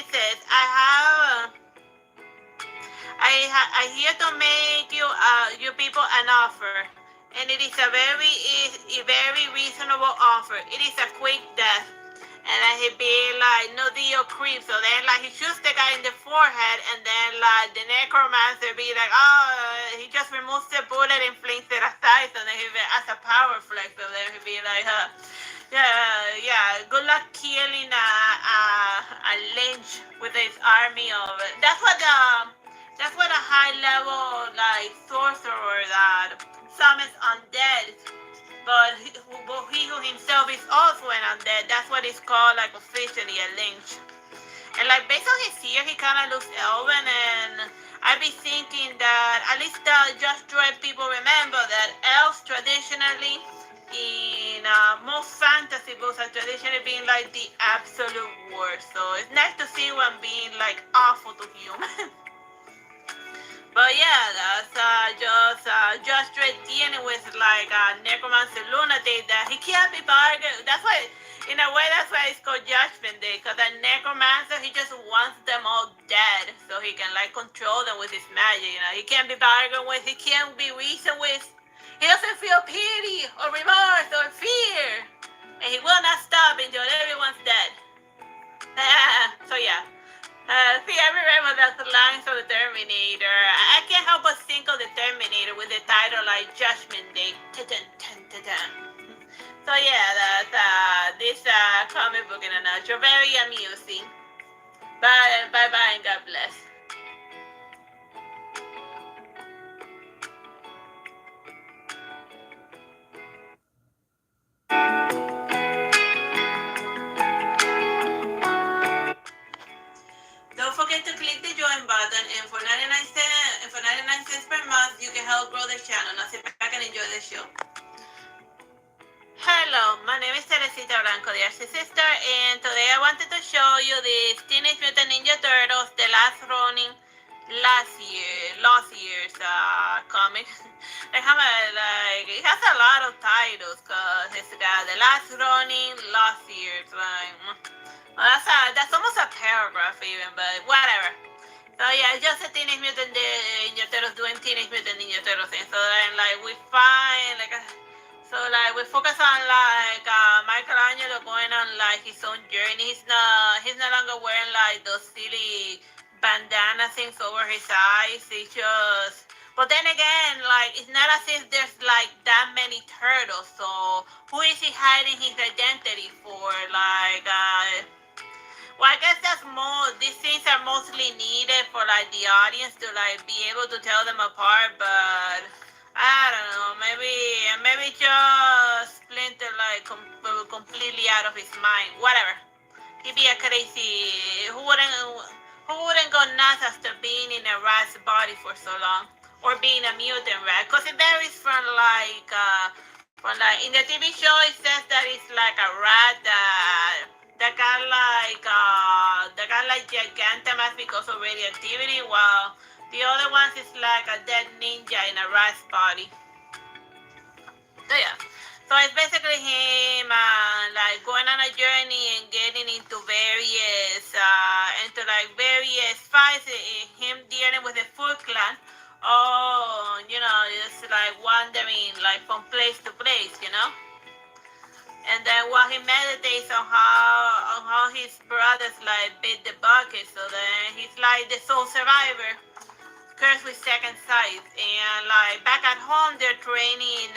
says, I here to make you people an offer, and it is a very reasonable offer. It is a quick death. And then he'd be like, no deal, creep. So then like he shoots the guy in the forehead, and then like the necromancer be like, oh, he just removes the bullet and flings it aside. So then he as a power flex. So then he'd be like, yeah, good luck killing a lynch with his army of it. That's what a high level like sorcerer that summons undead. But he who himself is also an undead. That's what it's called, like officially, a lynch. And like based on his hair, he kind of looks elven, and I'd be thinking that at least the Just Dread people remember that elves traditionally in most fantasy books are traditionally being like the absolute worst. So it's nice to see one being like awful to humans. But yeah, that's just Dredd dealing with like a necromancer lunatic that he can't be bargained. That's why, in a way, that's why it's called Judgment Day. Because a necromancer, he just wants them all dead so he can like control them with his magic. He can't be bargained with. He can't be reasoned with. He doesn't feel pity or remorse or fear, and he will not stop until everyone's dead. So yeah. See, I remember that lines of the Terminator. I can't help but think of the Terminator with the title like Judgment Day. So yeah, that's this comic book in a nutshell. Very amusing. Bye and God bless. Don't forget to click the join button, and for 99 cents per month, you can help grow the channel. Now sit back and enjoy the show. Hello, my name is Teresita Blanco, the Artsy sister, and today I wanted to show you the Teenage Mutant Ninja Turtles, the last running last year's comic. It has a lot of titles because it's got the last running last year's. That's almost a paragraph even, but whatever. So yeah, it's just a Teenage Mutant Ninja Turtles doing Teenage Mutant Ninja Turtles thing. So then we find we focus on like Michelangelo going on like his own journey. He's no longer wearing like those silly bandana things over his eyes. But then again, like it's not as if there's like that many turtles. So who is he hiding his identity for? Well, I guess these things are mostly needed for like the audience to like be able to tell them apart, but I don't know, maybe just Splinter like completely out of his mind. Whatever. He'd be a crazy. Who wouldn't go nuts after being in a rat's body for so long? or being a mutant, right? Because it varies from like in the TV show it says that it's like a rat that got like gigantamass because of radioactivity, while the other ones is like a dead ninja in a rat's body. So yeah. So it's basically him like going on a journey and getting into like various fights, him dealing with the Foot Clan. Oh, just like wandering like from place to place, And then while he meditates on how his brothers like beat the bucket, so then he's like the sole survivor, cursed with second sight. And like back at home, they're training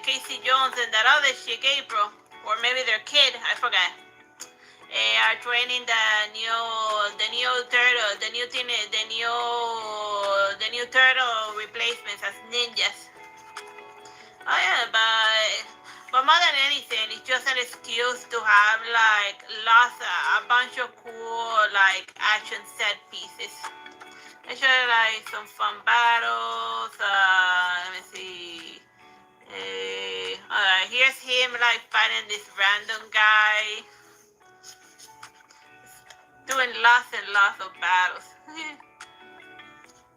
Casey Jones and that other chick, April, or maybe their kid, I forgot. Are training the new turtle, the new turtle replacements as ninjas. Oh yeah, but more than anything, it's just an excuse to have like a bunch of cool like action set pieces. I showed like some fun battles. Let me see. Alright, here's him like fighting this random guy, doing lots and lots of battles.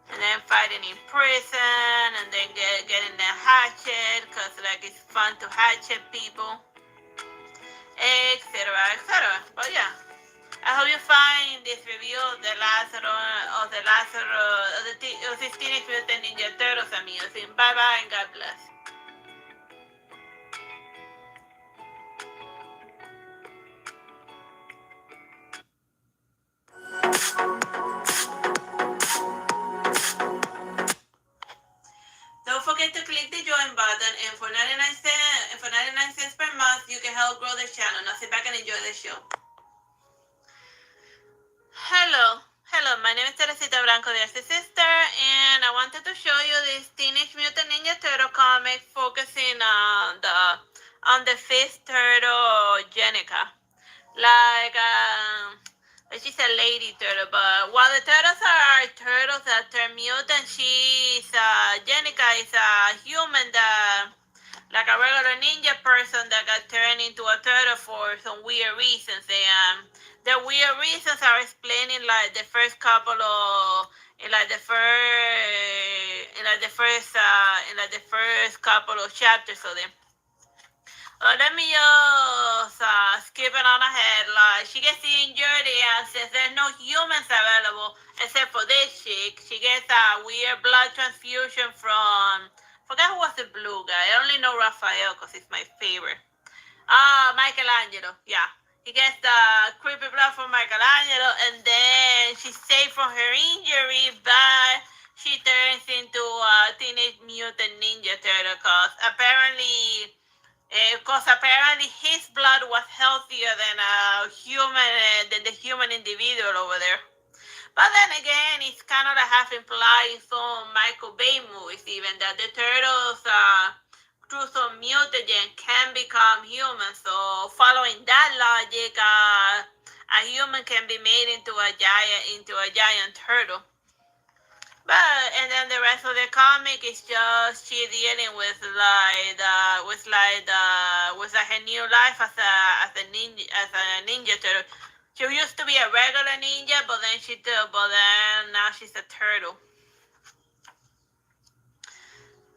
And then fighting in prison, and then getting the hatchet, because like it's fun to hatchet people, etc., etc. But yeah, I hope you find this review of the Teenage Mutant Ninja Turtles amusing. Bye bye and God bless. Don't forget to click the join button, and for 99 cents per month, you can help grow the channel. Now sit back and enjoy the show. Hello, my name is Teresita Blanco, the Artsy Sister, and I wanted to show you this Teenage Mutant Ninja Turtle comic focusing on the fifth turtle, Jenica. She's a lady turtle, but while the turtles are turtles that turn mutant, Jenica is a human that, like a regular ninja person that got turned into a turtle for some weird reasons. And the weird reasons are explaining like the first couple of couple of chapters of them. Let me just skip it on ahead. Like she gets injured, and since there's no humans available except for this chick, she gets a weird blood transfusion from. Forget who was the blue guy. I only know Raphael because he's my favorite. Michelangelo. Yeah. He gets the creepy blood from Michelangelo, and then she's saved from her injury, but she turns into a Teenage Mutant Ninja Turtle because apparently his blood was healthier than the human individual over there. But then again, it's kind of like half implied in some Michael Bay movies, even that the turtles, through some mutagen, can become human. So following that logic, a human can be made into a giant turtle. And then the rest of the comic is just she dealing with her new life as a ninja turtle. She used to be a regular ninja, but then now she's a turtle.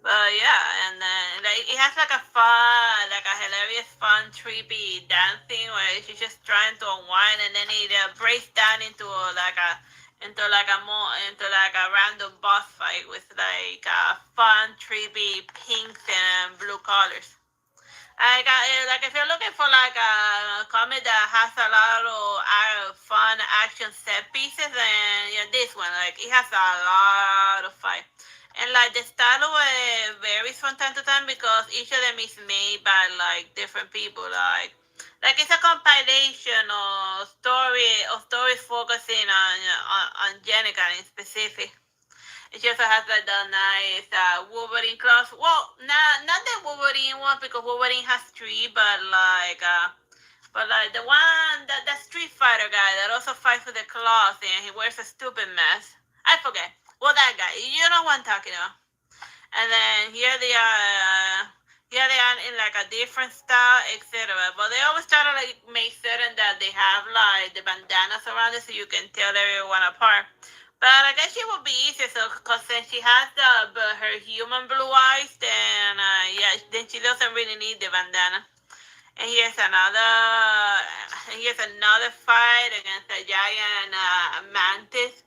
But yeah, and then like it has like a hilarious, fun, trippy dancing where she's just trying to unwind, and then it breaks down into a random boss fight with like fun, trippy pinks and blue colors. Like if you're looking for like a comic that has a lot of fun action set pieces, then yeah, this one like it has a lot of fight. And like the style varies from time to time because each of them is made by like different people. Like it's a compilation of stories focusing on Jenica in specific. It also has like the nice Wolverine claws. Well, not the Wolverine one because Wolverine has three, but like the one that Street Fighter guy that also fights with the claws and he wears a stupid mask. I forget. Well, that guy, you know what I'm talking about. And then here they are in like a different style, etc. But they always try to like make certain that they have like the bandanas around it so you can tell everyone apart. But I guess she would be easier, so because since she has her human blue eyes, then yeah, then she doesn't really need the bandana. And here's another fight against a giant mantis.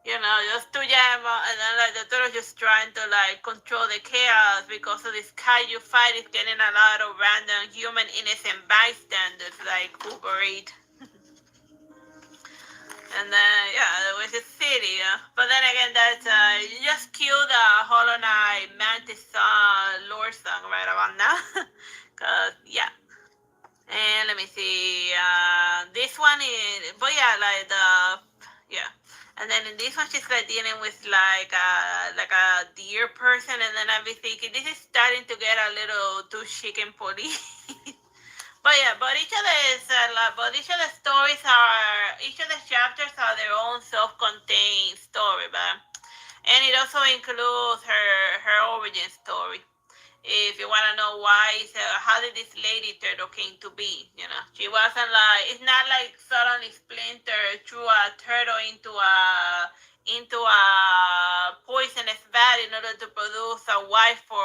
Just to jam, and then like the turtle just trying to like control the chaos because of this kaiju fight is getting a lot of random human innocent bystanders like Uber Eats. And then yeah, there was a city, but then again, that's you just kill the Hollow Knight Mantis lore song right about now, cause yeah. And let me see. This one is, but yeah, like yeah. And then in this one, she's like dealing with like a deer person, and then I'll be thinking this is starting to get a little too chicken police. But yeah, but each of the stories each of the chapters are their own self-contained story, but and it also includes her origin story. If you want to know why, so how did this lady turtle came to be? She wasn't like, it's not like suddenly Splinter threw a turtle into a poisonous vat in order to produce a wife for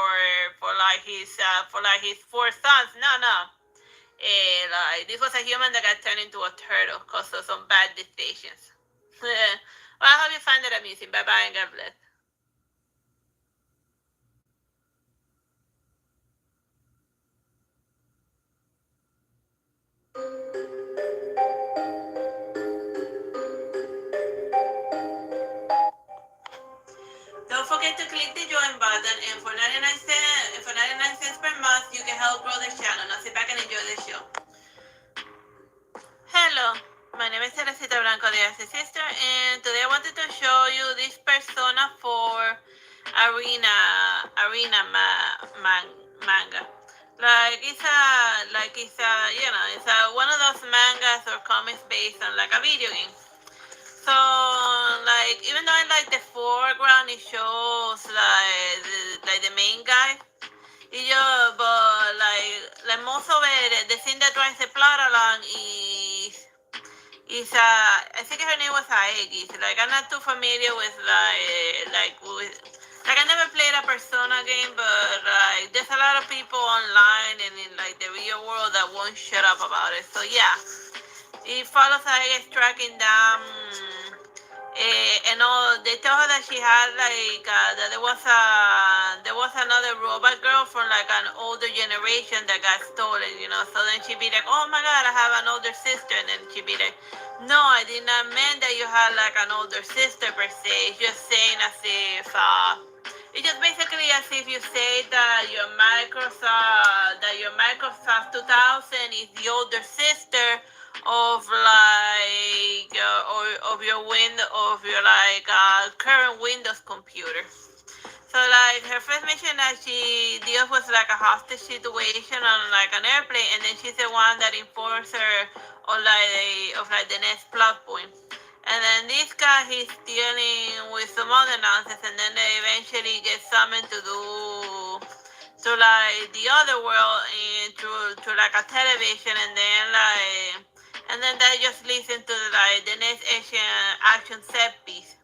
his four sons. No, no. Like this was a human that got turned into a turtle because of some bad decisions. Well, I hope you find it amusing. Bye bye and God bless. Don't forget to click the join button, and for 99 cents per month, you can help grow the channel. Now sit back and enjoy the show. Hello, my name is Teresita Blanco, the Artsy Sister, and today I wanted to show you this Persona 4 manga. It's one of those mangas or comics based on like a video game. So, like, even though in like the foreground it shows like the main guy, but like most of it, the thing that drives the plot along is I think her name was Aegis. Like, I'm not too familiar with I never played a Persona game, but like there's a lot of people online and in like the real world that won't shut up about it. So yeah, it follows Aegis tracking down. And all they tell her that she had that there was another robot girl from like an older generation that got stolen, so then she'd be like, oh my god, I have an older sister, and then she'd be like, no, I did not mean that you had like an older sister per se. It's just saying as if it's just basically as if you say that your Microsoft 2000 is the older sister of your current Windows computer. So like her first mission that she deals with like a hostage situation on like an airplane, and then she's the one that informs her of the next plot point. And then this guy, he's dealing with some other nonsense, and then they eventually get summoned to like the other world and to like a television, and then that just leads into like the next action set piece.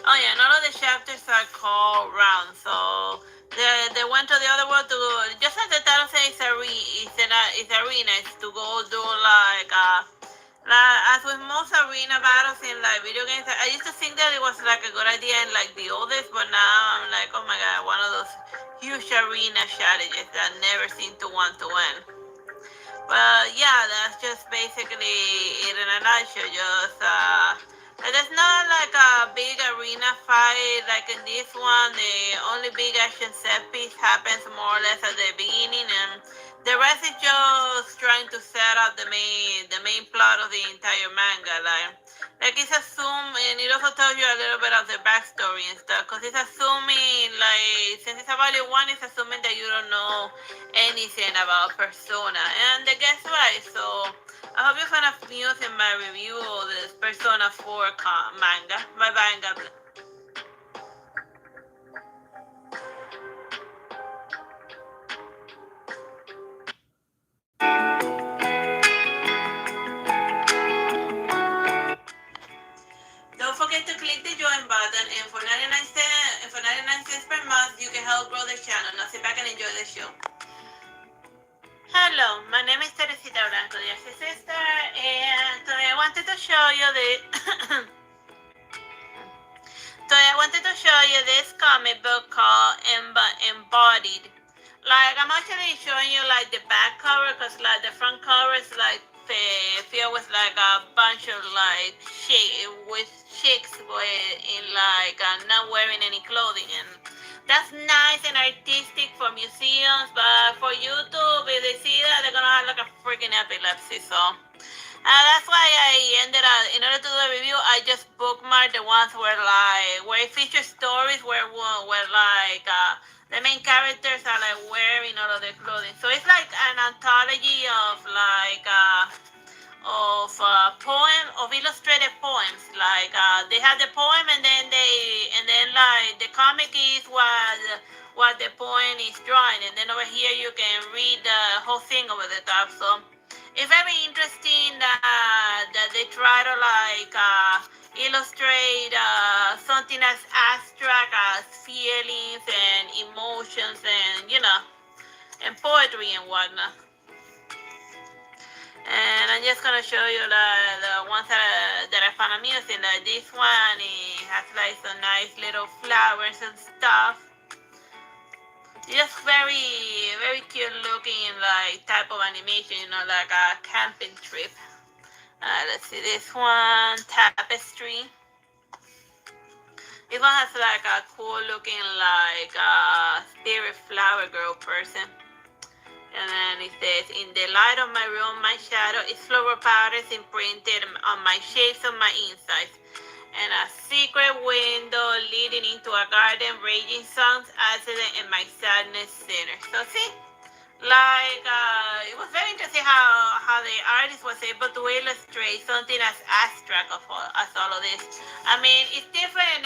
Oh yeah, and all of the chapters are called rounds. So they went to the other world to just as the title says, it's arena. It's to go do as with most arena battles in like video games. I used to think that it was like a good idea in like the oldest, but now I'm like, oh my god, one of those huge arena strategies that never seem to want to win. But yeah, that's just basically it in a nutshell. There's not like a big arena fight like in this one. The only big action set piece happens more or less at the beginning, and the rest is just trying to set up the main plot of the entire manga. Like it's assuming, and it also tells you a little bit of the backstory and stuff, because it's assuming, like, since it's about one, it's assuming that you don't know anything about Persona, and guess what? So I hope you find amusing my review of this Persona 4 manga. Bye bye and God bless. Don't forget to click the join button, and for 99 cents per month, you can help grow the channel. Now sit back and enjoy the show. Hello, my name is Teresita Blanco, the Artsy sister, and today I wanted to show you this comic book called Embodied. Like, I'm actually showing you like the back cover, because like the front cover is like filled with like a bunch of like chicks in like not wearing any clothing, and that's nice and artistic for museums, but for YouTube, if they see that, they're gonna have like a freaking epilepsy. So that's why I ended up, in order to do the review, I just bookmarked the ones where it features stories where like the main characters are like wearing all of their clothing. So it's like an anthology of like illustrated poems. Like they have the poem, and then like the comic is what the poem is drawing, and then over here you can read the whole thing over the top. So it's very interesting that they try to like illustrate something as abstract as feelings and emotions, and and poetry and whatnot. And I'm just gonna show you the ones that I found amusing. Like this one, it has like some nice little flowers and stuff. Just very, very cute looking like type of animation, like a camping trip. Let's see this one, tapestry. This one has like a cool looking like spirit flower girl person. And then it says, in the light of my room, my shadow is flower powders imprinted on my shapes of my insides. And a secret window leading into a garden, raging songs, accident, and my sadness center. So see, like, it was very interesting how the artist was able to illustrate something as abstract as all of this. I mean, it's different.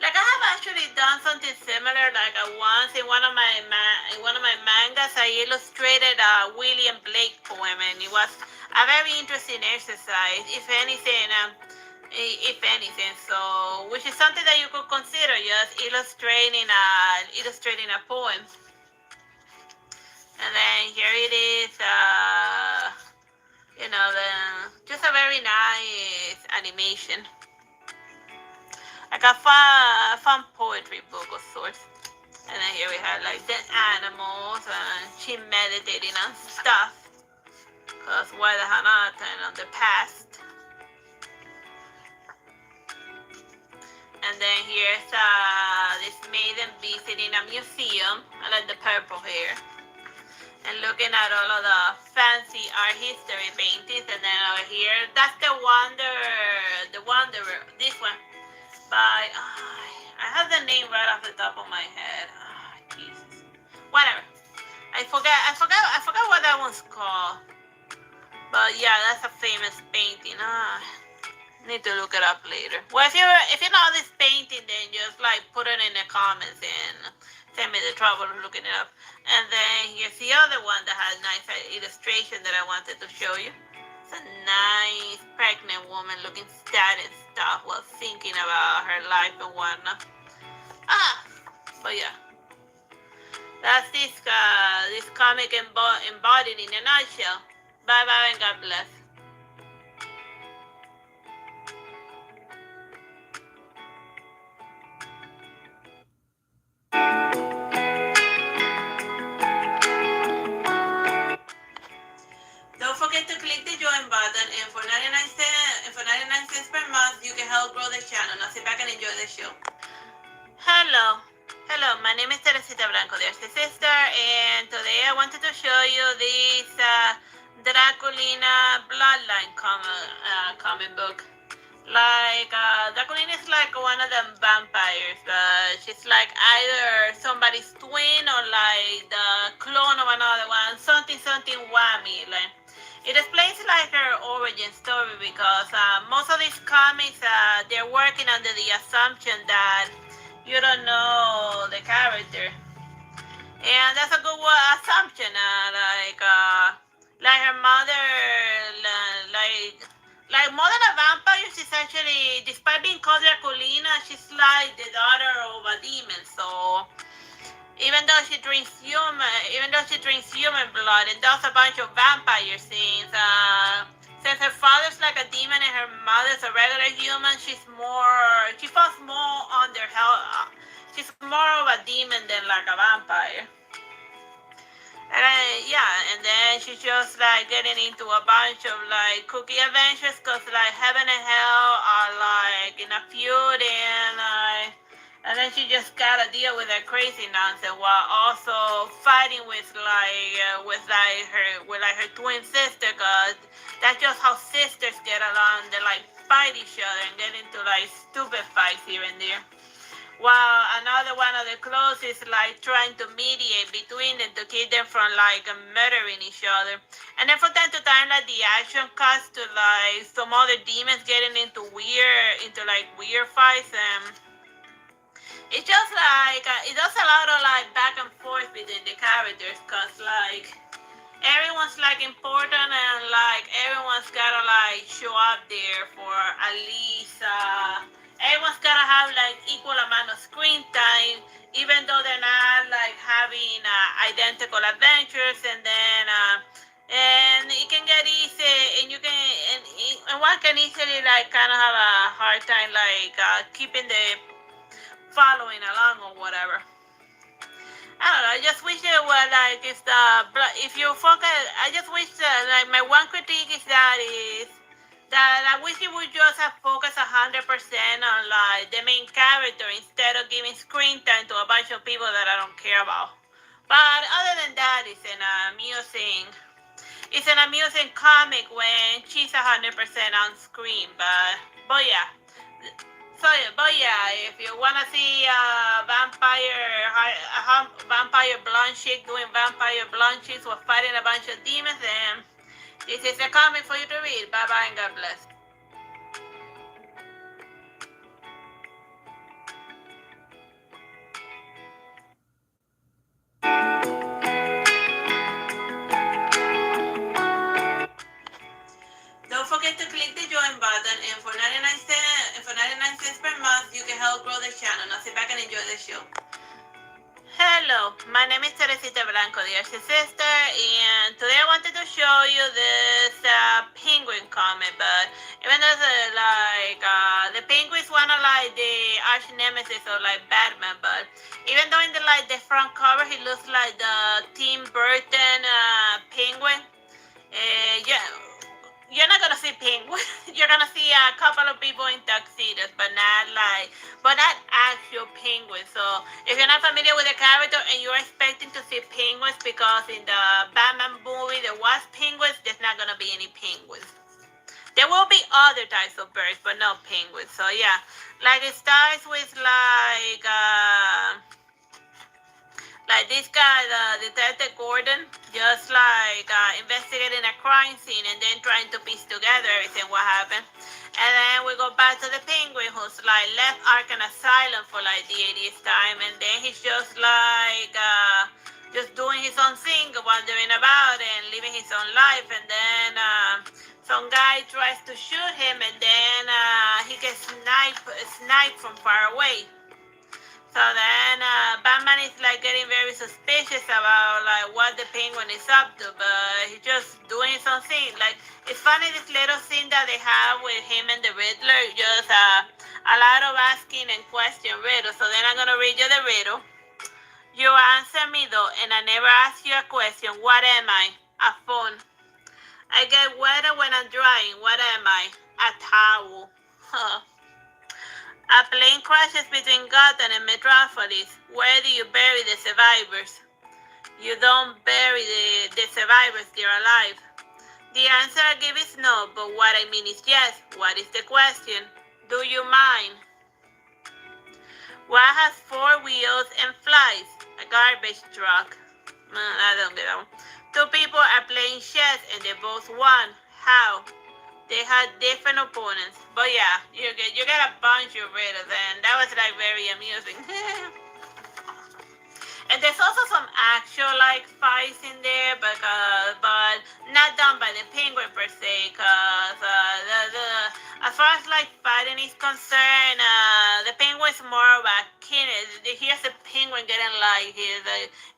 Like I have actually done something similar. Like once in one of my mangas, I illustrated a William Blake poem, and it was a very interesting exercise. If anything, so which is something that you could consider, just illustrating a poem. And then here it is, just a very nice animation. Like a fun poetry book of sorts. And then here we have like the animals, and she meditating on stuff. Because why the hell not, on the past. And then here's this maiden visiting a museum. I like the purple hair. And looking at all of the fancy art history paintings. And then over here, that's the Wanderer, this one. By, I have the name right off the top of my head. Jesus. Whatever. I forgot what that one's called. But yeah, that's a famous painting. Need to look it up later. Well, if you know this painting, then just like put it in the comments and send me the trouble of looking it up. And then here's the other one that has nice illustration that I wanted to show you. It's a nice pregnant woman looking sad and stuff while thinking about her life and whatnot. But yeah, that's this comic embodied in a nutshell. Bye bye and God bless. Don't forget to click the join button, and for 99 cents per month, you can help grow the channel. Now sit back and enjoy the show. Hello, my name is Teresita Blanco, the Artsy sister, and today I wanted to show you this Draculina Bloodline comic book. Like, Draculina is like one of them vampires, but she's like either somebody's twin or like the clone of another one, something whammy, like. It explains like her origin story because most of these comics they're working under the assumption that you don't know the character, and that's a good assumption. Like her mother, like more than a vampire, she's actually, despite being called Draculina, she's like the daughter of a demon. So even though she drinks human blood and does a bunch of vampire scenes, since her father's like a demon and her mother's a regular human, she falls more under hell. She's more of a demon than like a vampire. Yeah, and then she's just like getting into a bunch of like cookie adventures because like heaven and hell are like in a feud, and then she just gotta deal with her crazy nonsense while also fighting with her twin sister, cause that's just how sisters get along. They like fight each other and get into like stupid fights here and there. While another one of the clothes is like trying to mediate between them to keep them from like murdering each other. And then from time to time, like the action cuts to like some other demons getting into weird fights, and it's just like it does a lot of like back and forth between the characters, cause like everyone's like important and like everyone's gotta like show up there for at least everyone's gotta have like equal amount of screen time, even though they're not like having identical adventures. And it can get easy, and and one can easily like kind of have a hard time like keeping the following along or whatever. I don't know. I just wish it were like if you focus. I just wish that like my one critique is that I wish it would just have focused 100% on like the main character instead of giving screen time to a bunch of people that I don't care about. But other than that, it's an amusing comic when she's 100% on screen. But yeah. But yeah, if you wanna see vampire blonde chick doing vampire blonde chicks while fighting a bunch of demons, then this is a comic for you to read. Bye bye and God bless. Don't forget to click the join button, and for 99 cents per month, you can help grow the channel. Now sit back and enjoy the show. Hello, my name is Teresita Blanco, the Artsy sister, and today I wanted to show you this penguin comic. But even though the penguin's one of like the arch nemesis of like Batman, but even though in the front cover he looks like the Tim Burton penguin, yeah. You're not gonna see penguins. You're gonna see a couple of people in tuxedos, but not actual penguins. So if you're not familiar with the character and you're expecting to see penguins because in the Batman movie there was penguins, there's not gonna be any penguins. There will be other types of birds, but no penguins. So yeah, like it starts with like this guy, the Detective Gordon, just like investigating a crime scene and then trying to piece together everything what happened. And then we go back to the penguin who's like left Arkham Asylum for like the 80th time, and then he's just like just doing his own thing, wandering about and living his own life. And then some guy tries to shoot him, and then he gets sniped from far away. So then Batman is like getting very suspicious about like what the penguin is up to, but he's just doing his own thing. Like it's funny this little scene that they have with him and the Riddler, just a lot of asking and question riddles. So then I'm gonna read you the riddle. You answer me though, and I never ask you a question. What am I? A phone. I get wetter when I'm drying. What am I? A towel. A plane crashes between Gotham and Metropolis. Where do you bury the survivors? You don't bury the survivors, they're alive. The answer I give is no, but what I mean is yes. What is the question? Do you mind? What has 4 wheels and flies? A garbage truck. I don't get that one. Two people are playing chess and they both won. How? They had different opponents. But yeah, you get a bunch of riddles and that was like very amusing. And there's also some actual like fights in there, but not done by the penguin per se. Cause as far as like fighting is concerned, the penguin's more of a kid. Here's the penguin getting like he's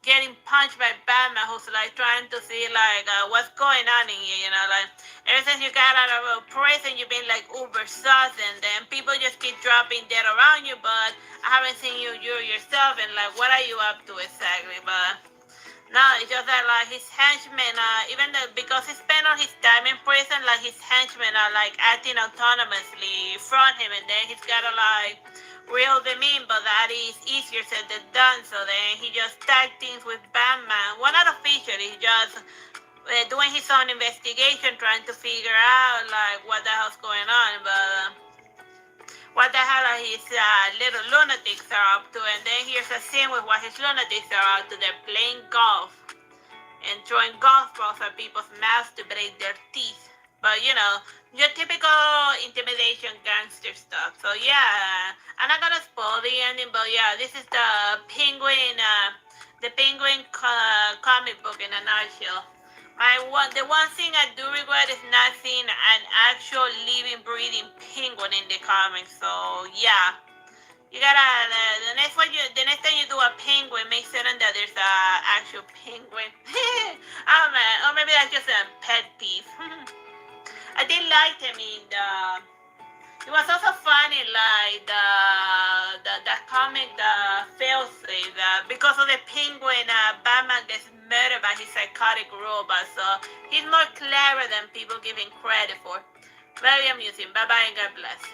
getting punched by Batman, who's like trying to see like what's going on in here. You know, like ever since you got out of a prison, you've been like uber sus, and then people just keep dropping dead around you, but I haven't seen you yourself, and like, what are you up to exactly? But no, it's just that like his henchmen, even though because he spent all his time in prison, like his henchmen are like acting autonomously from him, and then he's gotta like reel them in, but that is easier said than done. So then he just tag teams with Batman. Well, not officially, he just doing his own investigation, trying to figure out like what the hell's going on, but what the hell are his little lunatics are up to. And then here's a scene with what his lunatics are up to. They're playing golf and throwing golf balls at people's mouths to break their teeth. But you know, your typical intimidation gangster stuff. So yeah, I'm not gonna spoil the ending, but yeah, this is the Penguin comic book in a nutshell. The one thing I do regret is not seeing an actual living, breathing penguin in the comics. So yeah, you gotta the next time you do a penguin, make certain that there's a actual penguin. Oh man, or maybe that's just a pet peeve. I did like him in the. It was also funny, like the comic, the failsafe, because of the penguin, Batman gets murdered by his psychotic robot. So he's more clever than people give him credit for. Very amusing. Bye bye and God bless.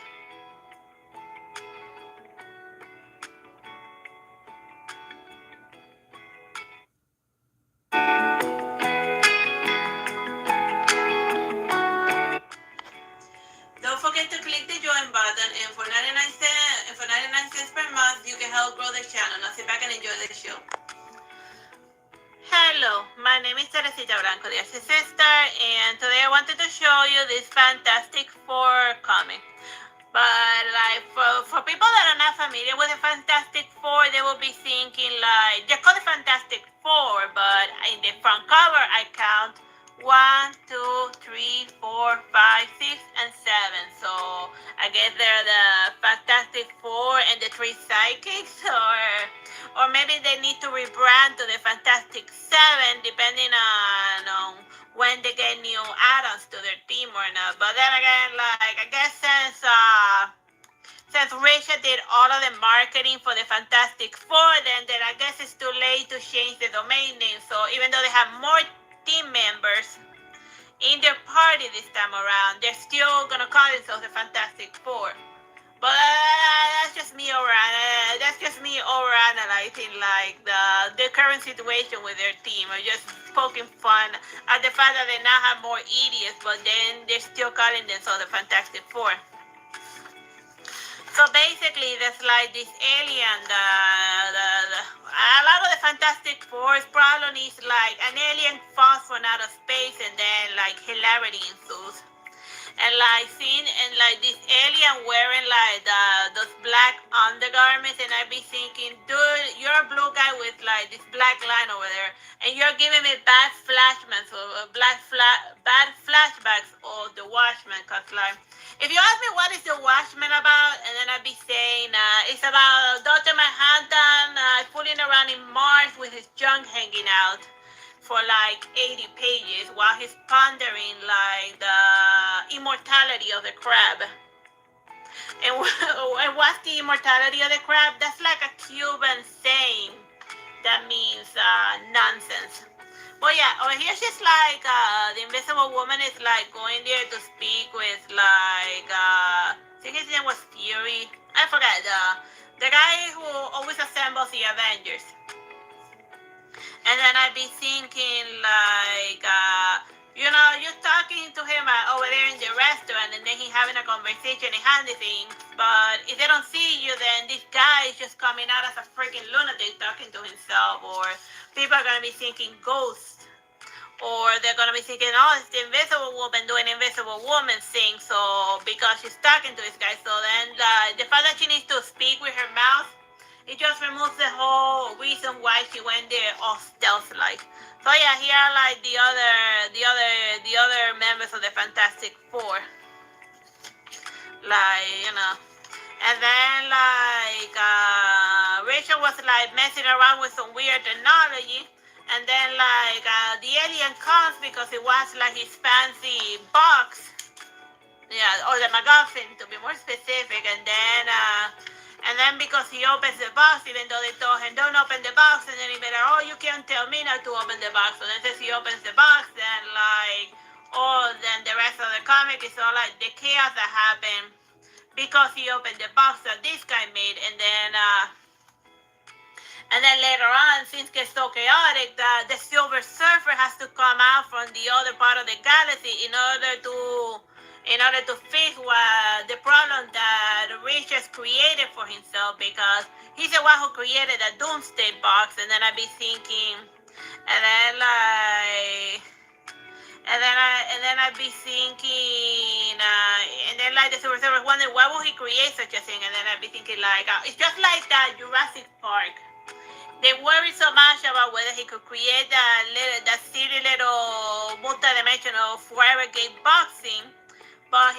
Don't forget to click the join button, and for 99 cents per month, you can help grow the channel. Now sit back and enjoy the show. Hello, my name is Teresita Blanco, the Artsy sister, and today I wanted to show you this Fantastic Four comic. But like for people that are not familiar with the Fantastic Four, they will be thinking like they're called the Fantastic Four, but in the front cover I count 1, 2, 3, 4, 5, 6, and 7. So I guess they're the Fantastic Four and the three psychics, or maybe they need to rebrand to the Fantastic Seven, depending on when they get new add-ons to their team or not. But then again, like I guess since Richard did all of the marketing for the Fantastic Four, then I guess it's too late to change the domain name. So even though they have more team members in their party this time around, they're still gonna call themselves the Fantastic Four. But that's just me overanalyzing like the current situation with their team, or just poking fun at the fact that they now have more idiots, but then they're still calling themselves the Fantastic Four. So basically, there's like this alien. A lot of the Fantastic Four's problem is like an alien falls from outer space, and then like hilarity ensues. And like seeing and like this alien wearing like those black undergarments, and I be thinking, dude, you're a blue guy with like this black line over there, and you're giving me bad flashbacks of the Watchmen. Cause like, if you ask me what is the Watchmen about, and then I be saying it's about Dr. Manhattan fooling around in Mars with his junk hanging out for like 80 pages while he's pondering like the immortality of the crab. And what's the immortality of the crab? That's like a Cuban saying that means nonsense. But yeah, over here she's like the Invisible Woman is like going there to speak with like I think his name was Fury. I forgot the guy who always assembles the Avengers. And then I'd be thinking like, you're talking to him over there in the restaurant, and then he's having a conversation and handy things. But if they don't see you, then this guy is just coming out as a freaking lunatic talking to himself, or people are gonna be thinking ghosts. or they're gonna be thinking, oh, it's the invisible woman doing invisible woman thing. So because she's talking to this guy, so then the fact that she needs to speak with her mouth, it just removes the whole reason why she went there all stealth like. So yeah, here are like the other members of the Fantastic Four, like and then like Rachel was like messing around with some weird technology, and then like the alien comes because it was like his fancy box, yeah, or the MacGuffin to be more specific, and then because he opens the box, even though they told him don't open the box, and then he made like, oh, you can't tell me not to open the box. So then since he opens the box, then like, oh, then the rest of the comic is all like the chaos that happened because he opened the box that this guy made, and then later on, things get so chaotic that the Silver Surfer has to come out from the other part of the galaxy in order to fix the problem that Rich has created for himself, because he's the one who created the Doomsday Box. And then I'd be thinking, and then like. And then I'd be thinking, and then like the Silver Surfer wondering why would he create such a thing, and then I'd be thinking like, it's just like that Jurassic Park. They worry so much about whether he could create that silly little multi-dimensional forever game boxing, but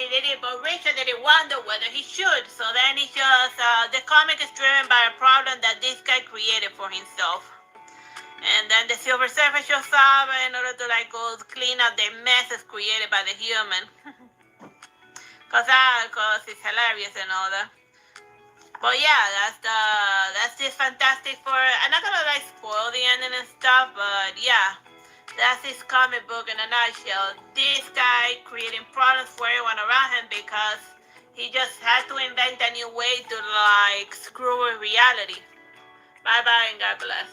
Richard didn't wonder whether he should. So then it's just the comic is driven by a problem that this guy created for himself, and then the Silver Surfer shows up in order to like go clean up the messes created by the human, cause it's hilarious and all that. But yeah, that's this Fantastic Four. I'm not gonna like spoil the ending and stuff, but yeah, that's his comic book in a nutshell. This guy creating problems for everyone around him because he just had to invent a new way to like screw with reality. Bye bye and God bless.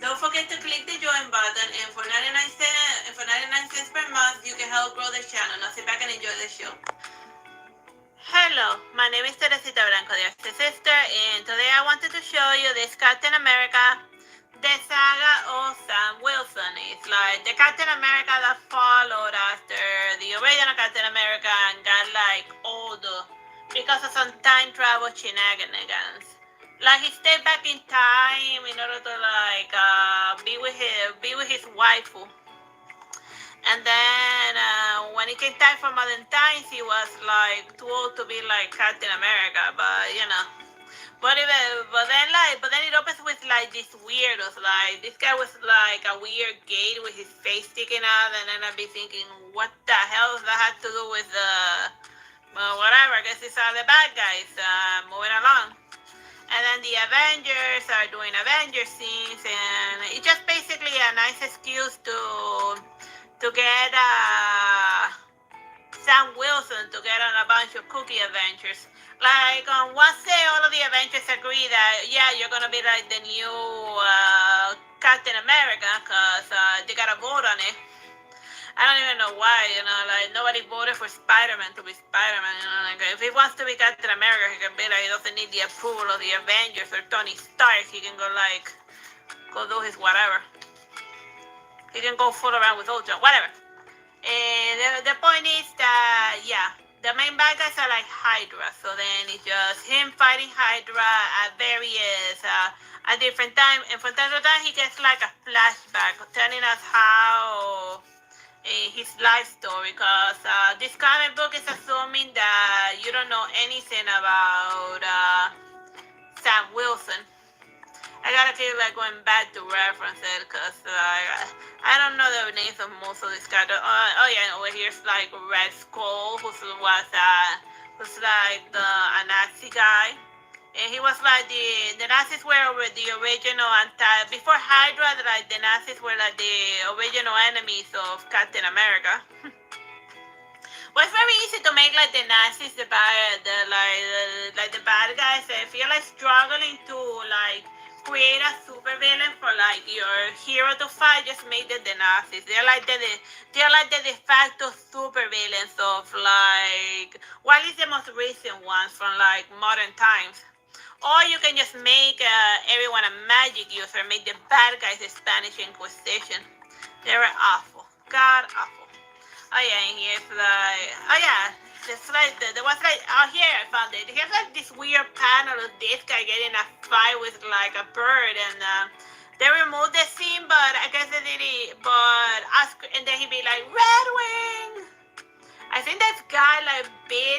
Don't forget to click the join button, and for 99 cents per month, you can help grow the channel. Now sit back and enjoy the show. Hello, my name is Teresita Blanco, the Artsy sister, and today I wanted to show you this Captain America, the saga of Sam Wilson. It's like the Captain America that followed after the original Captain America and got like older because of some time travel shenanigans. Like he stayed back in time in order to like be with his waifu. And then when it came time for modern times, he was like too old to be like Captain America. But but then it opens with like these weirdos. Like this guy was like a weird gay with his face sticking out, and then I'd be thinking, what the hell does that have to do with whatever? I guess it's all the bad guys moving along. And then the Avengers are doing Avengers scenes, and it's just basically a nice excuse to get Sam Wilson to get on a bunch of cookie adventures. Like on one day, all of the Avengers agree that yeah, you're gonna be like the new Captain America, cause they got a vote on it. I don't even know why, like nobody voted for Spider-Man to be Spider-Man, like if he wants to be Captain America, he can be like, he doesn't need the approval of the Avengers or Tony Stark, he can go do his whatever. He can go fool around with Ultron, whatever. The point is that, yeah, the main bad guys are like Hydra, so then it's just him fighting Hydra at at different time, and from time to time he gets like a flashback telling us how his life story, because this comic book is assuming that you don't know anything about Sam Wilson. I gotta keep like going back to references because I don't know the names of most of these characters. Oh yeah, over here's like Red Skull, who's like a Nazi guy. And he was like the Nazis were the original before Hydra, like the Nazis were like the original enemies of Captain America. Well, it's very easy to make like the Nazis the bad guys. If you're like struggling to like create a super villain for like your hero to fight, just make them the Nazis. They're like the de facto super villains of like what is the most recent ones from like modern times. Or you can just make everyone a magic user, make the bad guys the Spanish Inquisition. They were awful. God awful. Oh yeah, and here's like, oh yeah, there was like, oh here I found it. Here's like this weird panel of this guy getting a fight with like a bird, and they removed the scene, but I guess they did it. But ask, and then he'd be like, Red Wing. I think that guy like beat